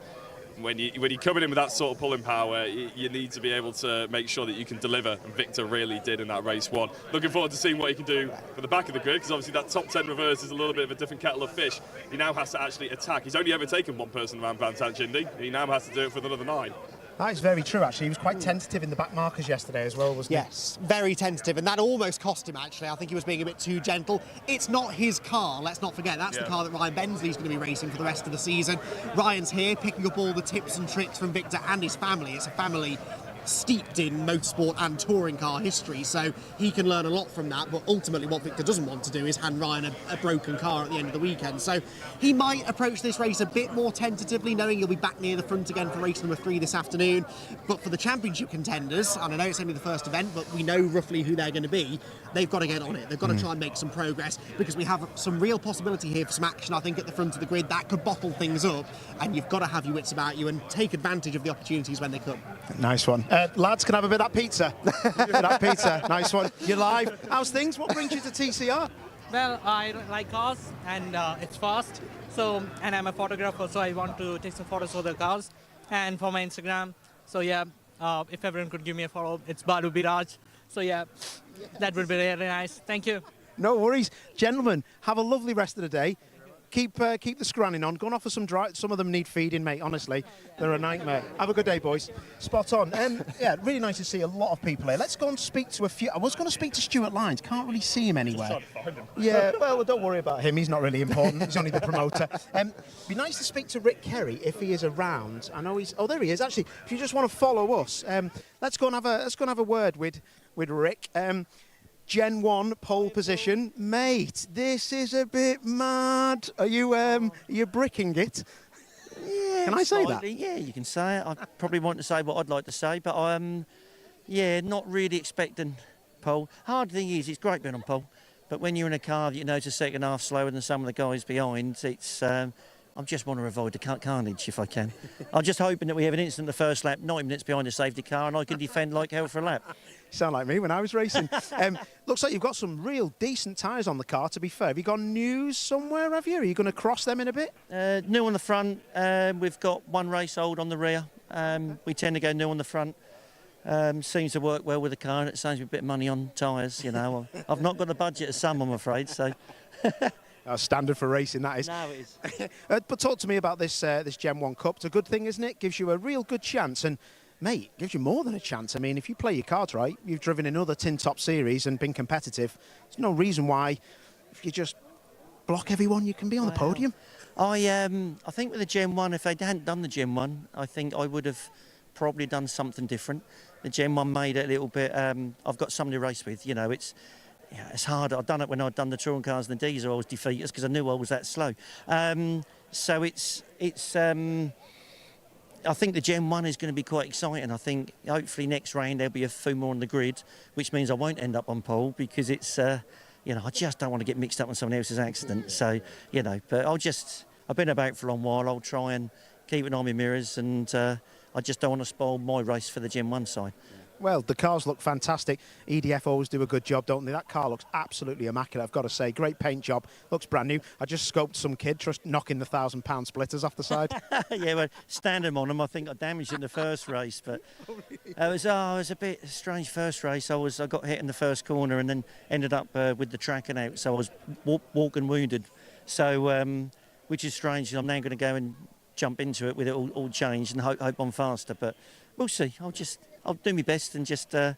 When you're coming in with that sort of pulling power, you need to be able to make sure that you can deliver, and Victor really did in that race one. Looking forward to seeing what he can do for the back of the grid, because obviously that top 10 reverse is a little bit of a different kettle of fish. He now has to actually attack. He's only ever taken one person around Brands Hatch Indy. He now has to do it for another 9. That is very true, actually. He was quite tentative in the back markers yesterday as well, wasn't he? Yes, very tentative, and that almost cost him, actually. I think he was being a bit too gentle. It's not his car, let's not forget. That's the car that Ryan Bensley's going to be racing for the rest of the season. Ryan's here, picking up all the tips and tricks from Victor and his family. It's a family steeped in motorsport and touring car history, so he can learn a lot from that. But ultimately what Victor doesn't want to do is hand Ryan a broken car at the end of the weekend, so he might approach this race a bit more tentatively, knowing he'll be back near the front again for race number 3 this afternoon. But for the championship contenders, and I know it's only the first event, but we know roughly who they're going to be, they've got to get on it. They've got to try and make some progress, because we have some real possibility here for some action, I think, at the front of the grid that could bottle things up, and you've got to have your wits about you and take advantage of the opportunities when they come. Nice one. Lads, can I have a bit of that pizza? That pizza, nice one. You're live. How's things? What brings you to TCR? Well, I like cars, and it's fast. So, and I'm a photographer, so I want to take some photos of the cars and for my Instagram. So yeah, if everyone could give me a follow, it's Balu Biraj. So yeah, that would be really nice. Thank you. No worries. Gentlemen, have a lovely rest of the day. Keep the scranning on. Go and offer some dry. Some of them need feeding, mate, honestly. They're a nightmare. Have a good day, boys. Spot on. Yeah, really nice to see a lot of people here. Let's go and speak to a few. I was going to speak to Stuart Lyons. Can't really see him anywhere. Just trying to find him. Yeah, well, don't worry about him. He's not really important. He's only the promoter. Be nice to speak to Rick Kerry if he is around. I know he's... Oh, there he is, actually. If you just want to follow us, let's go and have a word with Rick. Gen 1 pole position. Mate, this is a bit mad. Are you bricking it? Yeah, can I say slightly, that? Yeah, you can say it. I probably want to say what I'd like to say, but I'm, not really expecting pole. Hard thing is, it's great being on pole, but when you're in a car that you know it's a second half slower than some of the guys behind, it's. I just want to avoid the carnage if I can. I'm just hoping that we have an incident the first lap, 90 minutes behind the safety car, and I can defend like hell for a lap. You sound like me when I was racing. Looks like you've got some real decent tyres on the car, to be fair. Have you got news somewhere, have you? Are you going to cross them in a bit? New on the front. We've got one race old on the rear. We tend to go new on the front. Seems to work well with the car, and it saves me a bit of money on tyres, you know. I've not got the budget of some, I'm afraid, so... Standard for racing, that is. No, it is. But talk to me about this this Gen 1 Cup. It's a good thing, isn't it? Gives you a real good chance. And, mate, gives you more than a chance. I mean, if you play your cards right, you've driven in other Tin Top series and been competitive. There's no reason why, if you just block everyone, you can be on the podium. I think with the Gen 1, if they hadn't done the Gen 1, I think I would have probably done something different. The Gen 1 made it a little bit... I've got somebody to race with, you know, it's hard. I've done it when I'd done the touring cars and the diesel. I was defeated because I knew I was that slow. So it's. I think the Gen 1 is going to be quite exciting. I think hopefully next round there'll be a few more on the grid, which means I won't end up on pole because it's. You know, I just don't want to get mixed up on someone else's accident. So, you know, but I've been about for a long while. I'll try and keep an eye on my mirrors, and I just don't want to spoil my race for the Gen 1 side. Well, the cars look fantastic. EDF always do a good job, don't they? That car looks absolutely immaculate, I've got to say. Great paint job. Looks brand new. I just scoped some kid just knocking the £1,000 splitters off the side. Yeah, well, standing on them, I think I damaged in the first race, but it was a bit strange first race. I got hit in the first corner and then ended up with the tracking out, so I was walking wounded. So, which is strange. I'm now going to go and jump into it with it all changed and hope I'm faster, but we'll see. I'll do my best and just play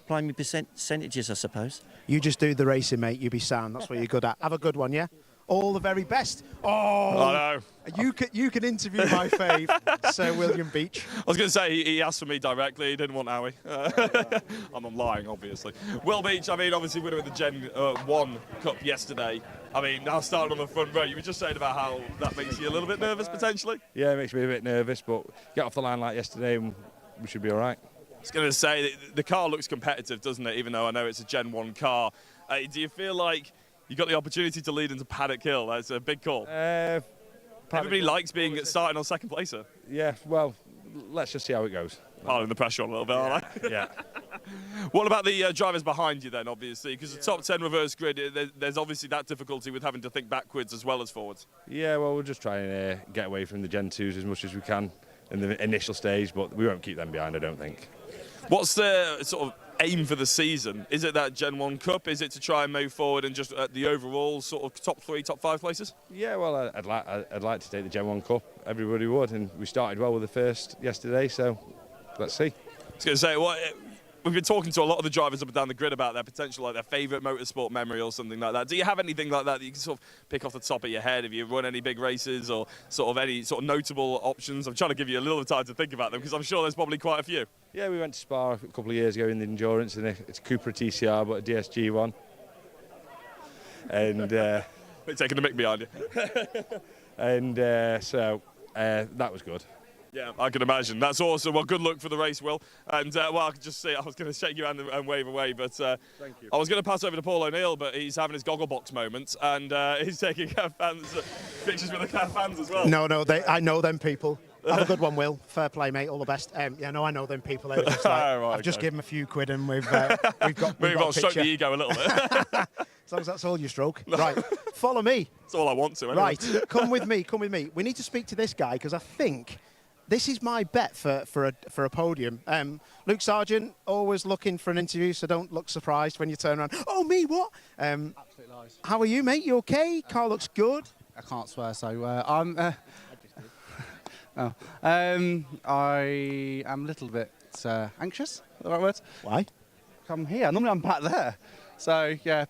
my percentages, I suppose. You just do the racing, mate. You be sound. That's what you're good at. Have a good one, yeah? All the very best. Oh, I know. You can interview my fave, Sir William Beach. I was going to say, he asked for me directly. He didn't want Howie. I'm lying, obviously. Will Beach, I mean, obviously winner with the Gen 1 Cup yesterday. I mean, now starting on the front row, you were just saying about how that makes you a little bit nervous, potentially? Yeah, it makes me a bit nervous, but get off the line like yesterday and we should be all right. I was going to say, the car looks competitive, doesn't it, even though I know it's a Gen 1 car. Do you feel like you got the opportunity to lead into Paddock Hill? That's a big call. Everybody likes starting on second placer. Yeah, well, let's just see how it goes. Piling the pressure on a little bit, aren't I? Yeah. What about the drivers behind you then, obviously? Because the top 10 reverse grid, there's obviously that difficulty with having to think backwards as well as forwards. Yeah, well, we'll just try and get away from the Gen 2s as much as we can in the initial stage, but we won't keep them behind, I don't think. What's the sort of aim for the season? Is it that Gen 1 Cup? Is it to try and move forward and just the overall sort of top 3, top 5 places? Yeah, well, I'd like to take the Gen 1 Cup. Everybody would, and we started well with the first yesterday, so let's see. I was going to say, we've been talking to a lot of the drivers up and down the grid about their potential, like their favourite motorsport memory or something like that. Do you have anything like that you can sort of pick off the top of your head? Have you run any big races or sort of any sort of notable options? I'm trying to give you a little time to think about them because I'm sure there's probably quite a few. Yeah, we went to Spa a couple of years ago in the endurance, and it's a Cooper TCR, but a DSG one. And they're taking the mic behind you. And so that was good. Yeah, I can imagine. That's awesome. Well, good luck for the race, Will. And, well, I could just say I was going to shake your hand and wave away, but thank you. I was going to pass over to Paul O'Neill, but he's having his Gogglebox moment, and he's taking pictures with the fans as well. No, I know them people. Have a good one, Will. Fair play, mate. All the best. Yeah, no, I know them people. Just like, right, I've just given them a few quid and we've got Move on, stroke the ego a little bit. As long as that's all you stroke. Right, follow me. That's all I want to, anyway. Right, come with me, come with me. We need to speak to this guy because I think this is my bet for a podium. Luke Sargent, always looking for an interview, so don't look surprised when you turn around. Oh, me, what? Absolute lies. How are you, mate? You okay? Car looks good. I can't swear, so I'm... I am a little bit anxious, is that the right word? Why? I'm here. Normally I'm back there. So, yeah,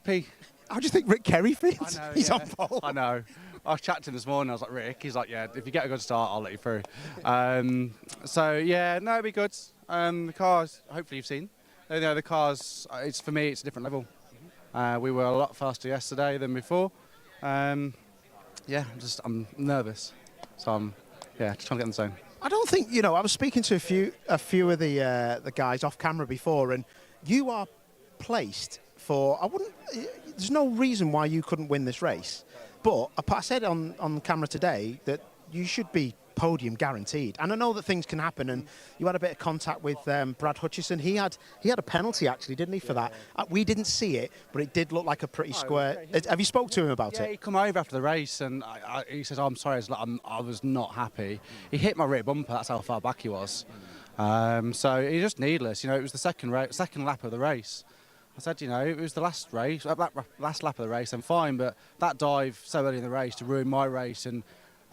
How do you think Rick Kerry feels? I know, He's yeah. on pole. I know. I was chatting to him this morning. I was like, Rick, he's like, yeah, if you get a good start, I'll let you through. So, yeah, no, it'll be good. The cars, hopefully you've seen. You know, the cars, for me, it's a different level. We were a lot faster yesterday than before. Yeah, I'm nervous. So I'm just trying to get in the zone. I don't think, I was speaking to a few of the guys off camera before, and you are placed for, there's no reason why you couldn't win this race. But I said on camera today that you should be podium guaranteed. And I know that things can happen, and you had a bit of contact with Brad Hutchison. He had a penalty, actually, didn't he, for that? We didn't see it, but it did look like a pretty square. Have you spoke to him about it? Yeah, he come over after the race, and he says, "Oh, I'm sorry, I was not happy." He hit my rear bumper, that's how far back he was. So he's just needless. You know, it was the second lap of the race. I said, you know, it was the last lap of the race, I'm fine, but that dive so early in the race to ruin my race, and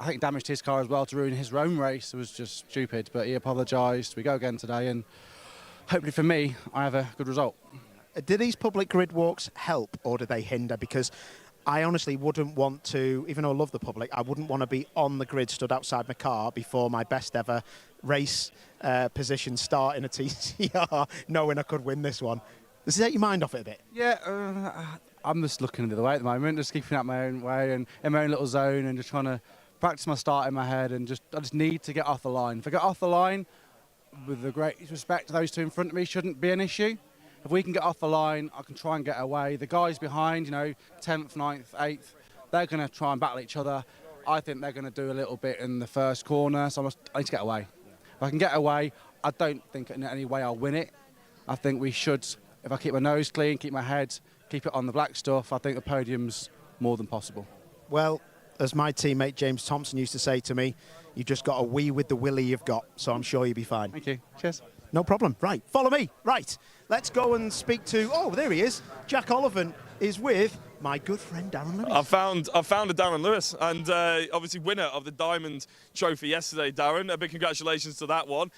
I think damaged his car as well to ruin his own race, was just stupid. But he apologised. We go again today, and hopefully for me, I have a good result. Do these public grid walks help, or do they hinder? Because I honestly wouldn't want to, even though I love the public, I wouldn't want to be on the grid stood outside my car before my best ever race position start in a TCR, knowing I could win this one. Does it take your mind off it a bit? Yeah, I'm just looking the other way at the moment, just keeping out my own way and in my own little zone, and just trying to practice my start in my head, and I just need to get off the line. If I get off the line, with the greatest respect to those two in front of me, shouldn't be an issue. If we can get off the line, I can try and get away. The guys behind, you know, 10th, 9th, 8th, they're going to try and battle each other. I think they're going to do a little bit in the first corner, so I need to get away. If I can get away, I don't think in any way I'll win it. I think we should, if I keep my nose clean, keep my head, keep it on the black stuff, I think the podium's more than possible. Well, as my teammate James Thompson used to say to me, you've just got a wee with the willy you've got, so I'm sure you'll be fine. Thank you. Cheers. No problem. Right, follow me. Right, let's go and speak to, oh, there he is. Jack Oliphant is with my good friend Darren Lewis. I found a Darren Lewis, and obviously winner of the Diamond Trophy yesterday, Darren. A big congratulations to that one.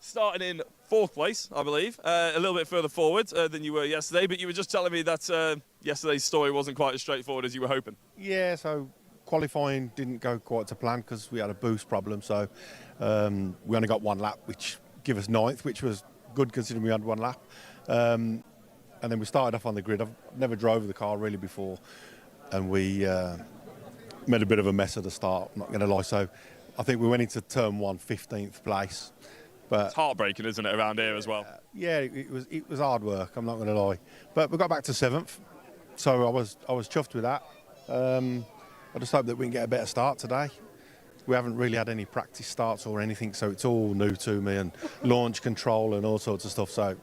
Starting in 4th place, I believe, a little bit further forward than you were yesterday, but you were just telling me that yesterday's story wasn't quite as straightforward as you were hoping. Yeah, so qualifying didn't go quite to plan because we had a boost problem, so we only got one lap, which gave us 9th, which was good considering we had one lap. And then we started off on the grid. I've never drove the car really before, and we made a bit of a mess at the start, I'm not going to lie. So I think we went into turn 1 15th place. But it's heartbreaking, isn't it, around here as well? Yeah, it was hard work, I'm not going to lie. But we got back to 7th, so I was chuffed with that. I just hope that we can get a better start today. We haven't really had any practice starts or anything, so it's all new to me, and launch control and all sorts of stuff. So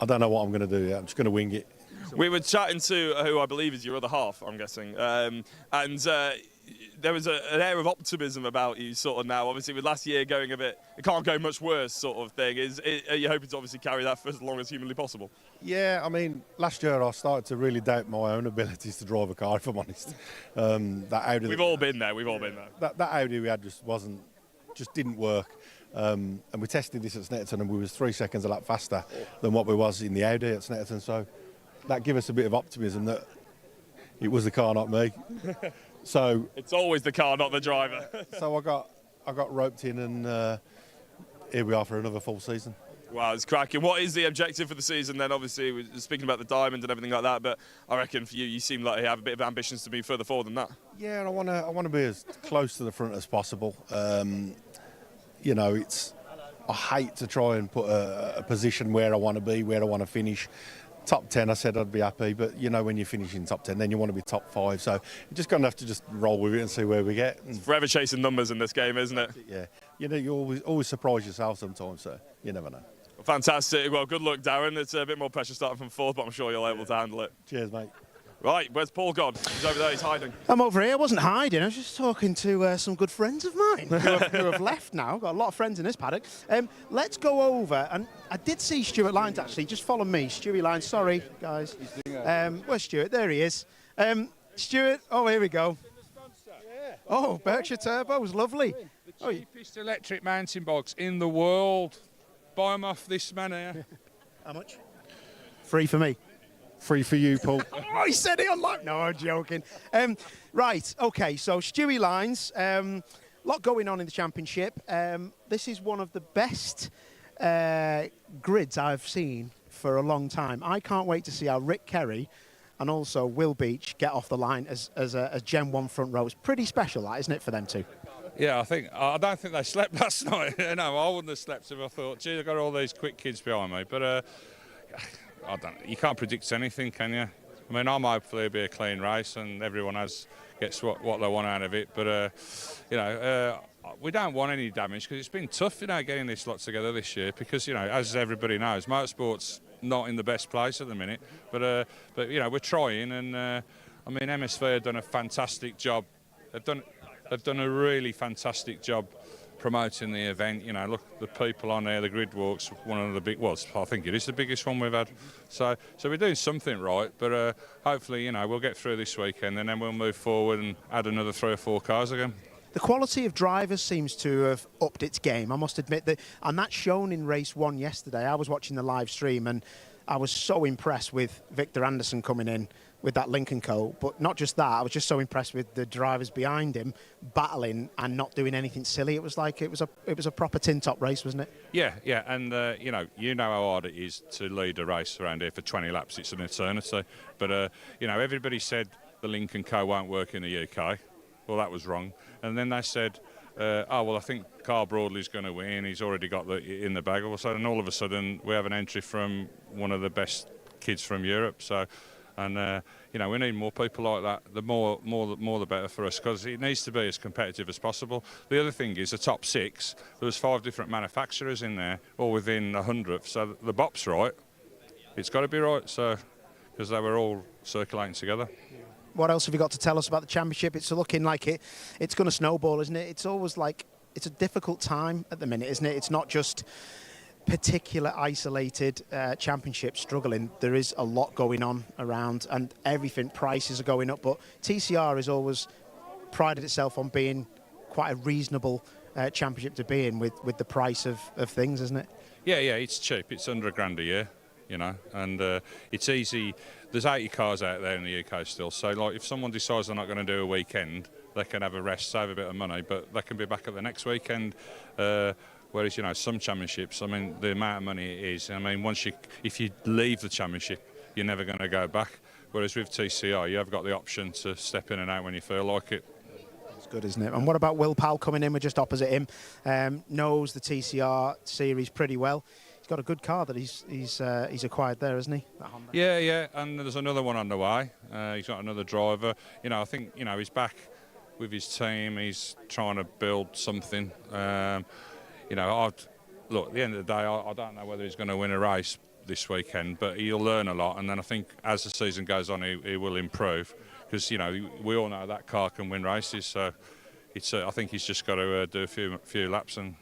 I don't know what I'm going to do yet. I'm just going to wing it. We were chatting to who I believe is your other half, I'm guessing, and there was an air of optimism about you sort of now. Obviously, with last year going a bit, it can't go much worse sort of thing. Are you hoping to obviously carry that for as long as humanly possible? Yeah, I mean, last year I started to really doubt my own abilities to drive a car, if I'm honest. That Audi. We've all been there. That Audi we had just didn't work. And we tested this at Snetterton, and we was 3 seconds a lap faster than what we was in the Audi at Snetterton. So that gave us a bit of optimism that it was the car, not me. So it's always the car, not the driver. So I got roped in, and here we are for another full season. Wow, it's cracking. What is the objective for the season then? Obviously, we're speaking about the Diamond and everything like that, but I reckon for you seem like you have a bit of ambitions to be further forward than that. Yeah, and I want to be as close to the front as possible. You know, I hate to try and put a position where I want to be, where I want to finish. Top 10, I said I'd be happy, but you know, when you finish in top 10, then you want to be top 5. So you're just going to have to just roll with it and see where we get. It's forever chasing numbers in this game, isn't it? Yeah. You know, you always surprise yourself sometimes, so you never know. Fantastic. Well, good luck, Darren. It's a bit more pressure starting from 4th, but I'm sure you're able to handle it. Cheers, mate. Right, where's Paul gone? He's over there, he's hiding. I'm over here. I wasn't hiding. I was just talking to some good friends of mine who have left now. Got a lot of friends in this paddock. Let's go over, and I did see Stuart Lyons actually. Just follow me, Stewie Lyons. Sorry, guys. Where's Stuart? There he is. Stuart. Oh, here we go. Oh, Berkshire Turbos, lovely. The cheapest electric mountain bikes in the world. Buy them off this man here. How much? Free for me. Free for you, Paul. Oh, he said it on live. No, I'm joking. Right, okay, so Stewie Lyons, lot going on in the championship. This is one of the best grids I've seen for a long time. I can't wait to see how Rick Kerry and also Will Beach get off the line as Gen 1 front row. It's pretty special, that, isn't it, for them two? Yeah, I don't think they slept last night. No, I wouldn't have slept if I thought, gee, I've got all these quick kids behind me. But you can't predict anything, can you? I mean, I'm hopefully it'll be a clean race and everyone gets what they want out of it. But we don't want any damage because it's been tough, getting this lot together this year. Because as everybody knows, motorsport's not in the best place at the minute. But we're trying, and I mean, MSV have done a fantastic job. They've done a really fantastic job promoting the event. Look, the people on there, the grid walks, one of the big, well, I think it is the biggest one we've had. So we're doing something right, but hopefully, we'll get through this weekend and then we'll move forward and add another 3 or 4 cars again. The quality of drivers seems to have upped its game, I must admit that, and that's shown in race 1 yesterday. I was watching the live stream and I was so impressed with Victor Anderson coming in with that Lincoln Co. But not just that, I was just so impressed with the drivers behind him battling and not doing anything silly. It was like it was a proper tin top race, wasn't it? Yeah, and you know how hard it is to lead a race around here for 20 laps. It's an eternity. But everybody said the Lincoln Co. won't work in the UK. Well, that was wrong. And then they said, I think Carl Broadley's going to win. He's already got in the bag. And all of a sudden, we have an entry from one of the best kids from Europe. So, and we need more people like that. The more the better for us, because it needs to be as competitive as possible. The other thing is the top 6. There was 5 different manufacturers in there, all within 100th. So the bop's right. It's got to be right. So, because they were all circulating together. What else have you got to tell us about the championship? It's looking like it's going to snowball, isn't it? It's always like it's a difficult time at the minute, isn't it? It's not just particular isolated championship struggling. There is a lot going on around, and everything, prices are going up. But TCR has always prided itself on being quite a reasonable championship to be in with the price of things, isn't it? Yeah, it's cheap. It's under £1,000 a year, and it's easy. There's 80 cars out there in the UK still, so like if someone decides they're not going to do a weekend, they can have a rest, save a bit of money, but they can be back at the next weekend. Whereas some championships, I mean, the amount of money it is, I mean, if you leave the championship, you're never going to go back. Whereas with TCR, you have got the option to step in and out when you feel like it. It's good, isn't it? And what about Will Powell coming in? We're just opposite him. Knows the TCR series pretty well. He's got a good car that he's acquired there, hasn't he? That Honda. Yeah, and there's another one on the way. He's got another driver. I think he's back with his team. He's trying to build something. Look, at the end of the day, I don't know whether he's going to win a race this weekend, but he'll learn a lot. And then I think as the season goes on, he will improve because we all know that car can win races. So I think he's just got to do a few laps and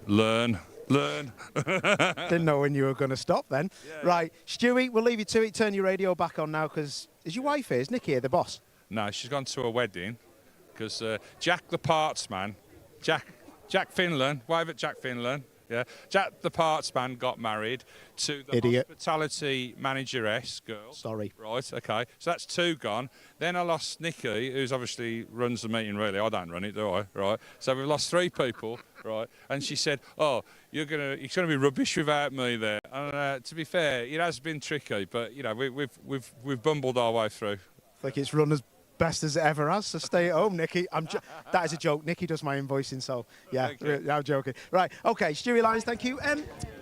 learn. Didn't know when you were going to stop then. Yeah, right, Stewie, we'll leave you to it. Turn your radio back on now, because is your wife here? Is Nikki here, the boss? No, she's gone to a wedding because Jack the parts man, Jack Finlan, wave at Jack Finlan. Yeah, Jack the parts man got married to the hospitality manageress girl. Sorry. Right, okay. So that's 2 gone. Then I lost Nikki, who's obviously runs the meeting, really. I don't run it, do I? Right. So we've lost 3 people, right? And she said, "Oh, it's going to be rubbish without me there." And to be fair, it has been tricky, but we've bumbled our way through. I think it's run as best as it ever has, so stay at home, Nikki. That is a joke. Nikki does my invoicing, so yeah, I'm joking. Right, okay, Stewie Lyons, thank you.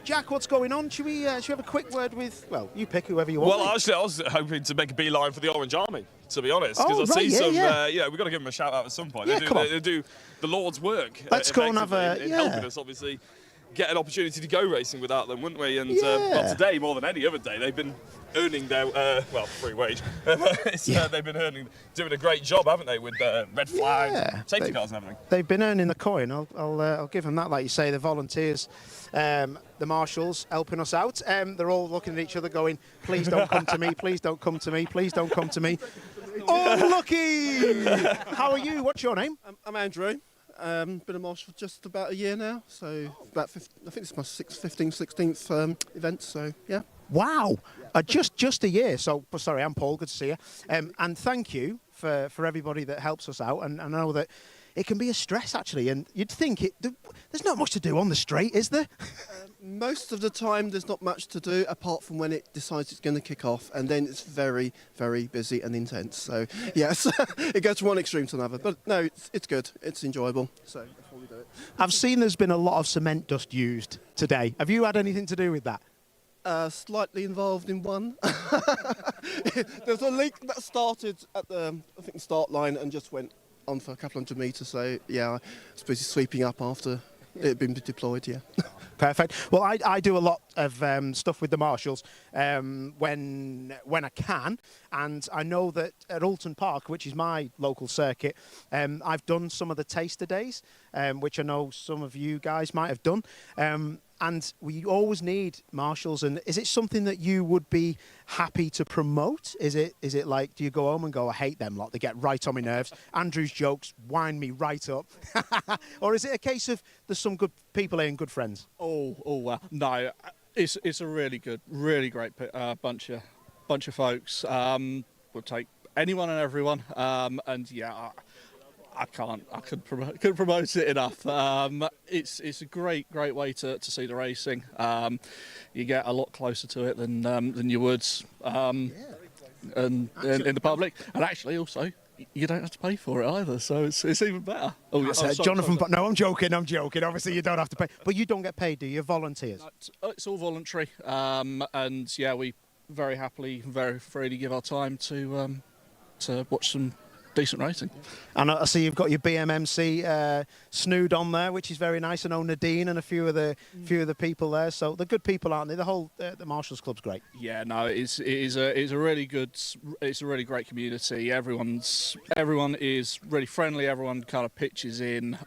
Jack, what's going on? Should we have a quick word with, well, you pick whoever you want. Well, actually, I was hoping to make a beeline for the Orange Army, to be honest, because I see some, we've got to give them a shout out at some point. They do the Lord's work. Let's go and have in helping us, obviously, get an opportunity to go racing without them, wouldn't we? And well, today, more than any other day, they've been earning their, free wage. They've been doing a great job, haven't they, with red flags, safety cars and everything. They've been earning the coin. I'll give them that, like you say, the volunteers, the marshals helping us out. They're all looking at each other going, please don't come to me, please don't come to me, please don't come to me. Unlucky! How are you? What's your name? I'm Andrew. Been a marshal for just about a year now, so about I think it's my 16th event, so yeah. Wow, just a year. So sorry, I'm Paul. Good to see you. And thank you for everybody that helps us out. And I know that it can be a stress actually, and you'd think there's not much to do on the straight, is there? Most of the time, there's not much to do apart from when it decides it's going to kick off, and then it's very, very busy and intense. So yes, it goes from one extreme to another. But no, it's good. It's enjoyable. So before we do it, I've seen there's been a lot of cement dust used today. Have you had anything to do with that? Slightly involved in one. There's a leak that started at the start line and just went on for a couple hundred metres. So yeah, I was busy sweeping up after it had been deployed. Yeah. Perfect. Well, I do a lot of stuff with the marshals when I can, and I know that at Alton Park, which is my local circuit, I've done some of the taster days, which I know some of you guys might have done. And we always need marshals. And is it something that you would be happy to promote? Is it like, do you go home and go, I hate them lot, they get right on my nerves, Andrew's jokes wind me right up? Or is it a case of there's some good people here and good friends? No, it's a really good, really great bunch of folks. We'll take anyone and everyone, and yeah, I couldn't promote it enough. It's a great way to see the racing. You get a lot closer to it than you would in the public, and actually also you don't have to pay for it either, so it's even better. Jonathan, but no, I'm joking. Obviously, you don't have to pay, but you don't get paid, do you? Volunteers? It's all voluntary, and yeah, we very happily, very freely give our time to watch some decent racing. And I see you've got your BMMC snood on there, which is very nice. I know Nadine and a few of the people there. So they're good people, aren't they? The whole the Marshals Club's great. Yeah, no, it's a really great community. Everyone is really friendly. Everyone kind of pitches in.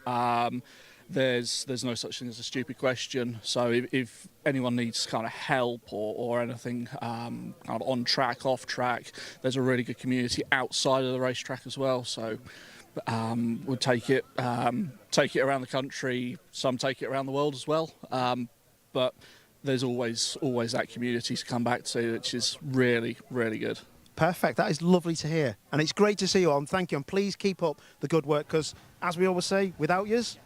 There's no such thing as a stupid question. So if anyone needs kind of help or anything kind of on track, off track, there's a really good community outside of the racetrack as well. So we'll take it around the country. Some take it around the world as well. But there's always that community to come back to, which is really, really good. Perfect. That is lovely to hear. And it's great to see you on. Thank you. And please keep up the good work, because as we always say, without yous,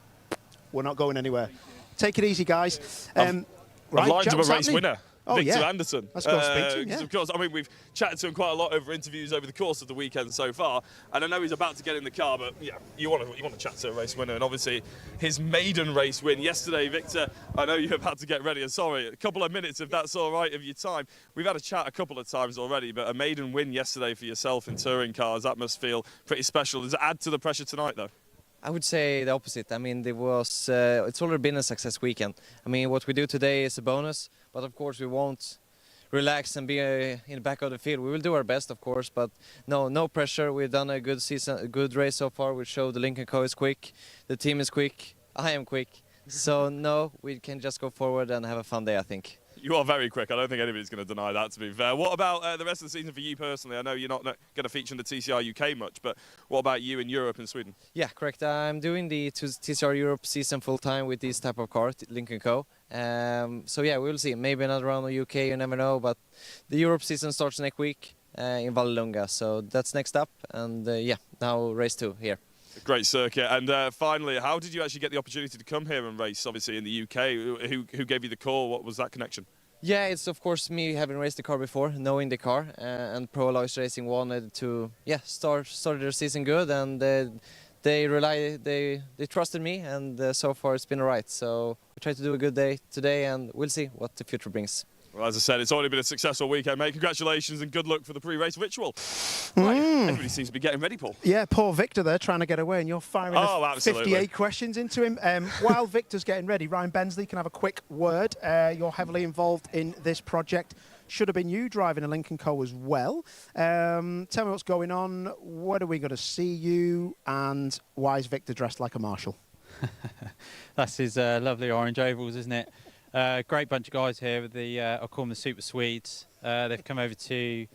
we're not going anywhere. Take it easy, guys. I've lined up a race winner, Oh, Victor yeah. Anderson. Let's go speak to him, yeah. Of course, I mean, we've chatted to him quite a lot over interviews over the course of the weekend so far, and I know he's about to get in the car, but yeah, you want to chat to a race winner, and obviously his maiden race win yesterday, Victor. I know you're about to get ready, and sorry, a couple of minutes if that's all right of your time. We've had a chat a couple of times already, but a maiden win yesterday for yourself in touring cars, that must feel pretty special. Does it add to the pressure tonight, though? I would say the opposite. I mean, it's already been a success weekend. I mean, what we do today is a bonus, but of course we won't relax and be in the back of the field. We will do our best, of course, but no pressure. We've done a good season, a good race so far. We showed the Lincoln Co is quick, the team is quick, I am quick. So no, we can just go forward and have a fun day, I think. You are very quick. I don't think anybody's going to deny that, to be fair. What about the rest of the season for you personally? I know you're not going to feature in the TCR UK much, but what about you in Europe and Sweden? Yeah, correct. I'm doing the TCR Europe season full-time with this type of car, Lincoln Co. So yeah, we'll see. Maybe another round of UK, you never know. But the Europe season starts next week in Vallelunga. So that's next up. And yeah, now race 2 here. Great circuit. And finally, how did you actually get the opportunity to come here and race, obviously, in the UK? Who gave you the call? What was that connection? Yeah, it's of course me having raced the car before, knowing the car, and Pro Alloys Racing wanted to start their season good, and they trusted me, and so far it's been alright. So we try to do a good day today, and we'll see what the future brings. Well, as I said, it's already been a successful weekend, mate. Congratulations and good luck for the pre-race ritual. Right, everybody seems to be getting ready, Paul. Yeah, poor Victor there trying to get away, and you're firing 58 questions into him. While Victor's getting ready, Ryan Bensley can have a quick word. You're heavily involved in this project. Should have been you driving a Lincoln Co as well. Tell me what's going on. What are we going to see you, and why is Victor dressed like a marshal? That's his lovely orange ovals, isn't it? Great bunch of guys here with the, I'll call them the Super Swedes. They've come over to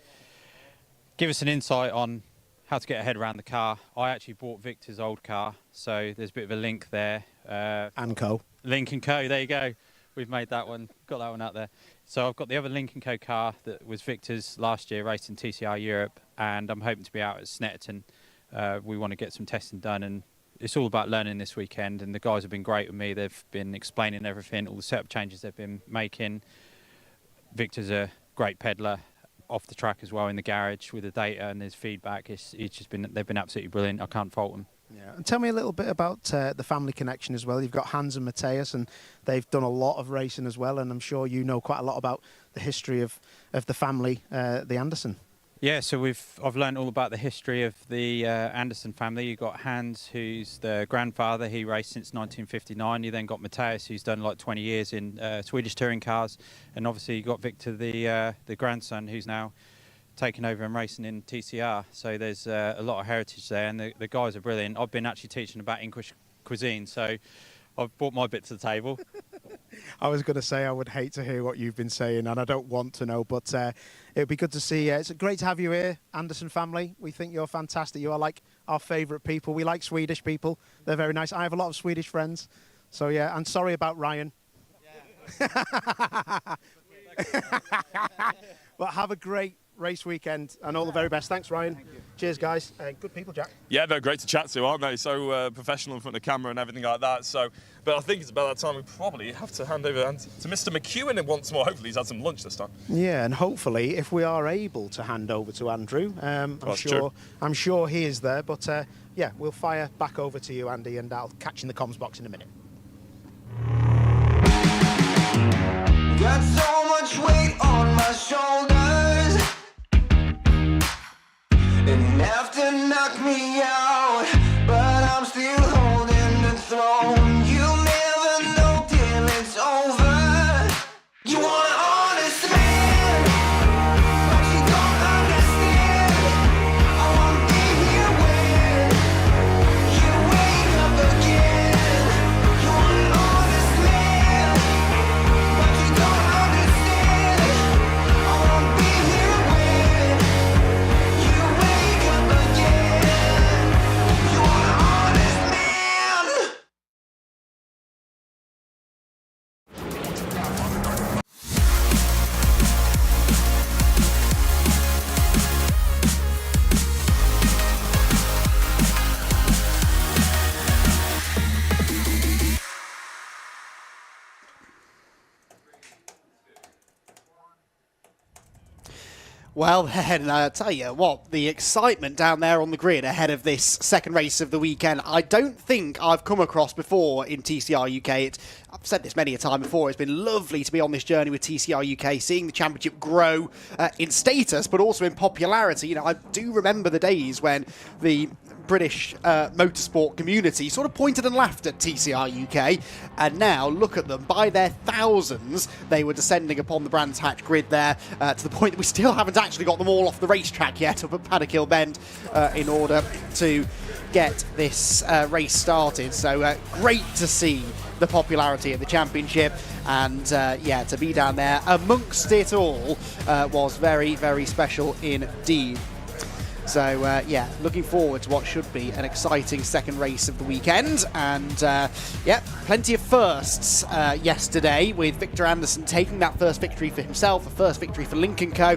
give us an insight on how to get a head around the car. I actually bought Victor's old car, so there's a bit of a link there. And Co. Lincoln Co, there you go. We've made that one, got that one out there. So I've got the other Lincoln Co car that was Victor's last year, raced in TCR Europe, and I'm hoping to be out at Snetterton. We want to get some testing done, and it's all about learning this weekend, and the guys have been great with me. They've been explaining everything, all the setup changes they've been making. Victor's a great peddler off the track as well in the garage with the data and his feedback. They've been absolutely brilliant. I can't fault them. Yeah, and tell me a little bit about the family connection as well. You've got Hans and Matthias, and they've done a lot of racing as well, and I'm sure you know quite a lot about the history of the family, the Anderson. Yeah, so I've learned all about the history of the Anderson family. You've got Hans, who's the grandfather. He raced since 1959. You then got Matthias, who's done like 20 years in Swedish touring cars, and obviously you got Victor, the grandson, who's now taken over and racing in TCR. So there's a lot of heritage there, and the guys are brilliant. I've been actually teaching about English cuisine, so I've brought my bit to the table. I was going to say I would hate to hear what you've been saying, and I don't want to know, but it would be good to see. It's great to have you here, Anderson family. We think you're fantastic. You are like our favourite people. We like Swedish people. They're very nice. I have a lot of Swedish friends. So, yeah, and sorry about Ryan. Yeah. But have a great race weekend and all the very best. Thanks, Ryan. Cheers, guys. Good people, Jack. Yeah, they're great to chat to, aren't they? So professional in front of the camera and everything like that. So, but I think it's about that time we probably have to hand over to Mr. McEwen once more. Hopefully he's had some lunch this time. Yeah, and hopefully if we are able to hand over to Andrew, I'm sure he is there. But yeah, we'll fire back over to you, Andy, and I'll catch you in the comms box in a minute. Got so much weight on my shoulders, enough to knock me out, but I'm still holding the throne. You never know till it's over. You want an honest man, but you don't understand. I won't be here when you wake up again. You want an honest man, but you don't understand. I won't be here when you wake up again. You want an honest man. Well, then, I tell you what, the excitement down there on the grid ahead of this second race of the weekend, I don't think I've come across before in TCR UK. I've said this many a time before, it's been lovely to be on this journey with TCR UK, seeing the championship grow in status, but also in popularity. You know, I do remember the days when the British motorsport community sort of pointed and laughed at TCR UK, and now look at them, by their thousands they were descending upon the Brands Hatch grid there, to the point that we still haven't actually got them all off the racetrack yet up at Paddock Bend in order to get this race started. So great to see the popularity of the championship, and yeah, to be down there amongst it all was very, very special indeed. So, yeah, looking forward to what should be an exciting second race of the weekend. And, yeah, plenty of firsts yesterday, with Victor Anderson taking that first victory for himself, a first victory for Lincoln Co.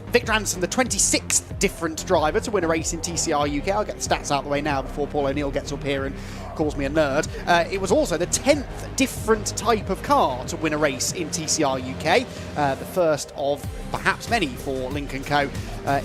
Victor Anderson, the 26th different driver to win a race in TCR UK. I'll get the stats out of the way now before Paul O'Neill gets up here and calls me a nerd. It was also the 10th different type of car to win a race in TCR UK. The first of perhaps many for Lincoln Co.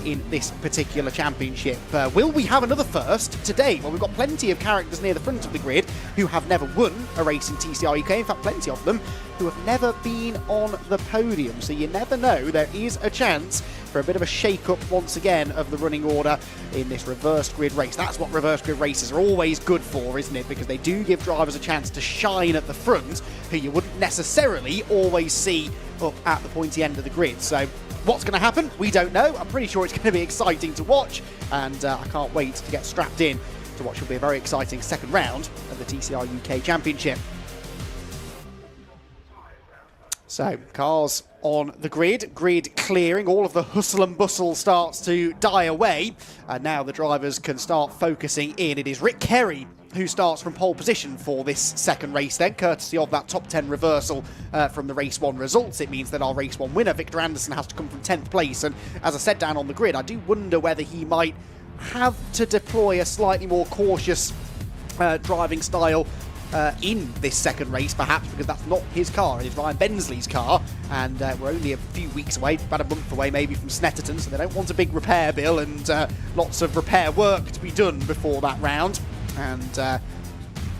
In this particular championship. Will we have another first today? Well, we've got plenty of characters near the front of the grid who have never won a race in TCR UK. In fact, plenty of them who have never been on the podium. So you never know, there is a chance for a bit of a shake-up once again of the running order in this reverse grid race. That's what reverse grid races are always good for, isn't it? Because they do give drivers a chance to shine at the front, who you wouldn't necessarily always see up at the pointy end of the grid. So what's going to happen? We don't know. I'm pretty sure it's going to be exciting to watch, and I can't wait to get strapped in to what should be a very exciting second round of the TCR UK Championship. So, cars on the grid clearing, all of the hustle and bustle starts to die away, and now the drivers can start focusing in. It is Rick Kerry who starts from pole position for this second race then, courtesy of that top 10 reversal from the race 1 results. It means that our race 1 winner, Victor Anderson, has to come from 10th place, and as I said down on the grid, I do wonder whether he might have to deploy a slightly more cautious driving style in this second race, perhaps, because that's not his car. It is Ryan Bensley's car, and we're only a few weeks away, about a month away maybe, from Snetterton, so they don't want a big repair bill and lots of repair work to be done before that round. and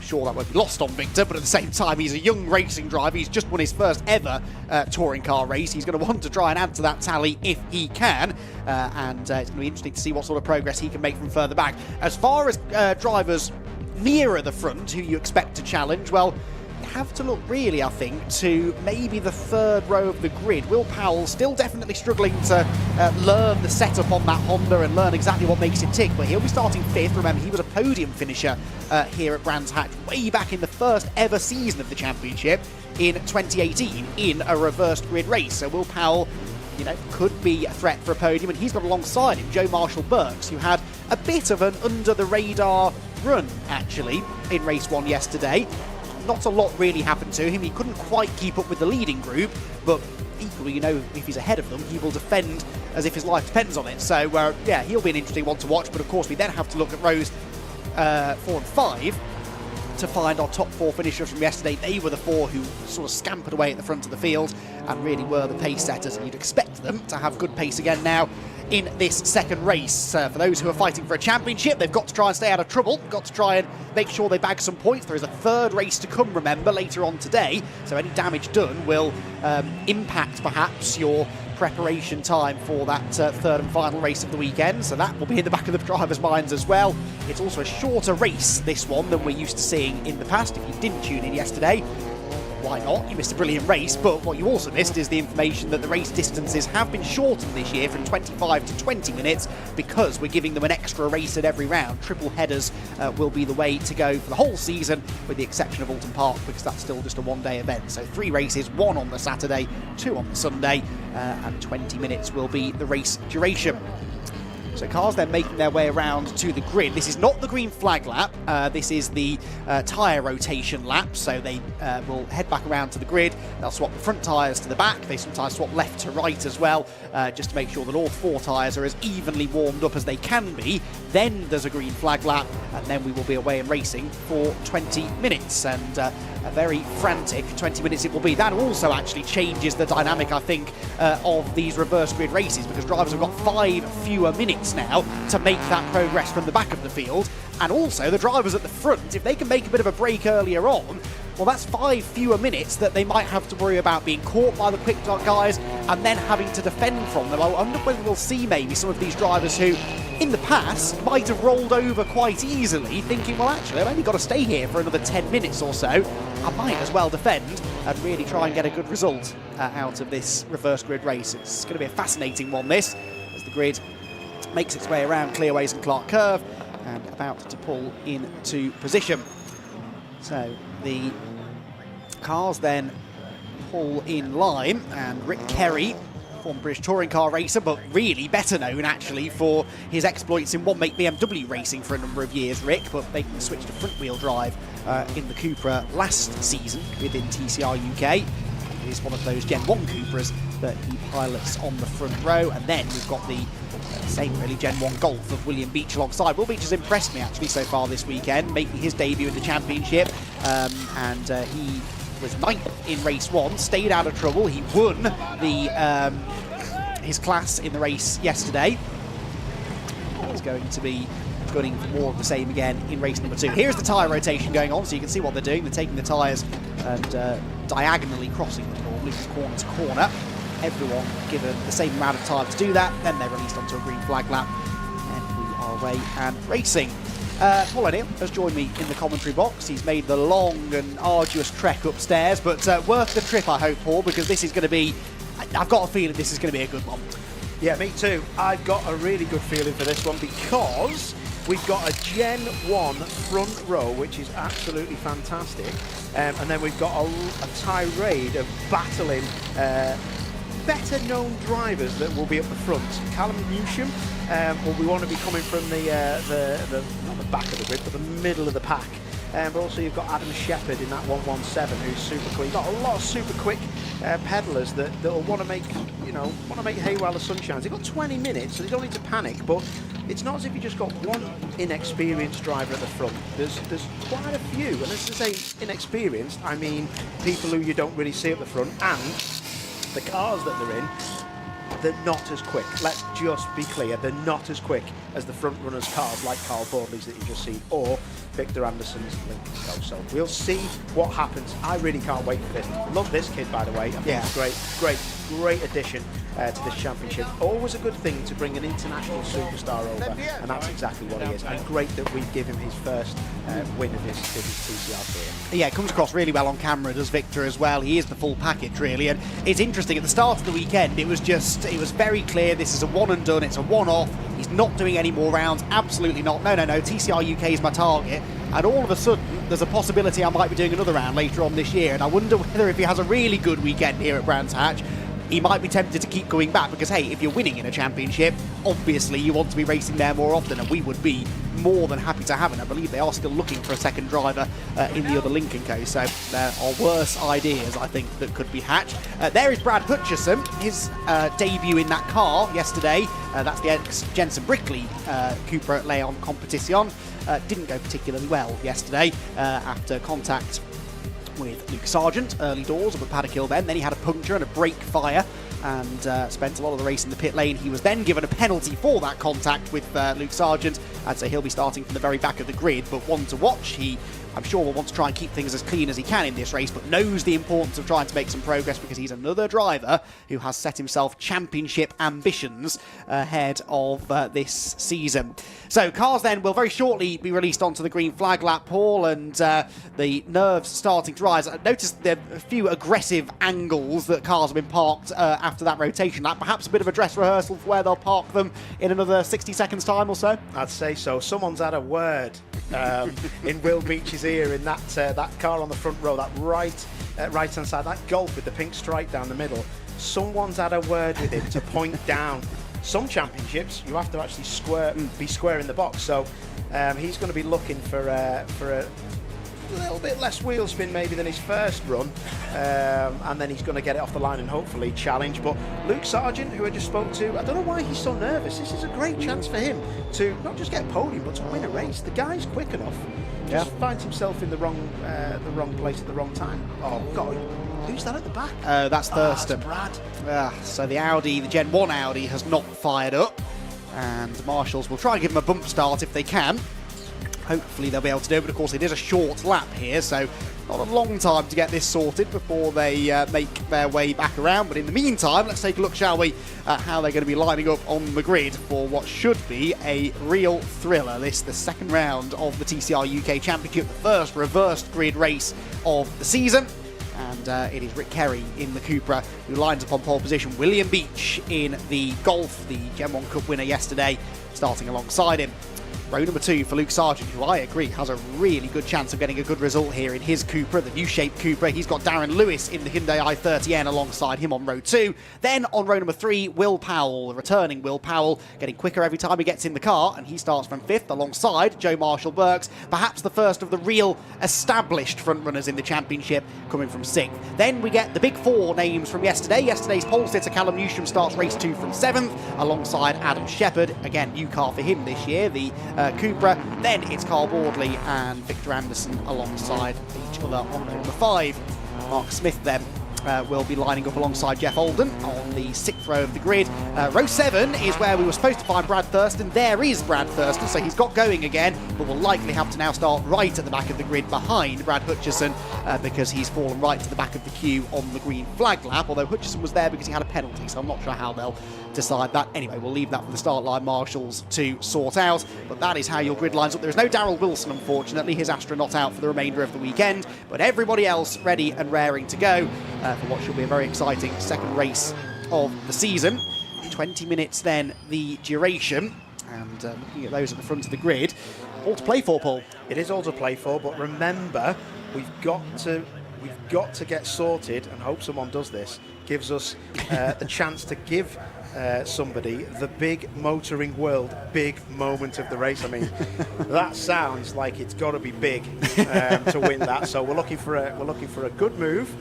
sure that won't be lost on Victor, but at the same time he's a young racing driver. He's just won his first ever touring car race. He's going to want to try and add to that tally if he can, and it's going to be interesting to see what sort of progress he can make from further back. As far as drivers nearer the front who you expect to challenge, well, you have to look really, I think, to maybe the third row of the grid. Will Powell still definitely struggling to learn the setup on that Honda and learn exactly what makes it tick, but he'll be starting 5th. Remember, he was a podium finisher here at Brands Hatch way back in the first ever season of the championship in 2018 in a reversed grid race. So Will Powell, you know, could be a threat for a podium, and he's got alongside him Joe Marshall-Burks, who had a bit of an under-the-radar run, actually, in race 1 yesterday. Not a lot really happened to him. He couldn't quite keep up with the leading group, but equally, you know, if he's ahead of them, he will defend as if his life depends on it. So, yeah, he'll be an interesting one to watch, but of course we then have to look at rows 4 and 5 to find our top 4 finishers from yesterday. They were the 4 who sort of scampered away at the front of the field and really were the pace setters, and you'd expect them to have good pace again now in this second race. For those who are fighting for a championship, they've got to try and stay out of trouble, got to try and make sure they bag some points. There is a third race to come, remember, later on today, so any damage done will impact perhaps your preparation time for that third and final race of the weekend, so that will be in the back of the drivers' minds as well. It's also a shorter race, this one, than we're used to seeing in the past. If you didn't tune in yesterday, why not? You missed a brilliant race, but what you also missed is the information that the race distances have been shortened this year from 25 to 20 minutes because we're giving them an extra race at every round. Triple headers will be the way to go for the whole season, with the exception of Alton Park, because that's still just a one-day event. So 3 races, 1 on the Saturday, 2 on the Sunday, and 20 minutes will be the race duration. So cars then making their way around to the grid. This is not the green flag lap, this is the tyre rotation lap, so they will head back around to the grid. They'll swap the front tyres to the back, they sometimes swap left to right as well, just to make sure that all 4 tyres are as evenly warmed up as they can be. Then there's a green flag lap, and then we will be away and racing for 20 minutes, and a very frantic 20 minutes it will be. That also actually changes the dynamic, I think, of these reverse grid races, because drivers have got 5 fewer minutes now to make that progress from the back of the field, and also the drivers at the front, if they can make a bit of a break earlier on, well, that's 5 fewer minutes that they might have to worry about being caught by the quick guys and then having to defend from them. I wonder whether we'll see maybe some of these drivers who in the past might have rolled over quite easily, thinking, well, actually, I've only got to stay here for another 10 minutes or so. I might as well defend and really try and get a good result out of this reverse grid race. It's going to be a fascinating one, this, as the grid makes its way around Clearways and Clark Curve and about to pull into position. So the cars then pull in line, and Rick Kerry, former British touring car racer, but really better known actually for his exploits in one-make BMW racing for a number of years, Rick, but making the switch to front-wheel drive in the Cupra last season within TCR UK. It is one of those Gen 1 Cupras that he pilots on the front row, and then we've got the same really Gen 1 Golf of William Beach alongside. Will Beach has impressed me actually so far this weekend, making his debut in the championship, and he was 9th in race 1, stayed out of trouble. He won the his class in the race yesterday. He's going to be gunning for more of the same again in race number 2. Here's the tyre rotation going on, so you can see what they're doing. They're taking the tyres and diagonally crossing them normally from corner to corner. Everyone given the same amount of time to do that, then they're released onto a green flag lap, and we are away and racing. Paul O'Neill has joined me in the commentary box. He's made the long and arduous trek upstairs, but worth the trip, I hope, Paul, because this is going to be, I've got a feeling this is going to be a good one. Yeah, me too. I've got a really good feeling for this one because we've got a Gen 1 front row, which is absolutely fantastic. And then we've got a tirade of battling better known drivers that will be up the front. Callum Newsham, well, we want to be coming from the not the back of the grid, but the middle of the pack. But also you've got Adam Shepherd in that 117, who's super quick. You've got a lot of super quick pedalers that will want to make, hay while the sun shines. They've got 20 minutes, so they don't need to panic. But it's not as if you just got one inexperienced driver at the front. There's quite a few, and as I say inexperienced, I mean people who you don't really see at the front, and the cars that they're in they're not as quick. Let's just be clear, they're not as quick as the front runners' cars like Carl Bordley's that you just seen, or Victor Anderson's Lincoln Co. So we'll see what happens. I really can't wait for this. Love this kid, by the way. I think it's great addition to this championship. Always a good thing to bring an international superstar over, and that's exactly what he is. And great that we give him his first win of his TCR career. Yeah, it comes across really well on camera, does Victor as well. He is the full package, really. And it's interesting, at the start of the weekend, it was very clear this is a one and done, it's a one-off. He's not doing any more rounds, absolutely not. No, TCR UK is my target. And all of a sudden, there's a possibility I might be doing another round later on this year. And I wonder whether if he has a really good weekend here at Brands Hatch, he might be tempted to keep going back, because, hey, if you're winning in a championship, obviously you want to be racing there more often, and we would be more than happy to have it. I believe they are still looking for a second driver in the other Lincoln Co. So there are worse ideas, I think, that could be hatched. There is Brad Hutchison, his debut in that car yesterday. That's the ex-Jensen Brickley Cupra Leon Competition. Didn't go particularly well yesterday after contact with Luke Sargent early doors up at Paddock Hill then he had a puncture and a brake fire and spent a lot of the race in the pit lane. He was then given a penalty for that contact with Luke Sargent. I'd say he'll be starting from the very back of the grid, but one to watch. I'm sure will want to try and keep things as clean as he can in this race, but knows the importance of trying to make some progress, because he's another driver who has set himself championship ambitions ahead of this season. So cars then will very shortly be released onto the green flag lap, Paul, and the nerves starting to rise. I noticed there are a few aggressive angles that cars have been parked after that rotation lap. Perhaps a bit of a dress rehearsal for where they'll park them in another 60 seconds time or so? I'd say so. Someone's had a word in Will Beach's ear in that car on the front row, that right-hand side, that Golf with the pink stripe down the middle. Someone's had a word with him to point down. Some championships, you have to actually be square in the box. So he's going to be looking for a little bit less wheel spin maybe than his first run, and then he's going to get it off the line and hopefully challenge. But Luke Sargent, who I just spoke to, I don't know why he's so nervous. This is a great chance for him to not just get a podium, but to win a race. The guy's quick enough. Just finds himself in the wrong place at the wrong time. Oh God, who's that at the back? That's Thurston. Brad. So the Gen 1 Audi has not fired up, and Marshals will try and give him a bump start if they can. Hopefully they'll be able to do it, but of course it is a short lap here, so not a long time to get this sorted before they make their way back around. But in the meantime, let's take a look, shall we, at how they're going to be lining up on the grid for what should be a real thriller. This the second round of the TCR UK Championship, the first reversed grid race of the season. And it is Rick Kerry in the Cupra who lines up on pole position. William Beach in the Golf, the Gen 1 Cup winner yesterday, starting alongside him. Row number 2 for Luke Sargent, who I agree has a really good chance of getting a good result here in his Cupra, the new-shaped Cupra. He's got Darren Lewis in the Hyundai i30N alongside him on row 2. Then on row number 3, Will Powell, the returning Will Powell, getting quicker every time he gets in the car, and he starts from 5th alongside Joe Marshall-Burks, perhaps the first of the real established frontrunners in the championship, coming from 6th. Then we get the big 4 names from yesterday. Yesterday's pole sitter Callum Newsham starts race 2 from 7th, alongside Adam Shepherd. Again, new car for him this year, the Cupra. Then it's Carl Bordley and Victor Anderson alongside each other on row number 5. Mark Smith then will be lining up alongside Jeff Olden on the 6th row of the grid. Row 7 is where we were supposed to find Brad Thurston. There is Brad Thurston, so he's got going again, but will likely have to now start right at the back of the grid behind Brad Hutchison because he's fallen right to the back of the queue on the green flag lap, although Hutchison was there because he had a penalty, so I'm not sure how they'll decide that. Anyway, we'll leave that for the start line marshals to sort out, but that is how your grid lines up. There is no Darryl Wilson, unfortunately. His astronaut out for the remainder of the weekend, but everybody else ready and raring to go for what should be a very exciting second race of the season. 20 minutes then the duration, and looking at those at the front of the grid, all to play for, Paul. It is all to play for, but remember, we've got to get sorted, and hope someone does this, gives us the chance to give somebody the big motoring world big moment of the race. I mean, that sounds like it's got to be big to win that. So we're looking for a good move.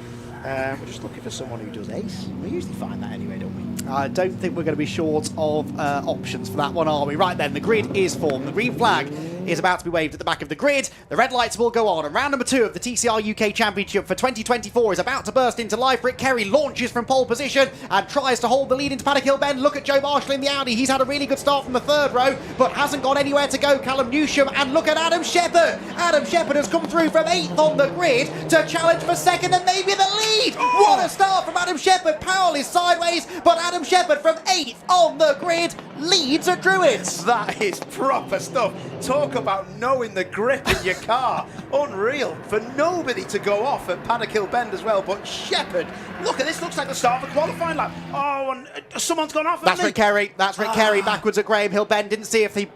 We're just looking for someone who does ace. We usually find that anyway, don't we? I don't think we're going to be short of options for that one, are we? Right then, the grid is formed. The green flag is about to be waved at the back of the grid. The red lights will go on, and round number 2 of the TCR UK Championship for 2024 is about to burst into life. Rick Kerry launches from pole position and tries to hold the lead into Paddock Hill Bend. Look at Joe Marshall in the Audi. He's had a really good start from the 3rd row, but hasn't got anywhere to go. Callum Newsham, and look at Adam Shepherd. Adam Shepherd has come through from 8th on the grid to challenge for 2nd and maybe the lead. What a start from Adam Shepherd. Powell is sideways, but Adam Shepherd from 8th on the grid leads at Druids. That is proper stuff. Talk about knowing the grip in your car. Unreal for nobody to go off at Paddock Hill Bend as well. But Shepherd, look at this. Looks like the start of a qualifying lap. Oh, and someone's gone off. That's Rick Kerry. That's Rick Kerry backwards at Graham Hill Bend. Didn't see if he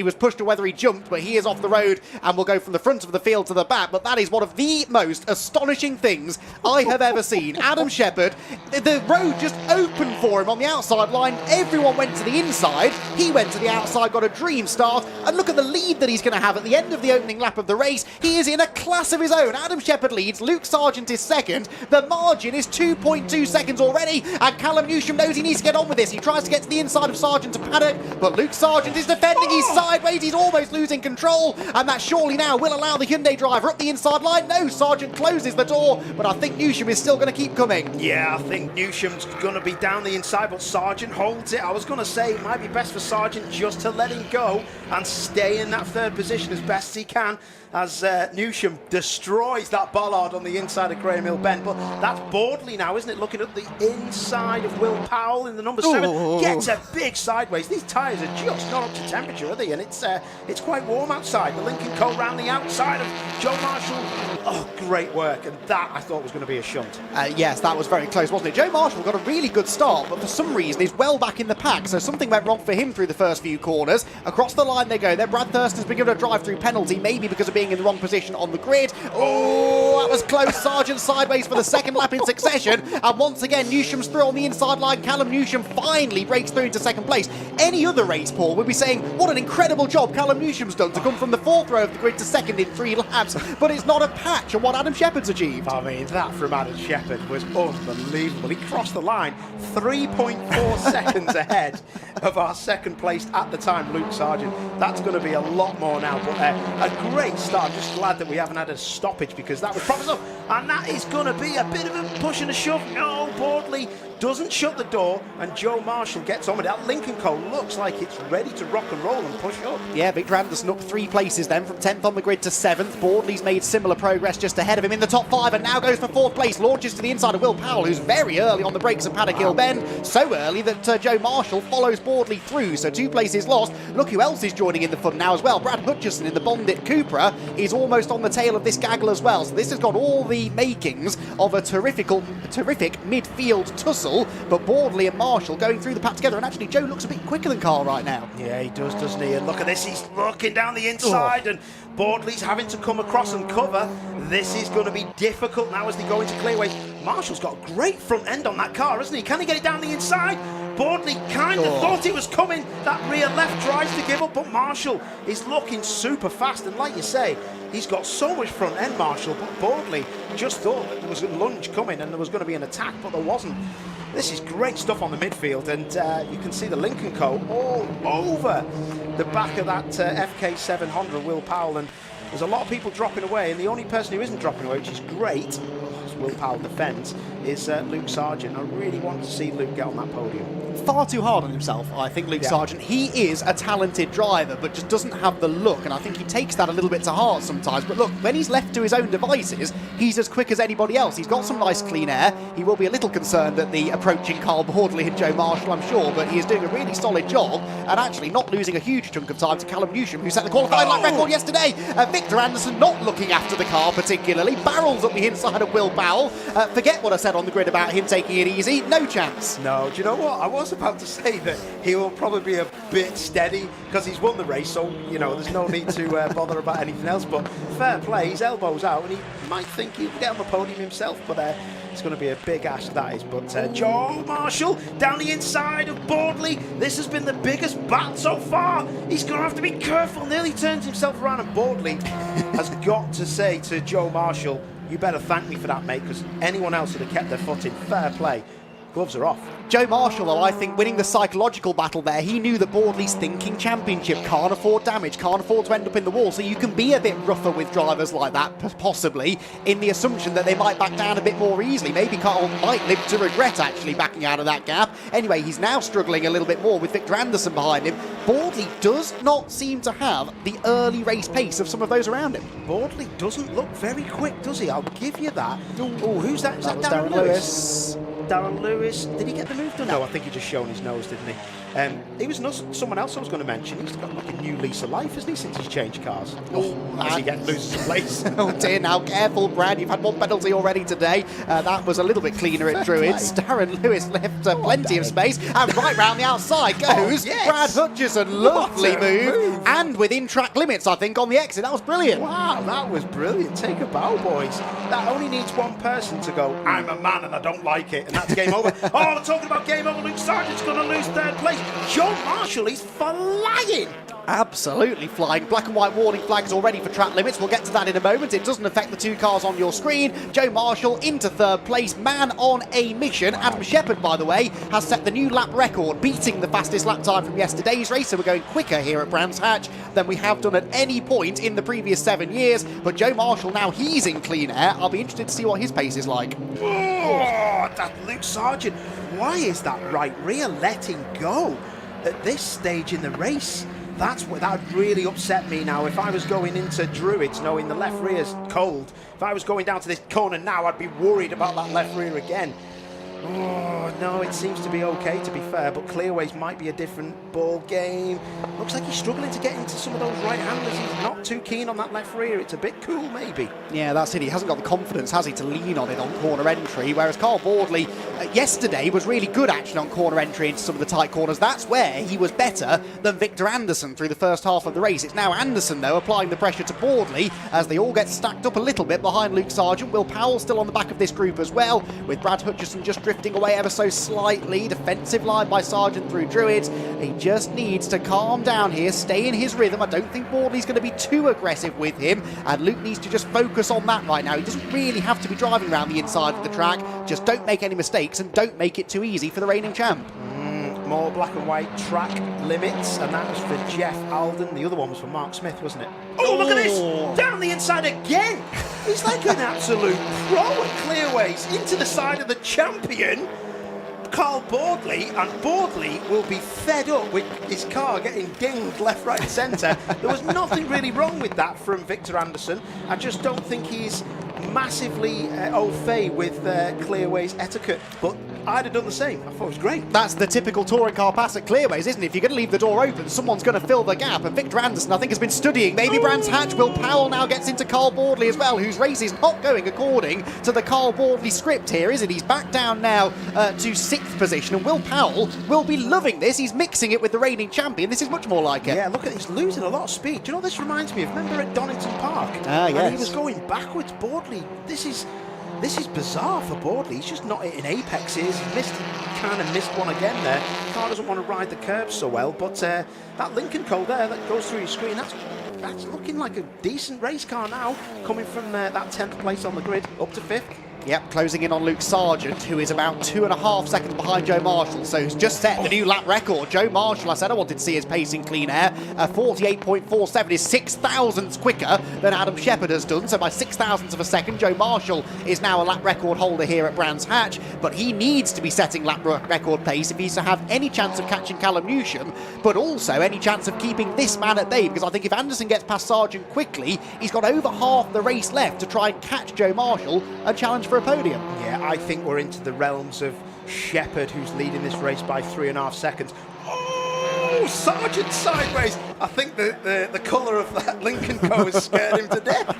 was pushed or whether he jumped, but he is off the road and will go from the front of the field to the back. But that is one of the most astonishing things I have ever seen. Adam Shepherd, the road just opened for him on the outside line. Everyone went to the inside. He went to the outside, got a dream start, and look at the lead that he's going to have at the end of the opening lap of the race. He is in a class of his own. Adam Shepherd leads, Luke Sargent is 2nd. The margin is 2.2 seconds already, and Callum Newsham knows he needs to get on with this. He tries to get to the inside of Sargent to Paddock, but Luke Sargent is defending. He's sideways, he's almost losing control, and that surely now will allow the Hyundai driver up the inside line. No, Sargent closes the door, but I think Newsham is still going to keep coming. Yeah, I think Newsham's going to be down the inside, but Sargent holds it. I was going to say it might be best for Sargent just to let him go and stay in that 3rd position as best he can, as Newsham destroys that bollard on the inside of Graham Hill Bend. But that's Boardley now, isn't it? Looking at the inside of Will Powell in the number 7. Gets a big sideways. These tyres are just not up to temperature, are they? And it's quite warm outside. The Lincoln Co round the outside of Joe Marshall. Oh, great work. And that I thought was going to be a shunt. Yes, that was very close, wasn't it? Joe Marshall got a really good start, but for some reason is well back in the pack. So something went wrong for him through the first few corners. Across the line they go. Then Brad Thurston's been given a drive-through penalty, maybe because of being in the wrong position on the grid. Oh, that was close. Sargent sideways for the 2nd lap in succession. And once again, Newsham's through on the inside line. Callum Newsham finally breaks through into 2nd place. Any other race, Paul, would be saying, what an incredible job Callum Newsham's done to come from the 4th row of the grid to 2nd in 3 laps. But it's not a patch on what Adam Shepherd's achieved. I mean, that from Adam Shepherd was unbelievable. He crossed the line 3.4 seconds ahead of our 2nd placed at the time, Luke Sargent. That's going to be a lot more now, but a great start. I'm just glad that we haven't had a stoppage, because that was proper stuff. And that is going to be a bit of a push and a shove. No, Boardley doesn't shut the door, and Joe Marshall gets on with it. That Lincoln Co looks like it's ready to rock and roll and push up. Yeah, Victor Anderson up 3 places then, from 10th on the grid to 7th. Boardley's made similar progress just ahead of him in the top 5, and now goes for 4th place. Launches to the inside of Will Powell, who's very early on the brakes at Paddock Hill Bend. So early that Joe Marshall follows Boardley through, so 2 places lost. Look who else is joining in the fun now as well. Brad Hutchison in the Bondit Cupra is almost on the tail of this gaggle as well. So this has got all the makings of a terrific midfield tussle, but Boardley and Marshall going through the pack together. And actually, Joe looks a bit quicker than Carl right now. Yeah, he does, doesn't he? And look at this, he's looking down the inside, and Boardley's having to come across and cover. This is going to be difficult now as they go into clearways. Marshall's got a great front end on that car, hasn't he? Can he get it down the inside? Boardley kind of thought he was coming. That rear left tries to give up, but Marshall is looking super fast. And like you say, he's got so much front end, Marshall, but Boardley just thought that there was a lunge coming and there was going to be an attack, but there wasn't. This is great stuff on the midfield, and you can see the Lincoln Co all over the back of that FK7 Honda, Will Powell, and there's a lot of people dropping away, and the only person who isn't dropping away, which is great, as Will Powell defends, is Luke Sargent. I really want to see Luke get on that podium. Far too hard on himself, I think, Luke Sargent. He is a talented driver, but just doesn't have the look, and I think he takes that a little bit to heart sometimes. But look, when he's left to his own devices, he's as quick as anybody else. He's got some nice clean air. He will be a little concerned at the approaching Carl Boardley and Joe Marshall, I'm sure, but he is doing a really solid job, and actually not losing a huge chunk of time to Callum Newsham, who set the qualifying lap record yesterday. Victor Anderson not looking after the car particularly, barrels up the inside of Will Powell. Forget what I said on the grid about him taking it easy, no chance. No, do you know what? I was about to say that he will probably be a bit steady because he's won the race, so, you know, there's no need to bother about anything else, but fair play, his elbow's out, and he might think he'll get on the podium himself, but it's going to be a big ask, that is. But Joe Marshall down the inside of Boardley. This has been the biggest bat so far. He's going to have to be careful. Nearly turns himself around, and Boardley has got to say to Joe Marshall, you better thank me for that, mate, because anyone else would have kept their foot in. Fair play. gloves are off. Joe Marshall, though, I think winning the psychological battle there, he knew that Boardley's thinking championship can't afford damage, can't afford to end up in the wall, so you can be a bit rougher with drivers like that, possibly, in the assumption that they might back down a bit more easily. Maybe Carl might live to regret actually backing out of that gap. Anyway, he's now struggling a little bit more with Victor Anderson behind him. Boardley does not seem to have the early race pace of some of those around him. Boardley doesn't look very quick, does he? I'll give you that. Oh, who's that? Is that Darren Lewis? Darren Lewis. Did he get the move done? No, I think he just shown his nose, didn't he? He was someone else I was going to mention. He's got like a new lease of life, hasn't he, since he's changed cars? As he loses a place. Oh dear, now careful, Brad. You've had one penalty already today. That was a little bit cleaner at Druids. Darren Lewis left plenty of space. And right round the outside goes Brad Hutchison. Lovely move. And within track limits, I think, on the exit. That was brilliant. Wow, that was brilliant. Take a bow, boys. That only needs one person to go, I'm a man and I don't like it. And that's game over. Oh, they're talking about game over. Luke Sargent's going to lose third place. Joe Marshall is flying. Absolutely flying. Black and white warning flags already for track limits. We'll get to that in a moment. It doesn't affect the two cars on your screen. Joe Marshall into third place. Man on a mission. Adam Shepherd, by the way, has set the new lap record, beating the fastest lap time from yesterday's race. So we're going quicker here at Brands Hatch than we have done at any point in the previous 7 years. But Joe Marshall, now he's in clean air. I'll be interested to see what his pace is like. Oh, that Luke Sargent. Why is that right rear letting go at this stage in the race? That would really upset me now. If I was going into Druids knowing the left rear's cold, if I was going down to this corner now, I'd be worried about that left rear again. Oh, no, it seems to be okay, to be fair, but Clearways might be a different ball game. Looks like he's struggling to get into some of those right-handers. He's not too keen on that left rear. It's a bit cool, maybe. Yeah, that's it. He hasn't got the confidence, has he, to lean on it on corner entry, whereas Carl Boardley yesterday was really good, actually, on corner entry into some of the tight corners. That's where he was better than Victor Anderson through the first half of the race. It's now Anderson, though, applying the pressure to Boardley as they all get stacked up a little bit behind Luke Sargent. Will Powell still on the back of this group as well, with Brad Hutchison just drifting away ever so slightly. Defensive line by Sargent through Druids. He just needs to calm down here, stay in his rhythm. I don't think Boardley's going to be too aggressive with him, and Luke needs to just focus on that right now. He doesn't really have to be driving around the inside of the track. Just don't make any mistakes and don't make it too easy for the reigning champ. More black and white track limits, and that was for Jeff Alden. The other one was for Mark Smith, wasn't it? Oh, look at this! Down the inside again! He's like an absolute pro at Clearways, into the side of the champion, Carl Boardley, and Boardley will be fed up with his car getting dinged left, right and centre. There was nothing really wrong with that from Victor Anderson. I just don't think he's massively au fait with Clearways etiquette, but I'd have done the same. I thought it was great. That's the typical touring car pass at Clearways, isn't it? If you're going to leave the door open, someone's going to fill the gap, and Victor Anderson, I think, has been studying. Maybe Brands Hatch. Will Powell now gets into Carl Boardley as well, whose race is not going according to the Carl Boardley script here, is it? He's back down now to 6th position, and Will Powell will be loving this. He's mixing it with the reigning champion. This is much more like it. Yeah, look at he's losing a lot of speed. Do you know what this reminds me of? Remember at Donington Park? Ah, yes. And he was going backwards. Boardley, this is bizarre for Boardley. He's just not hitting apexes. He's kind of missed one again there. The car doesn't want to ride the curbs so well, but that Lincoln code there that goes through your screen, that's looking like a decent race car now, coming from that 10th place on the grid up to 5th. Yep, closing in on Luke Sargent, who is about 2.5 seconds behind Joe Marshall, so he's just set the new lap record. Joe Marshall, I said I wanted to see his pace in clean air. 48.47 is 6,000ths quicker than Adam Shepherd has done, so by 6,000ths of a second, Joe Marshall is now a lap record holder here at Brands Hatch, but he needs to be setting lap record pace if he's to have any chance of catching Callum Newsham, but also any chance of keeping this man at bay, because I think if Anderson gets past Sargent quickly, he's got over half the race left to try and catch Joe Marshall and challenge for a podium. Yeah, I think we're into the realms of Shepherd, who's leading this race by 3.5 seconds. Oh, Sargent sideways. I think the colour of that Lincoln Co has scared him to death.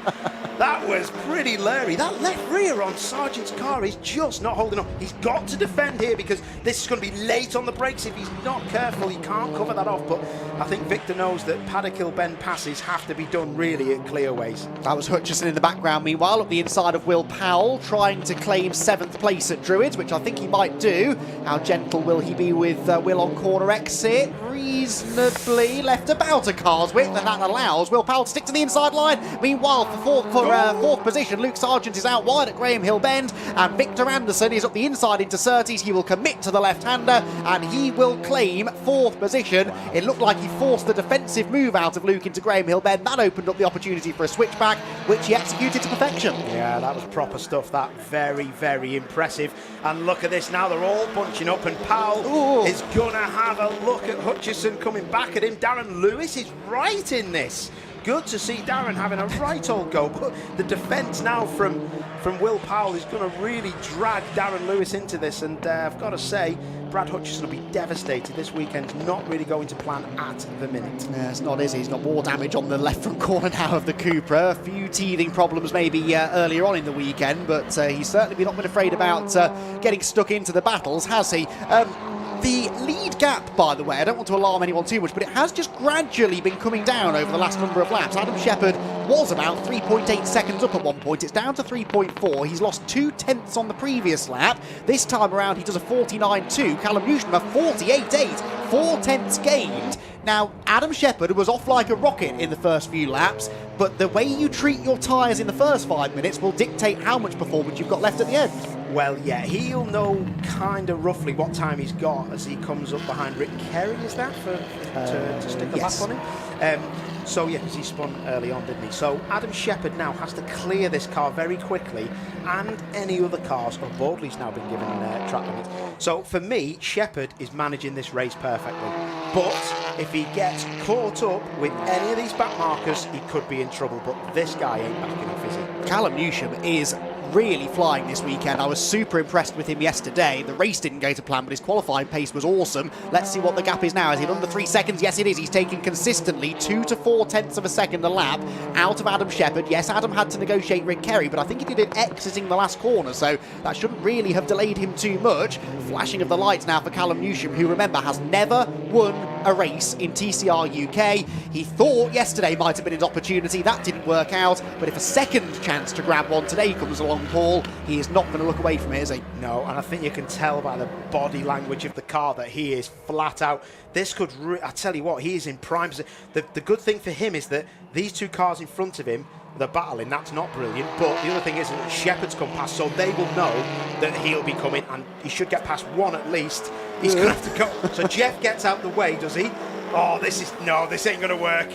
That was pretty leery. That left rear on Sargent's car is just not holding up. He's got to defend here because this is going to be late on the brakes. If he's not careful, he can't cover that off. But I think Victor knows that Paddock-Hill Bend passes have to be done really at Clearways. That was Hutchison in the background, meanwhile, up the inside of Will Powell, trying to claim 7th place at Druids, which I think he might do. How gentle will he be with Will on corner exit? reasonably left about a car's width, and that allows Will Powell to stick to the inside line. Meanwhile, for fourth position, Luke Sargent is out wide at Graham Hill Bend, and Victor Anderson is up the inside into Surtees. He will commit to the left-hander, and he will claim fourth position. It looked like he forced the defensive move out of Luke into Graham Hill Bend. That opened up the opportunity for a switchback, which he executed to perfection. Yeah, that was proper stuff. That very, very impressive. And look at this now, they're all bunching up, and Powell is going to have a look at Hutchison coming back at him. Darren Lewis is right in this. Good to see Darren having a right old go, but the defence now from Will Powell is going to really drag Darren Lewis into this, and I've got to say, Brad Hutchison will be devastated. This weekend's not really going to plan at the minute. Yeah, it's not, is he? He's got more damage on the left front corner now of the Cupra. A few teething problems maybe earlier on in the weekend, but he's certainly not been afraid about getting stuck into the battles, has he? The lead gap, by the way, I don't want to alarm anyone too much, but it has just gradually been coming down over the last number of laps. Adam Shepherd was about 3.8 seconds up at one point. It's down to 3.4. He's lost 2/10 on the previous lap. This time around, he does a 49.2. Callum Newsham a 48.8. 4/10 gained. Now, Adam Shepherd was off like a rocket in the first few laps, but the way you treat your tyres in the first 5 minutes will dictate how much performance you've got left at the end. Well, yeah, he'll know kind of roughly what time he's got as he comes up behind Rick Kerry, is that, to stick a lap on him? So, yeah, because he spun early on, didn't he? So, Adam Shepherd now has to clear this car very quickly, and any other cars. Oh, Baldley's now been given track limits. So, for me, Shepherd is managing this race perfectly. But if he gets caught up with any of these back markers, he could be in trouble. But this guy ain't backing off, is he? Callum Newsham is really flying this weekend. I was super impressed with him yesterday. The race didn't go to plan, but his qualifying pace was awesome. Let's see what the gap is now. Is it under 3 seconds? Yes, it is. He's taking consistently 2 to 4/10 of a second a lap out of Adam Shepherd. Yes, Adam had to negotiate Rick Kerry, but I think he did it exiting the last corner, so that shouldn't really have delayed him too much. Flashing of the lights now for Callum Newsham, who, remember, has never won a race in TCR UK. He thought yesterday might have been his opportunity. That didn't work out, but if a second chance to grab one today comes along, Paul, he is not going to look away from it, is he? No, and I think you can tell by the body language of the car that he is flat out. This could, I tell you what, he is in prime position. The good thing for him is that these two cars in front of him, they're battling. That's not brilliant, but the other thing is that Shepherd's come past, so they will know that he'll be coming, and he should get past one at least. He's going to have to go. So Jeff gets out the way, does he? Oh, this ain't going to work.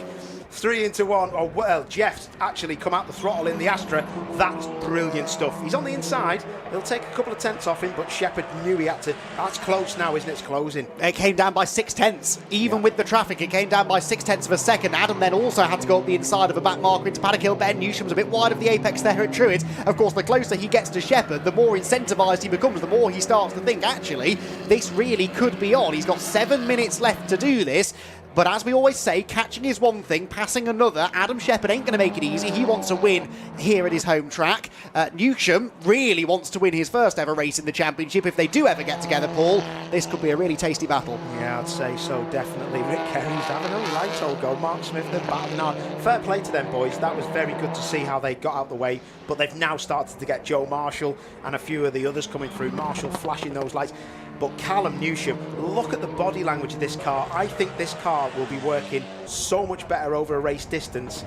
3 into 1. Oh, well, Jeff's actually come out the throttle in the Astra. That's brilliant stuff. He's on the inside. He'll take a couple of tenths off him, but Shepherd knew he had to. That's close now, isn't it? It's closing. It came down by 6/10. Even with the traffic, it came down by 6/10 of a second. Adam then also had to go up the inside of a back marker into Paddock Hill Bend. Newsham's a bit wide of the apex there at Truett. Of course, the closer he gets to Shepherd, the more incentivised he becomes, the more he starts to think, actually, this really could be on. He's got 7 minutes left to do this. But as we always say, catching is one thing, passing another. Adam Shepherd ain't going to make it easy. He wants a win here at his home track. Newsham really wants to win his first ever race in the championship. If they do ever get together, Paul, this could be a really tasty battle. Yeah, I'd say so, definitely. Rick Kerry's having a right old go. Mark Smith, they're battling hard. Fair play to them, boys. That was very good to see how they got out the way. But they've now started to get Joe Marshall and a few of the others coming through. Marshall flashing those lights. But Callum Newsham, look at the body language of this car. I think this car will be working so much better over a race distance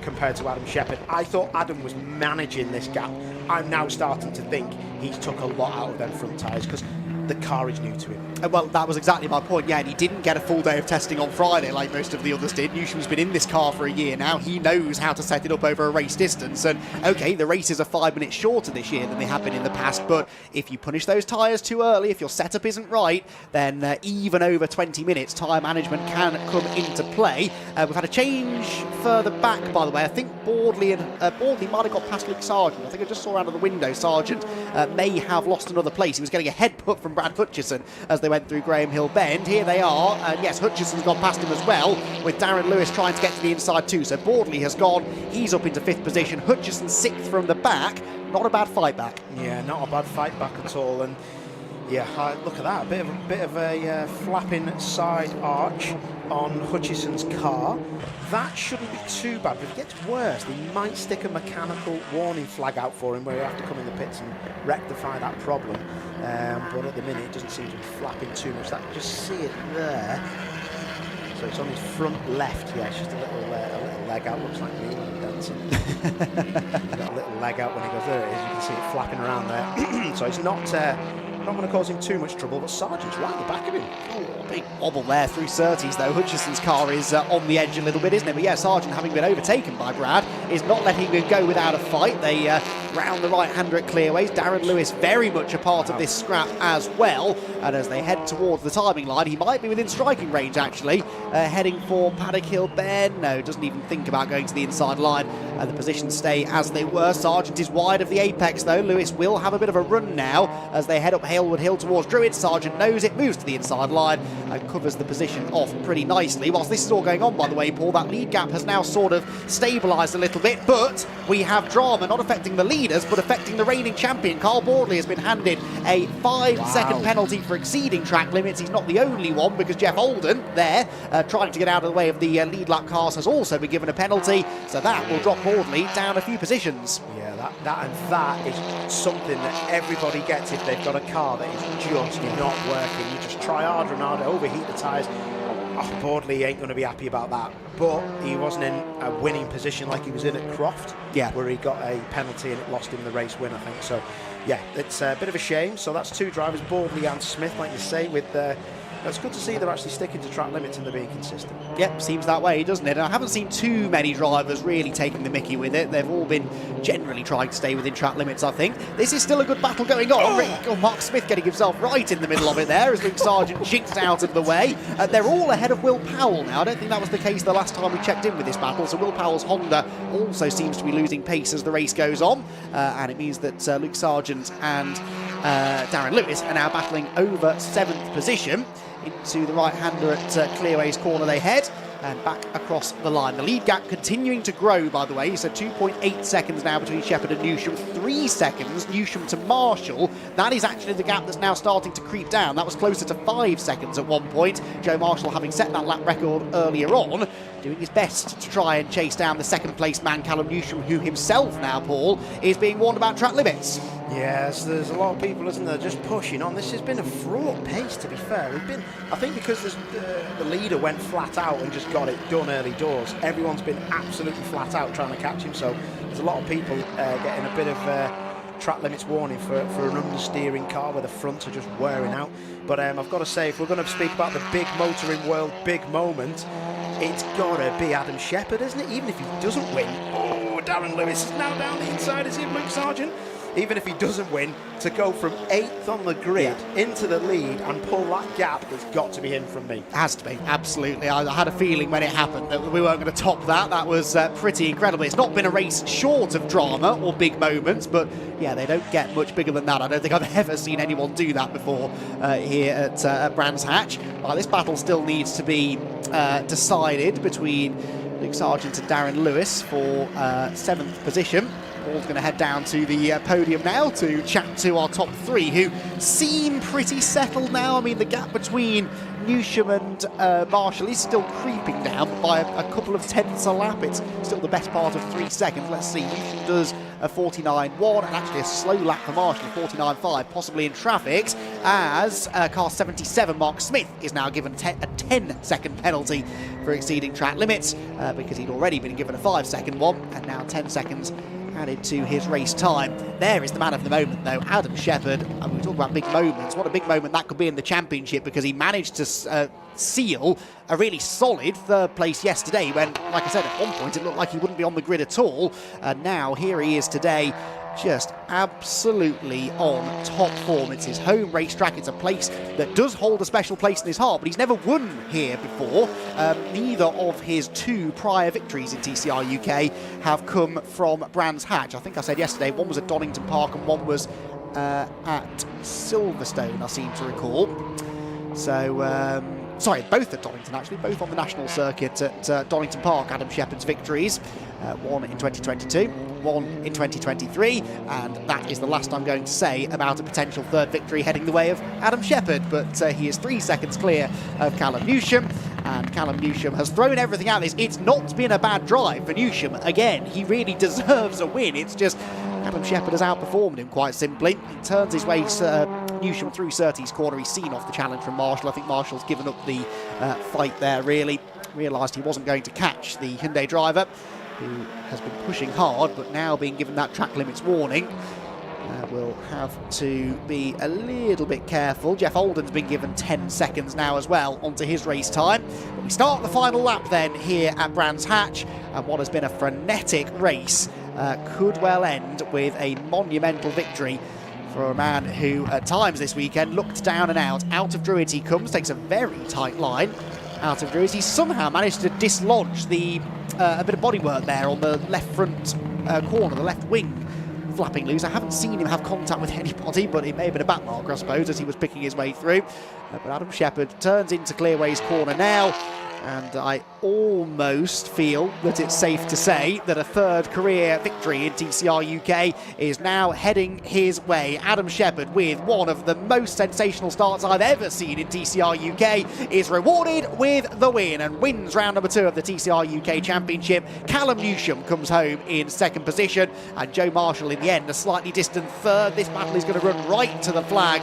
compared to Adam Shepherd. I thought Adam was managing this gap. I'm now starting to think he's took a lot out of them front tyres because the car is new to him. Well, that was exactly my point, yeah, and he didn't get a full day of testing on Friday like most of the others did. Newsham's been in this car for a year now. He knows how to set it up over a race distance, and okay, the races are 5 minutes shorter this year than they have been in the past, but if you punish those tyres too early, if your setup isn't right, then even over 20 minutes, tyre management can come into play. We've had a change further back, by the way. I think Baldley might have got past Luke Sargent. I think I just saw out of the window Sargent may have lost another place. He was getting a headbutt from Brad Hutchison as they went through Graham Hill Bend. Here they are, and yes, Hutchison's gone past him as well, with Darren Lewis trying to get to the inside too. So Baldley has gone, he's up into 5th position. Hutchison 6th from the back. Not a bad fight back. Yeah, not a bad fight back at all. And yeah, look at that, a bit of a flapping side arch on Hutchison's car. That shouldn't be too bad, but if it gets worse, they might stick a mechanical warning flag out for him where he'll have to come in the pits and rectify that problem. But at the minute, it doesn't seem to be flapping too much. Just see it there. So it's on his front left. Yeah, it's just a little leg out. Looks like me dancing. He's got a little leg out when he goes there. It is. You can see it flapping around there. So it's not going to cause him too much trouble, but Sargent's right at the back of him. Oh, big wobble there through Surtees, though. Hutchison's car is on the edge a little bit, isn't it? But yeah, Sargent, having been overtaken by Brad, is not letting him go without a fight. They round the right-hander at clearways. Darren Lewis very much a part of this scrap as well. And as they head towards the timing line, he might be within striking range, actually. Heading for Paddock Hill Bend. No, doesn't even think about going to the inside line. The positions stay as they were. Sargent is wide of the apex, though. Lewis will have a bit of a run now as they head up Hailwood Hill towards Druid. Sargent knows it, moves to the inside line and covers the position off pretty nicely. Whilst this is all going on, by the way, Paul, that lead gap has now sort of stabilised a little bit, but we have drama not affecting the leaders but affecting the reigning champion. Carl Bordley has been handed a 5-second penalty for exceeding track limits. He's not the only one, because Jeff Olden there trying to get out of the way of the lead lap cars has also been given a penalty, so that will drop Bordley down a few positions. Yeah, that is something that everybody gets if they've got a car that is just not working. You just try harder and harder, overheat the tyres. Oh, Bordley ain't going to be happy about that. But he wasn't in a winning position like he was in at Croft, where he got a penalty and it lost him the race win, I think. So, yeah, it's a bit of a shame. So that's two drivers, Bordley and Smith, like you say, with it's good to see they're actually sticking to track limits and they're being consistent. Yep, seems that way, doesn't it? And I haven't seen too many drivers really taking the mickey with it. They've all been generally trying to stay within track limits, I think. This is still a good battle going on. Mark Smith getting himself right in the middle of it there as Luke Sargent jinxed out of the way. They're all ahead of Will Powell now. I don't think that was the case the last time we checked in with this battle. So Will Powell's Honda also seems to be losing pace as the race goes on. And it means that Luke Sargent and Darren Lewis are now battling over 7th position. Into the right-hander at Clearways corner they head, and back across the line. The lead gap continuing to grow, by the way, so 2.8 seconds now between Shepherd and Newsham, 3 seconds Newsham to Marshall. That is actually the gap that's now starting to creep down. That was closer to 5 seconds at one point. Joe Marshall, having set that lap record earlier on, doing his best to try and chase down the second-place man, Callum Newsham, who himself now, Paul, is being warned about track limits. Yes, there's a lot of people, isn't there, just pushing on. This has been a fraught pace, to be fair. I think because the leader went flat out and just got it done early doors, everyone's been absolutely flat out trying to catch him. So there's a lot of people getting a bit of track limits warning for an understeering car where the fronts are just wearing out. But I've got to say, if we're going to speak about the big motoring world big moment, it's got to be Adam Shepherd, isn't it? Even if he doesn't win. Oh, Darren Lewis is now down the inside, is he, Luke Sargent? Even if he doesn't win, to go from 8th on the grid into the lead and pull that gap, it's got to be him from me. It has to be, absolutely. I had a feeling when it happened that we weren't going to top that. That was pretty incredible. It's not been a race short of drama or big moments, but yeah, they don't get much bigger than that. I don't think I've ever seen anyone do that before here at Brands Hatch. This battle still needs to be decided between Luke Sargent and Darren Lewis for 7th position. Paul's going to head down to the podium now to chat to our top 3, who seem pretty settled now. I mean, the gap between Newsham and Marshall is still creeping down by a couple of tenths a lap. It's still the best part of 3 seconds. Let's see, Newsham does a 49.1 and actually a slow lap for Marshall, 49.5, possibly in traffic, as car 77 Mark Smith is now given a 10-second penalty for exceeding track limits because he'd already been given a 5-second one, and now 10 seconds added to his race time. There is the man of the moment, though, Adam Shepherd. I mean, we talk about big moments. What a big moment that could be in the championship, because he managed to seal a really solid 3rd place yesterday when, like I said, at one point it looked like he wouldn't be on the grid at all. And now here he is today, just absolutely on top form. It's his home racetrack. It's a place that does hold a special place in his heart, but he's never won here before. Neither of his 2 prior victories in TCR UK have come from Brands Hatch. I think I said yesterday one was at Donington Park and one was at Silverstone, I seem to recall. So, sorry, both at Donington, actually, both on the national circuit at Donington Park, Adam Shepherd's victories. One in 2022, one in 2023, and that is the last I'm going to say about a potential 3rd victory heading the way of Adam Shepherd, but he is 3 seconds clear of Callum Newsham, and Callum Newsham has thrown everything at this. It's not been a bad drive for Newsham. Again, he really deserves a win. It's just Adam Shepherd has outperformed him, quite simply. He turns his way Newsham through Surtees' corner. He's seen off the challenge from Marshall. I think Marshall's given up the fight there, really. Realised he wasn't going to catch the Hyundai driver, who has been pushing hard, but now being given that track limits warning. Will have to be a little bit careful. Jeff Holden's been given 10 seconds now as well onto his race time. But we start the final lap then here at Brands Hatch, and what has been a frenetic race could well end with a monumental victory for a man who at times this weekend looked down and out. Out of Druids he comes, takes a very tight line. Out of Druids, he somehow managed to dislodge the a bit of bodywork there on the left front corner, the left wing, flapping loose. I haven't seen him have contact with anybody, but it may have been a back marker, I suppose, as he was picking his way through. But Adam Shepherd turns into Clearway's corner now, and I almost feel that it's safe to say that a third career victory in TCR UK is now heading his way. Adam Shepherd, with one of the most sensational starts I've ever seen in TCR UK, is rewarded with the win and wins round number 2 of the TCR UK Championship. Callum Newsham comes home in second position, and Joe Marshall in the end a slightly distant third. This battle is going to run right to the flag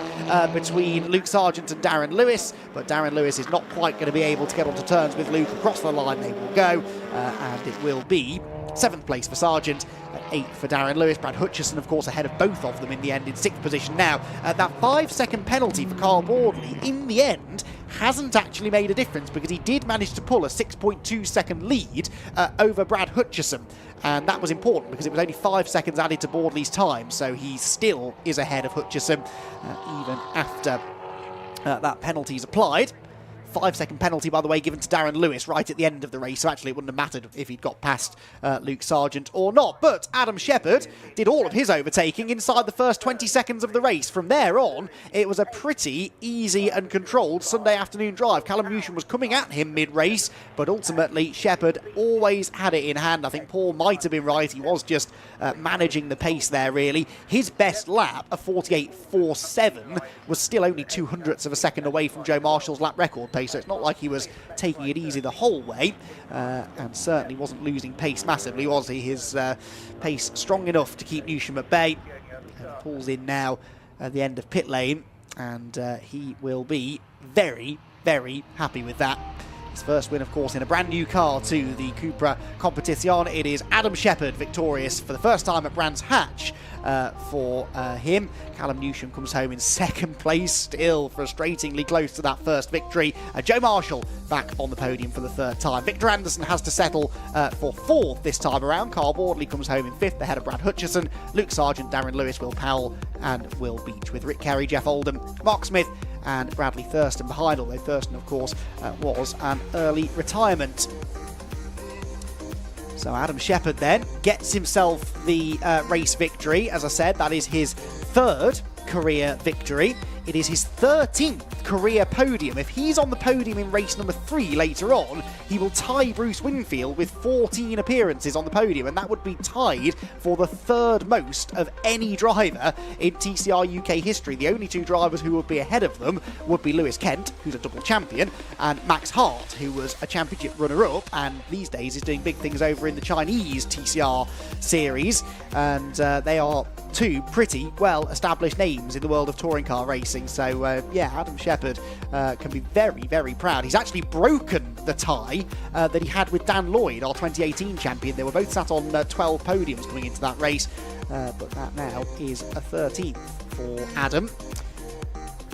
between Luke Sargent and Darren Lewis, but Darren Lewis is not quite going to be able to get onto terms with Luke. Across the line they will go, and it will be 7th place for Sargent and 8th for Darren Lewis. Brad Hutchison, of course, ahead of both of them in the end in 6th position now. That 5-second penalty for Carl Bordley in the end hasn't actually made a difference, because he did manage to pull a 6.2-second lead over Brad Hutchison, and that was important because it was only 5 seconds added to Bordley's time, so he still is ahead of Hutchison even after that penalty is applied. 5-second penalty, by the way, given to Darren Lewis right at the end of the race, so actually it wouldn't have mattered if he'd got past Luke Sargent or not. But Adam Shepherd did all of his overtaking inside the first 20 seconds of the race. From there on, it was a pretty easy and controlled Sunday afternoon drive. Callum Newsham was coming at him mid-race, but ultimately Shepherd always had it in hand. I think Paul might have been right. He was just managing the pace there, really. His best lap, a 48.47, was still only 0.02 of a second away from Joe Marshall's lap record pace, so it's not like he was taking it easy the whole way, and certainly wasn't losing pace massively, was he? His pace strong enough to keep Newsham at bay. And Paul's in now at the end of pit lane, and he will be very, very happy with that. His first win, of course, in a brand new car to the Cupra Competizione. It is Adam Shepherd victorious for the first time at Brands Hatch for him. Callum Newsham comes home in second place, still frustratingly close to that first victory. Joe Marshall back on the podium for the third time. Victor Anderson has to settle for fourth this time around. Carl Bordley comes home in fifth ahead of Brad Hutchison. Luke Sargent, Darren Lewis, Will Powell and Will Beach, with Rick Carey, Jeff Oldham, Mark Smith and Bradley Thurston behind, although Thurston, of course, was an early retirement. So Adam Shepherd then gets himself the race victory. As I said, that is his third career victory. It is his 13th career podium. If he's on the podium in race number 3 later on, he will tie Bruce Winfield with 14 appearances on the podium, and that would be tied for the third most of any driver in TCR UK history. The only 2 drivers who would be ahead of them would be Lewis Kent, who's a double champion, and Max Hart, who was a championship runner-up and these days is doing big things over in the Chinese TCR series, and they are 2 pretty well-established names in the world of touring car racing. So, yeah, Adam Shepherd can be very, very proud. He's actually broken the tie that he had with Dan Lloyd, our 2018 champion. They were both sat on 12 podiums coming into that race, but that now is a 13th for Adam.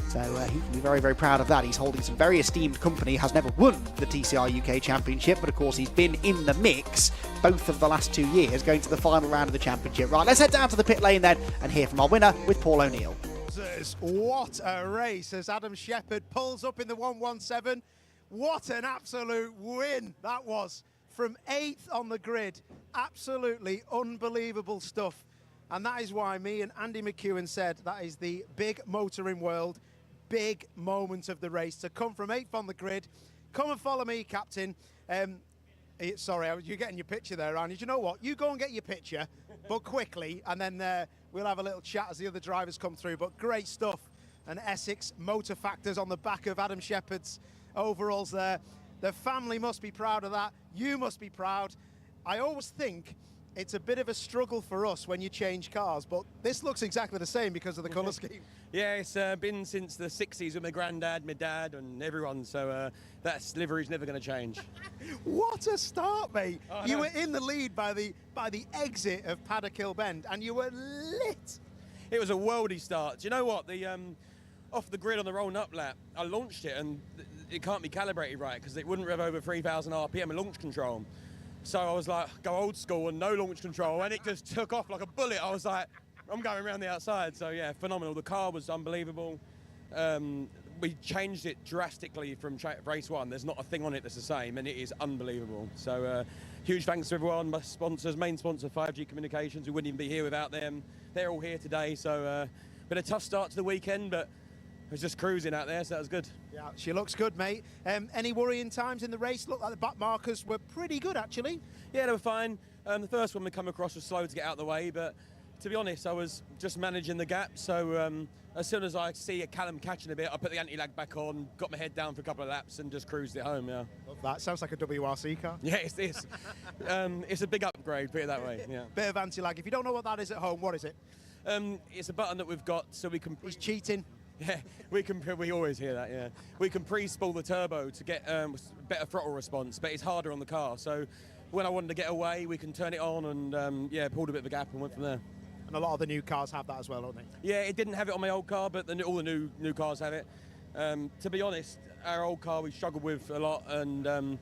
So he can be very, very proud of that. He's holding some very esteemed company, has never won the TCR UK Championship, but of course he's been in the mix both of the last 2 years, going to the final round of the championship. Right, let's head down to the pit lane then and hear from our winner with Paul O'Neill. What a race as Adam Shepherd pulls up in the 117. What an absolute win that was. From 8th on the grid. Absolutely unbelievable stuff. And that is why me and Andy McEwen said that is the big motoring world, big moment of the race. To come from 8th on the grid. Come and follow me, Captain. Sorry, you're getting your picture there, Andy. You know what? You go and get your picture, but quickly, and then we'll have a little chat as the other drivers come through. But great stuff. And Essex Motor Factors on the back of Adam Shepherd's overalls there. The family must be proud of that. You must be proud. I always think it's a bit of a struggle for us when you change cars, but this looks exactly the same because of the colour scheme. Yeah, it's been since the 60s with my granddad, my dad and everyone, so that livery's never going to change. What a start, mate. Oh, You no. were in the lead by the exit of Paddock Bend, and you were lit. It was a worldy start. Do you know what? The off the grid on the rolling up lap, I launched it and it can't be calibrated right because it wouldn't rev over 3,000 RPM in launch control. So I was like, go old school and no launch control, and it just took off like a bullet. I was like, I'm going around the outside. So yeah, phenomenal. The car was unbelievable. We changed it drastically from race one. There's not a thing on it that's the same, and it is unbelievable. So huge thanks to everyone, my sponsors, main sponsor 5G Communications. We wouldn't even be here without them. They're all here today. So been a tough start to the weekend, but I was just cruising out there, so that was good. Yeah, she looks good, mate. Any worrying times in the race? Looked like the back markers were pretty good, actually. Yeah, they were fine. The first one we come across was slow to get out of the way, but to be honest, I was just managing the gap. So as soon as I see a Callum catching a bit, I put the anti-lag back on, got my head down for a couple of laps and just cruised it home, yeah. Love that. Sounds like a WRC car. Yeah, it's a big upgrade, put it that way, yeah. Bit of anti-lag. If you don't know what that is at home, what is it? It's a button that we've got so we can... He's cheating. Yeah, we always hear that, yeah. We can pre-spool the turbo to get better throttle response, but it's harder on the car. So when I wanted to get away, we can turn it on and, yeah, pulled a bit of a gap and went from there. And a lot of the new cars have that as well, don't they? Yeah, it didn't have it on my old car, but all the new cars have it. To be honest, our old car we struggled with a lot, and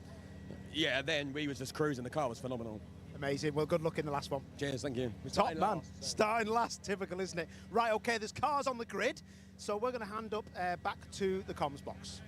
yeah, then we was just cruising. The car was phenomenal. Amazing. Well, good luck in the last one. Cheers, thank you. Top man. Starting last, typical, isn't it? Right, okay, there's cars on the grid, so we're going to hand up back to the comms box.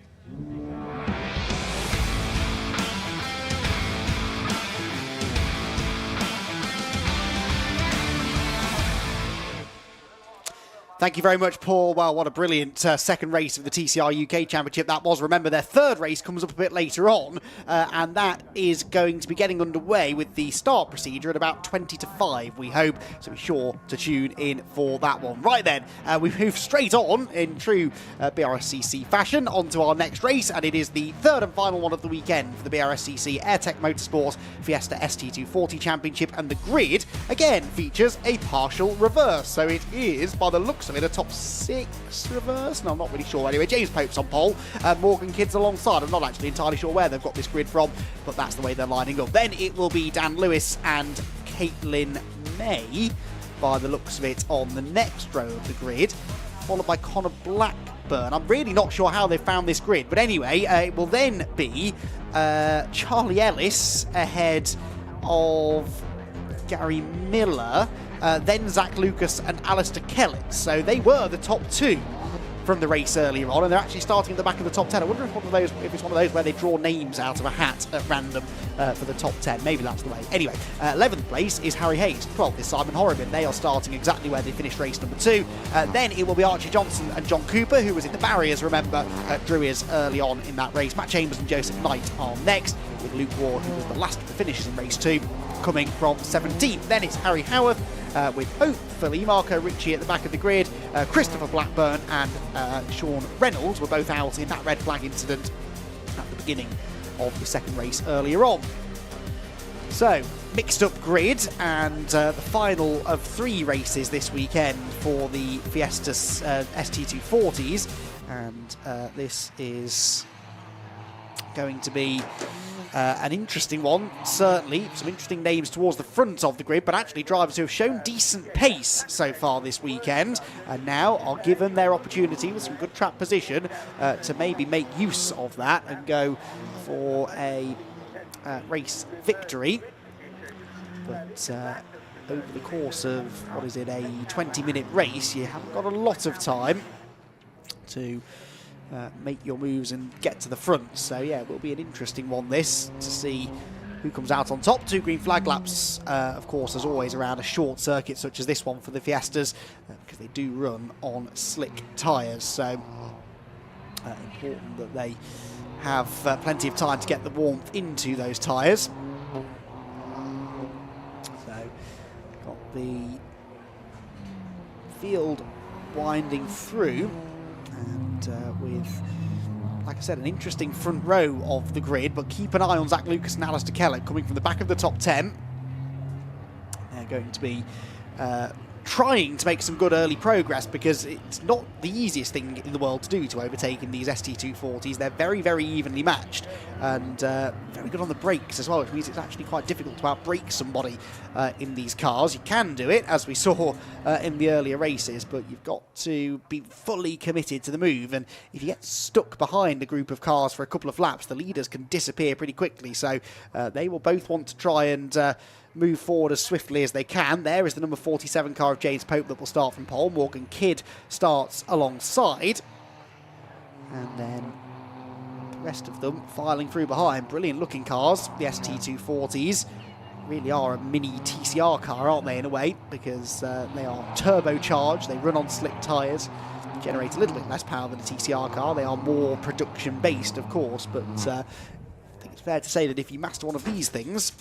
Thank you very much, Paul. Well, what a brilliant second race of the TCR UK Championship that was. Remember, their third race comes up a bit later on, and that is going to be getting underway with the start procedure at about 20 to 5, we hope. So be sure to tune in for that one. Right then, we move straight on in true BRSCC fashion onto our next race, and it is the third and final one of the weekend for the BRSCC AirTech Motorsport Fiesta ST240 Championship, and the grid, again, features a partial reverse. So it is, by the looks of it, a top 6 reverse. No, I'm not really sure. Anyway, James Pope's on pole, Morgan Kidd's alongside. I'm not actually entirely sure where they've got this grid from, but that's the way they're lining up. Then it will be Dan Lewis and Caitlin May, by the looks of it, on the next row of the grid, followed by Connor Blackburn. I'm really not sure how they found this grid, but anyway, it will then be Charlie Ellis ahead of Gary Miller, then Zach Lucas and Alistair Kellett. So they were the top 2 from the race earlier on, and they're actually starting at the back of the top 10. I wonder if it's one of those where they draw names out of a hat at random for the top 10. Maybe that's the way. Anyway, 11th place is Harry Hayes. 12th is Simon Horrobin. They are starting exactly where they finished race number 2. Then it will be Archie Johnson and John Cooper, who was in the barriers, remember, at Drewis early on in that race. Matt Chambers and Joseph Knight are next, with Luke Ward, who was the last of the finishers in race 2, coming from 17th. Then it's Harry Howarth, with hopefully Marco Ricci at the back of the grid. Christopher Blackburn and Sean Reynolds were both out in that red flag incident at the beginning of the second race earlier on. So, mixed up grid, and the final of 3 races this weekend for the Fiesta ST240s, and this is going to be an interesting one, certainly. Some interesting names towards the front of the grid, but actually drivers who have shown decent pace so far this weekend, and now are given their opportunity with some good track position to maybe make use of that and go for a race victory. But over the course of, what is it, a 20-minute race, you haven't got a lot of time to make your moves and get to the front. So yeah, it will be an interesting one, this, to see who comes out on top. 2 green flag laps, of course, as always, around a short circuit such as this one for the Fiestas, because they do run on slick tyres. So important that they have plenty of time to get the warmth into those tyres. So got the field winding through, and with, like I said, an interesting front row of the grid, but keep an eye on Zach Lucas and Alistair Kellett coming from the back of the top 10. going to be trying to make some good early progress, because it's not the easiest thing in the world to do to overtake in these ST240s. They're very, very evenly matched and very good on the brakes as well, which means it's actually quite difficult to outbrake somebody in these cars. You can do it, as we saw in the earlier races, but you've got to be fully committed to the move, and if you get stuck behind a group of cars for a couple of laps, the leaders can disappear pretty quickly, so they will both want to try and move forward as swiftly as they can. There is the number 47 car of James Pope that will start from pole. Morgan Kidd starts alongside. And then the rest of them filing through behind. Brilliant looking cars. The ST240s really are a mini TCR car, aren't they, in a way, because they are turbocharged. They run on slick tyres, generate a little bit less power than a TCR car. They are more production based, of course, but I think it's fair to say that if you master one of these things,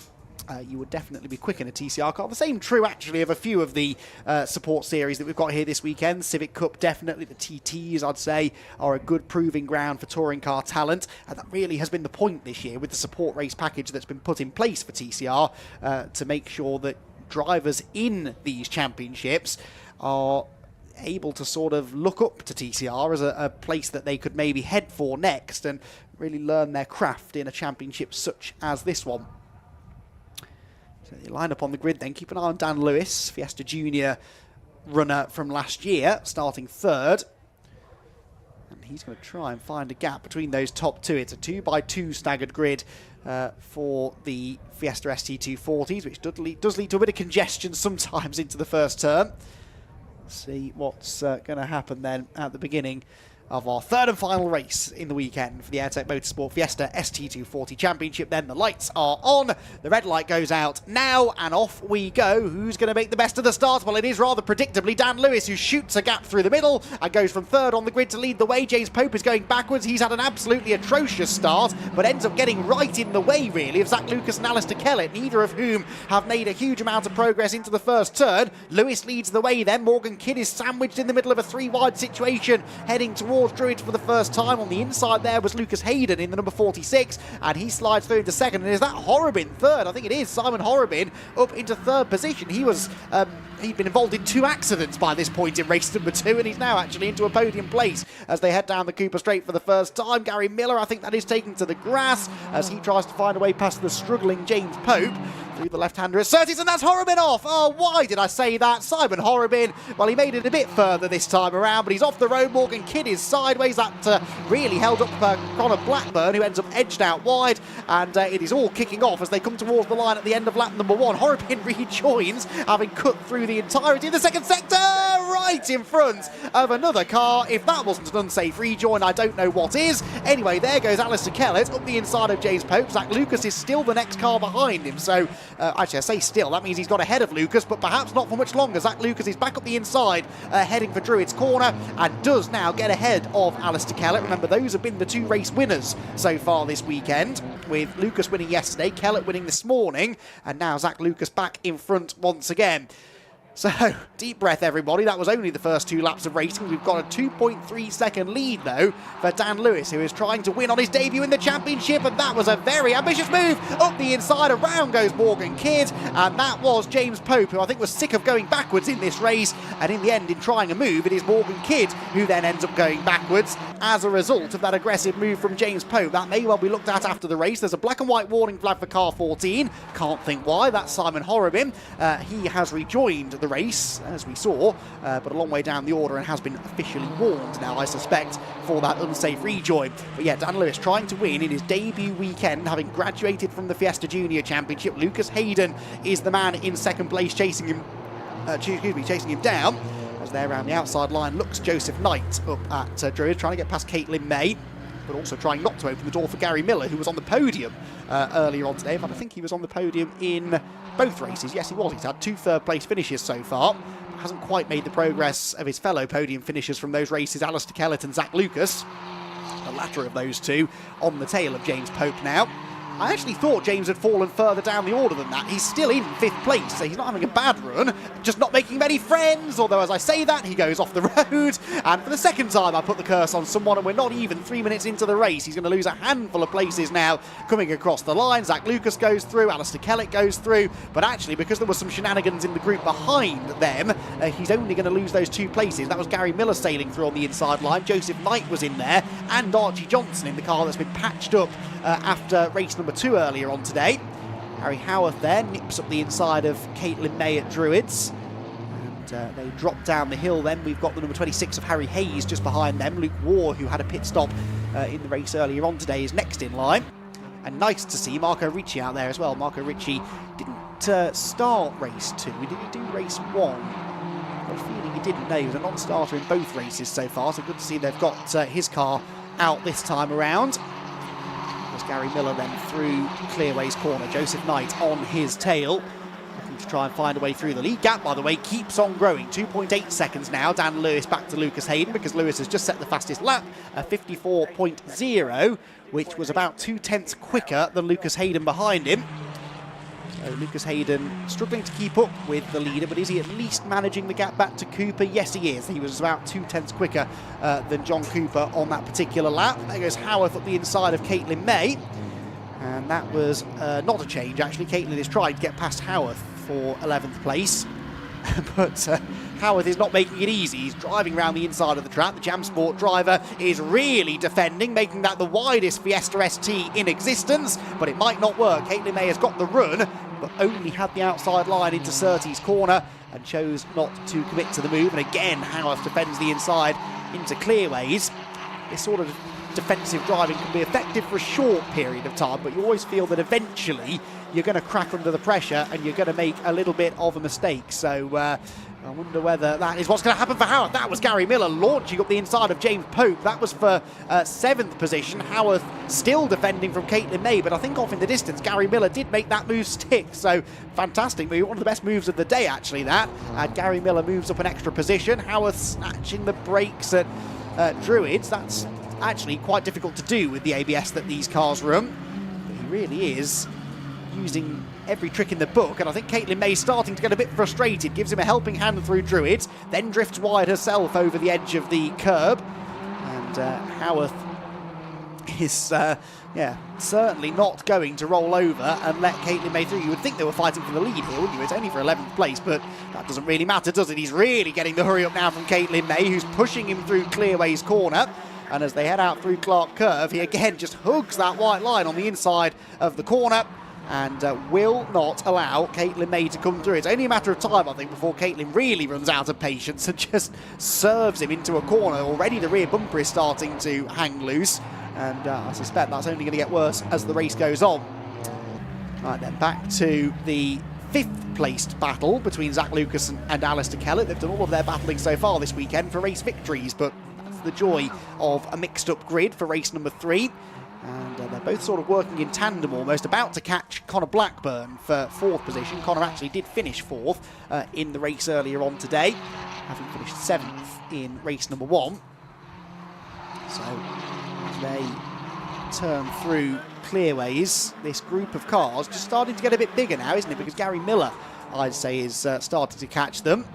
you would definitely be quick in a TCR car. The same true, actually, of a few of the support series that we've got here this weekend. Civic Cup, definitely. The TTs, I'd say, are a good proving ground for touring car talent. And that really has been the point this year with the support race package that's been put in place for TCR to make sure that drivers in these championships are able to sort of look up to TCR as a place that they could maybe head for next and really learn their craft in a championship such as this one. So they line up on the grid then. Keep an eye on Dan Lewis, Fiesta Junior runner from last year, starting third. And he's going to try and find a gap between those top two. It's a 2x2 staggered grid for the Fiesta ST240s, which does lead to a bit of congestion sometimes into the first turn. See what's going to happen then at the beginning of our third and final race in the weekend for the Airtech Motorsport Fiesta ST240 Championship. Then the lights are on, the red light goes out now, and off we go. Who's going to make the best of the start? Well, it is rather predictably Dan Lewis, who shoots a gap through the middle and goes from third on the grid to lead the way. James Pope is going backwards. He's had an absolutely atrocious start, but ends up getting right in the way, really, of Zach Lucas and Alistair Kellett, neither of whom have made a huge amount of progress into the first turn. Lewis leads the way then. Morgan Kidd is sandwiched in the middle of a three-wide situation, heading towards Druids for the first time. On the inside there was Lucas Hayden in the number 46, and he slides through into second. And is that Horrobin third? I think it is. Simon Horrobin up into third position. He was he'd been involved in 2 accidents by this point in race number 2, and he's now actually into a podium place as they head down the Cooper Straight for the first time. Gary Miller, I think that is taken to the grass as he tries to find a way past the struggling James Pope through the left-hander at Surtees, and that's Horrobin off. Oh, why did I say that? Simon Horrobin, well, he made it a bit further this time around, but he's off the road. Morgan Kidd is sideways. That really held up Connor Blackburn, who ends up edged out wide, and it is all kicking off as they come towards the line at the end of lap number 1. Horrobin rejoins, having cut through the entirety of the second sector, right in front of another car. If that wasn't an unsafe rejoin, I don't know what is. Anyway, there goes Alistair Kellett up the inside of James Pope. Zach Lucas is still the next car behind him, so actually I say still, that means he's got ahead of Lucas, but perhaps not for much longer. Zach Lucas is back up the inside, heading for Druids Corner, and does now get ahead of Alistair Kellett. Remember, those have been the 2 race winners so far this weekend, with Lucas winning yesterday, Kellett winning this morning, and now Zach Lucas back in front once again. So, deep breath, everybody. That was only the first 2 laps of racing. We've got a 2.3 second lead, though, for Dan Lewis, who is trying to win on his debut in the championship, and that was a very ambitious move. Up the inside, around goes Morgan Kidd, and that was James Pope, who I think was sick of going backwards in this race, and in the end, in trying a move, it is Morgan Kidd who then ends up going backwards as a result of that aggressive move from James Pope. That may well be looked at after the race. There's a black and white warning flag for car 14. Can't think why. That's Simon Horrobin. He has rejoined the race, as we saw, but a long way down the order and has been officially warned now, I suspect, for that unsafe rejoin. But yeah, Dan Lewis trying to win in his debut weekend, having graduated from the Fiesta Junior Championship. Lucas Hayden is the man in second place, chasing him down. As there around the outside line looks Joseph Knight up at Druid, trying to get past Caitlin May, but also trying not to open the door for Gary Miller, who was on the podium earlier on today. In fact, I think he was on the podium in both races. Yes, he was. He's had 2 third-place finishes so far, but hasn't quite made the progress of his fellow podium finishers from those races, Alistair Kellett and Zach Lucas. The latter of those 2 on the tail of James Pope now. I actually thought James had fallen further down the order than that. He's still in 5th place, so he's not having a bad run, just not making many friends, although as I say that, he goes off the road. And for the second time, I put the curse on someone, and we're not even 3 minutes into the race. He's going to lose a handful of places now coming across the line. Zach Lucas goes through, Alistair Kellett goes through, but actually, because there was some shenanigans in the group behind them, he's only going to lose those 2 places. That was Gary Miller sailing through on the inside line. Joseph Knight was in there, and Archie Johnson in the car that's been patched up after race number 2 earlier on today. Harry Howarth there nips up the inside of Caitlin May at Druids. And they drop down the hill then. We've got the number 26 of Harry Hayes just behind them. Luke Waugh, who had a pit stop in the race earlier on today, is next in line. And nice to see Marco Ricci out there as well. Marco Ricci didn't start race 2. Did he do race 1? I've got a feeling he didn't. No, he was a non-starter in both races so far. So good to see they've got his car out this time around. Gary Miller then through Clearway's corner. Joseph Knight on his tail, looking to try and find a way through. The lead gap, by the way, keeps on growing. 2.8 seconds now. Dan Lewis back to Lucas Hayden, because Lewis has just set the fastest lap, 54.0, which was about 0.2 quicker than Lucas Hayden behind him. So Lucas Hayden struggling to keep up with the leader, but is he at least managing the gap back to Cooper? Yes, he is. He was about 0.2 quicker than John Cooper on that particular lap. There goes Howarth up the inside of Caitlin May. And that was not a change, actually. Caitlin has tried to get past Howarth for 11th place. But Howarth is not making it easy. He's driving around the inside of the track. The Jam Sport driver is really defending, making that the widest Fiesta ST in existence, but it might not work. Caitlin May has got the run, but only had the outside line into Surtees' corner and chose not to commit to the move. And again, Howarth defends the inside into Clearways. This sort of defensive driving can be effective for a short period of time, but you always feel that eventually you're going to crack under the pressure and you're going to make a little bit of a mistake. So I wonder whether that is what's going to happen for Howarth. That was Gary Miller launching up the inside of James Pope. That was for 7th position. Howarth still defending from Caitlin May, but I think off in the distance, Gary Miller did make that move stick. So fantastic move. One of the best moves of the day, actually, that. And Gary Miller moves up an extra position. Howarth snatching the brakes at Druids. That's actually quite difficult to do with the ABS that these cars run. But he really is using every trick in the book, and I think Caitlin May starting to get a bit frustrated, gives him a helping hand through Druids, then drifts wide herself over the edge of the curb, and Howarth is certainly not going to roll over and let Caitlin May through. You would think they were fighting for the lead here, wouldn't you? It's only for 11th place, but that doesn't really matter, does it? He's really getting the hurry up now from Caitlin May, who's pushing him through Clearway's corner. And as they head out through Clark Curve, he again just hugs that white line on the inside of the corner and will not allow Caitlin May to come through. It's only a matter of time, I think, before Caitlin really runs out of patience and just serves him into a corner. Already the rear bumper is starting to hang loose, and I suspect that's only going to get worse as the race goes on. Right then, back to the 5th placed battle between Zach Lucas and Alistair Kellett. They've done all of their battling so far this weekend for race victories, but that's the joy of a mixed up grid for race number 3. And they're both sort of working in tandem almost, about to catch Connor Blackburn for 4th position. Connor actually did finish 4th in the race earlier on today, having finished 7th in race number 1. So as they turn through Clearways, this group of cars just starting to get a bit bigger now, isn't it? Because Gary Miller, I'd say, is starting to catch them.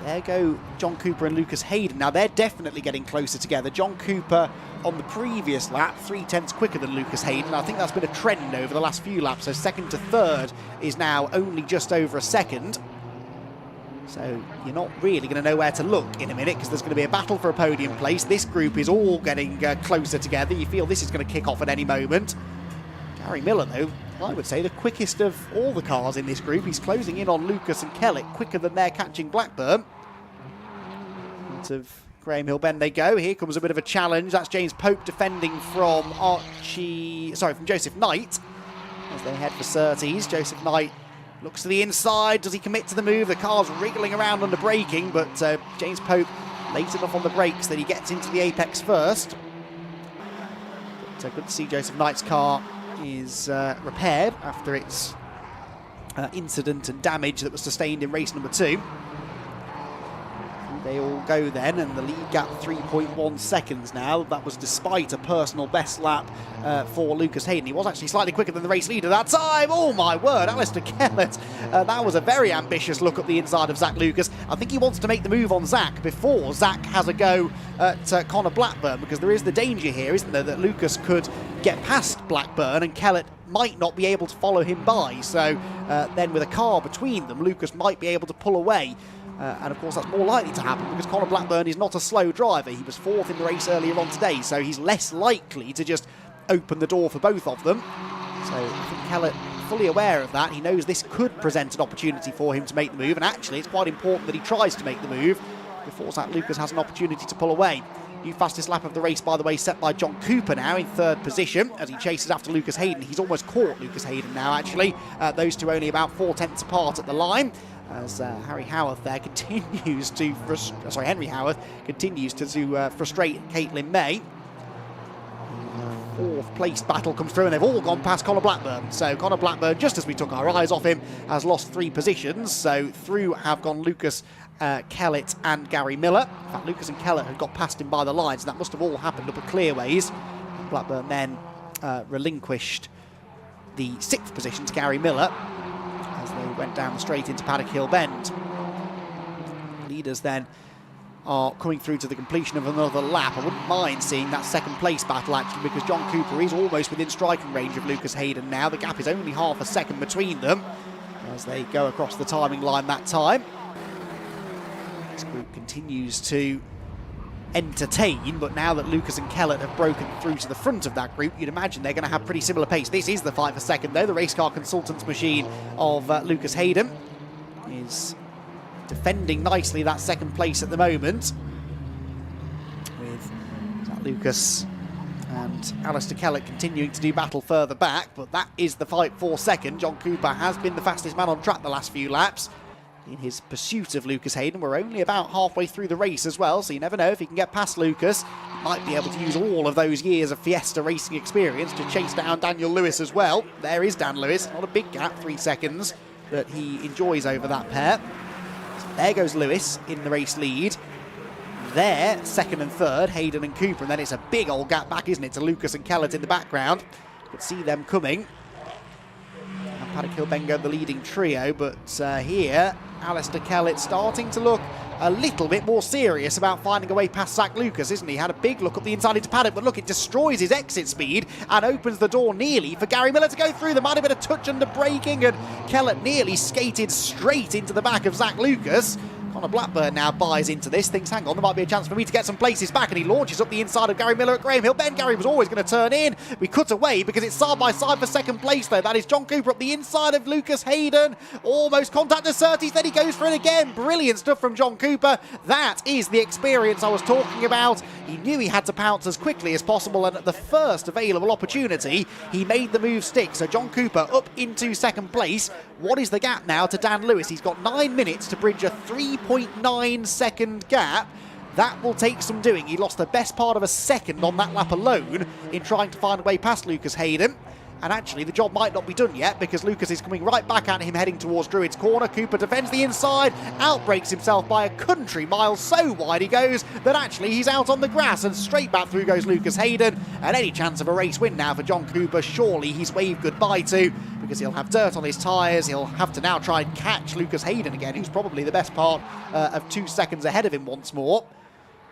There go John Cooper and Lucas Hayden. Now they're definitely getting closer together. John Cooper on the previous lap, 0.3 quicker than Lucas Hayden. I think that's been a trend over the last few laps. So 2nd to 3rd is now only just over a second. So you're not really going to know where to look in a minute, because there's going to be a battle for a podium place. This group is all getting closer together. You feel this is going to kick off at any moment. Gary Miller, though, I would say the quickest of all the cars in this group. He's closing in on Lucas and Kellett quicker than they're catching Blackburn. Out of Graham Hill Bend they go. Here comes a bit of a challenge. That's James Pope defending from Joseph Knight as they head for Surtees. Joseph Knight looks to the inside. Does he commit to the move? The car's wriggling around under braking, but James Pope late enough on the brakes that he gets into the apex first. But good to see Joseph Knight's car is repaired after its incident and damage that was sustained in race number 2. They all go then, and the lead gap 3.1 seconds now. That was despite a personal best lap for Lucas Hayden. He was actually slightly quicker than the race leader that time. Oh my word, Alistair Kellett. That was a very ambitious look up the inside of Zach Lucas. I think he wants to make the move on Zach before Zach has a go at Connor Blackburn, because there is the danger here, isn't there, that Lucas could get past Blackburn and Kellett might not be able to follow him by. So then with a car between them, Lucas might be able to pull away. And of course that's more likely to happen because Connor Blackburn is not a slow driver. He was 4th in the race earlier on today, so he's less likely to just open the door for both of them. So I think Kellett fully aware of that. He knows this could present an opportunity for him to make the move, and actually it's quite important that he tries to make the move before Zach Lucas has an opportunity to pull away. New fastest lap of the race, by the way, set by John Cooper now in 3rd position as he chases after Lucas Hayden. He's almost caught Lucas Hayden now, actually. Those two only about 4/10 apart at the line, as Henry Howarth continues to frustrate Caitlin May. 4th place battle comes through, and they've all gone past Connor Blackburn. So Connor Blackburn, just as we took our eyes off him, has lost 3 positions. So through have gone Lucas, Kellett and Gary Miller. In fact, Lucas and Kellett had got past him by the lines, and that must have all happened up at Clearways. Blackburn then relinquished the 6th position to Gary Miller as they went down the straight into Paddock Hill Bend. Leaders then are coming through to the completion of another lap. I wouldn't mind seeing that 2nd place battle, actually, because John Cooper is almost within striking range of Lucas Hayden now. The gap is only half a second between them as they go across the timing line that time. This group continues to entertain, but now that Lucas and Kellett have broken through to the front of that group, you'd imagine they're going to have pretty similar pace. This is the fight for second, though. The race car consultant's machine of Lucas Hayden is defending nicely that 2nd place at the moment, with Zach Lucas and Alistair Kellett continuing to do battle further back, but that is the fight for second. John Cooper has been the fastest man on track the last few laps in his pursuit of Lucas Hayden. We're only about halfway through the race as well, so you never know if he can get past Lucas. He might be able to use all of those years of Fiesta racing experience to chase down Daniel Lewis as well. There is Dan Lewis, not a big gap, 3 seconds that he enjoys over that pair. So there goes Lewis in the race lead. There, 2nd and 3rd, Hayden and Cooper, and then it's a big old gap back, isn't it, to Lucas and Kellett in the background. You could see them coming. And Paddock Hill Bengo, the leading trio, but here, Alistair Kellett starting to look a little bit more serious about finding a way past Zach Lucas, isn't he? Had a big look up the inside into Paddock, but look, it destroys his exit speed and opens the door nearly for Gary Miller to go through. There might have been a touch under braking, and Kellett nearly skated straight into the back of Zach Lucas. Connor Blackburn now buys into this, thinks, hang on, there might be a chance for me to get some places back, and he launches up the inside of Gary Miller at Graham Hill Bend. Gary was always going to turn in. We cut away because it's side by side for 2nd place, though. That is John Cooper up the inside of Lucas Hayden. Almost contact to Surtees, then he goes for it again. Brilliant stuff from John Cooper. That is the experience I was talking about. He knew he had to pounce as quickly as possible, and at the first available opportunity, he made the move stick. So John Cooper up into 2nd place. What is the gap now to Dan Lewis? He's got 9 minutes to bridge a 3.9 second gap. That will take some doing. He lost the best part of a second on that lap alone in trying to find a way past Lucas Hayden. And actually, the job might not be done yet because Lucas is coming right back at him heading towards Druid's Corner. Cooper defends the inside, outbrakes himself by a country mile. So wide he goes that actually he's out on the grass, and straight back through goes Lucas Hayden. And any chance of a race win now for John Cooper, surely he's waved goodbye to, because he'll have dirt on his tyres. He'll have to now try and catch Lucas Hayden again, who's probably the best part of 2 seconds ahead of him once more.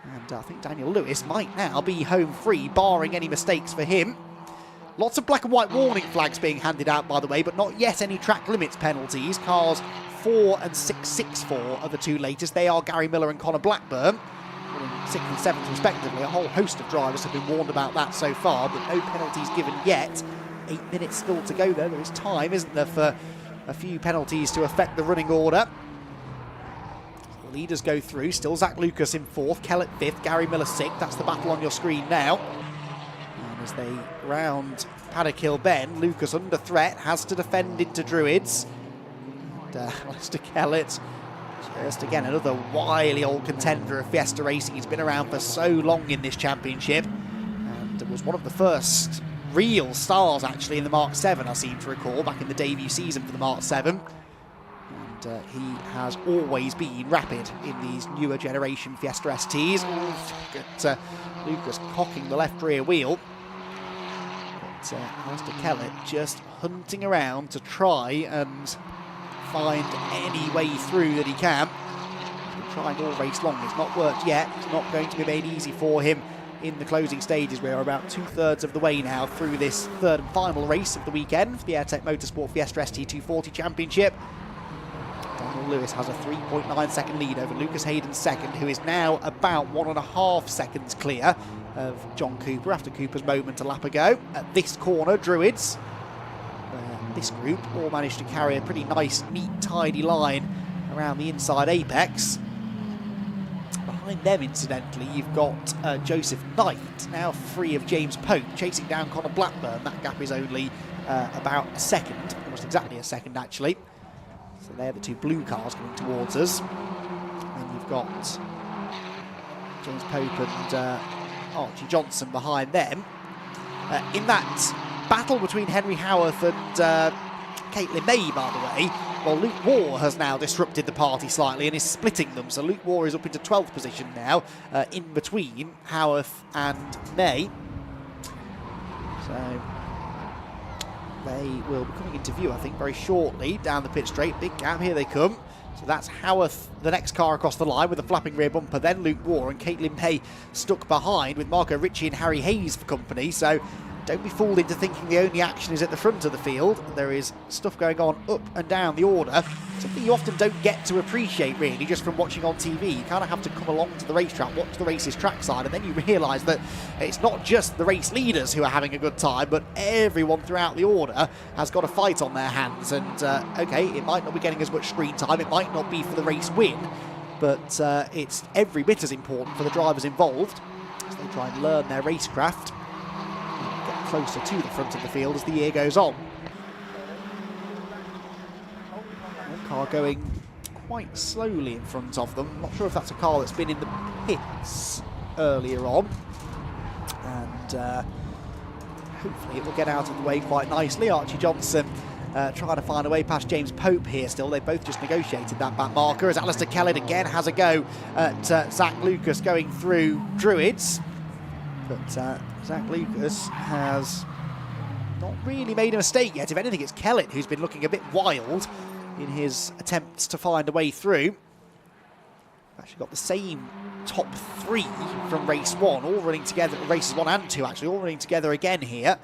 And I think Daniel Lewis might now be home free, barring any mistakes for him. Lots of black and white warning flags being handed out, by the way, but not yet any track limits penalties. Cars 4 and 664 are the 2 latest. They are Gary Miller and Connor Blackburn, in 6th and 7th respectively. A whole host of drivers have been warned about that so far, but no penalties given yet. 8 minutes still to go, though. There is time, isn't there, for a few penalties to affect the running order. The leaders go through. Still Zach Lucas in 4th, Kellett 5th, Gary Miller 6th. That's the battle on your screen now. And as they round Paddock Hill Bend, Lucas under threat, has to defend into Druids. And Alistair Kellett, just again another wily old contender of Fiesta Racing. He's been around for so long in this championship, and was one of the first real stars actually in the Mark 7, I seem to recall, back in the debut season for the Mark 7. And he has always been rapid in these newer generation Fiesta STs. Lucas cocking the left rear wheel. But Alistair Kellett just hunting around to try and find any way through that he can. He's been trying all race long. It's not worked yet. It's not going to be made easy for him in the closing stages. We are about 2/3 of the way now through this third and final race of the weekend for the AirTech Motorsport Fiesta ST240 Championship. Daniel Lewis has a 3.9 second lead over Lucas Hayden's second, who is now about 1.5 seconds clear of John Cooper after Cooper's moment a lap ago. At this corner, Druids, this group all managed to carry a pretty nice, neat, tidy line around the inside apex. Behind them, incidentally, you've got Joseph Knight, now free of James Pope, chasing down Connor Blackburn. That gap is only about a second, almost exactly a second, actually. So they're the two blue cars coming towards us. And you've got James Pope and Archie Johnson behind them. In that battle between Henry Howarth and Caitlin May, by the way, well, Luke Waugh has now disrupted the party slightly and is splitting them. So Luke Waugh is up into 12th position now, in between Howarth and May. So they will be coming into view, I think, very shortly down the pit straight. Big gap, here they come. So that's Howarth, the next car across the line with a flapping rear bumper, then Luke Waugh, and Caitlin May stuck behind with Marco Ricci and Harry Hayes for company. So don't be fooled into thinking the only action is at the front of the field. There is stuff going on up and down the order, something you often don't get to appreciate really just from watching on TV. You kind of have to come along to the racetrack, watch the race's trackside, and then you realise that it's not just the race leaders who are having a good time, but everyone throughout the order has got a fight on their hands. And okay, it might not be getting as much screen time, it might not be for the race win, but it's every bit as important for the drivers involved as they try and learn their racecraft, get closer to the front of the field as the year goes on. One car going quite slowly in front of them. Not sure if that's a car that's been in the pits earlier on, and hopefully it will get out of the way quite nicely. Archie Johnson trying to find a way past James Pope here still. They both just negotiated that back marker as Alistair Kellett again has a go at Zach Lucas going through Druids. But Zach Lucas has not really made a mistake yet. If anything, it's Kellett who's been looking a bit wild in his attempts to find a way through. Actually got the same top three from race one, all running together, races 1 and 2 actually, all running together again here,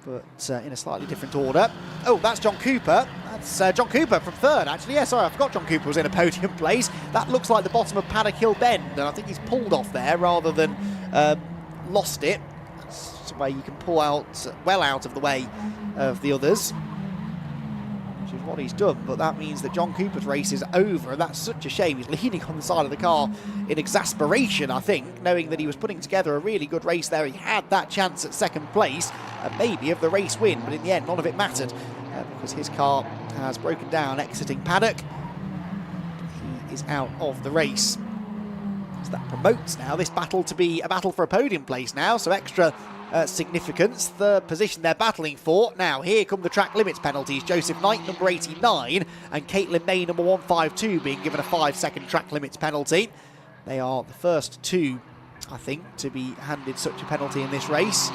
but in a slightly different order. Oh, that's John Cooper. That's John Cooper from third, actually. Yeah, sorry, I forgot John Cooper was in a podium place. That looks like the bottom of Paddock Hill Bend, and I think he's pulled off there rather than lost it. That's where you can pull out well out of the way of the others, which is what he's done. But that means that John Cooper's race is over, and that's such a shame. He's leaning on the side of the car in exasperation, I think, knowing that he was putting together a really good race there. He had that chance at second place, maybe of the race win, but in the end none of it mattered because his car has broken down exiting Paddock. He is out of the race. So that promotes now this battle to be a battle for a podium place now, so extra significance, the position they're battling for. Now here come the track limits penalties. Joseph Knight, number 89, and Caitlin May, number 152, being given a 5-second track limits penalty. They are the first two, I think, to be handed such a penalty in this race.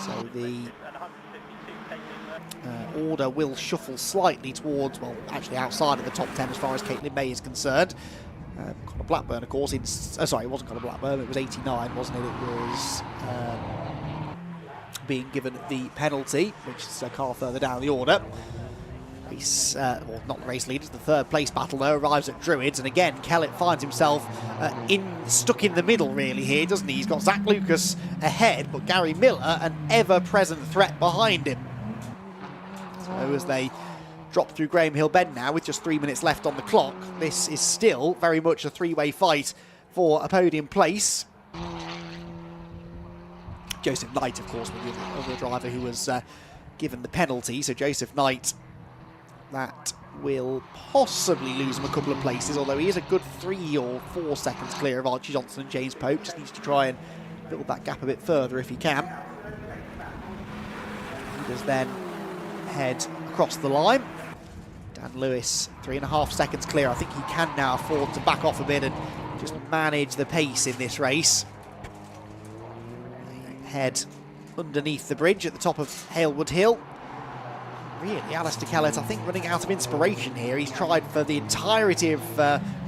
So the order will shuffle slightly towards, well, actually outside of the top 10 as far as Caitlin May is concerned. Connor Blackburn, of course, sorry, it wasn't Connor Blackburn, it was 89, wasn't it? It was being given the penalty, which is a car further down the order. Race, well, not the race leaders, the third place battle though arrives at Druids, and again, Kellett finds himself stuck in the middle really here, doesn't he? He's got Zach Lucas ahead, but Gary Miller, an ever-present threat behind him. So as they drop through Graham Hill Bend now with just 3 minutes left on the clock, this is still very much a three-way fight for a podium place. Joseph Knight, of course, was the other driver who was given the penalty, so Joseph Knight, that will possibly lose him a couple of places, although he is a good 3 or 4 seconds clear of Archie Johnson and James Pope. Just needs to try and build that gap a bit further if he can. He does then head across the line. And Lewis, 3.5 seconds clear. I think he can now afford to back off a bit and just manage the pace in this race. Head underneath the bridge at the top of Halewood Hill. Really, Alistair Kellett, I think, running out of inspiration here. He's tried for the entirety of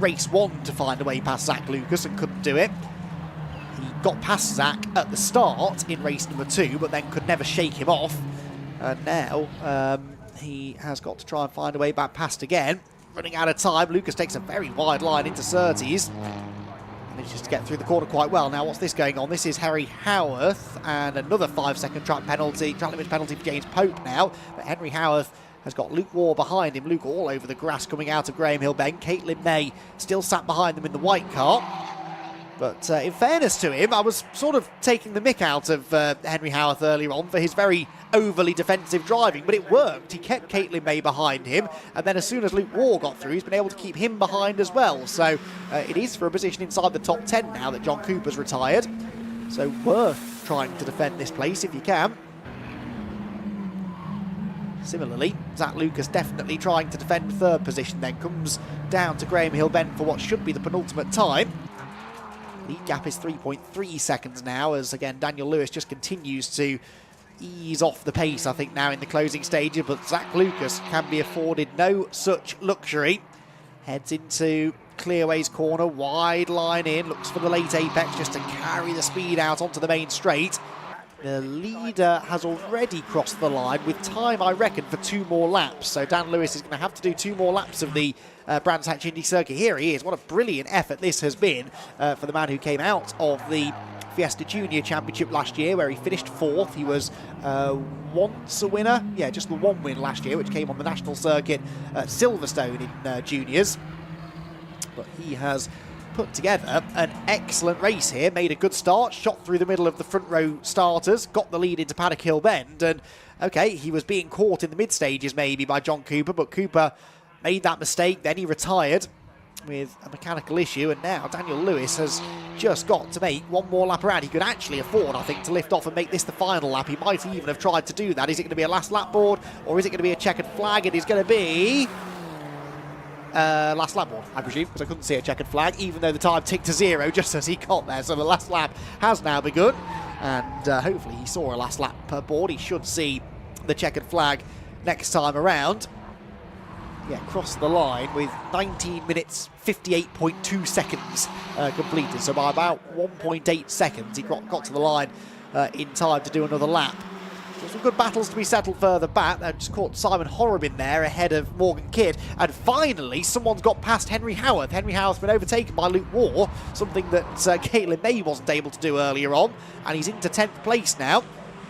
race 1 to find a way past Zach Lucas and couldn't do it. He got past Zach at the start in race number 2, but then could never shake him off. And now he has got to try and find a way back past again. Running out of time, Lucas takes a very wide line into Surtees. Manages to get through the corner quite well. Now, what's this going on? This is Henry Howarth, and another 5-second track limits penalty for James Pope now. But Henry Howarth has got Luke Waugh behind him. Luke all over the grass coming out of Graham Hill Bend. Caitlin May still sat behind them in the white car. But in fairness to him, I was sort of taking the mick out of Henry Howarth earlier on for his very overly defensive driving, but it worked. He kept Caitlin May behind him, and then as soon as Luke Waugh got through, he's been able to keep him behind as well. So it is for a position inside the top 10 now that John Cooper's retired. So worth trying to defend this place if you can. Similarly, Zach Lucas definitely trying to defend third position, then comes down to Graham Hill Bend for what should be the penultimate time. Lead gap is 3.3 seconds now, as again Daniel Lewis just continues to ease off the pace, I think, now in the closing stages, but Zach Lucas can be afforded no such luxury. Heads into Clearway's corner, wide line in, looks for the late apex just to carry the speed out onto the main straight. The leader has already crossed the line with time, I reckon, for 2 more laps. So Dan Lewis is going to have to do 2 more laps of the Brands Hatch Indy circuit. Here he is. What a brilliant effort this has been for the man who came out of the Fiesta Junior Championship last year, where he finished 4th. He was once a winner. Yeah, just the 1 win last year, which came on the national circuit at Silverstone in juniors. But he has put together an excellent race here, made a good start, shot through the middle of the front row starters, got the lead into Paddock Hill Bend, and okay, he was being caught in the mid stages maybe by John Cooper, but Cooper made that mistake, then he retired with a mechanical issue, and now Daniel Lewis has just got to make 1 more lap around. He could actually afford, I think, to lift off and make this the final lap. He might even have tried to do that. Is it going to be a last lap board, or is it going to be a checkered flag? It is going to be last lap board, I presume, because I couldn't see a checkered flag, even though the time ticked to 0 just as he got there. So the last lap has now begun, and hopefully he saw a last lap board. He should see the checkered flag next time around. Yeah, crossed the line with 19 minutes 58.2 seconds completed. So by about 1.8 seconds, he got to the line in time to do another lap. So some good battles to be settled further back. They just caught Simon Horrobin there ahead of Morgan Kidd. And finally, someone's got past Henry Howarth. Henry Howarth's been overtaken by Luke Waugh, something that Caitlin May wasn't able to do earlier on. And he's into 10th place now.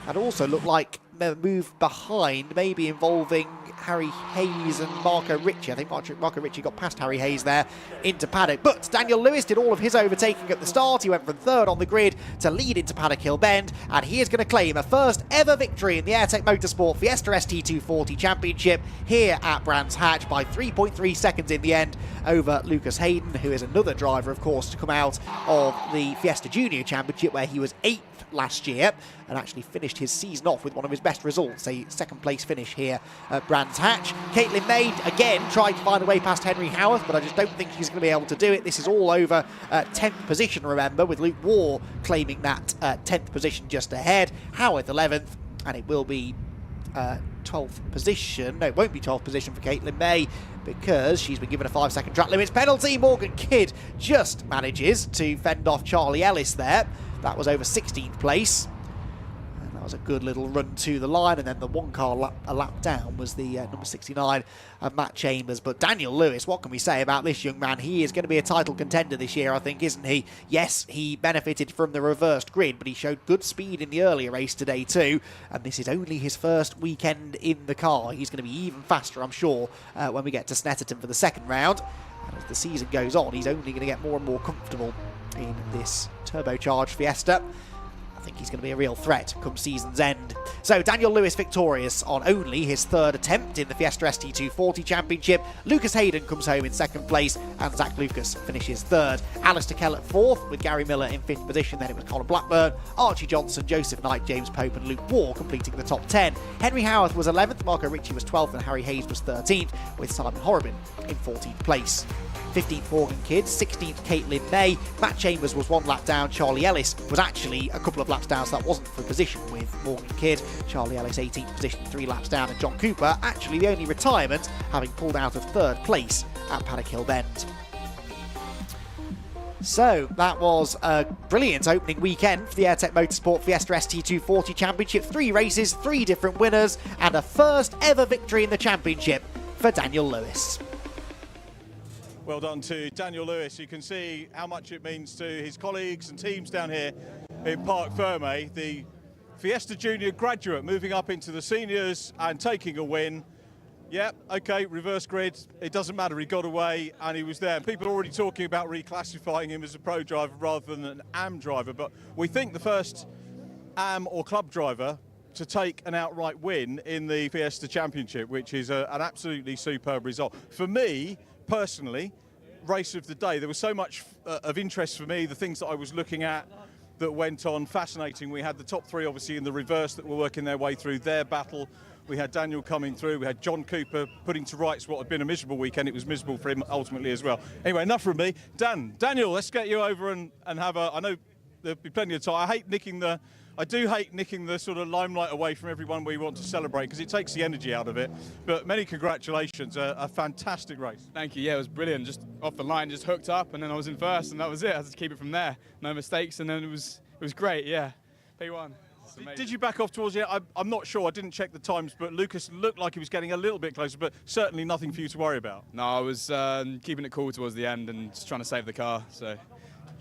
And also looked like a move behind, maybe involving Harry Hayes and Marco Ritchie. I think Marco Ritchie got past Harry Hayes there into paddock. But Daniel Lewis did all of his overtaking at the start. He went from 3rd on the grid to lead into Paddock Hill Bend. And he is going to claim a first ever victory in the Airtech Motorsport Fiesta ST240 Championship here at Brands Hatch by 3.3 seconds in the end over Lucas Hayden, who is another driver, of course, to come out of the Fiesta Junior Championship, where he was 8th last year and actually finished his season off with one of his best results, a 2nd place finish here at Brands Hatch. Caitlin May again tried to find a way past Henry Howarth, but I just don't think she's going to be able to do it. This is all over 10th position, remember, with Luke Waugh claiming that 10th position just ahead. Howarth 11th, and it will be 12th position. No, it won't be 12th position for Caitlin May, because she's been given a 5-second track limits penalty. Morgan Kidd just manages to fend off Charlie Ellis there. That was over 16th place. And that was a good little run to the line. And then the 1 car a lap down was the number 69 Matt Chambers. But Daniel Lewis, what can we say about this young man? He is going to be a title contender this year, I think, isn't he? Yes, he benefited from the reversed grid, but he showed good speed in the earlier race today too. And this is only his first weekend in the car. He's going to be even faster, I'm sure, when we get to Snetterton for the 2nd round. And as the season goes on, he's only going to get more and more comfortable in this turbocharged Fiesta. think he's going to be a real threat come season's end. So Daniel Lewis victorious on only his third attempt in the Fiesta ST240 Championship. Lucas Hayden comes home in second place and Zach Lucas finishes third. Alistair Kell at fourth with Gary Miller in fifth position. Then it was Colin Blackburn, Archie Johnson, Joseph Knight, James Pope and Luke Waugh completing the top 10. Henry Howarth was 11th, Marco Ricci was 12th and Harry Hayes was 13th with Simon Horrobin in 14th place. 15th Morgan Kidd, 16th Caitlin May, Matt Chambers was 1 lap down, Charlie Ellis was actually a couple of laps down, so that wasn't for position with Morgan Kidd. Charlie Ellis 18th position, 3 laps down, and John Cooper actually the only retirement, having pulled out of third place at Paddock Hill Bend. So that was a brilliant opening weekend for the Airtech Motorsport Fiesta ST240 Championship. 3 races, 3 different winners, and a first ever victory in the championship for Daniel Lewis. Well done to Daniel Lewis. You can see how much it means to his colleagues and teams down here in Parc Ferme. The Fiesta Junior graduate moving up into the seniors and taking a win. Yep, okay, reverse grid. It doesn't matter. He got away and he was there. People are already talking about reclassifying him as a pro driver rather than an AM driver. But we think the first AM or club driver to take an outright win in the Fiesta Championship, which is an absolutely superb result. For me, personally, race of the day, there was so much of interest for me, the things that I was looking at that went on, fascinating. We had the top 3 obviously in the reverse that were working their way through their battle. We had Daniel coming through, we had John Cooper putting to rights what had been a miserable weekend. It was miserable for him ultimately as well. Anyway, enough from me. Daniel, let's get you over and have a, I know there'll be plenty of time. I do hate nicking the sort of limelight away from everyone we want to celebrate because it takes the energy out of it. But many congratulations, a fantastic race. Thank you, yeah, it was brilliant. Just off the line, just hooked up and then I was in first and that was it. I had to keep it from there. No mistakes and then it was great, yeah. P1. Did you back off towards the end? I'm not sure, I didn't check the times, but Lucas looked like he was getting a little bit closer, but certainly nothing for you to worry about. No, I was keeping it cool towards the end and just trying to save the car, so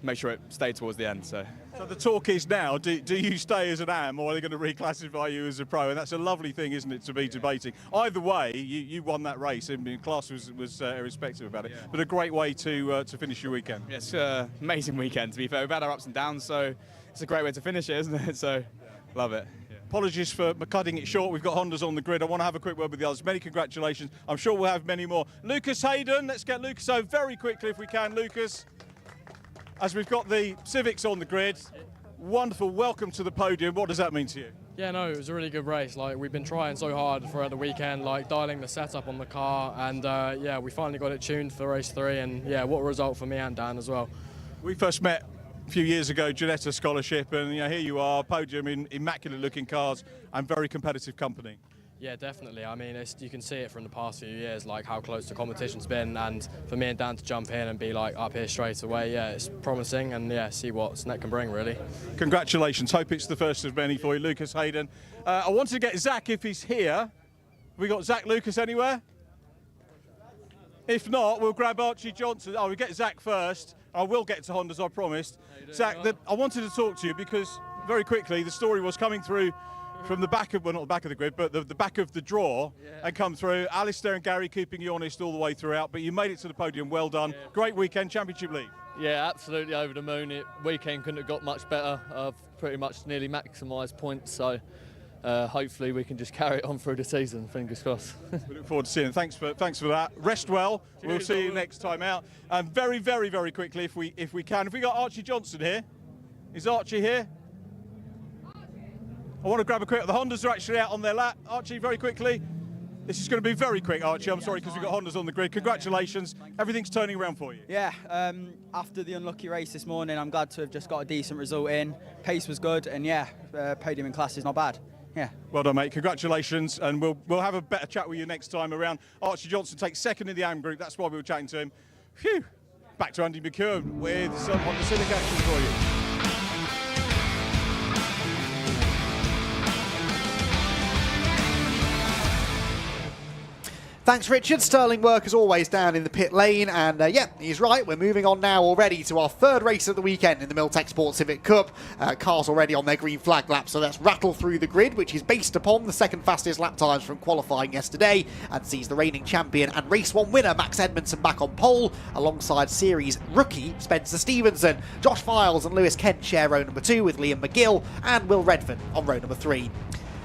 make sure it stayed towards the end. So the talk is now, do you stay as an AM or are they going to reclassify you as a pro? And that's a lovely thing, isn't it, to be debating. Either way, you won that race. I mean, class was irrespective about it, yeah. But a great way to finish your weekend. Yes, amazing weekend, to be fair. We've had our ups and downs, so it's a great way to finish it, isn't it? So love it. Yeah. Apologies for cutting it short. We've got Hondas on the grid. I want to have a quick word with the others. Many congratulations. I'm sure we'll have many more. Lucas Hayden, let's get Lucas over very quickly if we can. Lucas, as we've got the Civics on the grid, wonderful, welcome to the podium. What does that mean to you? Yeah, no, it was a really good race. Like, we've been trying so hard throughout the weekend, like dialing the setup on the car, and yeah, we finally got it tuned for race 3, and yeah, what a result for me and Dan as well. We first met a few years ago, Ginetta Scholarship, and here you are, podium in immaculate looking cars and very competitive company. Yeah, definitely. I mean, you can see it from the past few years, like how close the competition's been, and for me and Dan to jump in and be like up here straight away, yeah, it's promising, and yeah, see what Snet can bring, really. Congratulations. Hope it's the first of many for you, Lucas Hayden. I wanted to get Zach if he's here. We got Zach Lucas anywhere? If not, we'll grab Archie Johnson. Oh, we get Zach first. I will get to Hondas, I promised. Zach, I wanted to talk to you because very quickly the story was coming through from the back of, well, not the back of the grid, but the back of the draw, and come through. Alistair and Gary keeping you honest all the way throughout, but you made it to the podium. Well done. Yeah. Great weekend, Championship League. Yeah, absolutely over the moon. Weekend couldn't have got much better. I've pretty much nearly maximised points, so hopefully we can just carry it on through the season. Fingers crossed. We look forward to seeing it. Thanks for that. Rest well. We'll see you next time out. And very, very, very quickly, if we can. If we got Archie Johnson here, is Archie here? I want to grab a quick. The Hondas are actually out on their lap. Archie, very quickly. This is going to be very quick, Archie. I'm sorry because we've got Hondas on the grid. Congratulations. Everything's turning around for you. Yeah, after the unlucky race this morning, I'm glad to have just got a decent result in. Pace was good, and yeah, podium in class is not bad. Yeah. Well done, mate. Congratulations, and we'll have a better chat with you next time around. Archie Johnson takes second in the AM group. That's why we were chatting to him. Phew. Back to Andy McKeown with some Honda Civic action for you. Thanks, Richard. Sterling work as always down in the pit lane. And yeah, he's right. We're moving on now already to our third race of the weekend in the Milltech Sport Civic Cup. Cars already on their green flag lap, so let's rattle through the grid, which is based upon the second fastest lap times from qualifying yesterday, and sees the reigning champion and race 1 winner Max Edmondson back on pole, alongside series rookie Spencer Stevenson. Josh Files and Lewis Kent share row number 2 with Liam McGill and Will Redford on row number 3.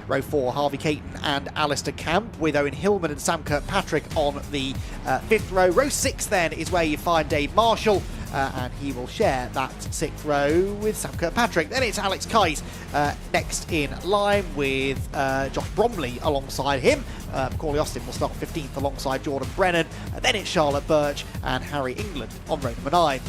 Row 4, Harvey Caton and Alistair Camp, with Owen Hillman and Sam Kirkpatrick on the 5th row. Row 6 then is where you find Dave Marshall, and he will share that 6th row with Sam Kirkpatrick. Then it's Alex Kite next in line with Josh Bromley alongside him. Corley Austin will start 15th alongside Jordan Brennan. Then it's Charlotte Birch and Harry England on row number 9.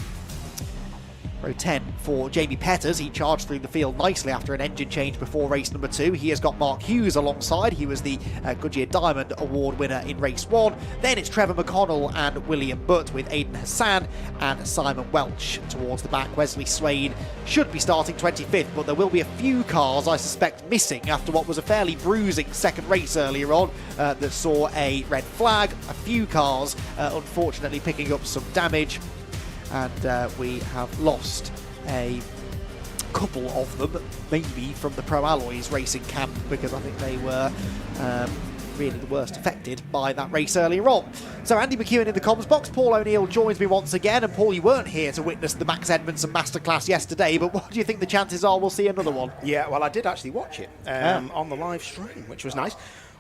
Row 10 for Jamie Petters. He charged through the field nicely after an engine change before race number 2. He has got Mark Hughes alongside. He was the Goodyear Diamond Award winner in race 1. Then it's Trevor McConnell and William Butt with Aidan Hassan and Simon Welch towards the back. Wesley Swain should be starting 25th, but there will be a few cars, I suspect, missing after what was a fairly bruising second race earlier on that saw a red flag. A few cars, unfortunately, picking up some damage. And we have lost a couple of them, maybe from the Pro Alloys racing camp, because I think they were really the worst affected by that race earlier on. So Andy McEwen in the comms box. Paul O'Neill joins me once again. And Paul, you weren't here to witness the Max Edmondson masterclass yesterday, but what do you think the chances are we'll see another one? Yeah, well, I did actually watch it on the live stream, which was nice.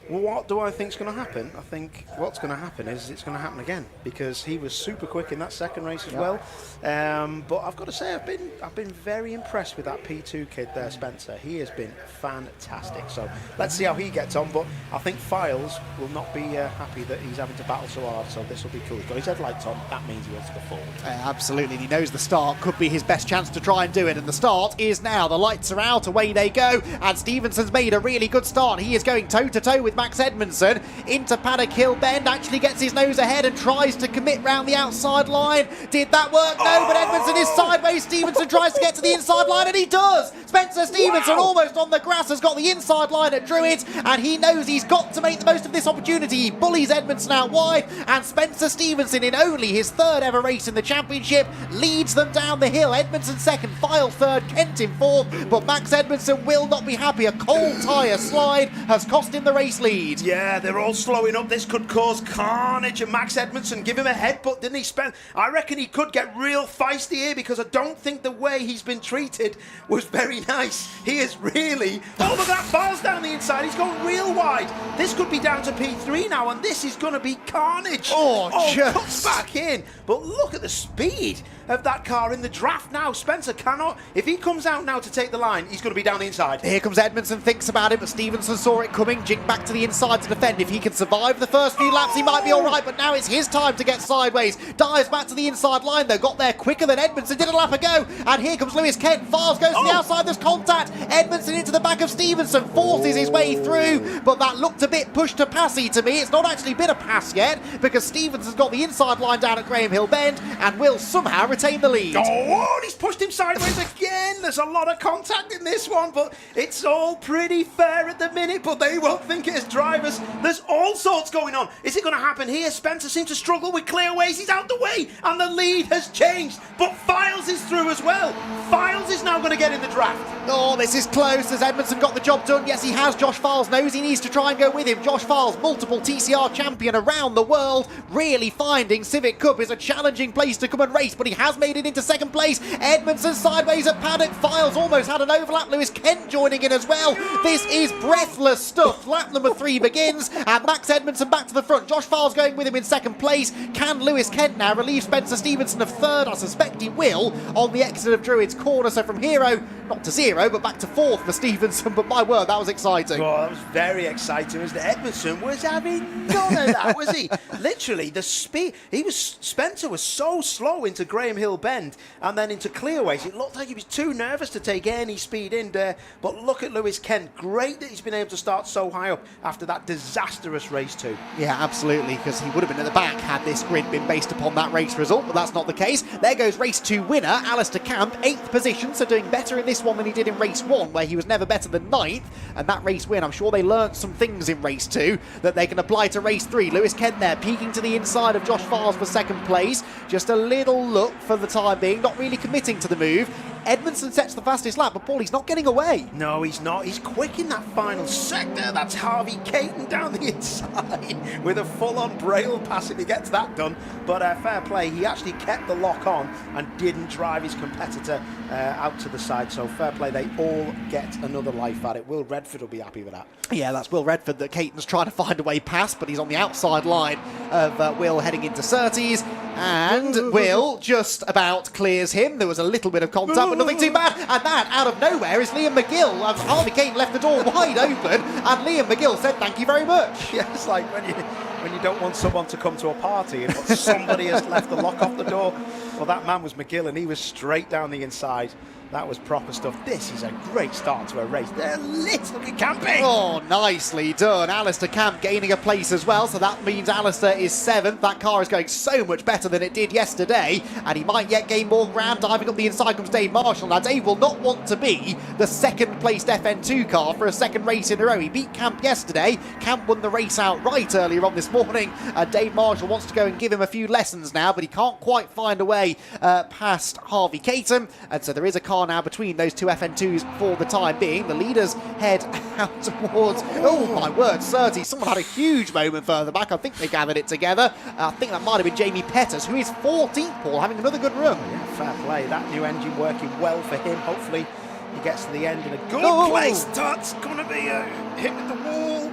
What do I think is going to happen? I think what's going to happen is it's going to happen again, because he was super quick in that second race as well. But I've got to say, I've been very impressed with that P2 kid there, Spencer. He has been fantastic. So let's see how he gets on. But I think Files will not be happy that he's having to battle so hard. So this will be cool. He's got his headlights on. That means he wants to go forward. Absolutely. He knows the start could be his best chance to try and do it. And the start is now. The lights are out. Away they go. And Stevenson's made a really good start. He is going toe-to-toe with Max Edmondson into Paddock Hill Bend, actually gets his nose ahead and tries to commit round the outside line. Did that work? No, but Edmondson is sideways. Stevenson tries to get to the inside line, and he does. Spencer Stevenson, almost on the grass, has got the inside line at Druids, and he knows he's got to make the most of this opportunity. He bullies Edmondson out wide, and Spencer Stevenson, in only his 3rd ever race in the championship, leads them down the hill. Edmondson 2nd, File 3rd, Kent in 4th, but Max Edmondson will not be happy. A cold tyre slide has cost him the race lead. Yeah, they're all slowing up. This could cause carnage. And Max Edmondson give him a headbutt, didn't he? I reckon he could get real feisty here, because I don't think the way he's been treated was very nice. He is really... Oh, look at that. Files down the inside. He's gone real wide. This could be down to P3 now, and this is going to be carnage. Cuts back in. But look at the speed of that car in the draft now. Spencer cannot... If he comes out now to take the line, he's going to be down the inside. Here comes Edmondson, thinks about it, but Stevenson saw it coming. Jinked back to the inside to defend. If he can survive the first few laps, he might be all right, but now it's his time to get sideways. Dives back to the inside line, though. Got there quicker than Edmondson did a lap ago. And here comes Lewis Kent. Files goes to the outside. There's contact. Edmondson into the back of Stevenson. Forces his way through, but that looked a bit push to passy to me. It's not actually been a pass yet, because Stevenson's got the inside line down at Graham Hill Bend and will somehow retain the lead. Oh, he's pushed him sideways again. There's a lot of contact in this one, but it's all pretty fair at the minute, but they won't think it as drivers. There's all sorts going on. Is it going to happen here? Spencer seems to struggle with clearways. He's out the way, and the lead has changed. But Files is through as well. Files is now going to get in the draft. Oh, this is close. Has Edmondson got the job done? Yes, he has. Josh Files knows he needs to try and go with him. Josh Files, multiple TCR champion around the world, really finding Civic Cup is a challenging place to come and race, but he has made it into 2nd place. Edmondson sideways at Paddock. Files almost had an overlap. Lewis Kent joining in as well. This is breathless stuff. Lap number 3 begins, and Max Edmondson back to the front. Josh Files going with him in 2nd place. Can Lewis Kent now relieve Spencer Stevenson of 3rd? I suspect he will on the exit of Druids Corner. So from hero, not to 0, but back to 4th for Stevenson. But my word, that was exciting. Oh, that was very exciting. Edmondson was having none of that, was he? Literally, the speed. Spencer was so slow into Graham Hill Bend and then into clearways. It looked like he was too nervous to take any speed in there. But look at Lewis Kent. Great that he's been able to start so high up after that disastrous race 2. Yeah, absolutely, because he would have been at the back had this grid been based upon that race result, but that's not the case. There goes race 2 winner, Alistair Alistair Camp, 8th position, so doing better in this one than he did in race 1, where he was never better than 9th. And that race win, I'm sure they learnt some things in race 2 that they can apply to race 3. Lewis Kent there, peeking to the inside of Josh Files for 2nd place. Just a little look for the time being, not really committing to the move. Edmondson sets the fastest lap, but Paul, he's not getting away. No, he's not. He's quick in that final sector. That's Harvey Caton down the inside with a full-on braille pass if he gets that done. But fair play, he actually kept the lock on and didn't drive his competitor out to the side. So fair play, they all get another life at it. Will Redford will be happy with that. Yeah, that's Will Redford that Caton's trying to find a way past, but he's on the outside line of Will heading into Surtees. And Will just about clears him. There was a little bit of contact, but nothing too bad. And that, out of nowhere, is Liam McGill. Harvey Caton left the door wide open, and Liam McGill said, "Thank you very much." Yeah, it's like when you don't want someone to come to a party, but somebody has left the lock off the door. Well, that man was McGill, and he was straight down the inside. That was proper stuff. This is a great start to a race. They're lit. Look at Camping. Oh, nicely done. Alistair Camp gaining a place as well, so that means Alistair is 7th. That car is going so much better than it did yesterday, and he might yet gain more ground. Diving up the inside comes Dave Marshall. Now, Dave will not want to be the second-placed FN2 car for a second race in a row. He beat Camp yesterday. Camp won the race outright earlier on this morning. Dave Marshall wants to go and give him a few lessons now, but he can't quite find a way past Harvey Caton, and so there is a car now between those two FN2s for the time being. The leaders head out towards, oh my word, Surtees. Someone had a huge moment further back. I think they gathered it together. I think that might have been Jamie Petters, who is 14th, Paul, having another good run. Yeah, fair play. That new engine working well for him. Hopefully he gets to the end in a good place. That's going to be a hit with the wall.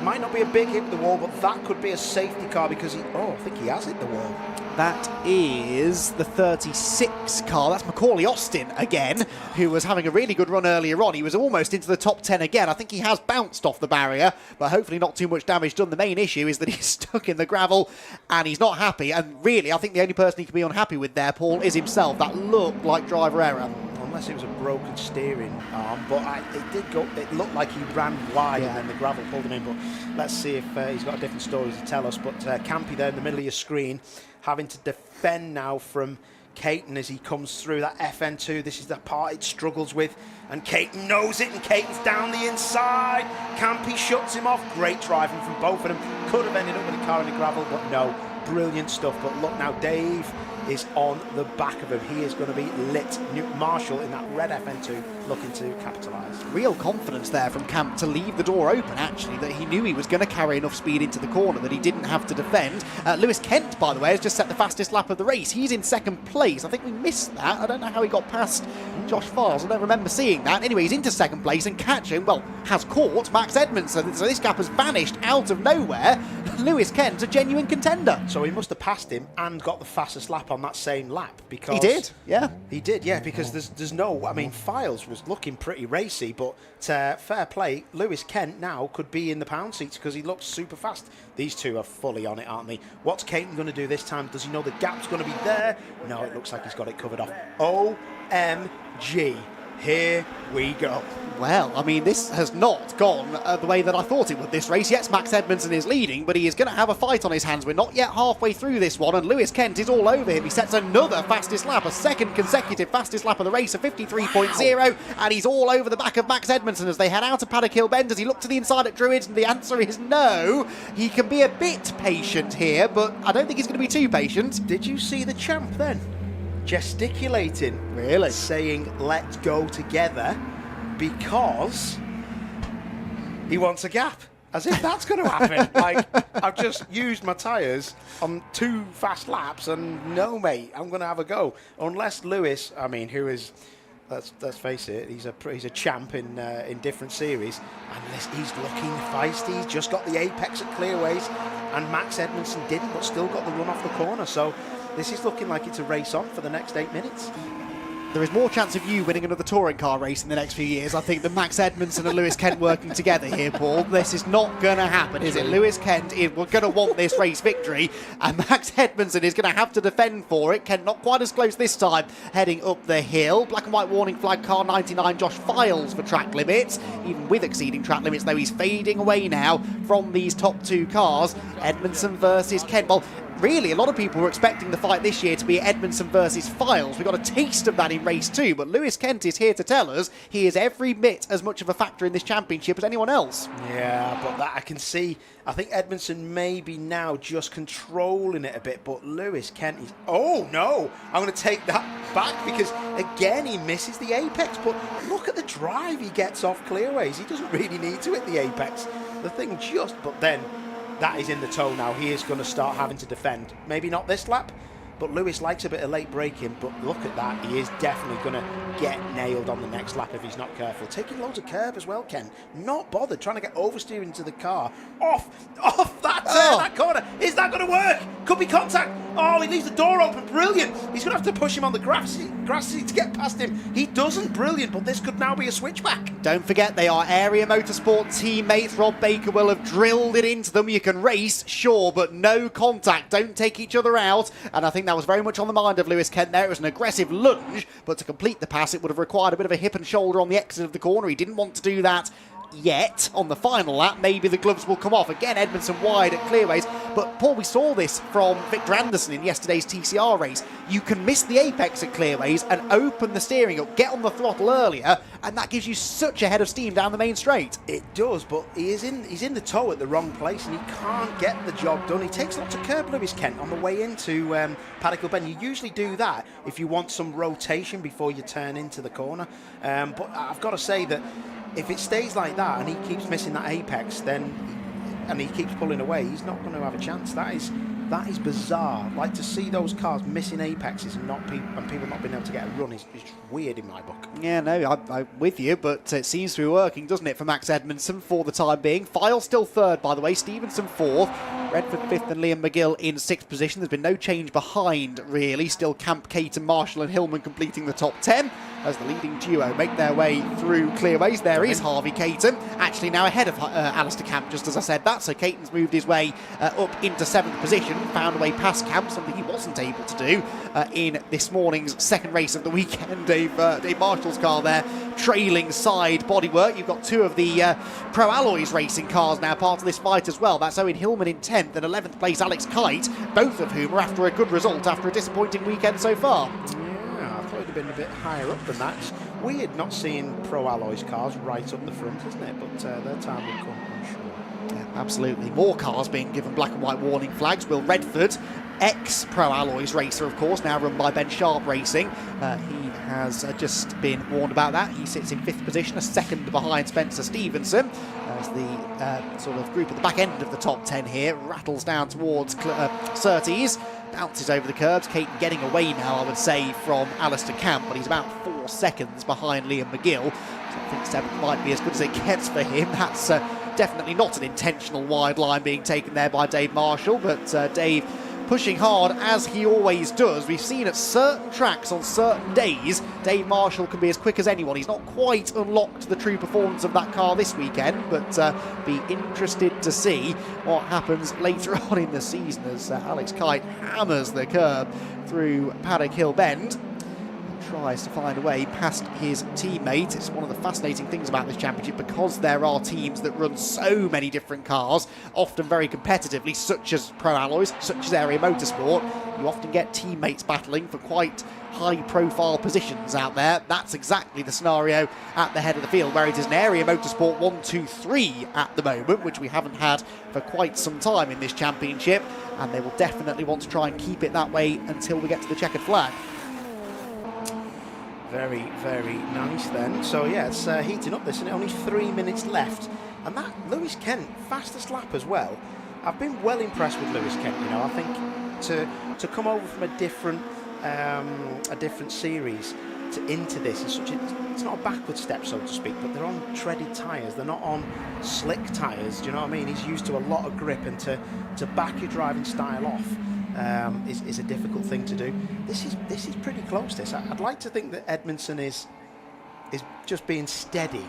Might not be a big hit with the wall, but that could be a safety car because I think he has hit the wall. That is the 36 car. That's Macaulay Austin again, who was having a really good run earlier on. He was almost into the top 10 again. I think he has bounced off the barrier, but hopefully not too much damage done. The main issue is that he's stuck in the gravel and he's not happy. And really, I think the only person he can be unhappy with there, Paul, is himself. That looked like driver error. Unless it was a broken steering arm, but it looked like he ran wide and then the gravel pulled him in. But let's see if he's got a different story to tell us. But Campy there in the middle of your screen, having to defend now from Caton as he comes through that FN2. This is the part it struggles with, and Caton knows it, and Caton's down the inside. Campy shuts him off. Great driving from both of them. Could have ended up with a car in the gravel, but no. Brilliant stuff. But look now, Dave is on the back of him. He is going to be lit. Marshall in that red FN2 looking to capitalise. Real confidence there from Camp to leave the door open, actually, that he knew he was going to carry enough speed into the corner that he didn't have to defend. Lewis Kent, by the way, has just set the fastest lap of the race. He's in 2nd place. I think we missed that. I don't know how he got past Josh Files. I don't remember seeing that. Anyway, he's into 2nd place and has caught Max Edmondson. So this gap has vanished out of nowhere. Lewis Kent, a genuine contender. So he must have passed him and got the fastest lap on that same lap, because he did, yeah. He did, yeah, because there's no, I mean, Files was looking pretty racy, but fair play, Lewis Kent now could be in the pound seats because he looks super fast. These two are fully on it, aren't they? What's Caton going to do this time? Does he know the gap's going to be there? No, it looks like he's got it covered off. OMG. Here we go. Well, I mean, this has not gone the way that I thought it would this race. Yes, Max Edmondson is leading, but he is going to have a fight on his hands. We're not yet halfway through this one, and Lewis Kent is all over him. He sets another fastest lap, a second consecutive fastest lap of the race, a 53.0, and he's all over the back of Max Edmondson as they head out of Paddock Hill Bend. Does he look to the inside at Druids? And the answer is no. He can be a bit patient here, but I don't think he's going to be too patient. Did you see the champ then? Gesticulating, really, saying let's go together, because he wants a gap, as if that's going to happen. Like, I've just used my tyres on 2 fast laps and no mate, I'm going to have a go, unless Lewis, I mean, who is, let's face it, he's a champ in different series, and he's looking feisty. He's just got the apex at Clearways, and Max Edmondson didn't, but still got the run off the corner. So this is looking like it's a race on for the next 8 minutes. There is more chance of you winning another touring car race in the next few years, I think, than Max Edmondson and Lewis Kent working together here, Paul. This is not going to happen, is it? Lewis Kent is going to want this race victory, and Max Edmondson is going to have to defend for it. Kent not quite as close this time, heading up the hill. Black and white warning flag car 99, Josh Files for track limits. Even with exceeding track limits, though, he's fading away now from these top 2 cars. Edmondson versus Kent. Well, really, a lot of people were expecting the fight this year to be Edmondson versus Files. We got a taste of that in race 2, but Lewis Kent is here to tell us he is every bit as much of a factor in this championship as anyone else. Yeah, but that I can see. I think Edmondson may be now just controlling it a bit, but Lewis Kent is... Oh, no! I'm going to take that back because, again, he misses the apex. But look at the drive he gets off clearways. He doesn't really need to hit the apex. The thing just... But then, that is in the toe now. He is going to start having to defend. Maybe not this lap, but Lewis likes a bit of late braking. But look at that. He is definitely going to get nailed on the next lap if he's not careful. Taking loads of curb as well, Ken. Not bothered. Trying to get oversteering into the car. Off that turn, that corner. Is that going to work? Could be contact. Oh, he leaves the door open. Brilliant. He's going to have to push him on the grass to get past him. He doesn't. Brilliant, but this could now be a switchback. Don't forget, they are Area Motorsport teammates. Rob Baker will have drilled it into them. You can race, sure, but no contact. Don't take each other out. And I think that was very much on the mind of Lewis Kent there. It was an aggressive lunge, but to complete the pass, it would have required a bit of a hip and shoulder on the exit of the corner. He didn't want to do that yet. On the final lap, maybe the gloves will come off. Again, Edmondson wide at clearways. But, Paul, we saw this from Victor Anderson in yesterday's TCR race. You can miss the apex at clearways and open the steering up, get on the throttle earlier, and that gives you such a head of steam down the main straight. It does, but he's in the toe at the wrong place and he can't get the job done. He takes lots of curb, Lewis Kent, on the way into Paddock Hill Bend. You usually do that if you want some rotation before you turn into the corner. But I've got to say that if it stays like that and he keeps missing that apex, and he keeps pulling away, he's not going to have a chance. That is bizarre. Like, to see those cars missing apexes and people not being able to get a run is weird in my book. Yeah, no, I'm with you, but it seems to be working, doesn't it, for Max Edmondson for the time being. File still third, by the way. Stevenson fourth. Redford fifth and Liam McGill in sixth position. There's been no change behind, really. Still Camp, Caton, Marshall and Hillman completing the top 10 as the leading duo make their way through clearways. There is Harvey Caton, actually now ahead of Alistair Camp, just as I said that. So Caton's moved his way up into seventh position, found a way past Camp, something he wasn't able to do in this morning's second race of the weekend. Dave Marshall's car there, trailing side bodywork. You've got two of the Pro Alloys racing cars now part of this fight as well. That's Owen Hillman in 10th and 11th place Alex Kite, both of whom are after a good result after a disappointing weekend so far. Yeah, I thought it'd have been a bit higher up than that. It's weird not seeing Pro Alloys cars right up the front, isn't it? But their time will come, I'm sure. Yeah, absolutely. More cars being given black and white warning flags. Will Redford, ex-Pro Alloys racer, of course, now run by Ben Sharp Racing. He has just been warned about that. He sits in fifth position, a second behind Spencer Stevenson, as the sort of group at the back end of the top 10 here rattles down towards Surtees, bounces over the curbs. Caton getting away now, I would say, from Alistair Camp, but he's about 4 seconds behind Liam McGill. So I think seventh might be as good as it gets for him. That's definitely not an intentional wide line being taken there by Dave Marshall, but Dave pushing hard as he always does. We've seen at certain tracks on certain days, Dave Marshall can be as quick as anyone. He's not quite unlocked the true performance of that car this weekend, but be interested to see what happens later on in the season as Alex Kite hammers the curb through Paddock Hill Bend. Tries to find a way past his teammate. It's one of the fascinating things about this championship, because there are teams that run so many different cars, often very competitively, such as Pro Alloys, such as Area Motorsport. You often get teammates battling for quite high-profile positions out there. That's exactly the scenario at the head of the field, where it is an Area Motorsport 1, 2, 3 at the moment, which we haven't had for quite some time in this championship, and they will definitely want to try and keep it that way until we get to the checkered flag. Very, very nice then. So yeah, it's heating up this, and only 3 minutes left. And that Lewis Kent, fastest lap as well. I've been well impressed with Lewis Kent. You know, I think to come over from a different series into this is it's not a backward step, so to speak, but they're on treaded tyres. They're not on slick tyres. Do you know what I mean? He's used to a lot of grip, and to back your driving style off is a difficult thing to do. This is pretty close. I'd like to think that Edmondson is just being steady,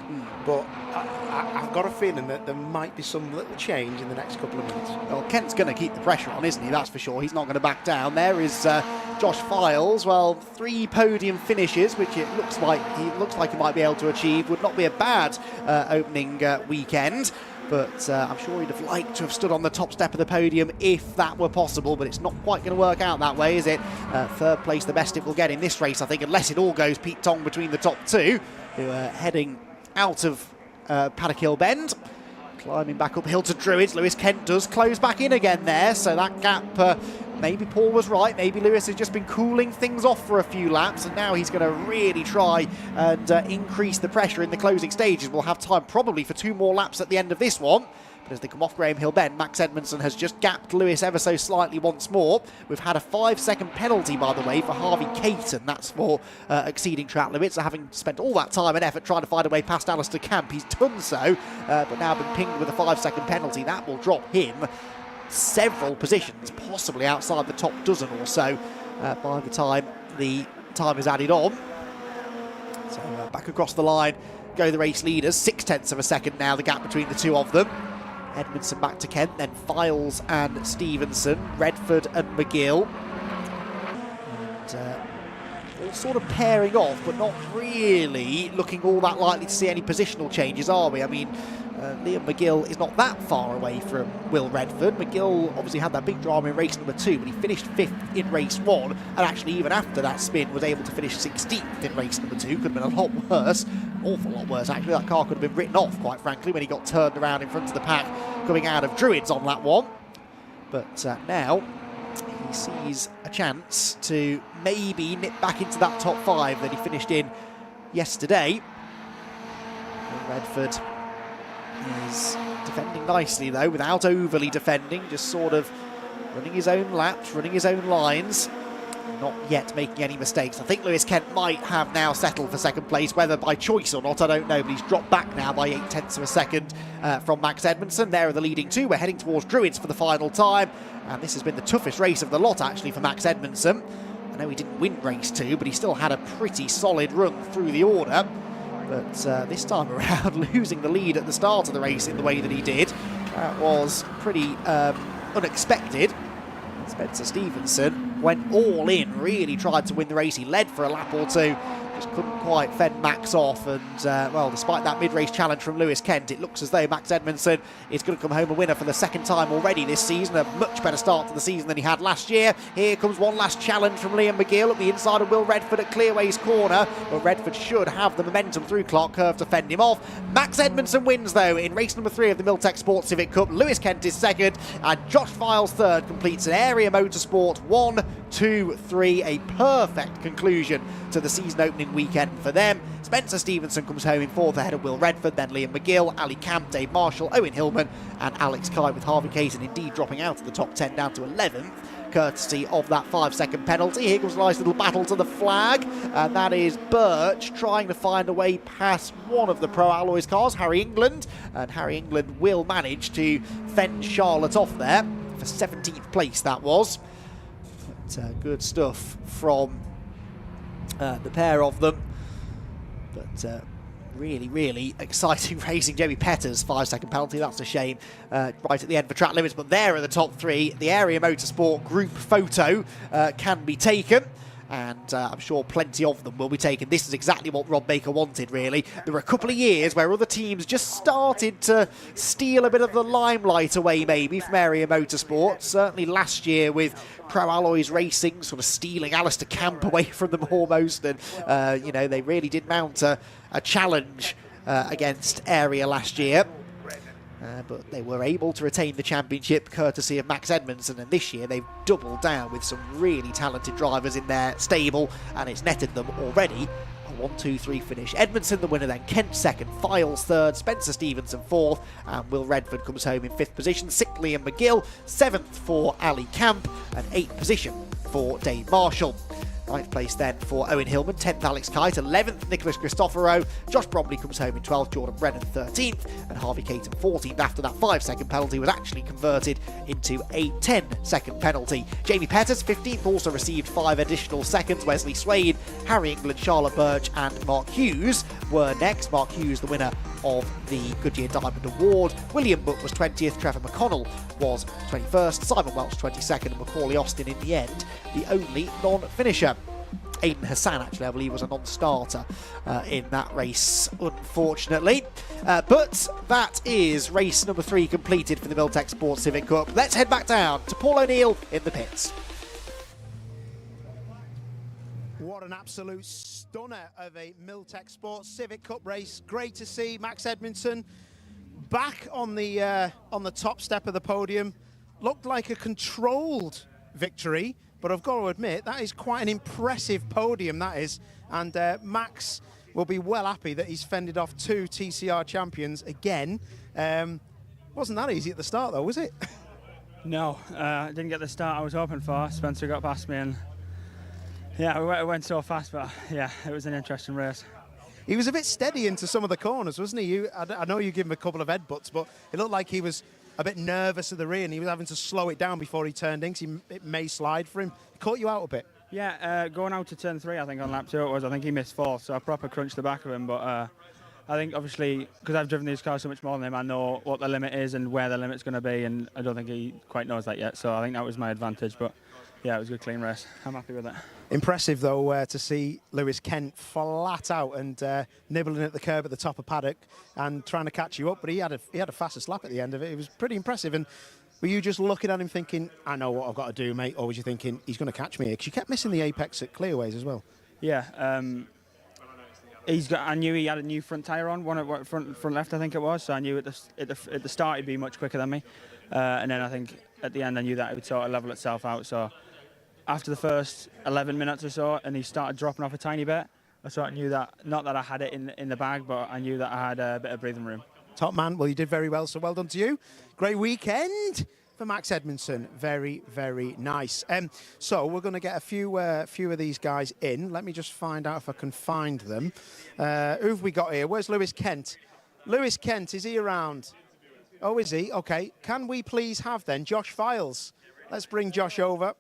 but I've got a feeling that there might be some little change in the next couple of minutes. Well, Kent's going to keep the pressure on, isn't he? That's for sure. He's not going to back down. There is Josh Files. Well, 3 podium finishes, which it looks like he might be able to achieve. Would not be a bad opening weekend. but I'm sure he'd have liked to have stood on the top step of the podium if that were possible, but it's not quite going to work out that way, is it? Third place, the best it will get in this race, I think, unless it all goes Pete Tong between the top two, who are heading out of Paddock Hill Bend. Climbing back uphill to Druids. Lewis Kent does close back in again there, so that gap, maybe Paul was right, maybe Lewis has just been cooling things off for a few laps, and now he's going to really try and increase the pressure in the closing stages. We'll have time probably for 2 more laps at the end of this one. But as they come off Graham Hill Bend, Max Edmondson has just gapped Lewis ever so slightly once more. We've had a 5-second penalty, by the way, for Harvey Caton. That's for exceeding track limits. So having spent all that time and effort trying to find a way past Alistair Camp, he's done so, but now been pinged with a 5-second penalty. That will drop him several positions, possibly outside the top dozen or so, by the time the time is added on. So back across the line go the race leaders. 0.6 of a second now, the gap between the two of them. Edmondson back to Kent, then Files and Stevenson, Redford and McGill. And all sort of pairing off, but not really looking all that likely to see any positional changes, are we? I mean, Liam McGill is not that far away from Will Redford. McGill obviously had that big drama in race number 2, but he finished 5th in race 1, and actually even after that spin was able to finish 16th in race number 2. Could have been a lot worse, an awful lot worse actually. That car could have been written off, quite frankly, when he got turned around in front of the pack coming out of Druids on that one. But now he sees a chance to maybe nip back into that top 5 that he finished in yesterday. And Redford is defending nicely though, without overly defending, just sort of running his own laps, running his own lines, not yet making any mistakes. I think Lewis Kent might have now settled for second place, whether by choice or not, I don't know, but he's dropped back now by 0.8 of a second from Max Edmondson. There are the leading two. We're heading towards Druids for the final time, and this has been the toughest race of the lot actually for Max Edmondson. I know he didn't win race 2, but he still had a pretty solid run through the order. But this time around, losing the lead at the start of the race in the way that he did, that was pretty unexpected. Spencer Stevenson went all in, really tried to win the race. He led for a lap or two, just couldn't quite fend Max off. And, well, despite that mid-race challenge from Lewis Kent, it looks as though Max Edmondson is going to come home a winner for the second time already this season. A much better start to the season than he had last year. Here comes one last challenge from Liam McGill at the inside of Will Redford at Clearway's corner. Well, Redford should have the momentum through Clark Curve to fend him off. Max Edmondson wins, though, in race number 3 of the Miltech Sports Civic Cup. Lewis Kent is second, and Josh Files third, completes an Area Motorsport 1, 2, 3. A perfect conclusion to the season opening weekend for them. Spencer Stevenson comes home in 4th ahead of Will Redford, then Liam McGill, Ali Camp, Dave Marshall, Owen Hillman and Alex Kite, with Harvey Caton indeed dropping out of the top 10 down to 11th, courtesy of that 5-second penalty. Here comes a nice little battle to the flag, and that is Birch trying to find a way past one of the Pro Alloys cars, Harry England, and Harry England will manage to fend Charlotte off there for 17th place, that was. But good stuff from the pair of them. But really, really exciting racing. Jamie Petter's 5-second penalty, that's a shame, right at the end for track limits. But there are the top 3. The Area Motorsport group photo can be taken, and I'm sure plenty of them will be taken. This is exactly what Rob Baker wanted, really. There were a couple of years where other teams just started to steal a bit of the limelight away, maybe, from Area Motorsport. Certainly last year with Pro Alloys Racing sort of stealing Alistair Camp away from them almost, and you know, they really did mount a challenge against Area last year. But they were able to retain the championship courtesy of Max Edmondson, and this year they've doubled down with some really talented drivers in their stable, and it's netted them already a 1-2-3 finish. Edmondson the winner, then Kent second, Files third, Spencer Stevenson fourth, and Will Redford comes home in 5th position. 6th Liam McGill, 7th for Ali Camp, and 8th position for Dave Marshall. 9th place then for Owen Hillman, 10th Alex Kite, 11th Nicholas Christoforo, Josh Bromley comes home in 12th, Jordan Brennan 13th, and Harvey Caton 14th after that 5-second penalty was actually converted into a 10-second penalty. Jamie Peters 15th also received 5 additional seconds. Wesley Swain, Harry England, Charlotte Birch and Mark Hughes were next. Mark Hughes the winner of the Goodyear Diamond Award. William Buck was 20th, Trevor McConnell was 21st, Simon Welch 22nd, and Macaulay Austin in the end the only non-finisher. Aiden Hassan, actually, I believe, was a non-starter in that race, unfortunately. But that is race number 3 completed for the Miltech Sports Civic Cup. Let's head back down to Paul O'Neill in the pits. What an absolute stunner of a Miltech Sports Civic Cup race. Great to see Max Edmondson back on the top step of the podium. Looked like a controlled victory, but I've got to admit that is quite an impressive podium, that is. And Max will be well happy that he's fended off 2 TCR champions again. Wasn't that easy at the start though, was it? No, I didn't get the start I was hoping for. Spencer got past me and yeah, it went so fast, but yeah, it was an interesting race. He was a bit steady into some of the corners, wasn't he? I know you give him a couple of headbutts, but it looked like he was a bit nervous at the rear and he was having to slow it down before he turned in because it may slide for him. Caught you out a bit. Yeah, going out to turn 3, I think on lap 2 it was, I think he missed 4th, so I proper crunched the back of him, but I think obviously, because I've driven these cars so much more than him, I know what the limit is and where the limit's going to be, and I don't think he quite knows that yet, so I think that was my advantage, but yeah, it was a good clean race. I'm happy with it. Impressive, though, to see Lewis Kent flat out and nibbling at the curb at the top of paddock and trying to catch you up. But he had a fastest lap at the end of it. It was pretty impressive. And were you just looking at him thinking, I know what I've got to do, mate? Or was you thinking, he's going to catch me here? Because you kept missing the apex at clearways as well. Yeah. I knew he had a new front tyre on, one at front left, I think it was. So I knew at the start he'd be much quicker than me. And then I think at the end I knew that it would sort of level itself out. So after the first 11 minutes or so, and he started dropping off a tiny bit, I sort of knew that, not that I had it in the bag, but I knew that I had a bit of breathing room. Top man, well, you did very well, so well done to you. Great weekend for Max Edmondson. Very, very nice. So we're going to get a few of these guys in. Let me just find out if I can find them. Who have we got here? Where's Lewis Kent? Lewis Kent, is he around? Oh, is he? Okay. Can we please have then Josh Files? Let's bring Josh over.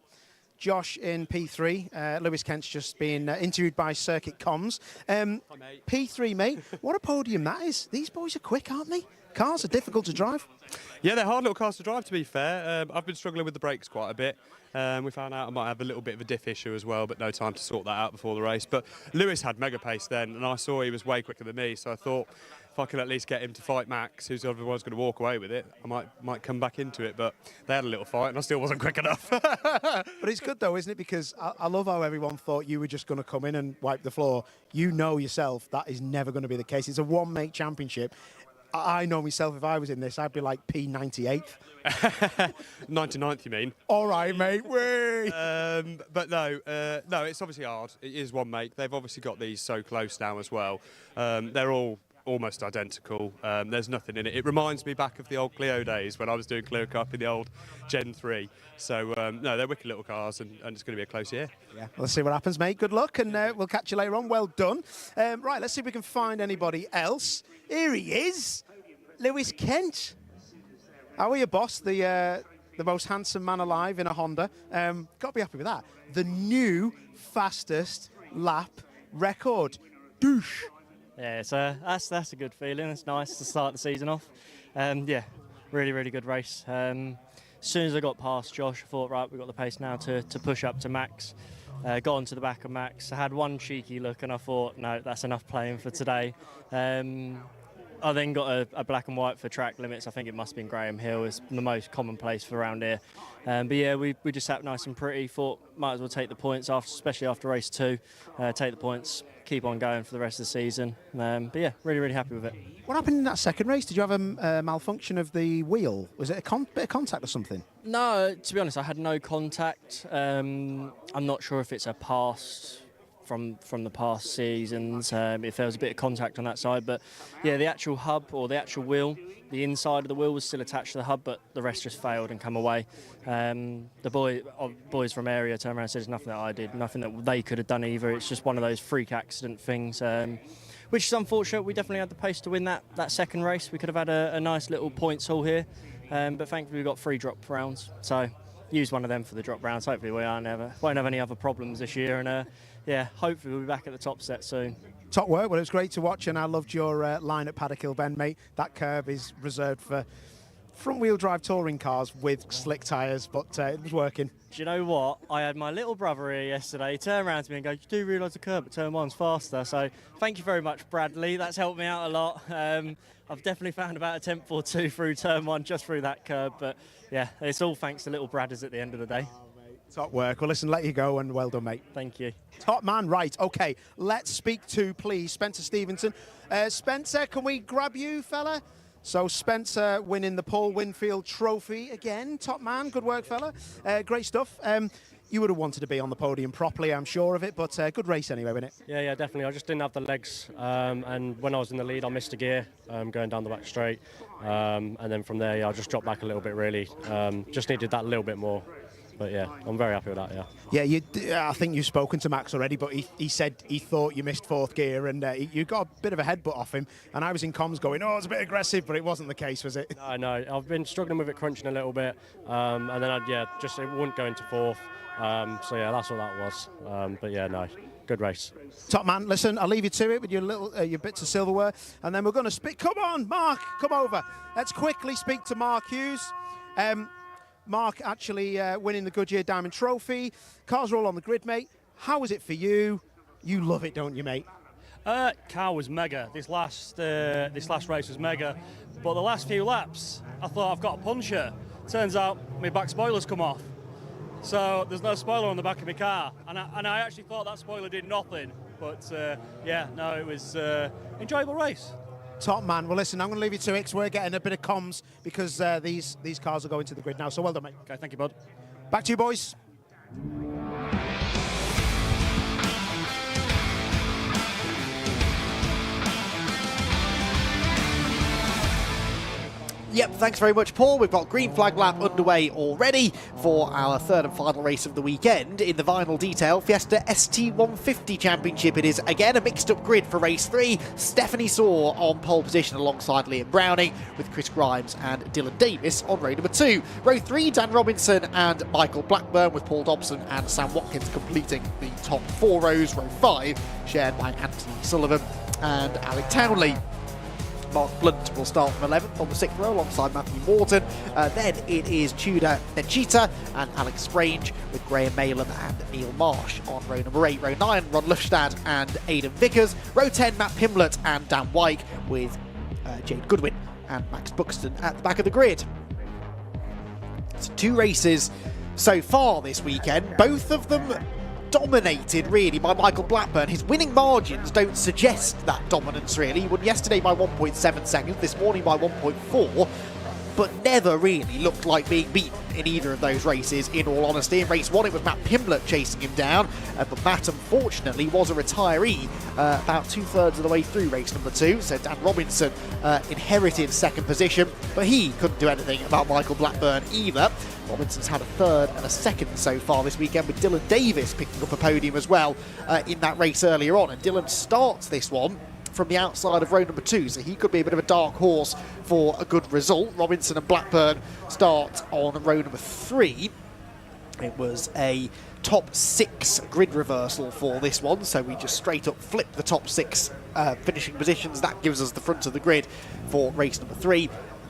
Josh in P3. Lewis Kent's just been interviewed by Circuit Comms. P3, mate. What a podium that is. These boys are quick, aren't they? Cars are difficult to drive. Yeah, they're hard little cars to drive, to be fair. I've been struggling with the brakes quite a bit. We found out I might have a little bit of a diff issue as well, but no time to sort that out before the race. But Lewis had mega pace then, and I saw he was way quicker than me, so I thought if I could at least get him to fight Max, who's otherwise going to walk away with it, I might come back into it. But they had a little fight, and I still wasn't quick enough. But it's good, though, isn't it? Because I love how everyone thought you were just going to come in and wipe the floor. You know yourself that is never going to be the case. It's a one-make championship. I know myself, if I was in this, I'd be like P98th. 99th, you mean? All right, mate. Wait. But no, it's obviously hard. It is one make. They've obviously got these so close now as well. They're all almost identical. There's nothing in it. It reminds me back of the old Clio days when I was doing Clio Cup in the old Gen 3. So, no, they're wicked little cars, and it's going to be a close year. Yeah, well, let's see what happens, mate. Good luck, and we'll catch you later on. Well done. Right, let's see if we can find anybody else. Here he is, Lewis Kent. How are you, boss? The most handsome man alive in a Honda. Got to be happy with that. The new fastest lap record. Douche. Yeah, so that's a good feeling. It's nice to start the season off. Yeah, really, really good race. As soon as I got past Josh, I thought, right, we've got the pace now to push up to Max. Got onto the back of Max. I had one cheeky look and I thought, no, that's enough playing for today. I then got a black and white for track limits. I think it must have been Graham Hill. It's the most common place for around here. But yeah, we just sat nice and pretty. Thought might as well take the points, especially after race 2. Take the points, keep on going for the rest of the season. But yeah, really, really happy with it. What happened in that second race? Did you have a malfunction of the wheel? Was it a bit of contact or something? No, to be honest, I had no contact. I'm not sure if it's a past from the past seasons, if there was a bit of contact on that side. But yeah, the actual hub or the actual wheel, the inside of the wheel was still attached to the hub, but the rest just failed and come away. The boys from area turned around and said there's nothing that I did, nothing that they could have done either. It's just one of those freak accident things, which is unfortunate. We definitely had the pace to win that second race. We could have had a nice little points haul here, but thankfully we got 3 drop rounds. So use one of them for the drop rounds. Hopefully we won't have any other problems this year, and yeah, hopefully we'll be back at the top set soon. Top work. Well, it was great to watch, and I loved your line at Paddock Hill Bend, mate. That curb is reserved for front-wheel drive touring cars with slick tyres, but it was working. Do you know what? I had my little brother here yesterday. He turned around to me and go, "You do realise the curb at turn one's faster." So thank you very much, Bradley. That's helped me out a lot. I've definitely found about a tenth or two through turn one just through that curb. But yeah, it's all thanks to little Bradders at the end of the day. Top work. Well, listen, let you go, and well done, mate. Thank you. Top man, right. Okay, let's speak to, please, Spencer Stevenson. Spencer, can we grab you, fella? So Spencer winning the Paul Winfield Trophy again. Top man, good work, fella. Great stuff. You would have wanted to be on the podium properly, I'm sure of it, but good race anyway, wasn't it? Yeah, definitely. I just didn't have the legs, and when I was in the lead, I missed a gear going down the back straight, and then from there, I just dropped back a little bit, really. Just needed that little bit more. But yeah, I'm very happy with that, yeah. Yeah, I think you've spoken to Max already, but he said he thought you missed fourth gear, and you got a bit of a headbutt off him, and I was in comms going, oh, it's a bit aggressive, but it wasn't the case, was it? No, I've been struggling with it, crunching a little bit, and then it wouldn't go into fourth, so yeah, that's what that was. But yeah, no, good race. Top man, listen, I'll leave you to it with your little your bits of silverware, and then we're going to speak. Come on, Mark, come over. Let's quickly speak to Mark Hughes. Mark actually winning the Goodyear Diamond Trophy. Cars are all on the grid, mate. How was it for you? You love it, don't you, mate? Car was mega. This last race was mega. But the last few laps, I thought I've got a puncher. Turns out my back spoiler's come off. So there's no spoiler on the back of my car. And I actually thought that spoiler did nothing. But yeah, no, it was enjoyable race. Top man. Well, listen, I'm going to leave you to it because we're getting a bit of comms because these cars are going to the grid now. So well done, mate. Okay, thank you, bud. Back to you, boys. Yep, thanks very much, Paul. We've got green flag lap underway already for our third and final race of the weekend. In the final detail, Fiesta ST150 Championship. It is again a mixed-up grid for race 3. Stephanie Saw on pole position alongside Liam Browning, with Chris Grimes and Dylan Davis on row number 2. Row 3, Dan Robinson and Michael Blackburn, with Paul Dobson and Sam Watkins completing the top 4 rows. Row 5 shared by Anthony Sullivan and Alec Townley. Mark Blunt will start from 11th on the 6th row alongside Matthew Morton. Then it is Tudor Nechita and Alex Strange, with Graham Malin and Neil Marsh on row number 8. Row 9, Ron Lufstad and Aidan Vickers. Row 10, Matt Pimlett and Dan Wyke, with Jade Goodwin and Max Buxton at the back of the grid. So 2 races so far this weekend, both of them dominated really by Michael Blackburn. His winning margins don't suggest that dominance really. He won yesterday by 1.7 seconds, this morning by 1.4, but never really looked like being beaten in either of those races, in all honesty. In race 1 it was Matt Pimlett chasing him down, but Matt unfortunately was a retiree about 2/3 of the way through race number 2, so Dan Robinson inherited second position, but he couldn't do anything about Michael Blackburn either. Robinson's had a 3rd and a 2nd so far this weekend, with Dylan Davis picking up a podium as well in that race earlier on, and Dylan starts this one from the outside of row number 2, so he could be a bit of a dark horse for a good result. Robinson and Blackburn start on row number 3. It was a top 6 grid reversal for this one, so we just straight up flip the top 6 finishing positions. That gives us the front of the grid for race number 3.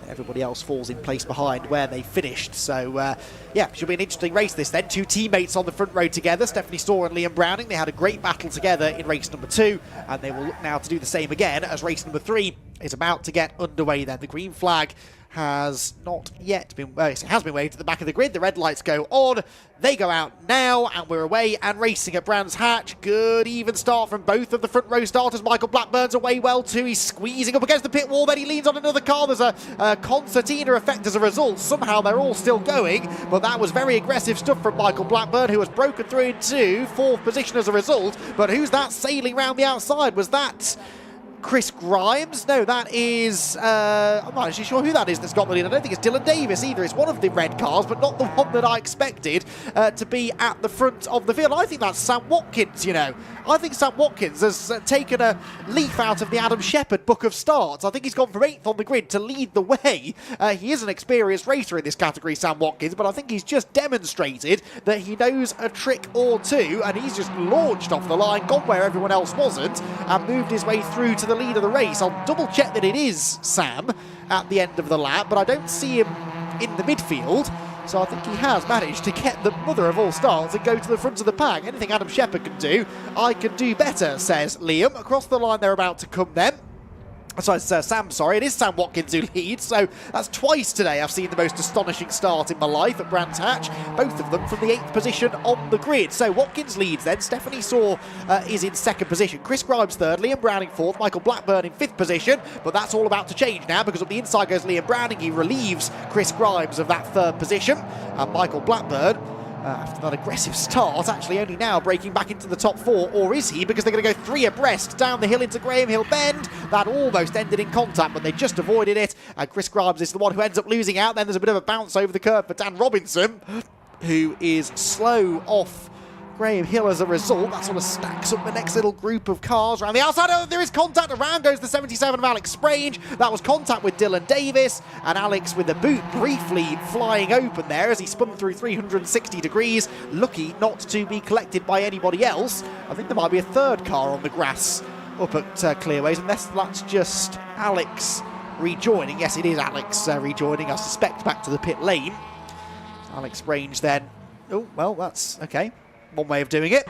Everybody else falls in place behind where they finished. So, yeah, should be an interesting race this then. 2 teammates on the front row together, Stephanie Saw and Liam Browning. They had a great battle together in race number 2, and they will look now to do the same again as race number 3 is about to get underway then. The green flag has not yet been, well, it has been waved at the back of the grid. The red lights go on. They go out now, and we're away and racing at Brands Hatch. Good even start from both of the front row starters. Michael Blackburn's away well too. He's squeezing up against the pit wall, then he leans on another car. There's a concertina effect as a result. Somehow they're all still going, but that was very aggressive stuff from Michael Blackburn, who has broken through into 4th position as a result. But who's that sailing round the outside? Was that Chris Grimes? No, that is, I'm not actually sure who that is that's got the lead. I don't think it's Dylan Davis either. It's one of the red cars, but not the one that I expected to be at the front of the field. I think that's Sam Watkins, you know. I think Sam Watkins has taken a leaf out of the Adam Shepherd book of starts. I think he's gone from 8th on the grid to lead the way. He is an experienced racer in this category, Sam Watkins, but I think he's just demonstrated that he knows a trick or two, and he's just launched off the line, gone where everyone else wasn't, and moved his way through to the lead of the race. I'll double check that it is Sam at the end of the lap, but I don't see him in the midfield. So I think he has managed to get the mother of all starts and go to the front of the pack. Anything Adam Shepherd can do, I can do better, says Liam. Across the line, they're about to come then. So it's Sam, sorry, it is Sam Watkins who leads, so that's twice today I've seen the most astonishing start in my life at Brands Hatch, both of them from the 8th position on the grid. So Watkins leads then, Stephanie Saw is in 2nd position, Chris Grimes 3rd, Liam Browning 4th, Michael Blackburn in 5th position, but that's all about to change now because up the inside goes Liam Browning, he relieves Chris Grimes of that 3rd position, and Michael Blackburn, after that aggressive start, actually only now breaking back into the top 4, or is he? Because they're going to go 3 abreast down the hill into Graham Hill Bend. That almost ended in contact, but they just avoided it, and Chris Grimes is the one who ends up losing out. Then there's a bit of a bounce over the curve for Dan Robinson, who is slow off Graham Hill as a result. That sort of stacks up the next little group of cars around the outside. Oh, there is contact. Around goes the 77 of Alex Sprange. That was contact with Dylan Davis, and Alex with the boot briefly flying open there as he spun through 360 degrees. Lucky not to be collected by anybody else. I think there might be a 3rd car on the grass up at Clearways, unless that's just Alex rejoining. Yes, it is Alex rejoining, I suspect, back to the pit lane. Alex Sprange then. Oh, well, that's okay. One way of doing it.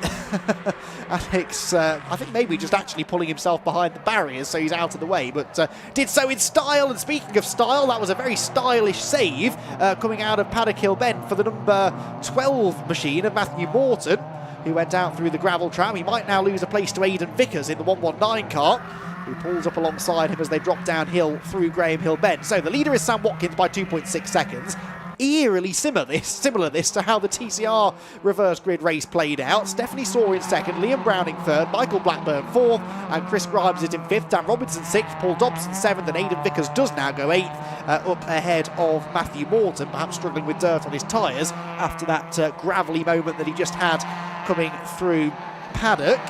Alex, I think maybe just actually pulling himself behind the barriers so he's out of the way, but did so in style. And speaking of style, that was a very stylish save coming out of Paddock Hill Bend for the number 12 machine of Matthew Morton, who went out through the gravel trap. He might now lose a place to Aidan Vickers in the 119 car, who pulls up alongside him as they drop downhill through Graham Hill Bend. So the leader is Sam Watkins by 2.6 seconds. Eerily similar this to how the TCR reverse grid race played out. Stephanie Saw in 2nd, Liam Browning 3rd, Michael Blackburn 4th, and Chris Grimes is in 5th, Dan Robinson 6th, Paul Dobson 7th, and Aidan Vickers does now go 8th, up ahead of Matthew Morton, perhaps struggling with dirt on his tyres after that gravelly moment that he just had coming through Paddock.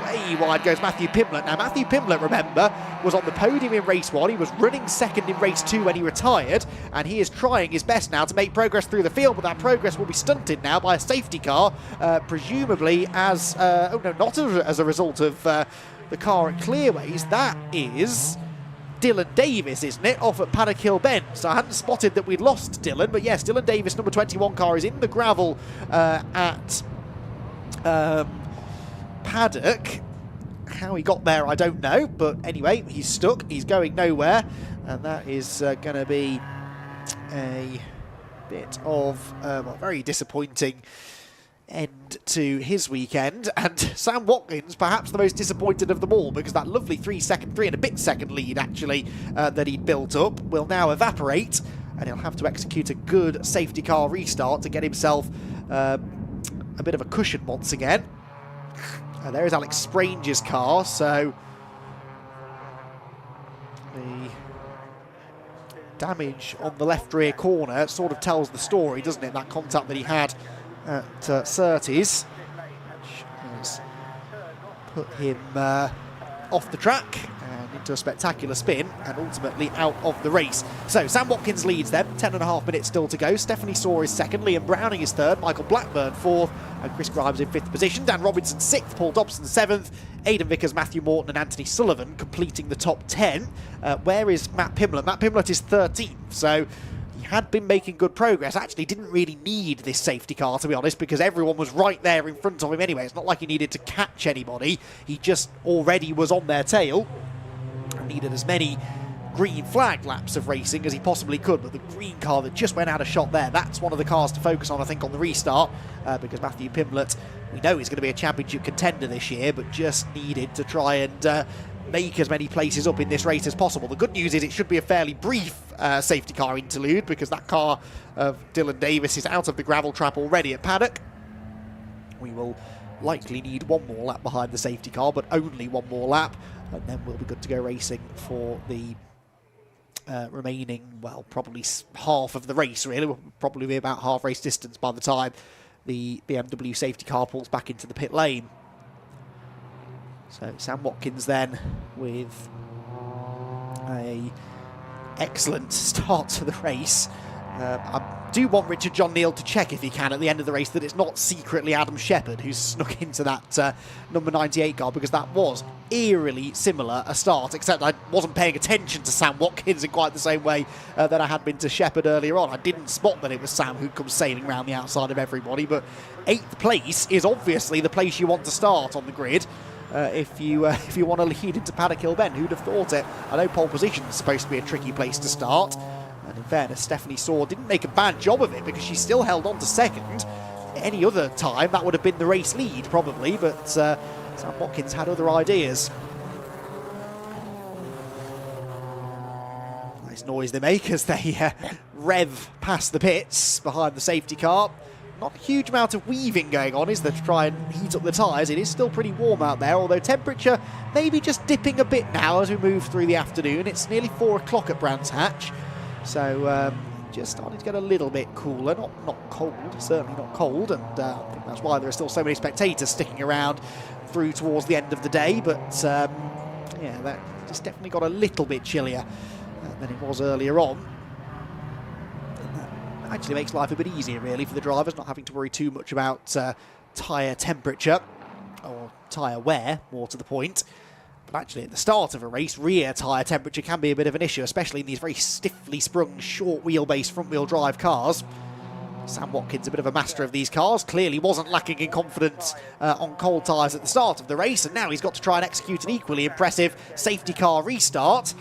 Way wide goes Matthew Pimblett. Now, Matthew Pimblett, remember, was on the podium in race 1. He was running 2nd in race 2 when he retired, and he is trying his best now to make progress through the field, but that progress will be stunted now by a safety car, presumably as, oh no, not as a result of the car at Clearways. That is Dylan Davis, isn't it, off at Paddock Hill Bend. So I hadn't spotted that we'd lost Dylan, but yes, Dylan Davis, number 21 car, is in the gravel at Paddock. How he got there, I don't know, but anyway, he's stuck, he's going nowhere, and that is going to be a bit of a very disappointing end to his weekend. And Sam Watkins, perhaps the most disappointed of them all, because that lovely 3 and a bit second lead actually that he'd built up will now evaporate, and he'll have to execute a good safety car restart to get himself a bit of a cushion once again. There is Alex Sprange's car, so the damage on the left rear corner sort of tells the story, doesn't it? That contact that he had at Surtees, which has put him off the track and into a spectacular spin and ultimately out of the race. So Sam Watkins leads them, 10.5 minutes still to go. Stephanie Saw is 2nd, Liam Browning is 3rd, Michael Blackburn 4th, and Chris Grimes in 5th position. Dan Robinson 6th, Paul Dobson 7th, Aidan Vickers, Matthew Morton and Anthony Sullivan completing the top 10. Where is Matt Pimblett? Matt Pimblett is 13th, so he had been making good progress. Actually didn't really need this safety car, to be honest, because everyone was right there in front of him anyway. It's not like he needed to catch anybody. He just already was on their tail and needed as many green flag laps of racing as he possibly could. But the green car that just went out of shot there, that's one of the cars to focus on, I think, on the restart, because Matthew Pimblett, we know he's going to be a championship contender this year, but just needed to try and make as many places up in this race as possible. The good news is it should be a fairly brief safety car interlude, because that car of Dylan Davis is out of the gravel trap already at Paddock. We will likely need one more lap behind the safety car, but only one more lap, and then we'll be good to go racing for the remaining, well, probably half of the race, really. We'll probably be about half race distance by the time the BMW safety car pulls back into the pit lane. So Sam Watkins then with a excellent start to the race. I'm do want Richard John Neal to check, if he can, at the end of the race, that it's not secretly Adam Shepherd who's snuck into that number 98 car, because that was eerily similar a start, except I wasn't paying attention to Sam Watkins in quite the same way that I had been to Shepherd earlier on. I didn't spot that it was Sam who'd come sailing around the outside of everybody, but 8th place is obviously the place you want to start on the grid. If you want to lead into Paddock Hill Bend, who'd have thought it? I know pole position is supposed to be a tricky place to start. And in fairness, Stephanie Saw didn't make a bad job of it, because she still held on to second. Any other time, that would have been the race lead, probably, but Sam Watkins had other ideas. Nice noise they make as they rev past the pits behind the safety car. Not a huge amount of weaving going on, is there, to try and heat up the tyres. It is still pretty warm out there, although temperature maybe just dipping a bit now as we move through the afternoon. It's nearly 4 o'clock at Brands Hatch. So just starting to get a little bit cooler, not cold, certainly not cold, and I think that's why there are still so many spectators sticking around through towards the end of the day. But yeah, that just definitely got a little bit chillier than it was earlier on. And that actually makes life a bit easier, really, for the drivers, not having to worry too much about tyre temperature, or tyre wear, more to the point. But actually, at the start of a race, rear tyre temperature can be a bit of an issue, especially in these very stiffly sprung, short wheelbase front-wheel drive cars. Sam Watkins, a bit of a master of these cars, clearly wasn't lacking in confidence on cold tyres at the start of the race, and now he's got to try and execute an equally impressive safety car restart.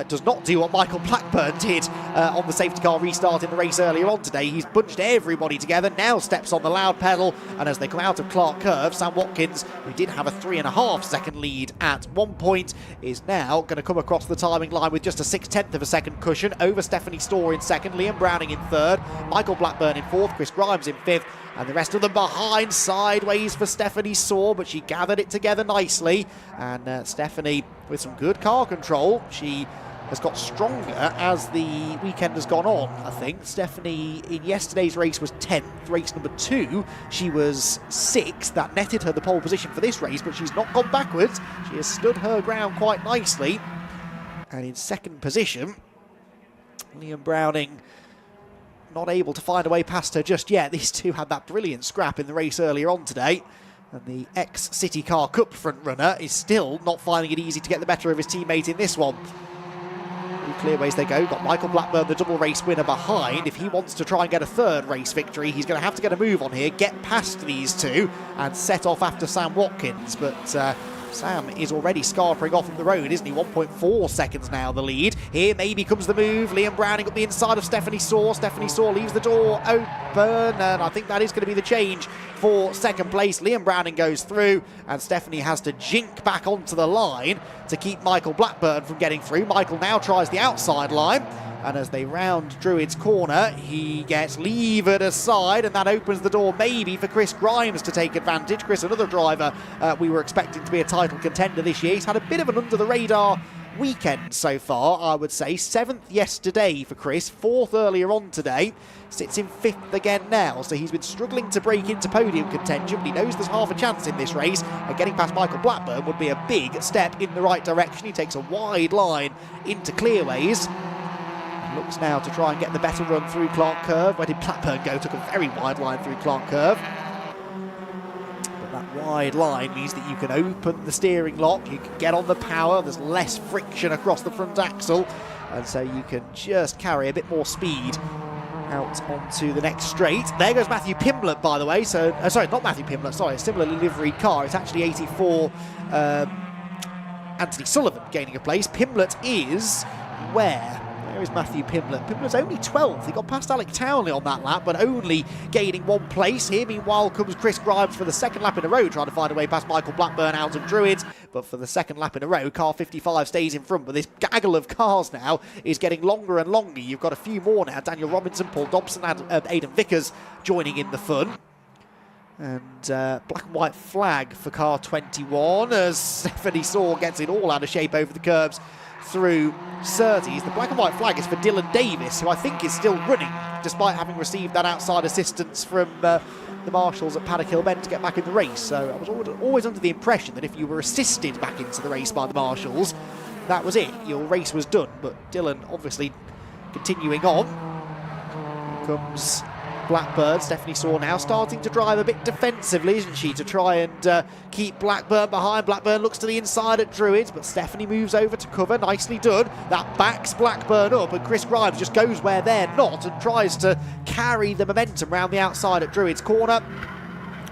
Does not do what Michael Blackburn did on the safety car restart in the race earlier on today. He's bunched everybody together, now steps on the loud pedal, and as they come out of Clark Curve, Sam Watkins, who did have a 3.5 second lead at one point, is now going to come across the timing line with just a 0.6 of a second cushion over Stephanie Storr in second, Liam Browning in third, Michael Blackburn in fourth, Chris Grimes in fifth, and the rest of them behind, sideways for Stephanie Saw, but she gathered it together nicely. And Stephanie, with some good car control, she has got stronger as the weekend has gone on, I think. Stephanie, in yesterday's race, was 10th, race number 2. She was 6th. That netted her the pole position for this race, but she's not gone backwards. She has stood her ground quite nicely. And in second position, Liam Browning not able to find a way past her just yet. These two had that brilliant scrap in the race earlier on today. And the ex-City Car Cup front runner is still not finding it easy to get the better of his teammate in this one. Through clearways they go. Got Michael Blackburn, the double race winner, behind. If he wants to try and get a third race victory, he's going to have to get a move on here, get past these two, and set off after Sam Watkins. But Sam is already scarpering off on the road, isn't he? 1.4 seconds now, the lead. Here maybe comes the move. Liam Browning up the inside of Stephanie Saw. Stephanie Saw leaves the door open, and I think that is going to be the change for second place. Liam Browning goes through, and Stephanie has to jink back onto the line to keep Michael Blackburn from getting through. Michael now tries the outside line, and as they round Druid's corner, he gets levered aside, and that opens the door maybe for Chris Grimes to take advantage. Chris, another driver we were expecting to be a title contender this year. He's had a bit of an under-the-radar weekend so far, I would say. 7th yesterday for Chris, 4th earlier on today. Sits in 5th again now, so he's been struggling to break into podium contention, but he knows there's half a chance in this race, and getting past Michael Blackburn would be a big step in the right direction. He takes a wide line into clearways. Looks now to try and get the better run through Clark Curve. Where did Blackburn go? Took a very wide line through Clark Curve. But that wide line means that you can open the steering lock, you can get on the power, there's less friction across the front axle, and so you can just carry a bit more speed out onto the next straight. There goes Matthew Pimblett, by the way. So, sorry, not Matthew Pimblett, sorry, a similarly liveried car. It's actually 84 Anthony Sullivan gaining a place. Pimblett is where? There is Matthew Pimblett. Pimblett's only 12th. He got past Alec Townley on that lap, but only gaining 1 place. Here, meanwhile, comes Chris Grimes for the second lap in a row, trying to find a way past Michael Blackburn out of Druids. But for the second lap in a row, car 55 stays in front. But this gaggle of cars now is getting longer and longer. You've got a few more now. Daniel Robinson, Paul Dobson, Aidan Vickers joining in the fun. And black and white flag for car 21 as Stephanie Saw gets it all out of shape over the curbs through Surtees. The black and white flag is for Dylan Davis, who I think is still running, despite having received that outside assistance from the marshals at Paddock Hill Bend to get back in the race. So I was always under the impression that if you were assisted back into the race by the marshals, that was it, your race was done. But Dylan obviously continuing on. comes Blackburn. Stephanie Saw now starting to drive a bit defensively, isn't she, to try and keep Blackburn behind. Blackburn looks to the inside at Druids, but Stephanie moves over to cover. Nicely done. That backs Blackburn up, and Chris Grimes just goes where they're not and tries to carry the momentum round the outside at Druids corner.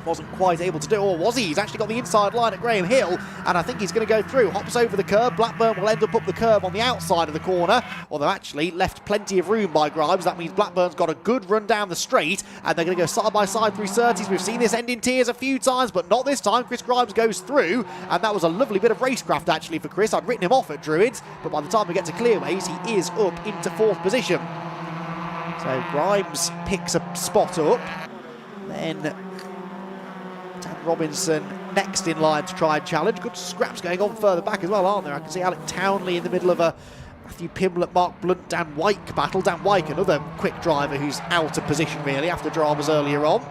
Wasn't quite able to do, or was he? He's actually got the inside line at Graham Hill, and I think he's going to go through. Hops over the curb. Blackburn will end up the curb on the outside of the corner, although actually left plenty of room by Grimes. That means Blackburn's got a good run down the straight, and they're going to go side by side through Surtees. We've seen this end in tears a few times, but not this time. Chris Grimes goes through, and that was a lovely bit of racecraft actually for Chris. I'd written him off at Druids, but by the time we get to Clearways, he is up into 4th position. So Grimes picks a spot up, then Dan Robinson next in line to try and challenge. Good scraps going on further back as well, aren't there? I can see Alec Townley in the middle of a Matthew Pimblett, Mark Blunt, Dan Wyke battle. Dan Wyke, another quick driver who's out of position really after dramas earlier on.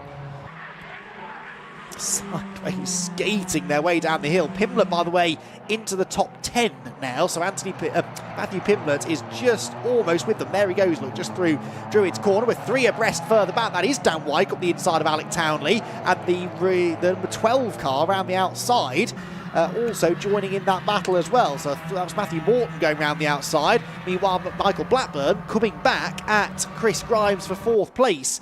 Sideways skating their way down the hill. Pimblett, by the way, into the top 10 now, so Matthew Pimblett is just almost with them. There he goes, look, just through Druids corner with 3 abreast further back. That is Dan Wyke up the inside of Alec Townley, and the number 12 car around the outside also joining in that battle as well. So that was Matthew Morton going around the outside. Meanwhile, Michael Blackburn coming back at Chris Grimes for 4th place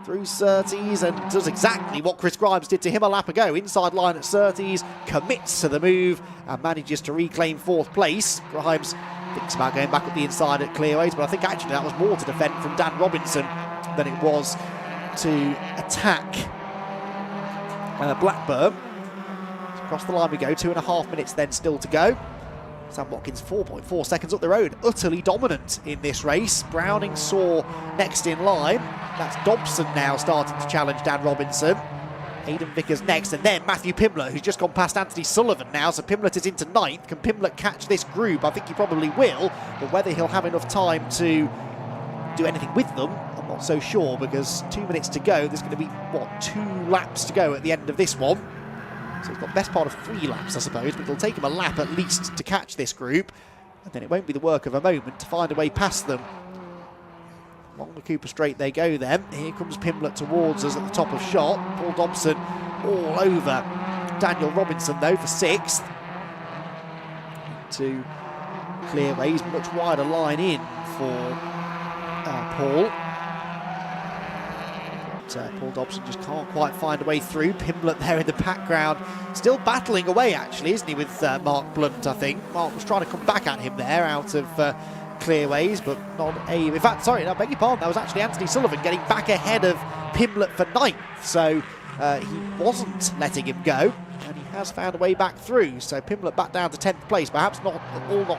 through Surtees, and does exactly what Chris Grimes did to him a lap ago. Inside line at Surtees, commits to the move and manages to reclaim 4th place. Grimes thinks about going back up the inside at Clearways, but I think actually that was more to defend from Dan Robinson than it was to attack Blackburn. So across the line we go, 2.5 minutes then still to go. Sam Watkins 4.4 seconds up the road, utterly dominant in this race. Browning Saw next in line. That's Dobson now starting to challenge Dan Robinson. Aidan Vickers next, and then Matthew Pimblett, who's just gone past Anthony Sullivan now, so Pimblett is into 9th. Can Pimblett catch this group? I think he probably will, but whether he'll have enough time to do anything with them, I'm not so sure, because 2 minutes to go. There's going to be, what, 2 laps to go at the end of this one. So he's got the best part of 3 laps, I suppose, but it'll take him a lap at least to catch this group, and then it won't be the work of a moment to find a way past them. Along the Cooper Straight they go then. Here comes Pimblett towards us at the top of shot. Paul Dobson all over Daniel Robinson though for 6th. To Clearways, much wider line in for Paul. Paul Dobson just can't quite find a way through. Pimblett there in the background, still battling away actually, isn't he, with Mark Blunt, I think. Mark was trying to come back at him there out of Clearways, but not aim. In fact, sorry, I beg your pardon, that was actually Anthony Sullivan getting back ahead of Pimblett for 9th, so he wasn't letting him go, and he has found a way back through. So Pimblett back down to 10th place, perhaps not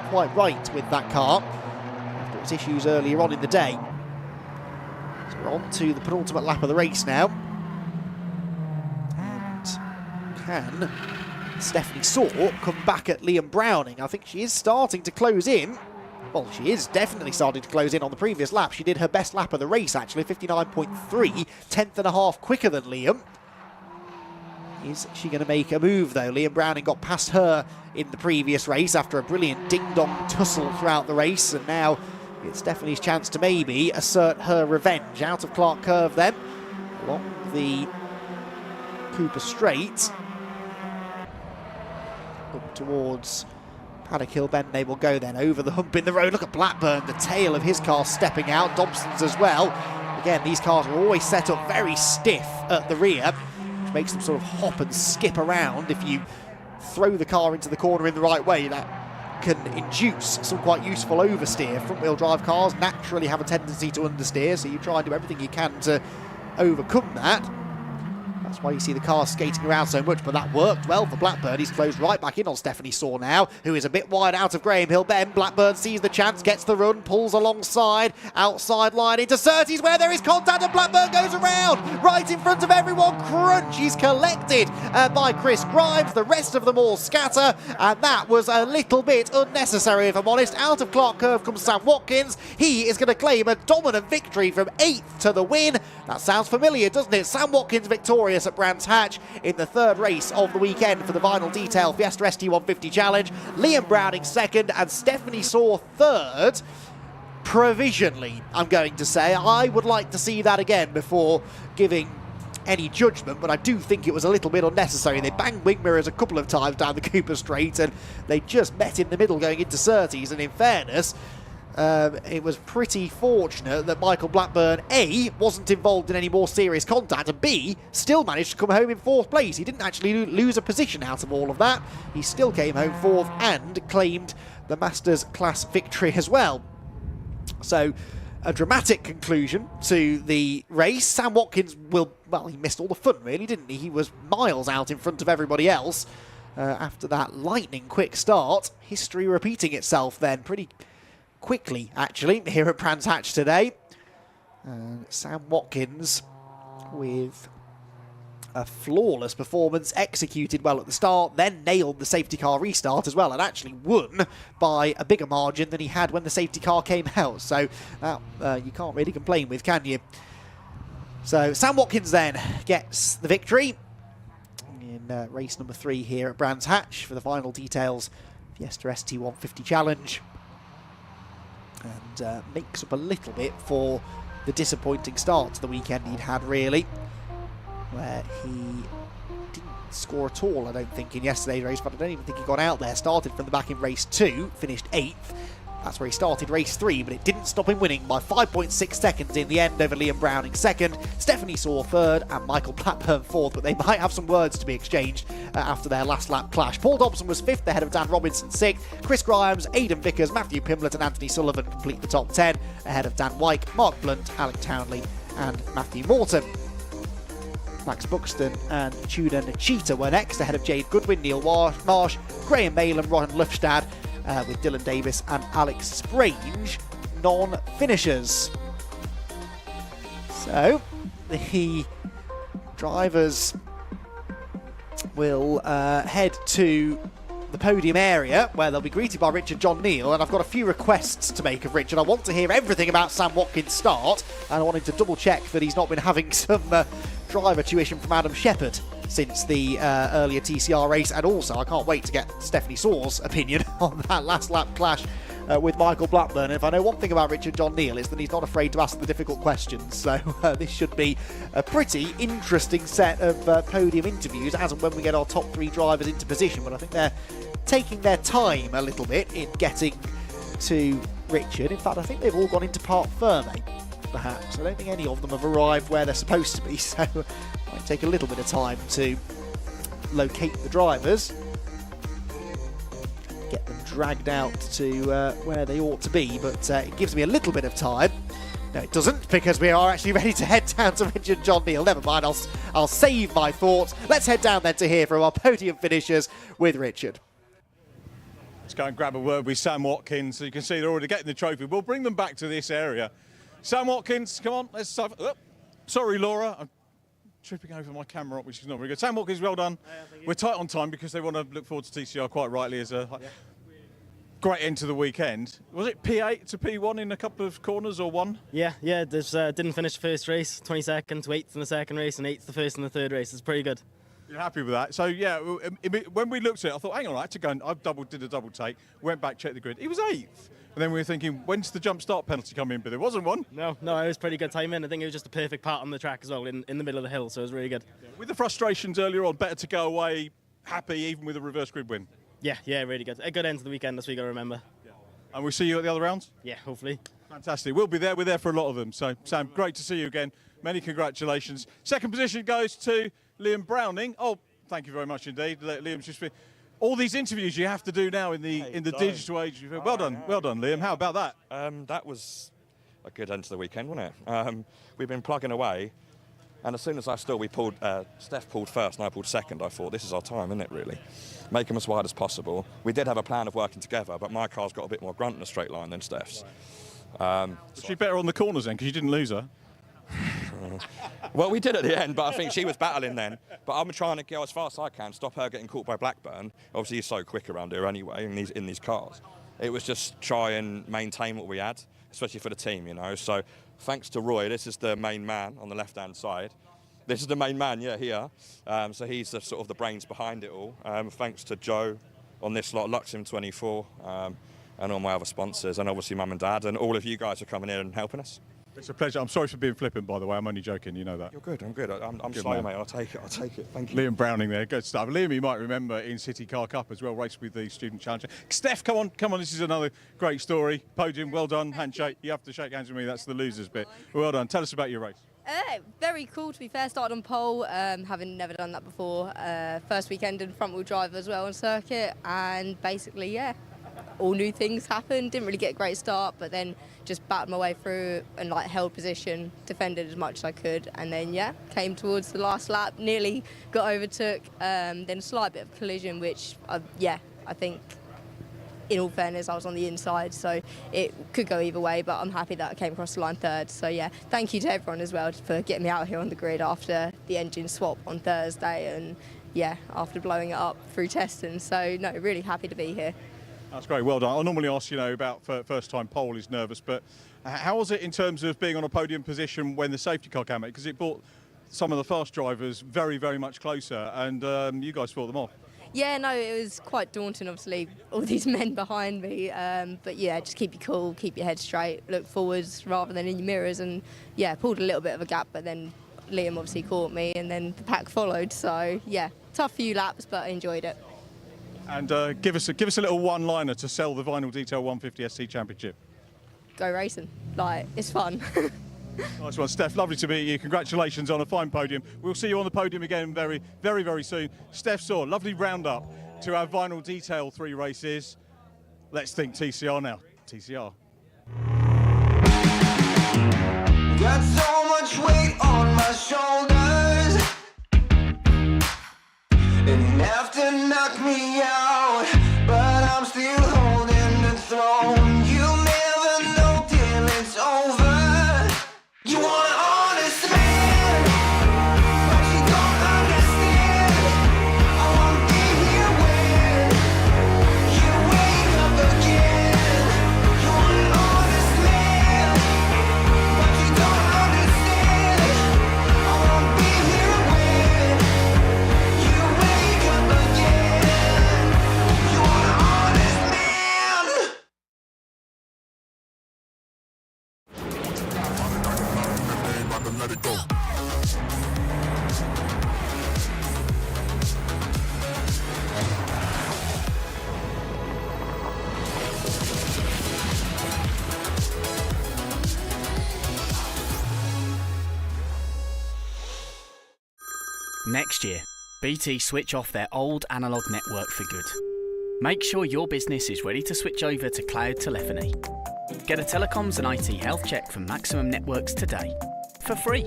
quite right with that car after its issues earlier on in the day. So we're on to the penultimate lap of the race now, and can Stephanie Saw come back at Liam Browning? I think she is starting to close in. Well, she is definitely starting to close in on the previous lap. She did her best lap of the race, actually, 59.3, 10th.5 quicker than Liam. Is she going to make a move, though? Liam Browning got past her in the previous race after a brilliant ding-dong tussle throughout the race, and now it's Stephanie's chance to maybe assert her revenge. Out of Clark Curve, then, along the Cooper Straight, up towards Paddock Hill Bend they will go then, over the hump in the road. Look at Blackburn, the tail of his car stepping out, Dobson's as well. Again, these cars are always set up very stiff at the rear, which makes them sort of hop and skip around. If you throw the car into the corner in the right way, that can induce some quite useful oversteer. Front-wheel drive cars naturally have a tendency to understeer, so you try and do everything you can to overcome that. That's why you see the car skating around so much, but that worked well for Blackburn. He's closed right back in on Stephanie Saw now, who is a bit wide out of Graham Hill Bend. Blackburn sees the chance, gets the run, pulls alongside, outside line into Surtees where there is contact, and Blackburn goes around right in front of everyone. Crunch, he's collected by Chris Grimes. The rest of them all scatter, and that was a little bit unnecessary, if I'm honest. Out of Clark Curve comes Sam Watkins. He is going to claim a dominant victory from 8th to the win. That sounds familiar, doesn't it? Sam Watkins victorious at Brands Hatch in the 3rd race of the weekend for the Vinyl Detail Fiesta ST150 Challenge. Liam Browning 2nd and Stephanie Saw 3rd. provisionally, I'm going to say. I would like to see that again before giving any judgment, but I do think it was a little bit unnecessary. They banged wing mirrors a couple of times down the Cooper Straight, and they just met in the middle going into Surtees, and in fairness, it was pretty fortunate that Michael Blackburn, A, wasn't involved in any more serious contact, and B, still managed to come home in 4th place. He didn't actually lose a position out of all of that. He still came home 4th and claimed the Masters class victory as well. So, a dramatic conclusion to the race. Sam Watkins he missed all the fun, really, didn't he? He was miles out in front of everybody else after that lightning quick start. History repeating itself then pretty quickly, actually, here at Brands Hatch today. Sam Watkins with a flawless performance, executed well at the start, then nailed the safety car restart as well, and actually won by a bigger margin than he had when the safety car came out. So you can't really complain with, can you? So Sam Watkins then gets the victory in race number 3 here at Brands Hatch for the final details Fiesta ST150 Challenge, and makes up a little bit for the disappointing start to the weekend he'd had, really, where he didn't score at all, I don't think, in yesterday's race, but I don't even think he got out there. Started from the back in race 2, finished 8th. That's where he started race 3, but it didn't stop him winning by 5.6 seconds in the end over Liam Browning 2nd, Stephanie Saw 3rd, and Michael Blackburn 4th, but they might have some words to be exchanged after their last lap clash. Paul Dobson was 5th ahead of Dan Robinson 6th, Chris Grimes, Aidan Vickers, Matthew Pimlett and Anthony Sullivan complete the top 10 ahead of Dan Wyke, Mark Blunt, Alec Townley and Matthew Morton. Max Buxton and Tudor Nachita were next ahead of Jade Goodwin, Neil Marsh, Graham Balen, Ron Lufstad, with Dylan Davis and Alex Strange non-finishers. So the drivers will head to the podium area where they'll be greeted by Richard John Neal, and I've got a few requests to make of Richard. I want to hear everything about Sam Watkins' start, and I wanted to double check that he's not been having some driver tuition from Adam Shepherd since the earlier TCR race, and also I can't wait to get Stephanie Saw's opinion on that last lap clash with Michael Blackburn. And if I know one thing about Richard John Neal, it's that he's not afraid to ask the difficult questions, so this should be a pretty interesting set of podium interviews as and when we get our top 3 drivers into position. But I think they're taking their time a little bit in getting to Richard. In fact, I think they've all gone into Parc Ferme, perhaps. I don't think any of them have arrived where they're supposed to be, so it might take a little bit of time to locate the drivers, get them dragged out to where they ought to be, but it gives me a little bit of time. No, it doesn't, because we are actually ready to head down to Richard John Neal. Never mind, I'll save my thoughts. Let's head down then to hear from our podium finishers with Richard. Let's go and grab a word with Sam Watkins. So you can see they're already getting the trophy. We'll bring them back to this area. Sam Watkins, come on, let's have... Oh, sorry, Laura, I'm tripping over my camera, which is not very good. Sam Watkins, well done. We're tight on time because they want to look forward to TCR quite rightly as a great end to the weekend. Was it P8 to P1 in a couple of corners or one? Yeah, didn't finish the first race, 22nd to 8th in the second race and 8th the first and the third race. It's pretty good. You're happy with that? So, yeah, when we looked at it, I thought, hang on, I had to go and I did a double take, went back, checked the grid. He was 8th. And then we were thinking, when's the jump start penalty come in? But there wasn't one. No, it was pretty good timing. I think it was just the perfect part on the track as well, in the middle of the hill, so it was really good. Yeah. With the frustrations earlier on, better to go away happy even with a reverse grid win? Yeah, really good. A good end to the weekend, that's what we got to remember. Yeah. And we'll see you at the other rounds? Yeah, hopefully. Fantastic. We'll be there. We're there for a lot of them. So, Sam, great to see you again. Many congratulations. Second position goes to Liam Browning. Oh, thank you very much indeed. Liam's just been... All these interviews you have to do now in the digital age. Well done, Liam. How about that? That was a good end to the weekend, wasn't it? We've been plugging away, and as soon as Steph pulled first and I pulled second, I thought, this is our time, isn't it, really? Make them as wide as possible. We did have a plan of working together, but my car's got a bit more grunt in a straight line than Steph's. Was she better on the corners then, because you didn't lose her? Well, we did at the end, but I think she was battling then. But I'm trying to go as fast as I can, stop her getting caught by Blackburn. Obviously, he's so quick around here anyway in these cars. It was just try and maintain what we had, especially for the team, you know. So thanks to Roy, this is the main man on the left-hand side. This is the main man, yeah, here. So he's the sort of the brains behind it all. Thanks to Joe on this lot, Luxem24, and all my other sponsors, and obviously Mum and Dad, and all of you guys for coming in and helping us. It's a pleasure. I'm sorry for being flippant, by the way. I'm only joking, you know that. You're good, I'm good. I'm Good slow, man. mate. I'll take it, thank you. Liam Browning there, good stuff. Liam, you might remember in City Car Cup as well, raced with the Student Challenger. Steph, come on, this is another great story. Podium, well done, handshake. You have to shake hands with me, that's the losers bit. Well done, tell us about your race. Very cool, to be fair. Started on pole, having never done that before. First weekend in front wheel drive as well on circuit, and basically, yeah, all new things happened. Didn't really get a great start, but then just battled my way through and like held position, defended as much as I could, and then yeah, came towards the last lap, nearly got overtook, then a slight bit of collision, which I think, in all fairness, I was on the inside, so it could go either way, but I'm happy that I came across the line third. So yeah, thank you to everyone as well for getting me out here on the grid after the engine swap on Thursday, and yeah, after blowing it up through testing. So no, really happy to be here. That's great, well done. I normally ask, about first time pole is nervous, but how was it in terms of being on a podium position when the safety car came out? Because it brought some of the fast drivers very, very much closer, and you guys fought them off. Yeah, no, it was quite daunting, obviously, all these men behind me. But yeah, just keep you cool, keep your head straight, look forwards rather than in your mirrors, and yeah, pulled a little bit of a gap, but then Liam obviously caught me, and then the pack followed. So yeah, tough few laps, but I enjoyed it. And give us a little one-liner to sell the Vinyl Detail 150 SC Championship. Go racing, like, it's fun. Nice one, Steph. Lovely to meet you. Congratulations on a fine podium. We'll see you on the podium again very, very, very soon. Steph Saw, lovely roundup to our Vinyl Detail 3 races. Let's think TCR now. TCR. Got so much weight on my shoulders, enough to knock me out, but I'm still holding the throne. You never know till it's over. You want an honest man, but you don't understand. I won't be here when you wake up again. You want an honest man, but you don't understand. I won't be here when you wake up again. You want an honest man. Let it go. Next year, BT switch off their old analogue network for good. Make sure your business is ready to switch over to cloud telephony. Get a telecoms and IT health check from Maximum Networks today, for free.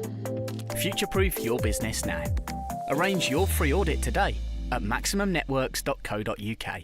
Future-proof your business now. Arrange your free audit today at maximumnetworks.co.uk.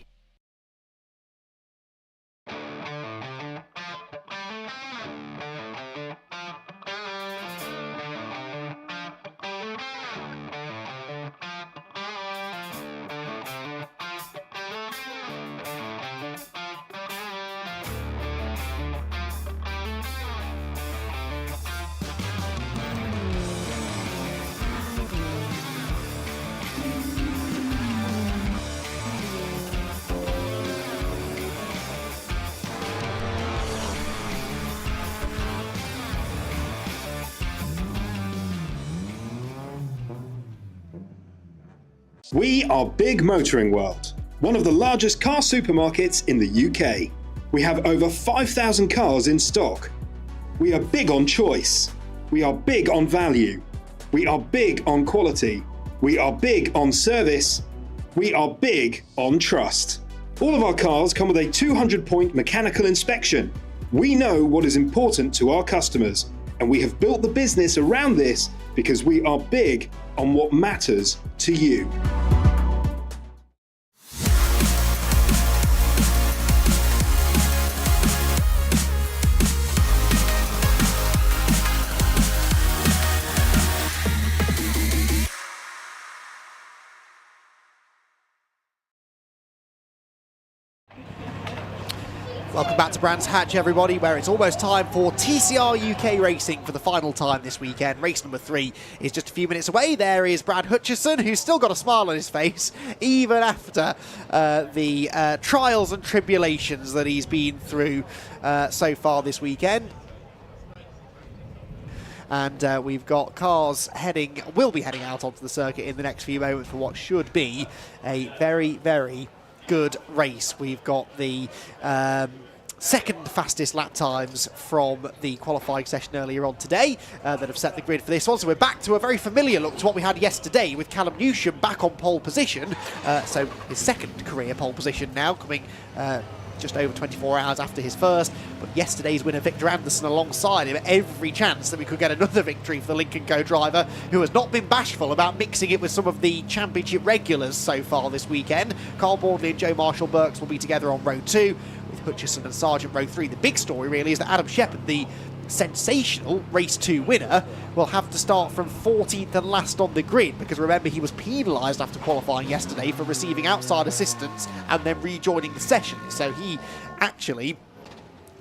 We are Big Motoring World, one of the largest car supermarkets in the UK. We have over 5,000 cars in stock. We are big on choice. We are big on value. We are big on quality. We are big on service. We are big on trust. All of our cars come with a 200-point mechanical inspection. We know what is important to our customers, and we have built the business around this because we are big on what matters to you. Welcome back to Brands Hatch, everybody, where it's almost time for TCR UK racing for the final time this weekend. Race number 3 is just a few minutes away. There is Brad Hutchison, who's still got a smile on his face, even after the trials and tribulations that he's been through so far this weekend. And we've got cars will be heading out onto the circuit in the next few moments for what should be a very, very good race. We've got the second fastest lap times from the qualifying session earlier on today that have set the grid for this one. So we're back to a very familiar look to what we had yesterday with Callum Newsham back on pole position. So his second career pole position now, coming just over 24 hours after his first. But yesterday's winner, Victor Anderson, alongside him, every chance that we could get another victory for the Lincoln Co driver, who has not been bashful about mixing it with some of the championship regulars so far this weekend. Carl Bordley and Joe Marshall-Burks will be together on row 2, with Hutchison and Sargent row 3. The big story really is that Adam Shepherd, the sensational race 2 winner, will have to start from 14th and last on the grid, because remember, he was penalised after qualifying yesterday for receiving outside assistance and then rejoining the session. So he actually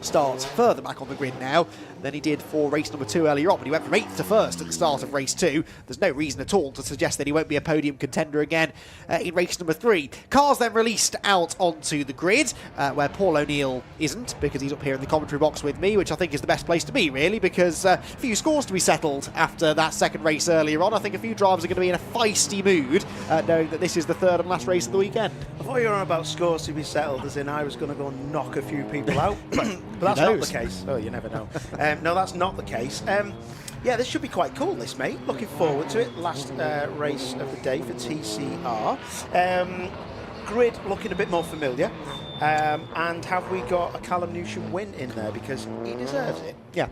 starts further back on the grid now than he did for race number 2 earlier on, but he went from 8th to 1st at the start of race 2. There's no reason at all to suggest that he won't be a podium contender again in race number 3. Cars then released out onto the grid, where Paul O'Neill isn't, because he's up here in the commentary box with me, which I think is the best place to be, really, because a few scores to be settled after that second race earlier on. I think a few drivers are going to be in a feisty mood, knowing that this is the third and last race of the weekend. I thought you were on about scores to be settled, as in I was going to go and knock a few people out, but that's not the case. Oh, you never know. No, that's not the case. Yeah, this should be quite cool, this, mate. Looking forward to it. Last race of the day for TCR. Grid looking a bit more familiar. And have we got a Callum Newsham win in there? Because he deserves it. Yeah.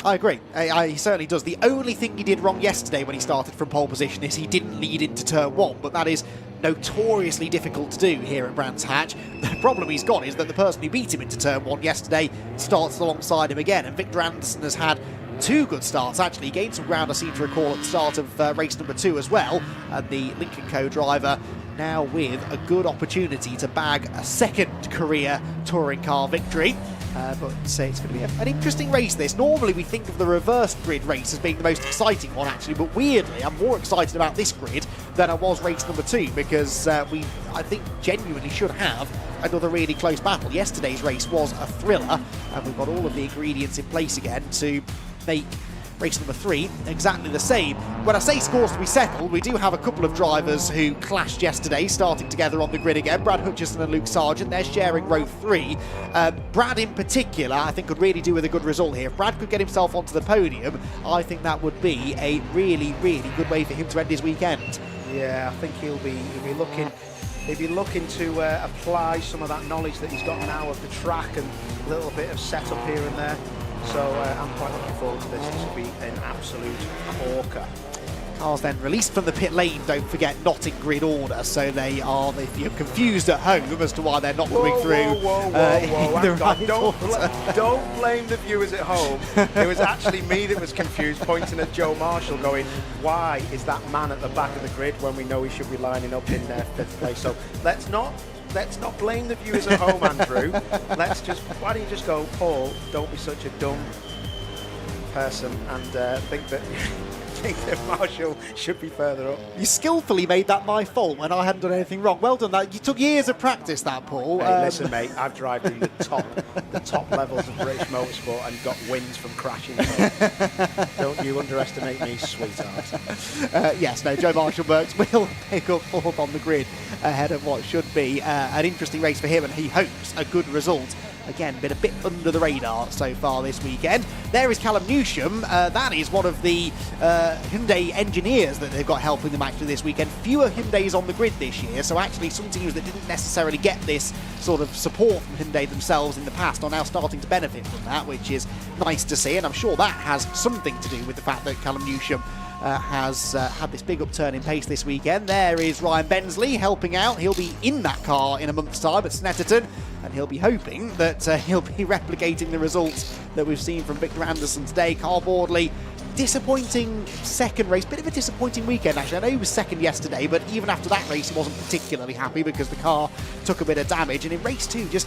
I agree. He certainly does. The only thing he did wrong yesterday when he started from pole position is he didn't lead into turn 1, but that is notoriously difficult to do here at Brands Hatch. The problem he's got is that the person who beat him into turn 1 yesterday starts alongside him again, and Victor Anderson has had 2 good starts, actually. He gained some ground, I seem to recall, at the start of race number 2 as well, and the Lincoln Co driver now with a good opportunity to bag a second career touring car victory. But say it's going to be an interesting race, this. Normally we think of the reverse grid race as being the most exciting one, actually, but weirdly I'm more excited about this grid than I was race number 2, because I think genuinely should have another really close battle. Yesterday's race was a thriller, and we've got all of the ingredients in place again to make race number 3 exactly the same. When I say scores to be settled, we do have a couple of drivers who clashed yesterday, starting together on the grid again. Brad Hutchison and Luke Sargent, they're sharing row 3. Brad in particular, I think, could really do with a good result here. If Brad could get himself onto the podium, I think that would be a really, really good way for him to end his weekend. Yeah, I think he'll be looking to apply some of that knowledge that he's got now of the track and a little bit of setup here and there. So I'm quite looking forward to this. This will be an absolute corker. Cars then released from the pit lane, don't forget, not in grid order, so they are, if you're confused at home as to why they're not coming through. Don't blame the viewers at home. It was actually me that was confused, pointing at Joe Marshall going, why is that man at the back of the grid when we know he should be lining up in 5th place? So let's not blame the viewers at home, Andrew. Why don't you just go, Paul, don't be such a dumb person and think that Marshall should be further up. You skillfully made that my fault when I hadn't done anything wrong. Well done. That you took years of practice, that, Paul. Hey, listen, mate, I've driven in the top levels of British motorsport and got wins from crashing. Don't you underestimate me, sweetheart. Yes, no, Joe Marshall-Burks will pick up 4th on the grid ahead of what should be an interesting race for him, and he hopes a good result. Again, been a bit under the radar so far this weekend. There is Callum Newsham. That is one of the Hyundai engineers that they've got helping them actually this weekend. Fewer Hyundais on the grid this year, so actually some teams that didn't necessarily get this sort of support from Hyundai themselves in the past are now starting to benefit from that, which is nice to see, and I'm sure that has something to do with the fact that Callum Newsham has had this big upturn in pace this weekend. There is Ryan Bensley helping out. He'll be in that car in a month's time at Snetterton, and he'll be hoping that he'll be replicating the results that we've seen from Victor Anderson today. Carl Bordley, disappointing second race, bit of a disappointing weekend actually. I know he was second yesterday, but even after that race he wasn't particularly happy because the car took a bit of damage, and in race 2 just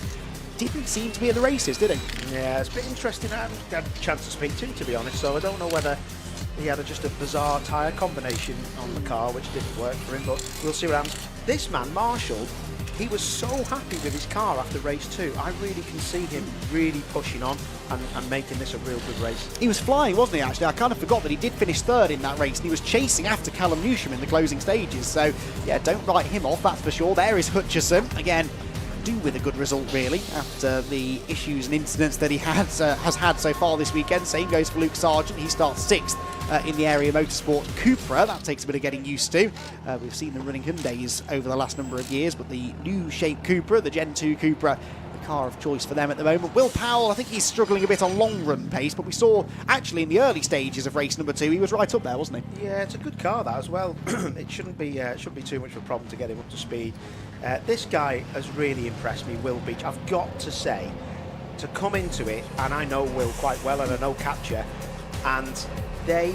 didn't seem to be in the races, did he? Yeah, it's a bit interesting. I haven't had a chance to speak to him, to be honest, so I don't know whether he had just a bizarre tyre combination on the car which didn't work for him, but we'll see what happens. This man, Marshall, he was so happy with his car after race 2. I really can see him really pushing on and making this a real good race. He was flying, wasn't he, actually? I kind of forgot that he did finish 3rd in that race, and he was chasing after Callum Newsham in the closing stages. So, yeah, don't write him off, that's for sure. There is Hutchison. Again, do with a good result, really, after the issues and incidents that he has had so far this weekend. Same goes for Luke Sargent. He starts 6th in the area motorsport Cupra. That takes a bit of getting used to. We've seen them running Hyundais over the last number of years, but the new shape Cupra, the Gen 2 Cupra, the car of choice for them at the moment. Will Powell, I think he's struggling a bit on long run pace, but we saw actually in the early stages of race number 2, he was right up there, wasn't he? Yeah, it's a good car, that, as well. It shouldn't be too much of a problem to get him up to speed. This guy has really impressed me, Will Beach. I've got to say, to come into it, and I know Will quite well, and I know Catcher, and they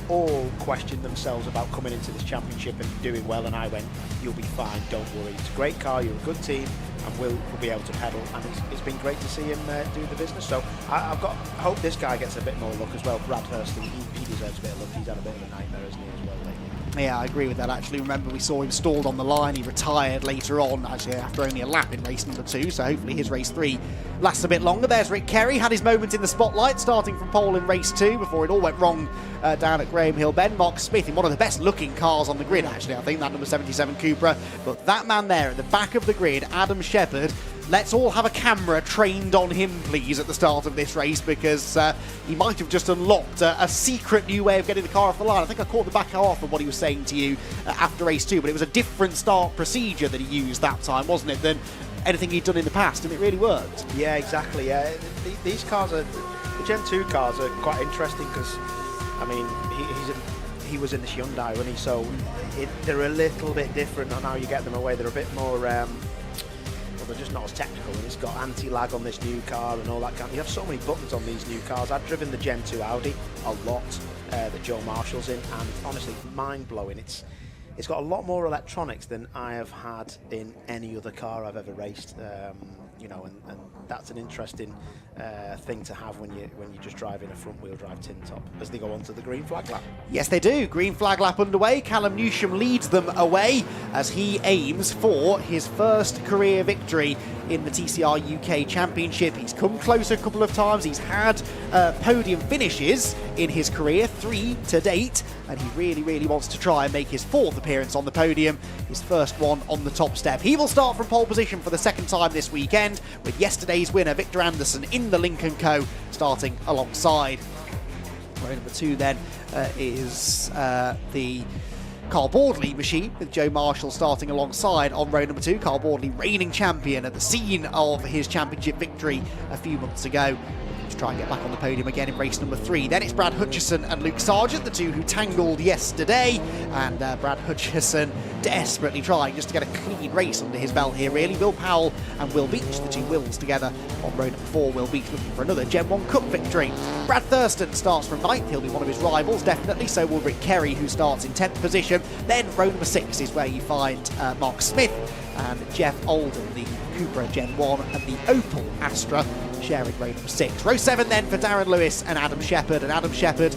all questioned themselves about coming into this championship and doing well, and I went, you'll be fine, don't worry. It's a great car, you're a good team, and Will be able to pedal, and it's been great to see him do the business. So I hope this guy gets a bit more luck as well. Brad Hurston, he deserves a bit of luck. He's had a bit of a nightmare, hasn't he, as well lately? Yeah, I agree with that, actually. Remember, we saw him stalled on the line. He retired later on, actually, after only a lap in race number 2, so hopefully his race 3 lasts a bit longer. There's Rick Kerry, had his moment in the spotlight, starting from pole in race 2 before it all went wrong down at Graham Hill Bend. Mark Smith in one of the best-looking cars on the grid, actually, I think, that number 77 Cupra. But that man there at the back of the grid, Adam Shepherd, let's all have a camera trained on him, please, at the start of this race, because he might have just unlocked a secret new way of getting the car off the line. I think I caught the back half of what he was saying to you after race 2, but it was a different start procedure that he used that time, wasn't it, than anything he'd done in the past, and it really worked. Yeah, exactly. Yeah, these cars the Gen 2 cars are quite interesting because, I mean, he was in this Hyundai, wasn't he? So they're a little bit different on how you get them away. They're a bit more. They're just not as technical, and it's got anti-lag on this new car and all that kind of. You have so many buttons on these new cars. I've driven the Gen 2 Audi a lot that Joe Marshall's in, and honestly, mind-blowing. It's got a lot more electronics than I have had in any other car I've ever raced. You know, and that's an interesting thing to have when you're just driving a front-wheel drive tin top as they go on to the green flag lap. Yes, they do. Green flag lap underway. Callum Newsham leads them away as he aims for his first career victory in the TCR UK Championship. He's come close a couple of times. He's had podium finishes in his career, 3 to date, and he really, really wants to try and make his 4th appearance on the podium, his first one on the top step. He will start from pole position for the 2nd time this weekend, with yesterday's winner, Victor Anderson, in the Lincoln Co, starting alongside. Row number 2 then is the Carl Boardley machine, with Joe Marshall starting alongside on row number 2. Carl Boardley, reigning champion at the scene of his championship victory a few months ago. To try and get back on the podium again in race number 3. Then it's Brad Hutchison and Luke Sargent, the two who tangled yesterday, and Brad Hutchison desperately trying just to get a clean race under his belt here, really. Will Powell and Will Beach, the two Wills together on row number 4. Will Beach looking for another Gen 1 Cup victory. Brad Thurston starts from 9th. He'll be one of his rivals, definitely. So will Rick Kerry, who starts in 10th position. Then row number 6 is where you find Mark Smith and Jeff Oldham, the Cupra Gen 1 and the Opel Astra, sharing row number 6. Row 7 then for Darren Lewis and Adam Shepherd. And Adam Shepherd,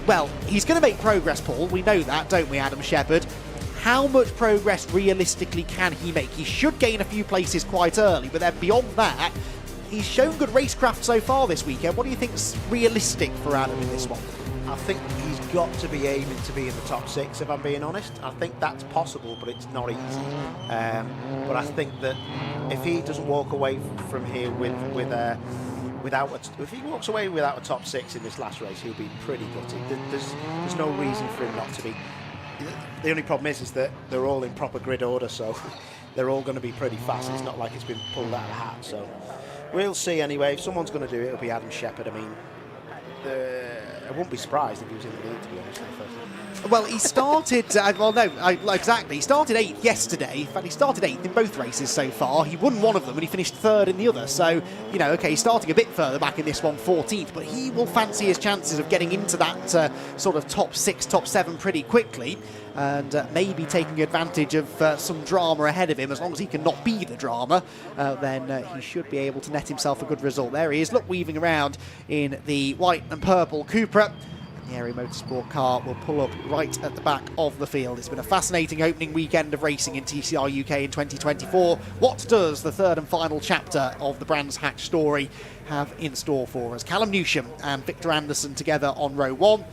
well, he's going to make progress, Paul. We know that, don't we, Adam Shepherd? How much progress realistically can he make? He should gain a few places quite early, but then beyond that, he's shown good racecraft so far this weekend. What do you think's realistic for Adam in this one? I think he's got to be aiming to be in the top 6, if I'm being honest. I think that's possible, but it's not easy. But I think that if he doesn't walk away from here if he walks away without a top 6 in this last race, he'll be pretty gutted. There's no reason for him not to be. The only problem is that they're all in proper grid order, so they're all going to be pretty fast. It's not like it's been pulled out of the hat. So we'll see anyway. If someone's going to do it, it'll be Adam Shepherd. I mean, I wouldn't be surprised if he was in the lead, to be honest. Well, he started, exactly. He started 8th yesterday. In fact, he started 8th in both races so far. He won one of them and he finished 3rd in the other. So, you know, okay, he's starting a bit further back in this one, 14th, but he will fancy his chances of getting into that sort of top 6, top 7 pretty quickly. and maybe taking advantage of some drama ahead of him. As long as he can not be the drama, then he should be able to net himself a good result. There he is, look, weaving around in the white and purple Cupra. The Aero Motorsport car will pull up right at the back of the field. It's been a fascinating opening weekend of racing in TCR UK in 2024. What does the third and final chapter of the Brands Hatch story have in store for us? Callum Newsham and Victor Anderson together on row 1.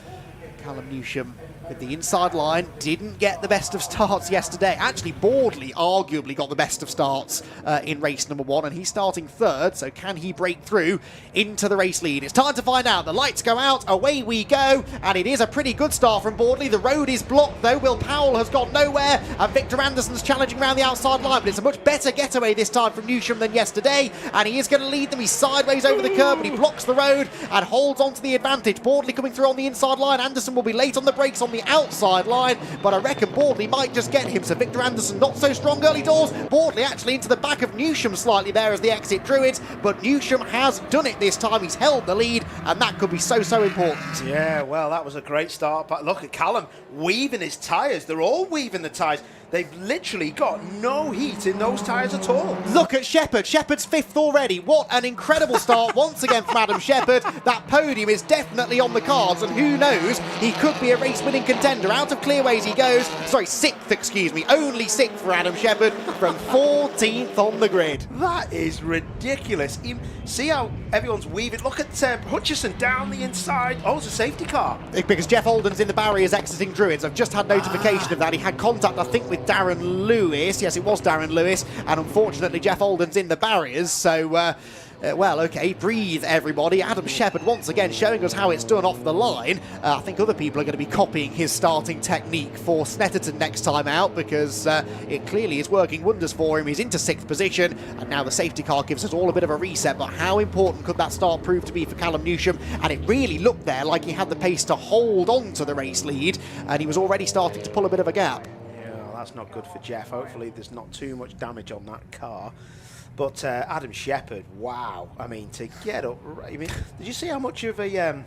Callum Newsham with the inside line didn't get the best of starts yesterday. Actually, Boardley arguably got the best of starts in race number 1, and he's starting third, so can he break through into the race lead? It's time to find out. The lights go out, away we go, and it is a pretty good start from Boardley. The road is blocked though. Will Powell has gone nowhere, and Victor Anderson's challenging around the outside line, but it's a much better getaway this time from Newsham than yesterday, and he is going to lead them. He's sideways over the curb, but he blocks the road and holds on to the advantage. Boardley coming through on the inside line. Anderson will be late on the brakes on the outside line, but I reckon Boardley might just get him. So Victor Anderson not so strong early doors. Boardley actually into the back of Newsham slightly there as the exit Druids, but Newsham has done it this time. He's held the lead, and that could be so important. Yeah, well, that was a great start, but look at Callum weaving his tyres. They're all weaving the tyres. They've literally got no heat in those tyres at all. Look at Shepherd. Shepherd's 5th already. What an incredible start once again from Adam Shepherd. That podium is definitely on the cards, and who knows, he could be a race-winning contender. Out of clearways he goes. Sorry, 6th, excuse me. Only 6th for Adam Shepherd from 14th on the grid. That is ridiculous. See how everyone's weaving. Look at Hutchison down the inside. Oh, it's a safety car. Because Jeff Alden's in the barriers exiting Druids. I've just had notification of that. He had contact, I think, with Darren Lewis. Yes, it was Darren Lewis, and unfortunately Jeff Alden's in the barriers, so well, okay, breathe everybody. Adam Shepherd once again showing us how it's done off the line. I think other people are going to be copying his starting technique for Snetterton next time out, because it clearly is working wonders for him. He's into 6th position, and now the safety car gives us all a bit of a reset. But how important could that start prove to be for Callum Newsham? And it really looked there like he had the pace to hold on to the race lead, and he was already starting to pull a bit of a gap. That's not good for Jeff. Hopefully there's not too much damage on that car. But Adam Shepherd, wow. I mean, to get up... I mean, did you see how much of the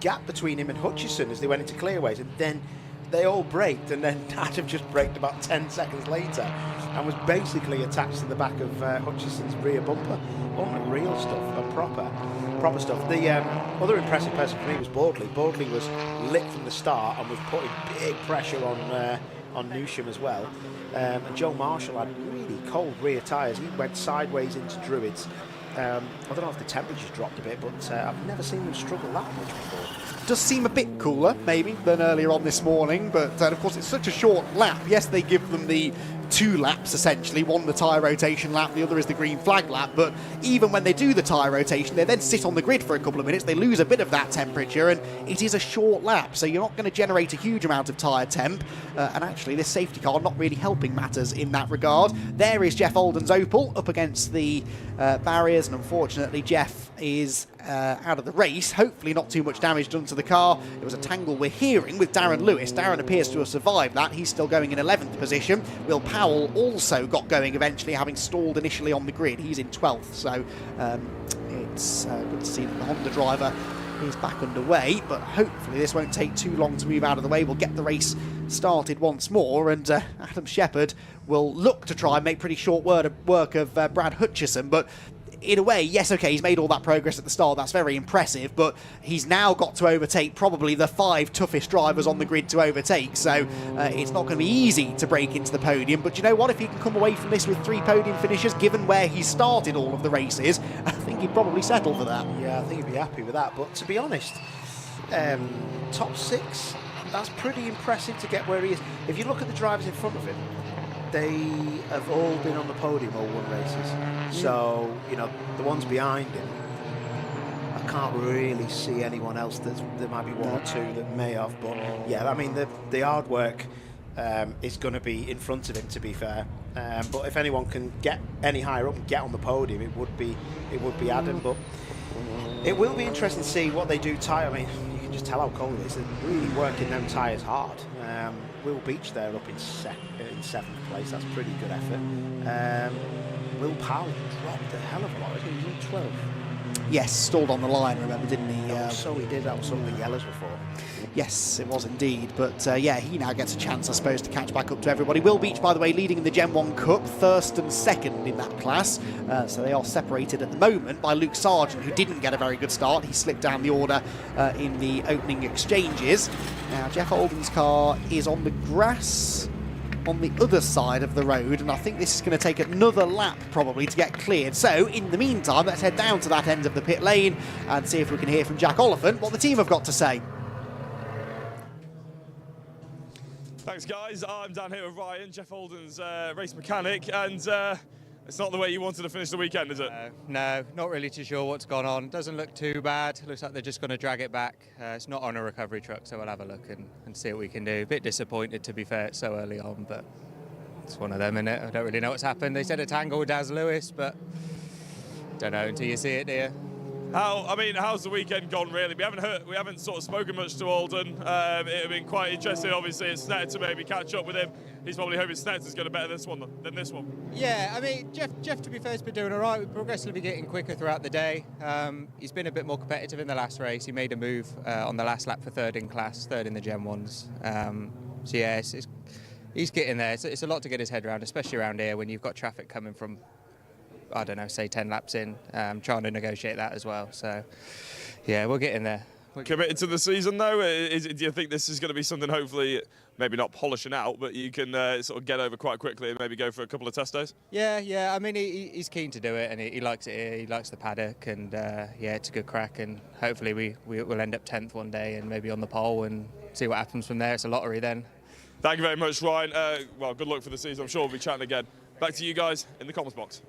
gap between him and Hutchison as they went into clearways? And then they all braked, and then Adam just braked about 10 seconds later and was basically attached to the back of Hutchison's rear bumper. Unreal stuff, proper stuff. The other impressive person for me was Boardley. Boardley was lit from the start and was putting big pressure on Newsham as well. And Joe Marshall had really cold rear tyres. He went sideways into Druids. I don't know if the temperature's dropped a bit, but I've never seen them struggle that much before. Does seem a bit cooler, maybe, than earlier on this morning, but of course it's such a short lap. Yes, they give them the 2 laps, essentially. One the tyre rotation lap, the other is the green flag lap, but even when they do the tyre rotation, they then sit on the grid for a couple of minutes. They lose a bit of that temperature, and it is a short lap, so you're not going to generate a huge amount of tyre temp, and actually this safety car not really helping matters in that regard. There is Jeff Alden's Opel up against the barriers, and unfortunately Jeff is out of the race. Hopefully not too much damage done to the car. It was a tangle we're hearing with Darren Lewis. Darren appears to have survived that. He's still going in 11th position. Will Powell also got going eventually, having stalled initially on the grid. He's in 12th, so it's good to see that the Honda driver is back underway, but hopefully this won't take too long to move out of the way. We'll get the race started once more, and Adam Shepherd will look to try and make pretty short work of Brad Hutchison, but in a way, yes, okay, he's made all that progress at the start, that's very impressive, but he's now got to overtake probably the 5 toughest drivers on the grid to overtake, so it's not going to be easy to break into the podium. But you know what, if he can come away from this with 3 podium finishes, given where he started all of the races, I think he'd probably settle for that. Yeah, I think he'd be happy with that, but to be honest, top 6, that's pretty impressive to get where he is. If you look at the drivers in front of him, they have all been on the podium all 1 races. So, you know, the ones behind him, I can't really see anyone else. There might be 1 or 2 that may have, but yeah, I mean, the hard work is going to be in front of him, to be fair. But if anyone can get any higher up and get on the podium, it would be Adam. But it will be interesting to see what they do tyre. I mean, you can just tell how cold it is. They're really working them tyres hard. Will Beach there up in 7th place. That's pretty good effort. Will Powell dropped a hell of a lot. He's in 12th. Yes, stalled on the line, remember, didn't he? So he did. That was some of the yellows before. Yes, it was indeed. But yeah, he now gets a chance, I suppose, to catch back up to everybody. Will Beach, by the way, leading in the Gen 1 Cup, first and second in that class. So they are separated at the moment by Luke Sargent, who didn't get a very good start. He slipped down the order in the opening exchanges. Now, Jeff Holden's car is on the grass on the other side of the road, and I think this is going to take another lap probably to get cleared. So in the meantime, let's head down to that end of the pit lane and see if we can hear from Jack Oliphant what the team have got to say. Thanks guys, I'm down here with Ryan, Jeff Holden's race mechanic, and it's not the way you wanted to finish the weekend, is it? No, not really too sure what's gone on. Doesn't look too bad. Looks like they're just going to drag it back. It's not on a recovery truck, so we'll have a look and see what we can do. A bit disappointed, to be fair, it's so early on, but it's one of them, innit? I don't really know what's happened. They said a tangle with Daz Lewis, but don't know until you see it, do you? How's the weekend gone, really? We haven't sort of spoken much to Alden. It would have been quite interesting, obviously, at Snett to maybe catch up with him. He's probably hoping Snett is going to better this one than this one. Yeah, Jeff, to be fair, has been doing all right. We're progressively getting quicker throughout the day. He's been a bit more competitive in the last race. He made a move on the last lap for third in class, third in the Gen 1s. So yeah, he's getting there. It's a lot to get his head around, especially around here when you've got traffic coming from, I don't know, say 10 laps in, trying to negotiate that as well. So, yeah, we're getting there. Committed to the season, though? Do you think this is going to be something, hopefully, maybe not polishing out, but you can sort of get over quite quickly and maybe go for a couple of test days? Yeah. He's keen to do it, and he likes it here. He likes the paddock, and yeah, it's a good crack, and hopefully we'll end up 10th one day and maybe on the pole and see what happens from there. It's a lottery then. Thank you very much, Ryan. Well, good luck for the season. I'm sure we'll be chatting again. Back to you guys in the comments box.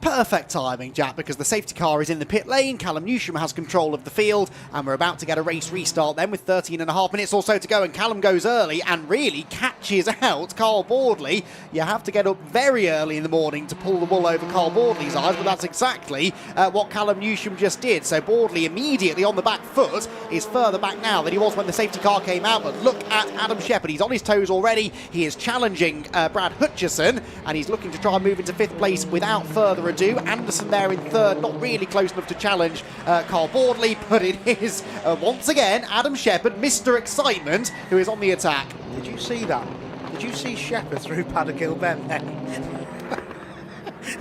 Perfect timing, Jack, because the safety car is in the pit lane. Callum Newsham has control of the field, and we're about to get a race restart then with 13.5 minutes or so to go, and Callum goes early and really catches out Carl Boardley. You have to get up very early in the morning to pull the wool over Carl Boardley's eyes, but that's exactly what Callum Newsham just did. So Boardley immediately on the back foot is further back now than he was when the safety car came out, but look at Adam Shepherd. He's on his toes already. He is challenging Brad Hutchison, and he's looking to try and move into 5th place without further ado. Anderson there in 3rd, not really close enough to challenge Carl Boardley, but it is once again Adam Shepherd, Mr. Excitement, who is on the attack. Did you see that? Did you see Shepherd through Paddock Hill Bend then?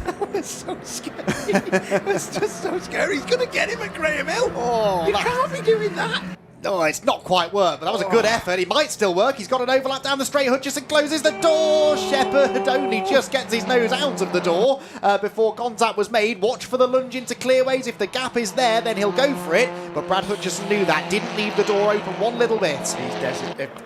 That was so scary. It was just so scary. He's going to get him at Graham Hill. Oh, you can't be doing that. Oh, it's not quite worked, but that was a good effort. He might still work. He's got an overlap down the straight. Hutchison closes the door. Shepherd only just gets his nose out of the door before contact was made. Watch for the lunge into clearways. If the gap is there, then he'll go for it. But Brad Hutchison knew that. Didn't leave the door open one little bit.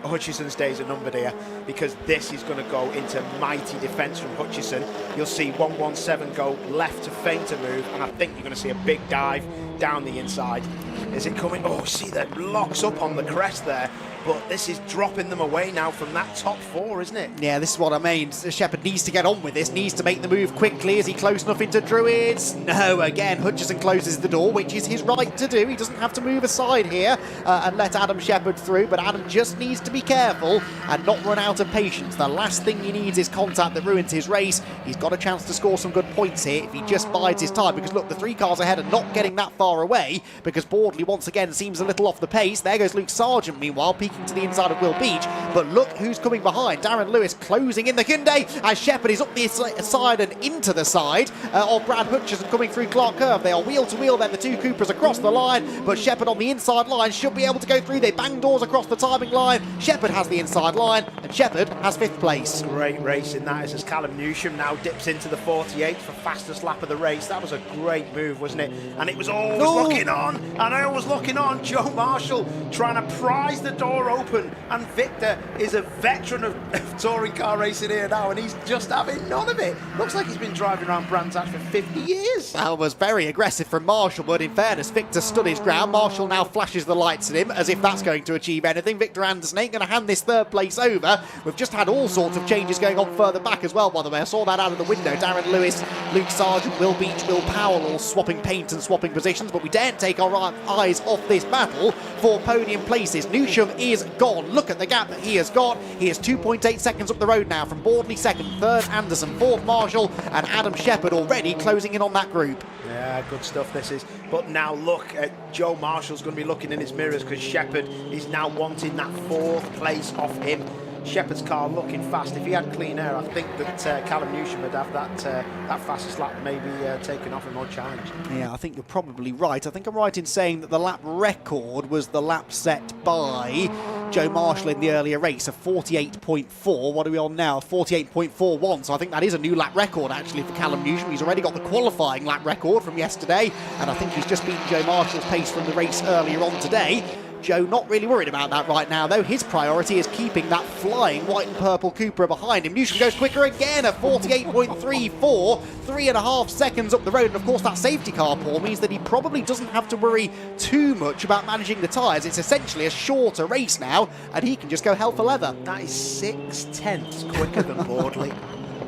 Hutchison's days are numbered here, because this is going to go into mighty defence from Hutchison. You'll see 117 go left to feint a move, and I think you're going to see a big dive down the inside. Is it coming? Oh, see, that locks up on the crest there. But this is dropping them away now from that top 4, isn't it? Yeah, this is what I mean. Shepherd needs to get on with this, needs to make the move quickly. Is he close enough into Druids? No, again, Hutchison closes the door, which is his right to do. He doesn't have to move aside here and let Adam Shepherd through, but Adam just needs to be careful and not run out of patience. The last thing he needs is contact that ruins his race. He's got a chance to score some good points here if he just bides his time, because look, the 3 cars ahead are not getting that far away, because Boardley once again seems a little off the pace. There goes Luke Sargent, meanwhile, peeking to the inside of Will Beach, but look who's coming behind. Darren Lewis closing in the Hyundai as Shepherd is up the side and into the side of Brad Hutchison coming through Clark Curve. They are wheel to wheel then, the 2 Coopers across the line, but Shepherd on the inside line should be able to go through. They bang doors across the timing line. Shepherd has the inside line, and Shepherd has 5th place. Great race in that as Callum Newsham now dips into the 48 for fastest lap of the race. That was a great move, wasn't it? And it was always looking on, and I was looking on. Joe Marshall trying to prise the door open, and Victor is a veteran of touring car racing here now, and he's just having none of it. Looks like he's been driving around Brands Hatch for 50 years. That was very aggressive from Marshall, but in fairness, Victor stood his ground. Marshall now flashes the lights at him as if that's going to achieve anything. Victor Anderson ain't going to hand this 3rd place over. We've just had all sorts of changes going on further back as well, by the way. I saw that out of the window. Darren Lewis, Luke Sargent, Will Beach, Will Powell all swapping paint and swapping positions, but we daren't take our eyes off this battle for podium places. Newsham is gone. Look at the gap that he has got. He is 2.8 seconds up the road now from Boardley second, third Anderson, fourth Marshall, and Adam Shepherd already closing in on that group. Yeah, good stuff this is. But now look at Joe Marshall's going to be looking in his mirrors because Shepherd is now wanting that 4th place off him. Shepherd's car looking fast. If he had clean air, I think that Callum Newsham would have that fastest lap maybe taken off him or challenged. Yeah, I think you're probably right. I think I'm right in saying that the lap record was the lap set by Joe Marshall in the earlier race of 48.4. What are we on now? 48.41. So I think that is a new lap record actually for Callum Newsham. He's already got the qualifying lap record from yesterday, and I think he's just beaten Joe Marshall's pace from the race earlier on today. Joe not really worried about that right now, though. His priority is keeping that flying white and purple Cupra behind him. Newsham goes quicker again at 48.34, 3.5 seconds up the road. And of course, that safety car, Paul, means that he probably doesn't have to worry too much about managing the tyres. It's essentially a shorter race now, and he can just go hell for leather. That is 6/10 quicker than Boardley.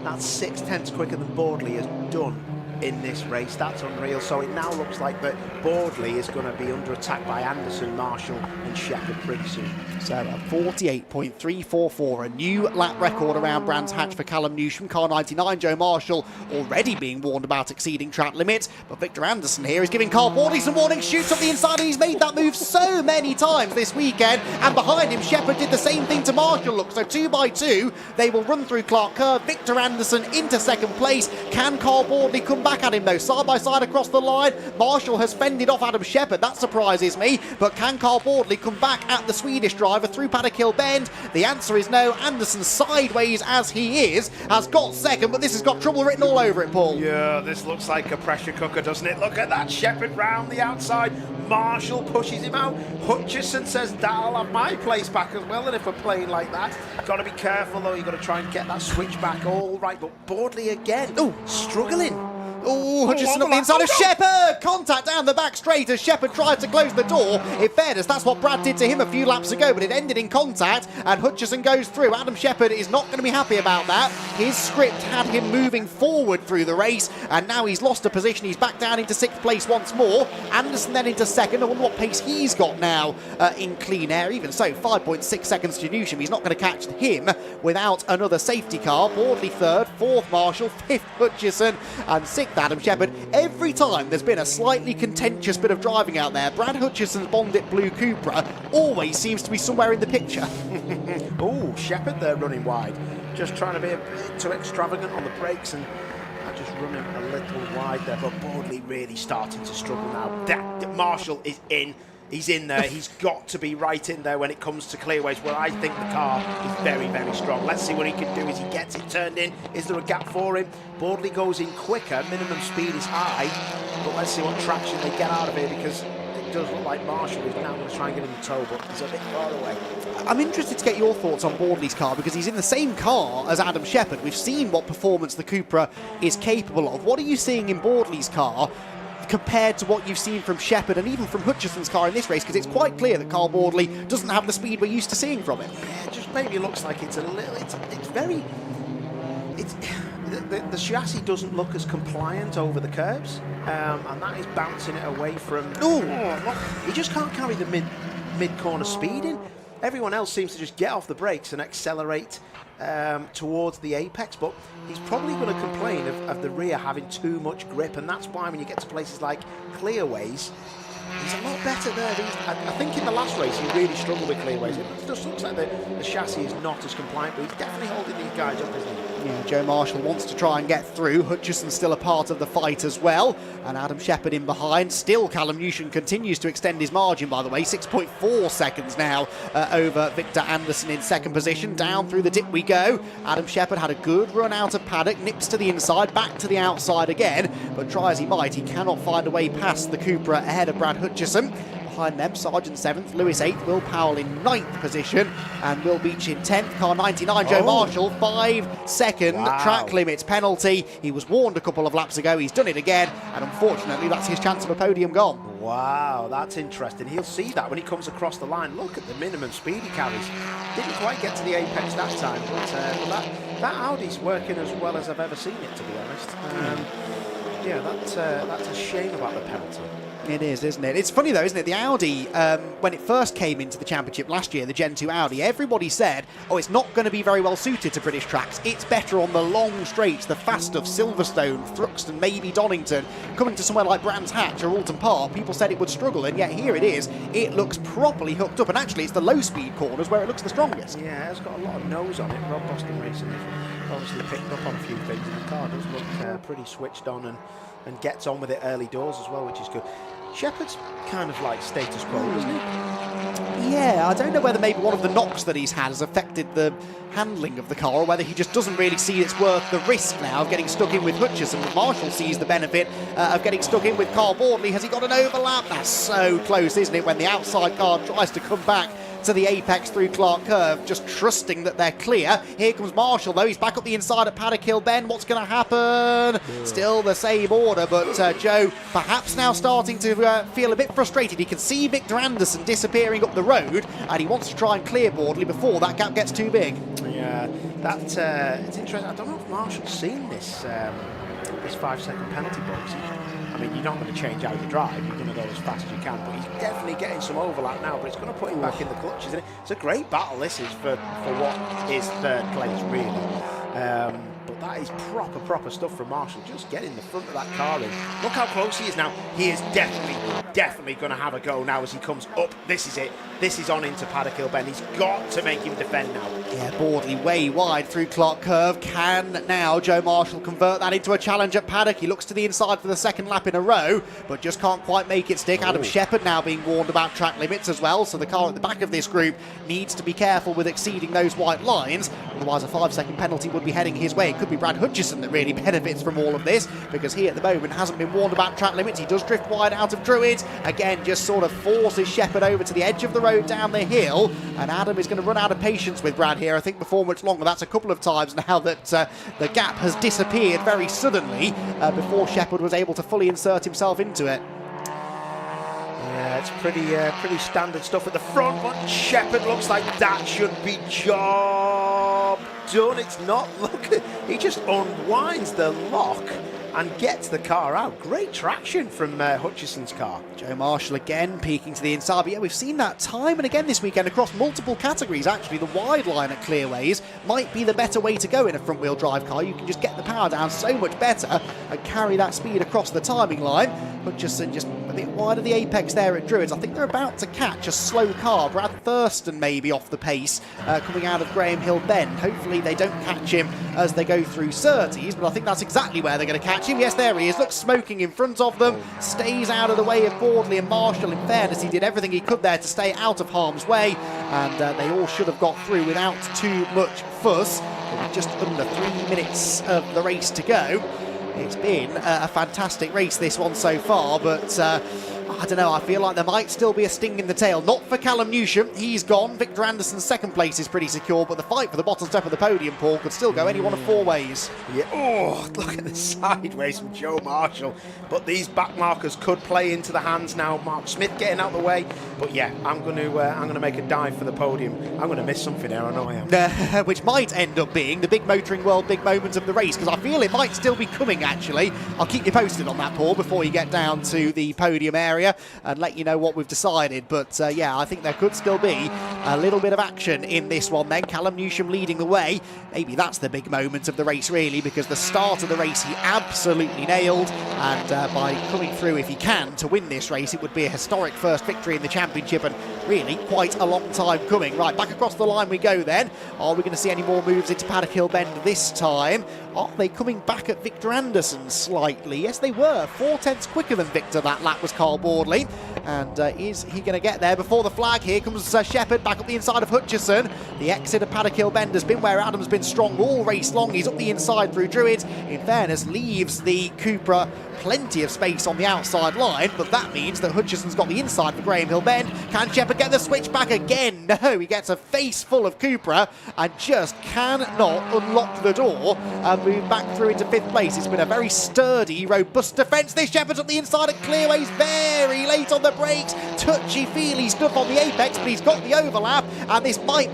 That's 6/10 quicker than Boardley has done in this race. That's unreal. So it now looks like that Boardley is going to be under attack by Anderson, Marshall and Shepherd pretty soon. So 48.344, a new lap record around Brands Hatch for Callum Newsham. Car 99, Joe Marshall already being warned about exceeding track limits, but Victor Anderson here is giving Carl Boardley some warning, shoots up the inside, and he's made that move so many times this weekend, and behind him Shepherd did the same thing to Marshall. Look, so 2 by 2 they will run through Clark Kerr. Victor Anderson into second place. Can Carl Boardley come back at him though? Side by side across the line, Marshall has fended off Adam Shepherd. That surprises me, but can Carl Boardley come back at the Swedish driver through Paddock Hill Bend? The answer is no. Anderson, sideways as he is, has got second, but this has got trouble written all over it, Paul. Yeah, this looks like a pressure cooker, doesn't it? Look at that. Shepherd round the outside. Marshall pushes him out. Hutchison says that I'll have my place back as well, and if we're playing like that, got to be careful though. You've got to try and get that switch back all right, but Boardley again. Oh, struggling. Oh, Hutchison up the inside of Shepherd! Contact down the back straight as Shepherd tried to close the door. In fairness, that's what Brad did to him a few laps ago, but it ended in contact, and Hutchison goes through. Adam Shepherd is not going to be happy about that. His script had him moving forward through the race, and now he's lost a position. He's back down into 6th place once more. Anderson then into 2nd. I wonder what pace he's got now in clean air. Even so, 5.6 seconds to Newsham. He's not going to catch him without another safety car. Boardley 3rd, 4th Marshall, 5th Hutchison, and 6th Adam Shepherd. Every time there's been a slightly contentious bit of driving out there, Brad Hutchison's Bondit Blue Cupra always seems to be somewhere in the picture. Oh, Shepherd there running wide. Just trying to be a bit too extravagant on the brakes and just running a little wide there, but Boardley really starting to struggle now. Marshall is in. He's in there. He's got to be right in there when it comes to clearways, where I think the car is very, very strong. Let's see what he can do as he gets it turned in. Is there a gap for him? Boardley goes in quicker. Minimum speed is high. But let's see what traction they get out of here, because it does look like Marshall is now going to try and get in the tow, but he's a bit far away. I'm interested to get your thoughts on Boardley's car, because he's in the same car as Adam Shepherd. We've seen what performance the Cupra is capable of. What are you seeing in Boardley's car compared to what you've seen from Shepherd and even from Hutchison's car in this race? Because it's quite clear that Carl Boardley doesn't have the speed we're used to seeing from him. Yeah, it just maybe looks like it's a little. It's very. The chassis doesn't look as compliant over the curbs, and that is bouncing it away from. Oh, look, he just can't carry the mid corner speed in. Everyone else seems to just get off the brakes and accelerate towards the apex, but he's probably going to complain of the rear having too much grip, and that's why when you get to places like clearways, he's a lot better there. I think in the last race he really struggled with clearways. It just looks like the chassis is not as compliant, but he's definitely holding these guys up, isn't he? Yeah, Joe Marshall wants to try and get through. Hutchison's still a part of the fight as well, and Adam Shepherd in behind. Still, Callum Newsham continues to extend his margin, by the way. 6.4 seconds now over Victor Anderson in 2nd position. Down through the dip we go. Adam Shepherd had a good run out of paddock, nips to the inside, back to the outside again, but try as he might, he cannot find a way past the Cupra ahead of Brad Hutchison. Behind them, Sargent 7th, Lewis 8th, Will Powell in 9th position, and Will Beach in 10th. Car 99, Joe Marshall, 5-second track limits penalty. He was warned a couple of laps ago. He's done it again, and unfortunately, that's his chance of a podium gone. Wow, that's interesting. He'll see that when he comes across the line. Look at the minimum speed he carries. Didn't quite get to the apex that time, but that Audi's working as well as I've ever seen it, to be honest. Yeah, that's a shame about the penalty. It is, isn't it? It's funny though, isn't it? The Audi, when it first came into the championship last year, the Gen 2 Audi, everybody said, oh, it's not going to be very well suited to British tracks. It's better on the long straights, the fast stuff, Silverstone, Thruxton, maybe Donington. Coming to somewhere like Brands Hatch or Alton Park, people said it would struggle, and yet here it is. It looks properly hooked up, and actually it's the low-speed corners where it looks the strongest. Yeah, it's got a lot of nose on it. Rob Boston Racing has obviously picked up on a few things, and the car does look pretty switched on and gets on with it early doors as well, which is good. Shepard's kind of like status quo, isn't he? Yeah, I don't know whether maybe one of the knocks that he's had has affected the handling of the car, or whether he just doesn't really see it's worth the risk now of getting stuck in with Hutchison. But Marshall sees the benefit of getting stuck in with Carl Boardley. Has he got an overlap? That's so close, isn't it, when the outside car tries to come back to the apex through Clark Curve, just trusting that they're clear. Here comes Marshall though, he's back up the inside at Paddock Hill Bend. What's going to happen? Still the same order, but Joe perhaps now starting to feel a bit frustrated. He can see Victor Anderson disappearing up the road, and he wants to try and clear Boardley before that gap gets too big. Yeah, it's interesting. I don't know if Marshall's seen this 5-second penalty box. I mean, you're not going to change how you drive, you're going to go as fast as you can, but he's definitely getting some overlap now, but it's going to put him back in the clutches, isn't it? It's a great battle, this is, for what is third place, really. But that is proper stuff from Marshall. Just getting the front of that car in. Look how close he is now. He is definitely going to have a go now as he comes up. This is it. This is on into Paddock Hill Bend. He's got to make him defend now. Yeah, Boardley way wide through Clark Curve. Can now Joe Marshall convert that into a challenge at Paddock? He looks to the inside for the second lap in a row, but just can't quite make it stick. Adam Shepherd now being warned about track limits as well, so the car at the back of this group needs to be careful with exceeding those white lines. Otherwise, a 5-second penalty would be heading his way. It could be Brad Hutchison that really benefits from all of this, because he at the moment hasn't been warned about track limits. He does drift wide out of Druids. Again, just sort of forces Shepherd over to the edge of the road down the hill, and Adam is going to run out of patience with Brad here, I think, before much longer. That's a couple of times now that the gap has disappeared very suddenly before Shepherd was able to fully insert himself into it. Yeah, it's pretty standard stuff at the front, but Shepherd looks like that should be job done. It's not. Look, he just unwinds the lock and gets the car out. Great traction from Hutchison's car. Joe Marshall again peeking to the inside. But yeah, we've seen that time and again this weekend across multiple categories. Actually, the wide line at Clearways might be the better way to go in a front-wheel drive car. You can just get the power down so much better and carry that speed across the timing line. Hutchison just a bit wide of the apex there at Druids. I think they're about to catch a slow car. Brad Thurston maybe off the pace coming out of Graham Hill Bend. Hopefully they don't catch him as they go through Surtees, but I think that's exactly where they're going to catch him. Yes, there he is. Looks smoking in front of them. Stays out of the way of Boardley and Marshall. In fairness, he did everything he could there to stay out of harm's way, and they all should have got through without too much fuss. With just under 3 minutes of the race to go. It's been a fantastic race, this one so far, but I don't know, I feel like there might still be a sting in the tail. Not for Callum Newsham, he's gone. Victor Anderson's second place is pretty secure, but the fight for the bottom step of the podium, Paul, could still go any one of 4 ways. Yeah. Oh, look at the sideways from Joe Marshall. But these back markers could play into the hands now. Mark Smith getting out of the way. But yeah, I'm going to make a dive for the podium. I'm going to miss something there, I know I am. Which might end up being the big motoring world big moment of the race, because I feel it might still be coming, actually. I'll keep you posted on that, Paul, before you get down to the podium area and let you know what we've decided. But yeah, I think there could still be a little bit of action in this one then. Callum Newsham leading the way. Maybe that's the big moment of the race, really, because the start of the race he absolutely nailed, and by coming through, if he can, to win this race, it would be a historic first victory in the championship, and really quite a long time coming. Right, back across the line we go then. Are we going to see any more moves into Paddock Hill Bend this time? Are they coming back at Victor Anderson slightly? Yes, they were. 4/10 quicker than Victor that lap was Carl Boardley. And is he going to get there before the flag? Here comes Shepherd back up the inside of Hutchison. The exit of Paddock Hill Bend has been where Adam's been strong all race long. He's up the inside through Druids. In fairness, leaves the Cupra plenty of space on the outside line, but that means that Hutchison's got the inside for Graham Hill Bend. Can Shepherd get the switch back again? No, he gets a face full of Cupra and just cannot unlock the door and move back through into 5th place. It's been a very sturdy, robust defence. This Shepherd's up the inside at Clearways, very late on the brakes. Touchy-feely stuff on the apex, but he's got the overlap, and this might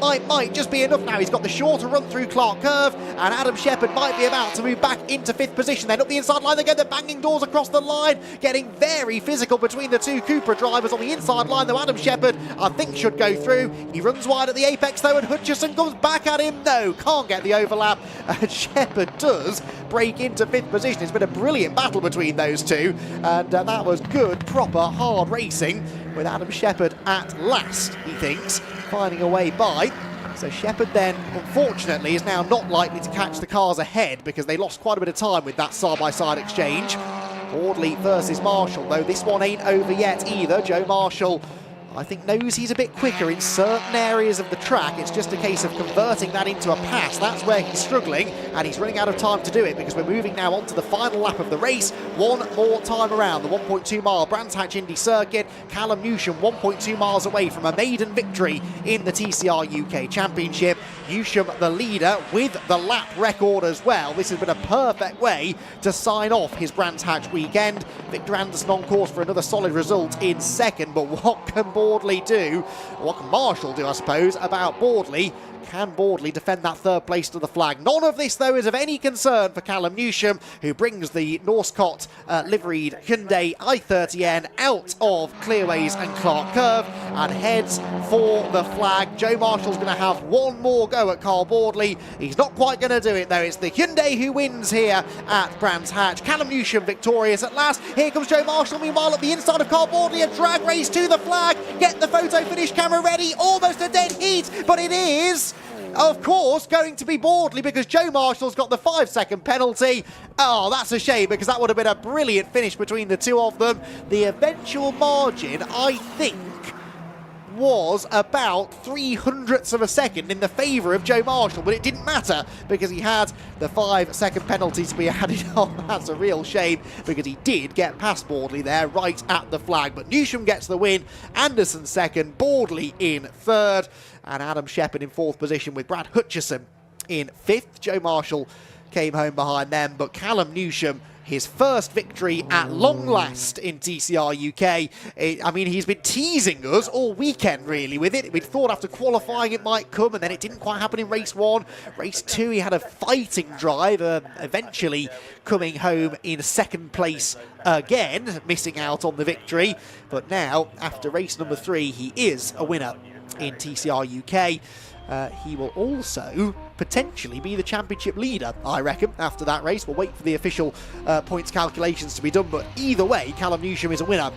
just be enough now. He's got the shorter run through Clark Curve, and Adam Shepherd might be about to move back into 5th position. Then up the inside line they go, they're banging doors across the line, getting very physical between the two Cupra drivers on the inside line, though Adam Shepherd, I think, should go through. He runs wide at the apex, though, and Hutchison comes back at him. No, can't get the overlap, and Shepherd does break into 5th position. It's been a brilliant battle between those two, and that was good, proper, hard racing, with Adam Shepherd at last, he thinks, finding a way by. So Shepherd then, unfortunately, is now not likely to catch the cars ahead because they lost quite a bit of time with that side-by-side exchange. Audley versus Marshall, though this one ain't over yet either. Joe Marshall, I think, knows he's a bit quicker in certain areas of the track. It's just a case of converting that into a pass. That's where he's struggling, and he's running out of time to do it because we're moving now on to the final lap of the race. One more time around the 1.2 mile Brands Hatch Indy circuit. Callum Newsham 1.2 miles away from a maiden victory in the TCR UK Championship. Newsham the leader with the lap record as well. This has been a perfect way to sign off his Brands Hatch weekend. Victor Anderson on course for another solid result in second, but what can Boardley do? What can Marshall do, I suppose, about Boardley? Can Boardley defend that 3rd place to the flag? None of this, though, is of any concern for Callum Newsham, who brings the Norscott liveried Hyundai i30N out of Clearways and Clark Curve and heads for the flag. Joe Marshall's going to have one more go at Carl Boardley. He's not quite going to do it, though. It's the Hyundai who wins here at Brands Hatch. Callum Newsham victorious at last. Here comes Joe Marshall. Meanwhile, at the inside of Carl Boardley, a drag race to the flag. Get the photo finish camera ready. Almost a dead heat, but it is, of course, going to be Boardley because Joe Marshall's got the 5-second penalty. Oh, that's a shame because that would have been a brilliant finish between the two of them. The eventual margin, I think, was about 0.03 of a second in the favour of Joe Marshall, but it didn't matter because he had the 5-second penalty to be added on. That's a real shame because he did get past Boardley there right at the flag, but Newsham gets the win, Anderson second, Boardley in 3rd, and Adam Shepherd in 4th position with Brad Hutchison in 5th. Joe Marshall came home behind them, but Callum Newsham, his first victory at long last in TCR UK. I mean, he's been teasing us all weekend, really, with it. We'd thought after qualifying it might come, and then it didn't quite happen in race 1. Race 2, he had a fighting drive, eventually coming home in 2nd place again, missing out on the victory. But now, after race number 3, he is a winner in TCR UK. He will also potentially be the championship leader, I reckon, after that race. We'll wait for the official points calculations to be done, but either way, Callum Newsham is a winner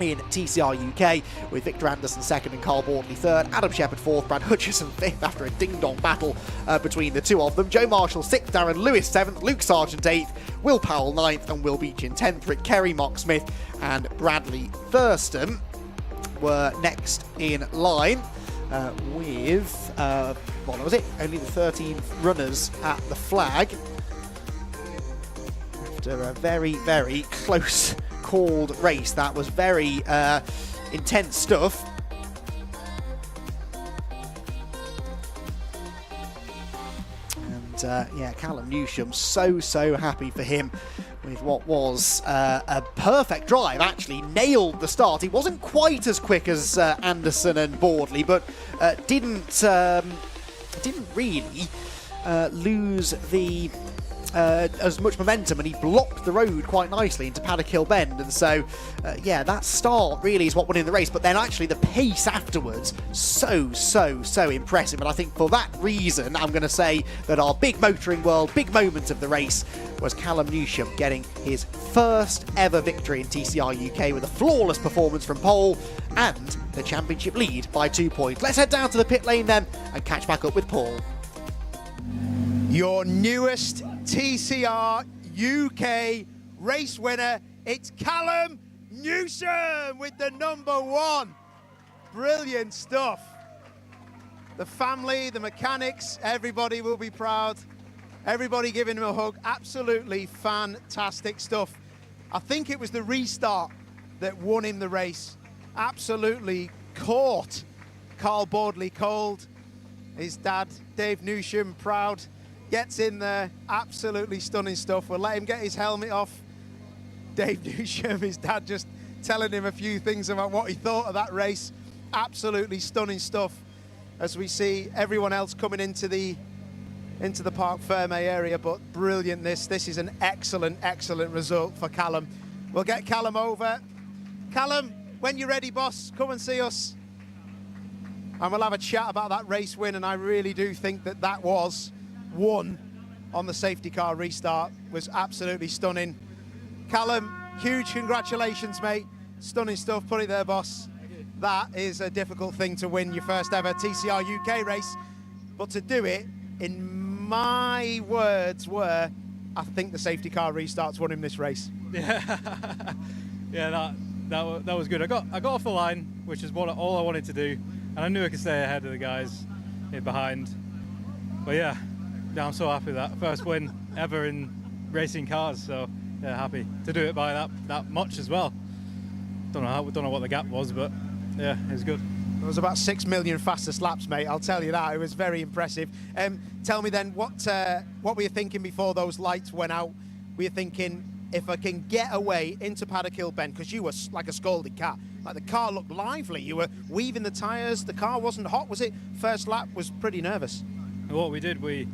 in TCR UK, with Victor Anderson 2nd and Carl Boardley 3rd, Adam Shepherd 4th, Brad Hutchison 5th after a ding-dong battle between the two of them. Joe Marshall 6th, Darren Lewis 7th, Luke Sargent 8th, Will Powell 9th, and Will Beechin 10th. Rick Kerry, Mark Smith and Bradley Thurston were next in line. With, what was it? Only the 13 runners at the flag. After a very, very close called race. That was very intense stuff. And yeah, Callum Newsham, so happy for him with what was a perfect drive. Actually nailed the start. He wasn't quite as quick as Anderson and Boardley, but didn't really lose the as much momentum, and he blocked the road quite nicely into Paddock Hill Bend, and so yeah, that start really is what won in the race, but then actually the pace afterwards, so impressive. And I think for that reason, I'm going to say that our big motoring world, big moment of the race was Callum Newsham getting his first ever victory in TCR UK with a flawless performance from pole and the championship lead by 2 points. Let's head down to the pit lane then and catch back up with Paul. Your newest TCR UK race winner, it's Callum Newsham with the #1. Brilliant stuff. The family, the mechanics, everybody will be proud. Everybody giving him a hug. Absolutely fantastic stuff. I think it was the restart that won him the race. Absolutely caught Carl Boardley cold. His dad, Dave Newsham, proud. Gets in there, absolutely stunning stuff. We'll let him get his helmet off. Dave Newsham, his dad, just telling him a few things about what he thought of that race. Absolutely stunning stuff as we see everyone else coming into the Parc Ferme area, but brilliant this. This is an excellent result for Callum. We'll get Callum over. Callum, when you're ready, boss, come and see us. And we'll have a chat about that race win, and I really do think that was won on the safety car restart. Was absolutely stunning. Callum, huge congratulations, mate. Stunning stuff. Put it there, boss. That is a difficult thing to win your first ever TCR UK race, but to do it, in my words, were, I think the safety car restarts won him this race. Yeah, that was good. I got off the line, which is all I wanted to do, and I knew I could stay ahead of the guys in behind. But yeah, I'm so happy with that first win ever in racing cars. So yeah, happy to do it by that much as well. Don't know what the gap was, but yeah, it was good. It was about 6 million fastest laps, mate. I'll tell you that. It was very impressive. Tell me then, what were you thinking before those lights went out? Were you thinking, if I can get away into Paddock Hill Bend, because you were like a scalded cat. Like the car looked lively. You were weaving the tyres. The car wasn't hot, was it? First lap was pretty nervous. What we did, we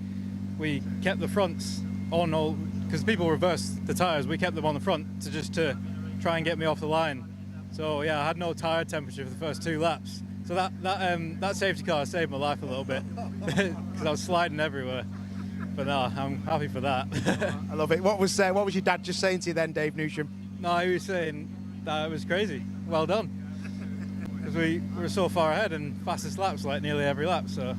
kept the fronts on all, because people reversed the tyres. We kept them on the front to try and get me off the line. So yeah, I had no tyre temperature for the first 2 laps. So that safety car saved my life a little bit because I was sliding everywhere. But no, I'm happy for that. I love it. What was your dad just saying to you then, Dave Newsham? No, he was saying that it was crazy. Well done. Because we were so far ahead and fastest laps like nearly every lap. So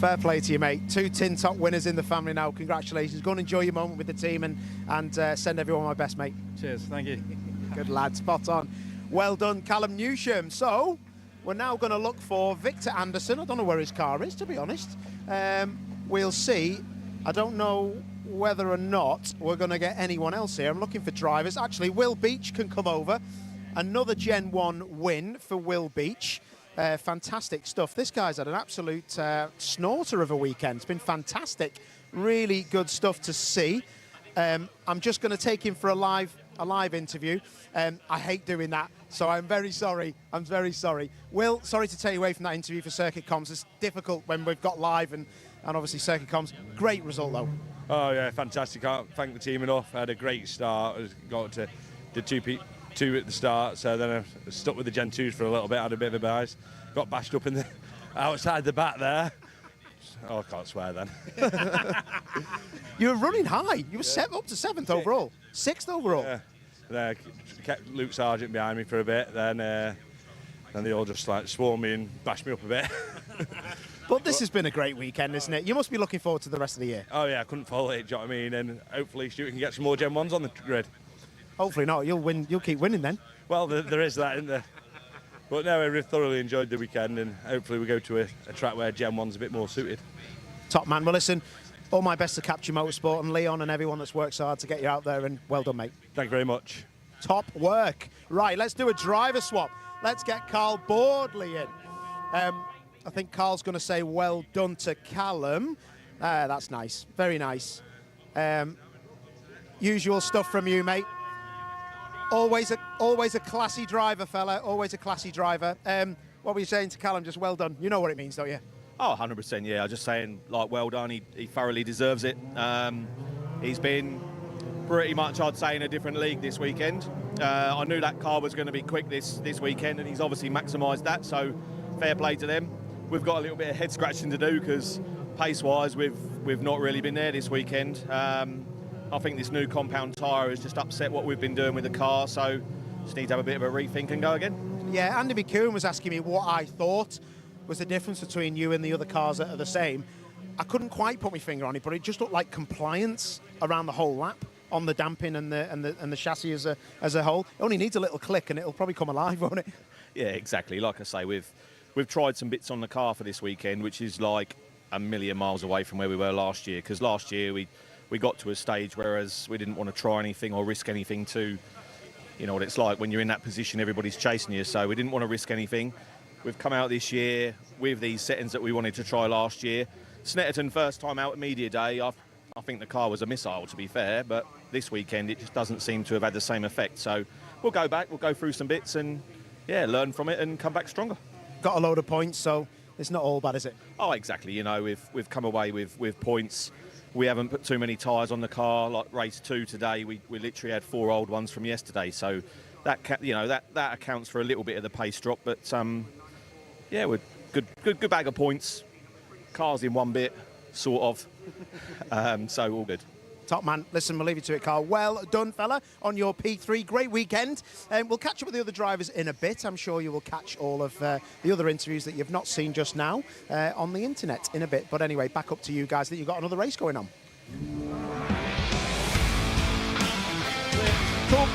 fair play to you, mate. 2 tin top winners in the family now. Congratulations. Go and enjoy your moment with the team and send everyone my best, mate. Cheers. Thank you. Good lad. Spot on. Well done, Callum Newsham. So we're now going to look for Victor Anderson. I don't know where his car is, to be honest. We'll see. I don't know whether or not we're going to get anyone else here. I'm looking for drivers. Actually, Will Beach can come over. Another Gen 1 win for Will Beach. Fantastic stuff. This guy's had an absolute snorter of a weekend. It's been fantastic. Really good stuff to see. I'm just going to take him for a live interview. I hate doing that, so I'm very sorry. I'm very sorry. Will, sorry to take you away from that interview for Circuit Comms. It's difficult when we've got live and obviously Circuit Comms. Great result, though. Oh, yeah, fantastic. Can't thank the team enough. I had a great start. I got to the 2 at the start, so then I stuck with the Gen 2s for a little bit, had a bit of a bias. Got bashed up in the outside the back there. Oh, I can't swear then. You were running high. You were up to 7th overall. 6th overall. Yeah. Kept Luke Sargent behind me for a bit, then they all just like swarmed me and bashed me up a bit. But this has been a great weekend, isn't it? You must be looking forward to the rest of the year. Oh yeah, I couldn't follow it, do you know what I mean? And hopefully Stuart can get some more Gen 1s on the grid. Hopefully not. You'll win. You'll keep winning then. Well, there is that, isn't there? But no, I really thoroughly enjoyed the weekend, and hopefully we go to a track where Gen 1's a bit more suited. Top man. Well, listen, all my best to Capture Motorsport and Leon and everyone that's worked so hard to get you out there, and well done, mate. Thank you very much. Top work. Right, let's do a driver swap. Let's get Carl Boardley in. I think Carl's going to say well done to Callum. That's nice. Very nice. Usual stuff from you, mate. Always a classy driver, fella. Always a classy driver. What were you saying to Callum? Just well done. You know what it means, don't you? Oh, 100%, yeah. I was just saying, like, well done. He thoroughly deserves it. He's been pretty much, I'd say, in a different league this weekend. I knew that car was going to be quick this weekend, and he's obviously maximised that, so fair play to them. We've got a little bit of head-scratching to do because, pace-wise, we've not really been there this weekend. I think this new compound tyre has just upset what we've been doing with the car, so just need to have a bit of a rethink and go again. Yeah, Andy McCoon was asking me what I thought was the difference between you and the other cars that are the same. I couldn't quite put my finger on it, but it just looked like compliance around the whole lap on the damping and the chassis as a whole. It only needs a little click and it'll probably come alive, won't it? Yeah, exactly. Like I say, we've tried some bits on the car for this weekend, which is like a million miles away from where we were last year, because last year we got to a stage whereas we didn't want to try anything or risk anything to, you know what it's like when you're in that position, everybody's chasing you, so we didn't want to risk anything. We've come out this year with these settings that we wanted to try last year. Snetterton, first time out at media day, I think the car was a missile, to be fair, but this weekend it just doesn't seem to have had the same effect, so we'll go back, we'll go through some bits and, yeah, learn from it and come back stronger. Got a load of points, so it's not all bad, is it? Oh, exactly. You know, we've come away with points. We haven't put too many tyres on the car. Like race 2 today, we literally had 4 old ones from yesterday. So that that accounts for a little bit of the pace drop. But yeah, we're good bag of points. Car's in one bit, sort of. So all good. Top man. Listen, we'll leave you to it, Carl. Well done, fella, on your P3. Great weekend. We'll catch up with the other drivers in a bit. I'm sure you will catch all of the other interviews that you've not seen just now on the internet in a bit. But anyway, back up to you guys that you've got another race going on. Cool.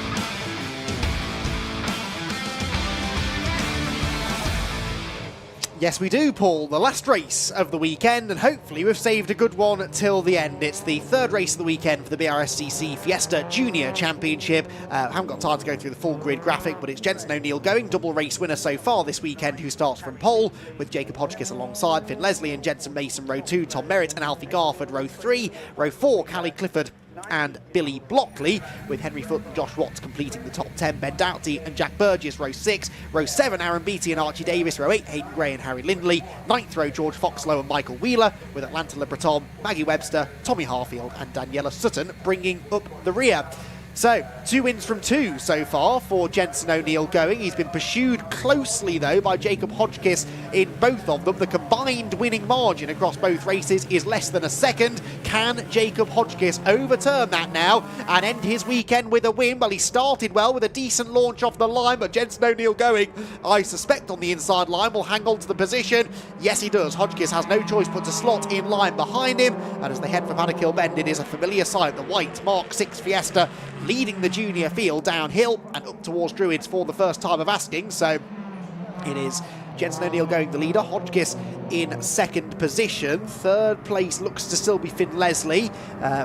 Yes, we do, Paul. The last race of the weekend, and hopefully we've saved a good one till the end. It's the third race of the weekend for the BRSCC Fiesta Junior Championship. Haven't got time to go through the full grid graphic, but it's Jenson O'Neill going, double race winner so far this weekend, who starts from pole, with Jacob Hodgkiss alongside, Finn Leslie and Jenson Mason row 2, Tom Merritt and Alfie Garford row 3, row 4, Callie Clifford and Billy Blockley, with Henry Foote and Josh Watts completing the top 10. Ben Doughty and Jack Burgess row 6, row 7 Aaron Beattie and Archie Davis, row 8 Hayden Gray and Harry Lindley, 9th row George Foxlow and Michael Wheeler, with Atlanta Le Breton, Maggie Webster, Tommy Harfield and Daniela Sutton bringing up the rear. So, 2 wins from 2 so far for Jenson O'Neill going. He's been pursued closely, though, by Jacob Hodgkiss in both of them. The combined winning margin across both races is less than a second. Can Jacob Hodgkiss overturn that now and end his weekend with a win? Well, he started well with a decent launch off the line, but Jenson O'Neill going, I suspect, on the inside line, will hang on to the position. Yes, he does. Hodgkiss has no choice but to slot in line behind him. And as they head for Paddock Bend, it is a familiar sight. The white Mark 6 Fiesta leading the junior field downhill and up towards Druids for the first time of asking. So it is Jenson O'Neill going the leader, Hodgkiss in second position. Third place looks to still be Finn Leslie,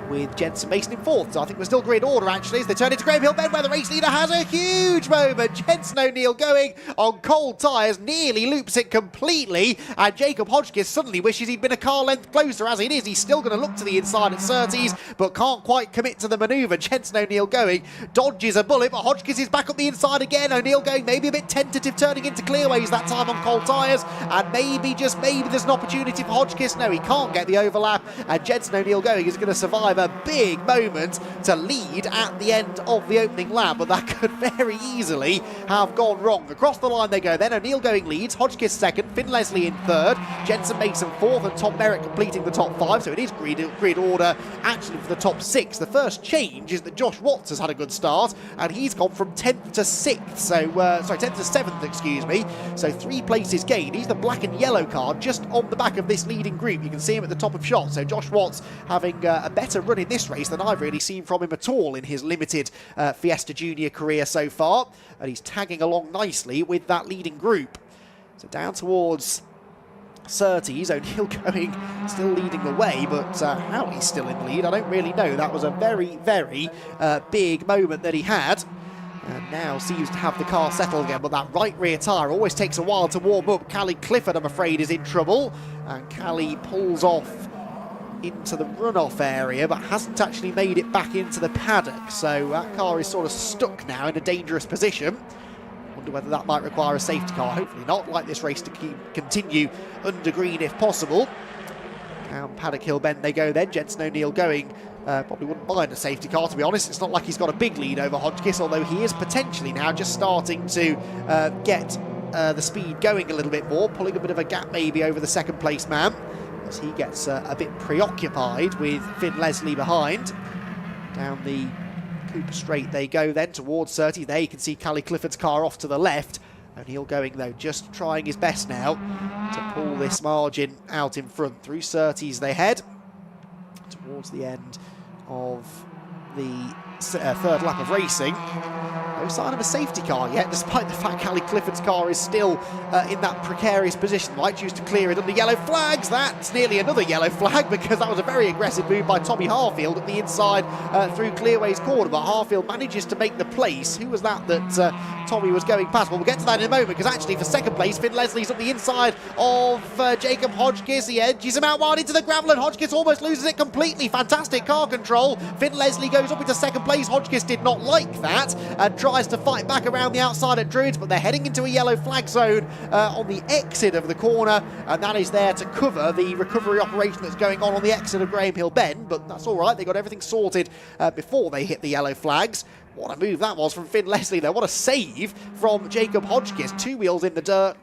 with Jenson Mason in fourth. So I think we're still grid order, actually, as they turn into Graham Hill Bend, where the race leader has a huge moment. Jenson O'Neill going on cold tyres, nearly loops it completely, and Jacob Hodgkiss suddenly wishes he'd been a car length closer. As it is, he's still going to look to the inside at Surtees, but can't quite commit to the manoeuvre. Jenson O'Neill going, dodges a bullet, but Hodgkiss is back up the inside again. O'Neill going maybe a bit tentative, turning into clearways that time on cold tyres, and maybe, just maybe, there's an opportunity for Hodgkiss. No, he can't get the overlap, and Jenson O'Neill going is going to survive a big moment to lead at the end of the opening lap, but that could very easily have gone wrong. Across the line they go then. O'Neill going leads, Hodgkiss second, Finn Leslie in third, Jenson Mason fourth, and Tom Merritt completing the top 5. So it is grid order actually for the top 6. The first change is that Josh Watts has had a good start, and he's gone from 10th to 6th. So, 10th to 7th, excuse me. So 3 places gained. He's the black and yellow car just on the back of this leading group. You can see him at the top of shot. So Josh Watts having a better run in this race than I've really seen from him at all in his limited Fiesta Junior career so far. And he's tagging along nicely with that leading group. So down towards Surtees, O'Neill going, still leading the way, but how he's still in the lead, I don't really know. That was a very, very big moment that he had. And now seems to have the car settled again, but that right rear tyre always takes a while to warm up. Callie Clifford, I'm afraid, is in trouble. And Callie pulls off into the runoff area, but hasn't actually made it back into the paddock. So that car is sort of stuck now in a dangerous position. Wonder whether that might require a safety car. Hopefully not. Like this race to continue under green if possible. Down Paddock Hill Bend they go then. Jenson O'Neill going. Probably wouldn't mind a safety car, to be honest. It's not like he's got a big lead over Hodgkiss, although he is potentially now just starting to get the speed going a little bit more, pulling a bit of a gap maybe over the second place man, as he gets a bit preoccupied with Finn Leslie behind. Down the Cooper Straight they go then towards Surtees. There you can see Callie Clifford's car off to the left. O'Neill going, though, just trying his best now to pull this margin out in front. Through Surtees they head towards the end of the third lap of racing. No sign of a safety car yet, despite the fact Callie Clifford's car is still in that precarious position. Might choose to clear it under yellow flags. That's nearly another yellow flag, because that was a very aggressive move by Tommy Harfield at the inside through Clearway's corner, but Harfield manages to make the place. Who was that Tommy was going past? Well, we'll get to that in a moment, because actually for second place, Finn Leslie's up the inside of Jacob Hodgkiss. He edges him out wide into the gravel, and Hodgkiss almost loses it completely. Fantastic car control. Finn Leslie goes up into second place. Hodgkiss did not like that and tried tries to fight back around the outside at Druids, but they're heading into a yellow flag zone on the exit of the corner, and that is there to cover the recovery operation that's going on the exit of Graham Hill Bend, but that's all right. They got everything sorted before they hit the yellow flags. What a move that was from Finn Leslie, though. What a save from Jacob Hodgkiss. 2 wheels in the dirt,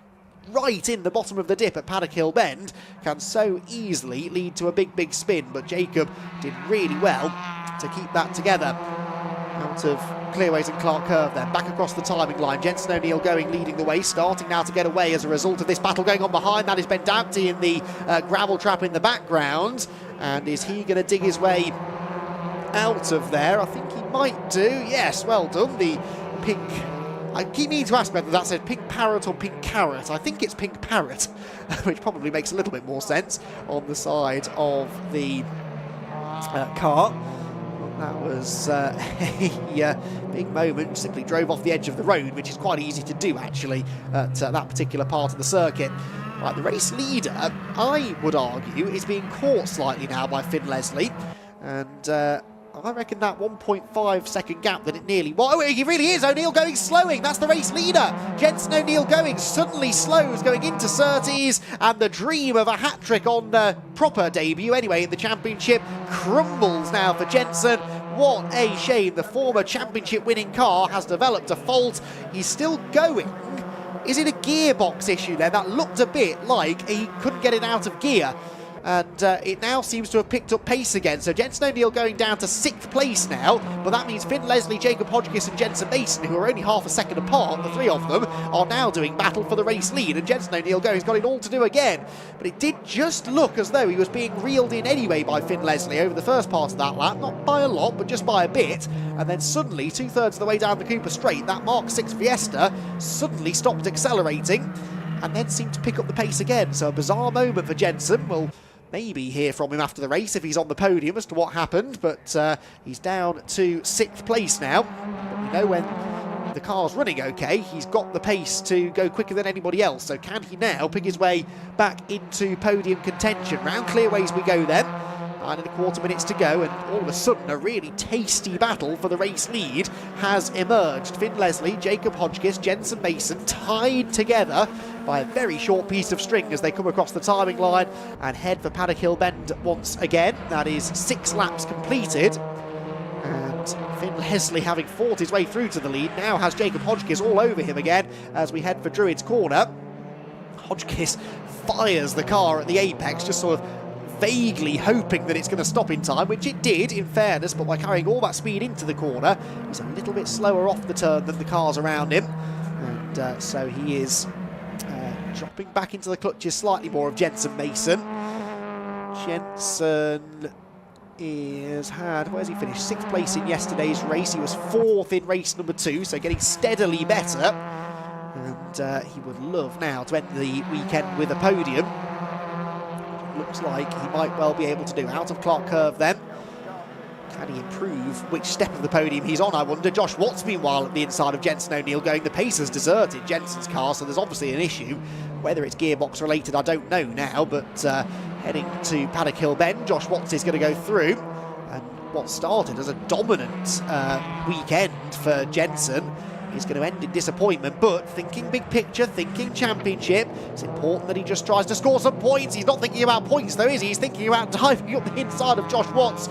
right in the bottom of the dip at Paddock Hill Bend. Can so easily lead to a big spin, but Jacob did really well to keep that together. Out of Clearways and Clark Curve then, back across the timing line. Jensen O'Neill going, leading the way, starting now to get away as a result of this battle going on behind. That is Ben Doughty in the gravel trap in the background. And is he going to dig his way out of there? I think he might do. Yes, well done. The pink... I keep meaning to ask whether that said pink parrot or pink carrot. I think it's pink parrot, which probably makes a little bit more sense on the side of the car. That was a big moment. Simply drove off the edge of the road, which is quite easy to do, actually, at that particular part of the circuit. Right, the race leader, I would argue, is being caught slightly now by Finn Leslie. And I reckon that 1.5 second gap that it nearly was. Oh, he really is. O'Neill going slowing. That's the race leader. Jensen O'Neill going suddenly slows, going into Surtees, and the dream of a hat-trick on proper debut anyway in the championship crumbles now for Jensen. What a shame. The former championship winning car has developed a fault. He's still going. Is it a gearbox issue there? That looked a bit like he couldn't get it out of gear. And it now seems to have picked up pace again. So Jensen O'Neill going down to 6th place now, but that means Finn Leslie, Jacob Hodgkiss and Jensen Mason, who are only half a second apart, the 3 of them, are now doing battle for the race lead. And Jensen O'Neill going, he's got it all to do again. But it did just look as though he was being reeled in anyway by Finn Leslie over the first part of that lap, not by a lot, but just by a bit. And then suddenly, 2/3 of the way down the Cooper Straight, that Mark 6 Fiesta suddenly stopped accelerating and then seemed to pick up the pace again. So a bizarre moment for Jensen. We'll maybe hear from him after the race if he's on the podium as to what happened, but he's down to 6th place now. But we know when the car's running okay, he's got the pace to go quicker than anybody else. So can he now pick his way back into podium contention? Round Clearways we go then. 9.25 minutes to go, and all of a sudden a really tasty battle for the race lead has emerged. Finn Leslie, Jacob Hodgkiss, Jensen Mason tied together by a very short piece of string as they come across the timing line and head for Paddock Hill Bend once again. That is 6 laps completed, and Finn Leslie, having fought his way through to the lead, now has Jacob Hodgkiss all over him again as we head for Druids Corner. Hodgkiss fires the car at the apex, just sort of vaguely hoping that it's going to stop in time, which it did, in fairness, but by carrying all that speed into the corner, he's a little bit slower off the turn than the cars around him, and so he is dropping back into the clutches slightly more of Jensen Mason. Jensen where's he finished? 6th place in yesterday's race. He was 4th in race number 2, so getting steadily better, and he would love now to end the weekend with a podium. Looks like he might well be able to do. Out of Clark Curve then. Can he improve which step of the podium he's on, I wonder? Josh Watts, meanwhile, at the inside of Jensen O'Neill going. The pace has deserted Jensen's car, so there's obviously an issue. Whether it's gearbox related, I don't know now, but heading to Paddock Hill Bend, Josh Watts is going to go through. And what started as a dominant weekend for Jensen is going to end in disappointment, but thinking big picture, thinking championship, it's important that he just tries to score some points. He's not thinking about points though, is he? He's thinking about diving up the inside of Josh Watts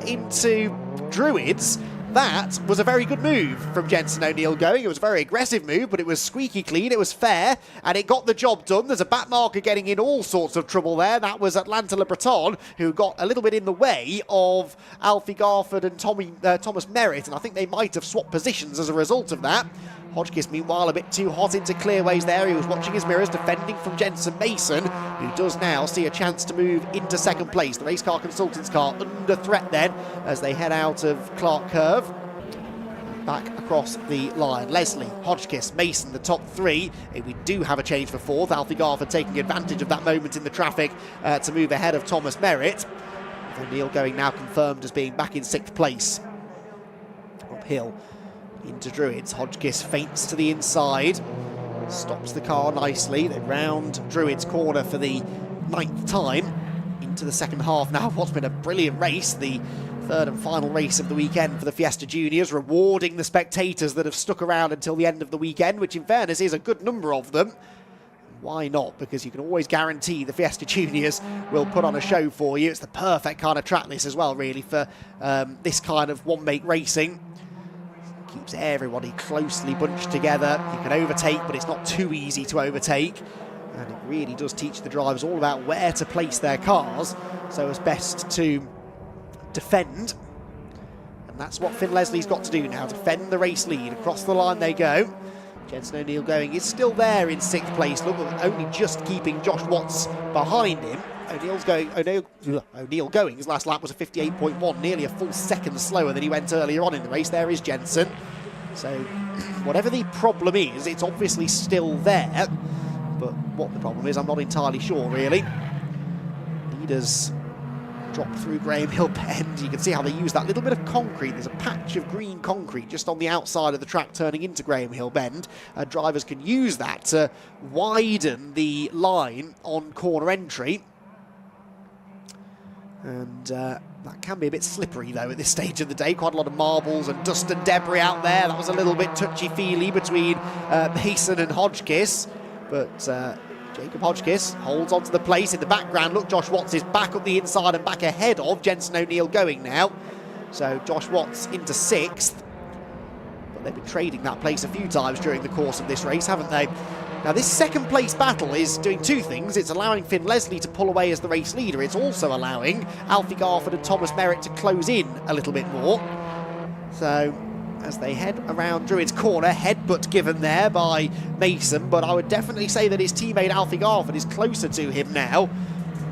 into Druids. That was a very good move from Jensen O'Neill going. It was a very aggressive move, but it was squeaky clean, it was fair, and it got the job done. There's a back marker getting in all sorts of trouble there. That was Atlanta Le Breton, who got a little bit in the way of Alfie Garford and Thomas Merritt, and I think they might have swapped positions as a result of that. Hodgkiss, meanwhile, a bit too hot into Clearways there. He was watching his mirrors, defending from Jensen Mason, who does now see a chance to move into 2nd place. The race car consultant's car under threat then as they head out of Clark Curve. Back across the line. Leslie, Hodgkiss, Mason, the top 3. We do have a change for 4th. Alfie Garford taking advantage of that moment in the traffic to move ahead of Thomas Merritt. O'Neill going now confirmed as being back in 6th place. Uphill into Druids. Hodgkiss feints to the inside, stops the car nicely. They round Druids corner for the 9th time into the second half now. What's been a brilliant race. The Third and final race of the weekend for the Fiesta Juniors, rewarding the spectators that have stuck around until the end of the weekend, which in fairness is a good number of them. Why not? Because you can always guarantee the Fiesta Juniors will put on a show for you. It's the perfect kind of track this as well, really, for this kind of one-make racing. Keeps everybody closely bunched together. You can overtake, but it's not too easy to overtake. And it really does teach the drivers all about where to place their cars so as best to defend. And that's what Finn Leslie's got to do now, defend the race lead. Across the line they go. Jensen O'Neill going is still there in 6th place. Look, only just keeping Josh Watts behind him. O'Neill going, his last lap was a 58.1, nearly a full second slower than he went earlier on in the race. There is Jensen. So whatever the problem is, it's obviously still there. But what the problem is, I'm not entirely sure, really. Leaders drop through Graham Hill Bend. You can see how they use that little bit of concrete. There's a patch of green concrete just on the outside of the track turning into Graham Hill Bend. Drivers can use that to widen the line on corner entry. And that can be a bit slippery, though, at this stage of the day. Quite a lot of marbles and dust and debris out there. That was a little bit touchy-feely between Mason and Hodgkiss. But Jacob Hodgkiss holds onto the place in the background. Look, Josh Watts is back up the inside and back ahead of Jensen O'Neill going now. So Josh Watts into 6th. But they've been trading that place a few times during the course of this race, haven't they? Now, this second place battle is doing two things. It's allowing Finn Leslie to pull away as the race leader. It's also allowing Alfie Garford and Thomas Merritt to close in a little bit more. So as they head around Druid's corner, headbutt given there by Mason, but I would definitely say that his teammate Alfie Garford is closer to him now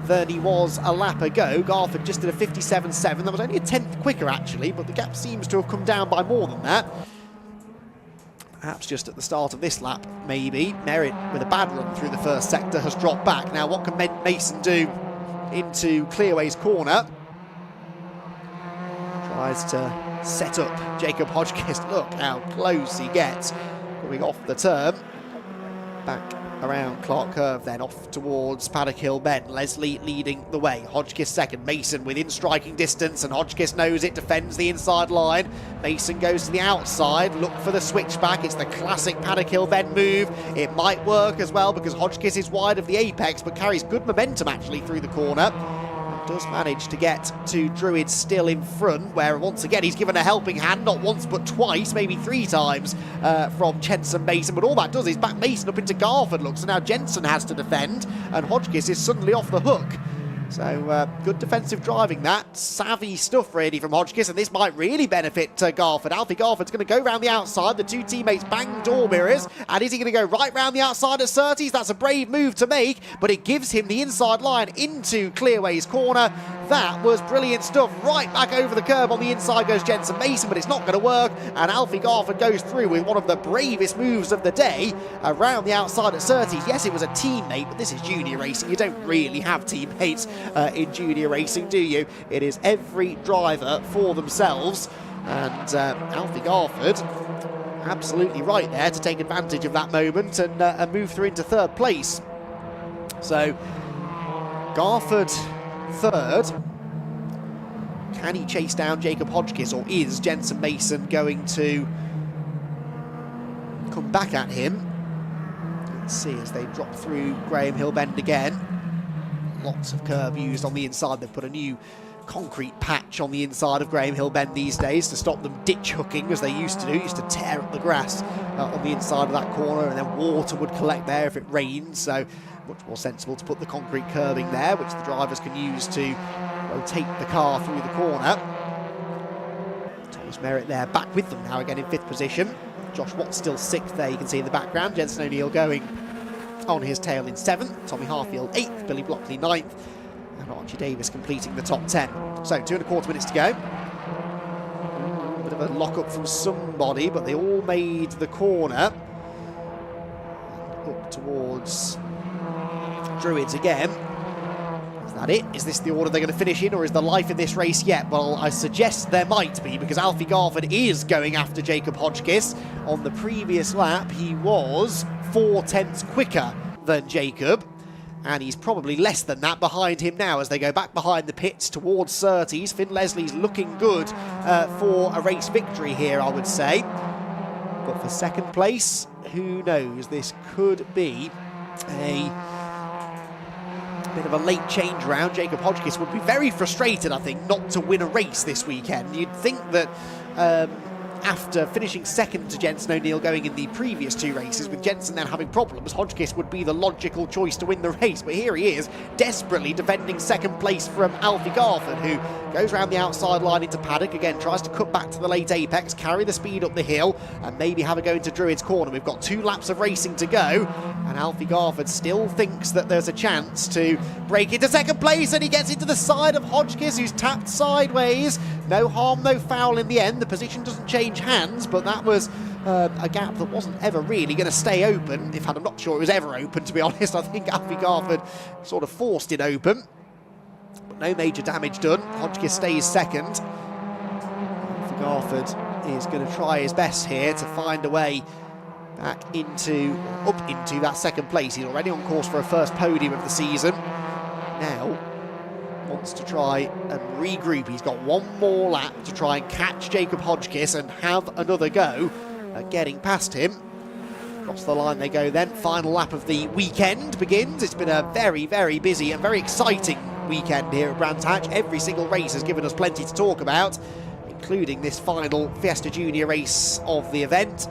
than he was a lap ago. Garford just did a 57.7. That was only a 10th quicker, actually, but the gap seems to have come down by more than that. Perhaps just at the start of this lap, maybe. Merritt, with a bad run through the first sector, has dropped back. Now, what can Mason do into Clearway's corner? Tries to set up Jacob Hodgkiss. Look how close he gets coming off the turn. Back around Clark Curve, then off towards Paddock Hill Bend. Leslie leading the way. Hodgkiss second. Mason within striking distance, and Hodgkiss knows it, defends the inside line. Mason goes to the outside, look for the switchback. It's the classic Paddock Hill Bend move. It might work as well because Hodgkiss is wide of the apex, but carries good momentum actually through the corner. Does manage to get to Druid still in front, where once again he's given a helping hand, not once but twice, maybe 3 times from Jensen Mason, but all that does is back Mason up into Garford, look, so now Jensen has to defend, and Hodgkiss is suddenly off the hook. So good defensive driving, that savvy stuff really from Hodgkiss, and this might really benefit Garford. Alfie Garford's going to go round the outside, the two teammates bang door mirrors, and is he going to go right round the outside at Surtees? That's a brave move to make, but it gives him the inside line into Clearway's corner. That was brilliant stuff. Right back over the curb on the inside goes Jensen Mason, but it's not going to work, and Alfie Garford goes through with one of the bravest moves of the day around the outside at Surtees. Yes, it was a teammate, but this is junior racing. You don't really have teammates in junior racing, do you? It is every driver for themselves, and Alfie Garford absolutely right there to take advantage of that moment and move through into 3rd place. So Garford 3rd. Can he chase down Jacob Hodgkiss, or is Jensen Mason going to come back at him? Let's see as they drop through Graham Hill Bend again. Lots of curb used on the inside. They've put a new concrete patch on the inside of Graham Hill Bend these days to stop them ditch hooking as they used to do. Used to tear up the grass on the inside of that corner, and then water would collect there if it rained. So much more sensible to put the concrete curbing there, which the drivers can use to rotate the car through the corner. Thomas Merritt there, back with them now again in 5th position. Josh Watts still 6th there, you can see in the background. Jensen O'Neill going on his tail in 7th. Tommy Harfield 8th, Billy Blockley 9th, and Archie Davis completing the top 10. So 2.25 minutes to go. Bit of a lock-up from somebody, but they all made the corner. And up towards Druids again. Is that it? Is this the order they're going to finish in, or is there life in this race yet? Well, I suggest there might be, because Alfie Garford is going after Jacob Hodgkiss. On the previous lap, he was 4 tenths quicker than Jacob. and he's probably less than that behind him now as they go back behind the pits towards Surtees. Finn Leslie's looking good for a race victory here, I would say. But for second place, who knows? This could be a bit of a late change round. Jacob Hodgkiss would be very frustrated, I think, not to win a race this weekend. You'd think that after finishing second to Jenson O'Neill going in the previous 2 races, with Jenson then having problems, Hodgkiss would be the logical choice to win the race. But here he is, desperately defending second place from Alfie Garford, who goes around the outside line into paddock, again tries to cut back to the late apex, carry the speed up the hill, and maybe have a go into Druid's Corner. We've got 2 laps of racing to go, and Alfie Garford still thinks that there's a chance to break into second place, and he gets into the side of Hodgkiss, who's tapped sideways. No harm, no foul in the end. The position doesn't change hands, but that was a gap that wasn't ever really going to stay open. In fact, I'm not sure it was ever open, to be honest. I think Alfie Garford sort of forced it open, but no major damage done. Hodgkiss stays second. Alfie Garford is going to try his best here to find a way back up into that second place. He's already on course for a first podium of the season. Now wants to try and regroup. He's got one more lap to try and catch Jacob Hodgkiss and have another go at getting past him. Across the line they go then. Final lap of the weekend begins. It's been a very, very busy and very exciting weekend here at Brands Hatch. Every single race has given us plenty to talk about, including this final Fiesta Junior race of the event.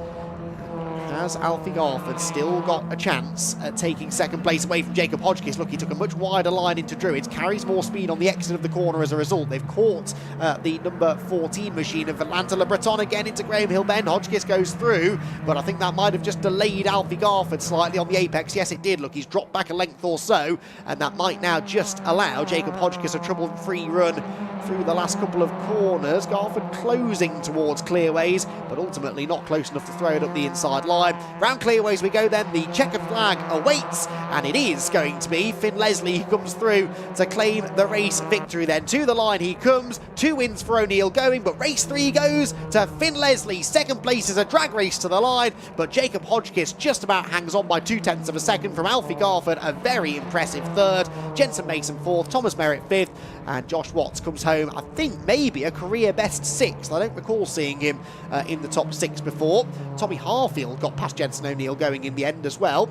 Has Alfie Garford still got a chance at taking second place away from Jacob Hodgkiss? Look, he took a much wider line into Druids, carries more speed on the exit of the corner as a result. They've caught the number 14 machine of Atlanta Le Breton again into Graham Hill Bend. Hodgkiss goes through, but I think that might have just delayed Alfie Garford slightly on the apex. Yes, it did. Look, he's dropped back a length or so, and that might now just allow Jacob Hodgkiss a trouble-free run through the last couple of corners. Garford closing towards Clearways, but ultimately not close enough to throw it up the inside line. Round Clearways we go then. The checkered flag awaits, and it is going to be Finn Leslie who comes through to claim the race victory then. To the line he comes. 2 wins for O'Neill going, but race 3 goes to Finn Leslie. Second place is a drag race to the line, but Jacob Hodgkiss just about hangs on by 0.2 of a second from Alfie Garford. A very impressive third. Jensen Mason 4th, Thomas Merritt 5th, and Josh Watts comes home, I think maybe a career best 6th. I don't recall seeing him in the top 6 before. Tommy Harfield got past Jenson O'Neill going in the end as well,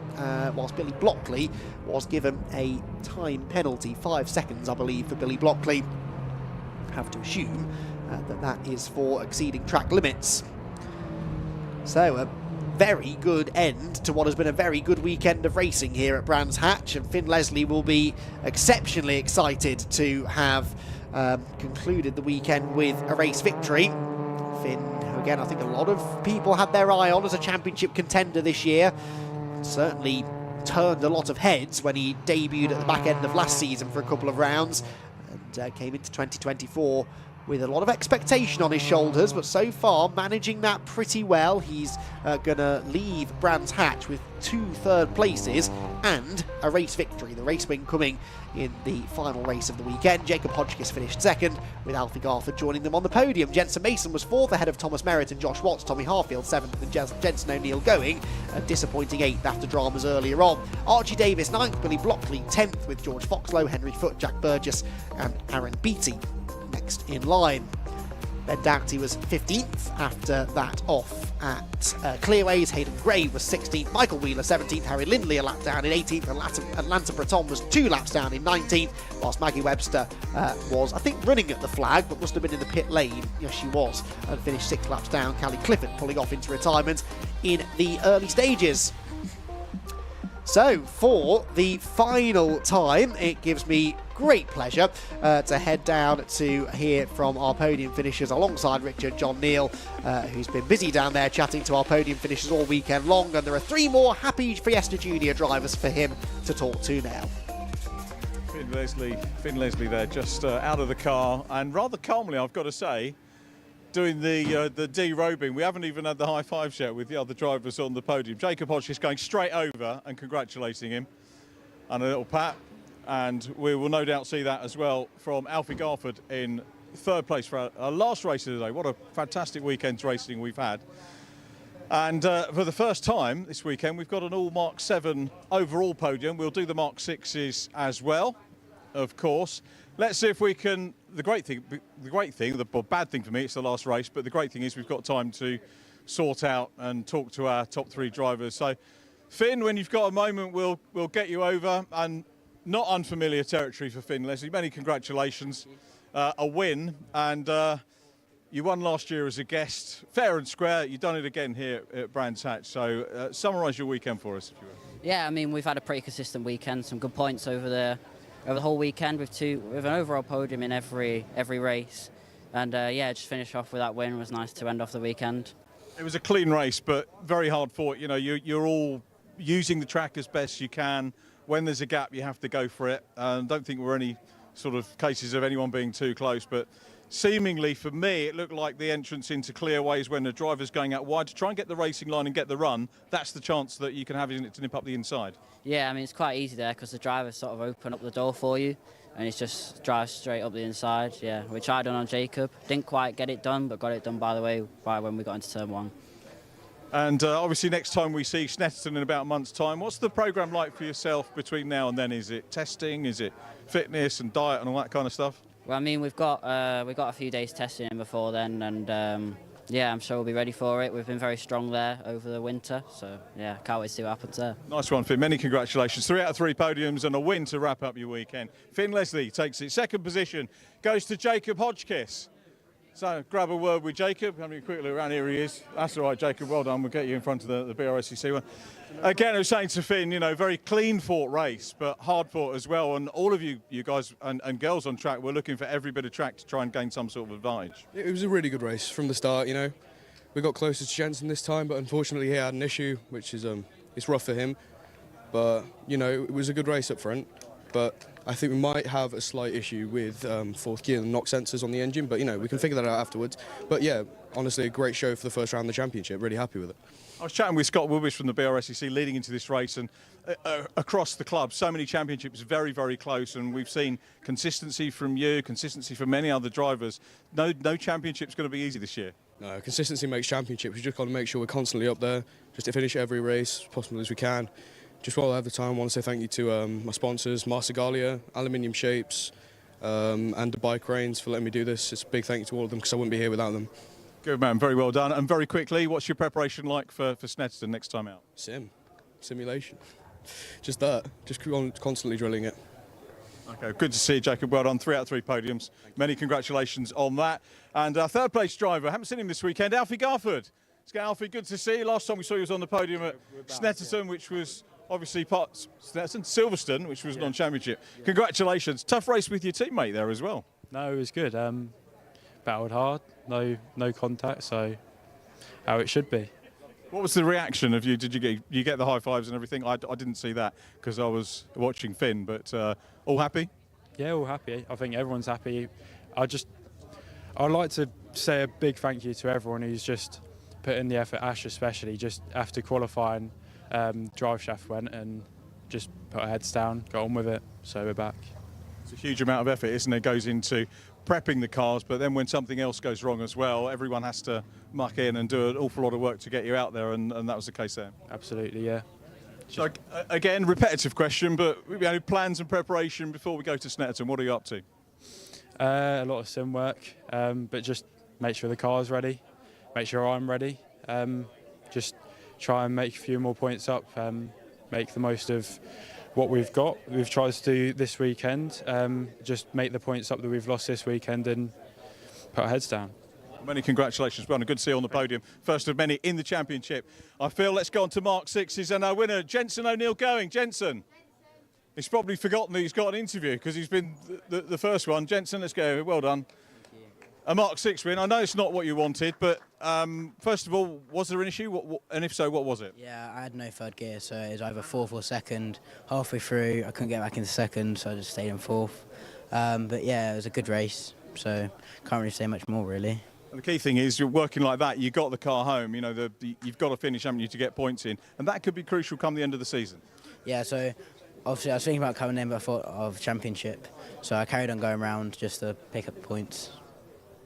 whilst Billy Blockley was given a time penalty, 5 seconds I believe for Billy Blockley. Have to assume that is for exceeding track limits. So a very good end to what has been a very good weekend of racing here at Brands Hatch, and Finn Leslie will be exceptionally excited to have concluded the weekend with a race victory. Finn, who again I think a lot of people had their eye on as a championship contender this year, certainly turned a lot of heads when he debuted at the back end of last season for a couple of rounds, and came into 2024 with a lot of expectation on his shoulders, but so far managing that pretty well. He's going to leave Brands Hatch with 2 third places and a race victory. The race win coming in the final race of the weekend. Jacob Hodgkiss finished second, with Alfie Garford joining them on the podium. Jensen Mason was 4th ahead of Thomas Merritt and Josh Watts. Tommy Harfield 7th, and Jenson O'Neill going a disappointing 8th after dramas earlier on. Archie Davis 9th, Billy Blockley 10th, with George Foxlow, Henry Foote, Jack Burgess and Aaron Beattie next in line. Ben Doughty was 15th after that off at Clearways. Hayden Gray was 16th, Michael Wheeler 17th, Harry Lindley a lap down in 18th, and Atlanta Breton was 2 laps down in 19th, whilst Maggie Webster was, I think, running at the flag, but must have been in the pit lane. Yes, she was, and finished 6 laps down. Callie Clifford pulling off into retirement in the early stages. So, for the final time, it gives me great pleasure to head down to hear from our podium finishers alongside Richard John Neal, who's been busy down there chatting to our podium finishers all weekend long, and there are 3 more happy Fiesta Junior drivers for him to talk to now. Finn Leslie there, just out of the car, and rather calmly, I've got to say, doing the derobing. We haven't even had the high fives yet with the other drivers on the podium. Jacob Hodgkiss going straight over and congratulating him, and a little pat, and we will no doubt see that as well from Alfie Garford in 3rd place for our last race of the day. What a fantastic weekend's racing we've had. And for the first time this weekend, we've got an all Mark 7 overall podium. We'll do the Mark 6s as well, of course. Let's see if we can. The bad thing for me, it's the last race, but the great thing is we've got time to sort out and talk to our top 3 drivers. So, Finn, when you've got a moment, we'll get you over, and not unfamiliar territory for Finn Leslie. Many congratulations, a win, and you won last year as a guest, fair and square. You've done it again here at Brands Hatch. So, summarise your weekend for us, if you will. Yeah, I mean, we've had a pretty consistent weekend, some good points over the whole weekend with an overall podium in every race, and yeah, just finish off with that win was nice to end off the weekend. It was a clean race, but very hard fought. You know, you're all using the track as best you can. When there's a gap, you have to go for it. I don't think there were any sort of cases of anyone being too close, but seemingly for me, it looked like the entrance into clearways when the driver's going out wide to try and get the racing line and get the run. That's the chance that you can have in it to nip up the inside. Yeah, I mean, it's quite easy there because the drivers sort of open up the door for you, and it's just drives straight up the inside. Yeah, which I done on Jacob. Didn't quite get it done, but got it done by when we got into turn 1. And obviously next time we see Snetterton in about a month's time, what's the programme like for yourself between now and then? Is it testing? Is it fitness and diet and all that kind of stuff? Well, I mean, we've got a few days testing in before then, and yeah, I'm sure we'll be ready for it. We've been very strong there over the winter, so yeah, can't wait to see what happens there. Nice one, Finn. Many congratulations. 3 out of 3 podiums and a win to wrap up your weekend. Finn Leslie takes it. Second position goes to Jacob Hodgkiss. So grab a word with Jacob. Having a quick look around, here he is. That's all right, Jacob. Well done. We'll get you in front of the BRSCC one. Again, I was saying to Finn, you know, very clean fought race, but hard fought as well. And all of you guys and girls on track were looking for every bit of track to try and gain some sort of advantage. It was a really good race from the start, you know. We got closer to Jensen this time, but unfortunately he had an issue, which is it's rough for him. But, you know, it was a good race up front. But I think we might have a slight issue with fourth gear and knock sensors on the engine, but, you know, we can figure that out afterwards. But, yeah, honestly, a great show for the first round of the championship. Really happy with it. I was chatting with Scott Wilbish from the BRSCC leading into this race, and across the club, so many championships, very, very close, and we've seen consistency from you, consistency from many other drivers. No championship's going to be easy this year. No, consistency makes championships. We just got to make sure we're constantly up there, just to finish every race as possible as we can. Just while I have the time, I want to say thank you to my sponsors, Marsegalia, Aluminium Shapes, and the bike cranes for letting me do this. It's a big thank you to all of them because I wouldn't be here without them. Good man, very well done. And very quickly, what's your preparation like for Snetterton next time out? Simulation. Just that, just constantly drilling it. Okay, good to see you, Jacob. Well done, 3 out of 3 podiums. Many congratulations on that. And our third place driver, I haven't seen him this weekend, Alfie Garford. Let's get Alfie, good to see you. Last time we saw you was on the podium at Snetterton, which was obviously Silverstone, which was non-championship. Congratulations. Tough race with your teammate there as well. No, it was good. Battled hard, no contact, so how it should be. What was the reaction of you? Did you get the high fives and everything? I didn't see that because I was watching Finn, but all happy? Yeah, all happy. I think everyone's happy. I'd like to say a big thank you to everyone who's just put in the effort, Ash especially, just after qualifying, drive shaft went and just put our heads down, got on with it, so we're back. It's a huge amount of effort, isn't it? It goes into prepping the cars, but then when something else goes wrong as well, everyone has to muck in and do an awful lot of work to get you out there, and that was the case there. Absolutely, yeah. So again, repetitive question, but plans and preparation before we go to Snetterton, what are you up to? A lot of sim work, but just make sure the car's ready, make sure I'm ready, just try and make a few more points up, make the most of what we've got. We've tried to do this weekend, just make the points up that we've lost this weekend and put our heads down. Many congratulations, well, and good to see you on the podium. First of many in the championship. I feel let's go on to Mark 6s and our winner, Jensen O'Neill going. Jensen. He's probably forgotten that he's got an interview because he's been the first one. Jensen, let's go. Well done. A Mark 6 win. I know it's not what you wanted, but first of all, was there an issue? And if so, what was it? Yeah, I had no third gear, so it was either fourth or second. Halfway through, I couldn't get back into second, so I just stayed in fourth. But yeah, it was a good race, so can't really say much more, really. And the key thing is you're working like that, you got the car home, you know, you've got to finish, haven't you, to get points in. And that could be crucial come the end of the season. Yeah, so obviously I was thinking about coming in, but I thought of championship. So I carried on going around just to pick up points.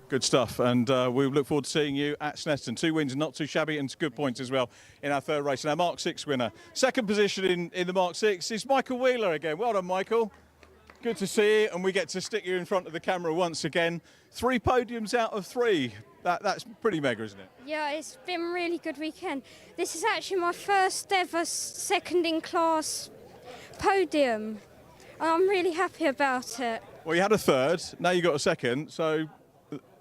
Good stuff, and we look forward to seeing you at Snetterton. 2 wins, not too shabby, and good points as well in our third race. And our Mark 6 winner. Second position in the Mark 6 is Michael Wheeler again. Well done, Michael. Good to see you, and we get to stick you in front of the camera once again. 3 podiums out of 3. That's pretty mega, isn't it? Yeah, it's been a really good weekend. This is actually my first ever second in class podium. I'm really happy about it. Well, you had a third, now you got a second, so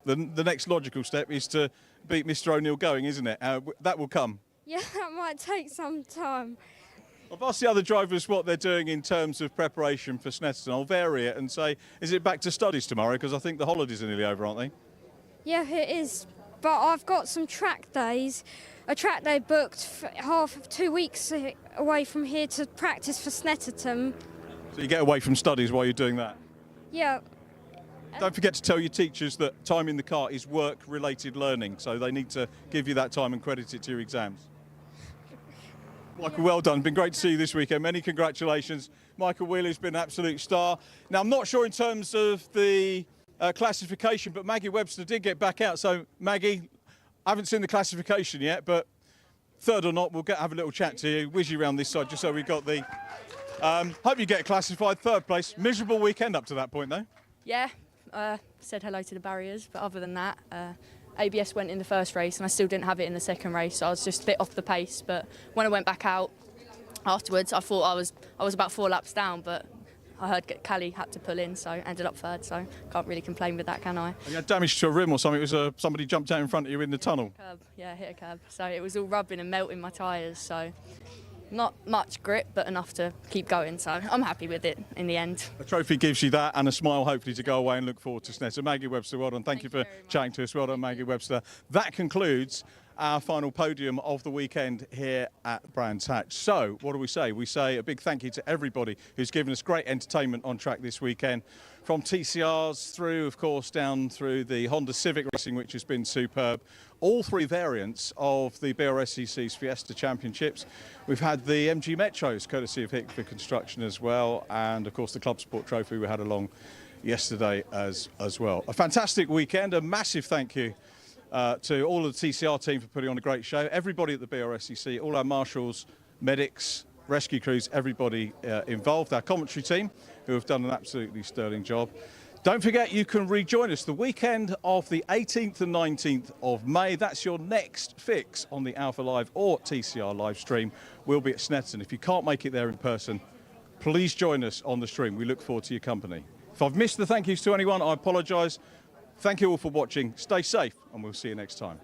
the next logical step is to beat Mr. O'Neill going, isn't it? That will come. Yeah, that might take some time. I've asked the other drivers what they're doing in terms of preparation for Snetterton. I'll vary it and say, is it back to studies tomorrow? Because I think the holidays are nearly over, aren't they? Yeah, it is. But I've got some track days. A track day booked for half of 2 weeks away from here to practice for Snetterton. So you get away from studies while you're doing that? Yeah. Don't forget to tell your teachers that time in the car is work-related learning, so they need to give you that time and credit it to your exams. Michael, well done. Been great to see you this weekend. Many congratulations. Michael Wheeler's been an absolute star. Now, I'm not sure in terms of the classification, but Maggie Webster did get back out. So, Maggie, I haven't seen the classification yet, but third or not, we'll have a little chat to you, whiz you around this side, just so we've got the... hope you get classified third place. Miserable weekend up to that point, though. Yeah, said hello to the barriers, but other than that, ABS went in the first race and I still didn't have it in the second race, so I was just a bit off the pace. But when I went back out afterwards, I thought I was about 4 laps down, but I heard Callie had to pull in, so ended up third, so can't really complain with that, can I? You had damage to a rim or something. It was somebody jumped out in front of you in the tunnel. Curb, yeah, hit a curb. So it was all rubbing and melting my tyres, so not much grip, but enough to keep going, so I'm happy with it in the end. A trophy gives you that and a smile, hopefully, to go away and look forward to Snetterton. Maggie Webster, well done. Thank you for chatting to us. Well done, Maggie Webster. That concludes our final podium of the weekend here at Brands Hatch. So, what do we say? We say a big thank you to everybody who's given us great entertainment on track this weekend. From TCRs through, of course, down through the Honda Civic Racing, which has been superb. All 3 variants of the BRSCC's Fiesta Championships. We've had the MG Metros, courtesy of Hickford Construction as well. And, of course, the Club Sport Trophy we had along yesterday as well. A fantastic weekend. A massive thank you to all of the TCR team for putting on a great show. Everybody at the BRSCC, all our marshals, medics, rescue crews, everybody involved. Our commentary team, who have done an absolutely sterling job. Don't forget, you can rejoin us the weekend of the 18th and 19th of May. That's your next fix on the Alpha Live or TCR live stream. We'll be at Snetterton. If you can't make it there in person, please join us on the stream. We look forward to your company. If I've missed the thank yous to anyone, I apologise. Thank you all for watching. Stay safe, and we'll see you next time.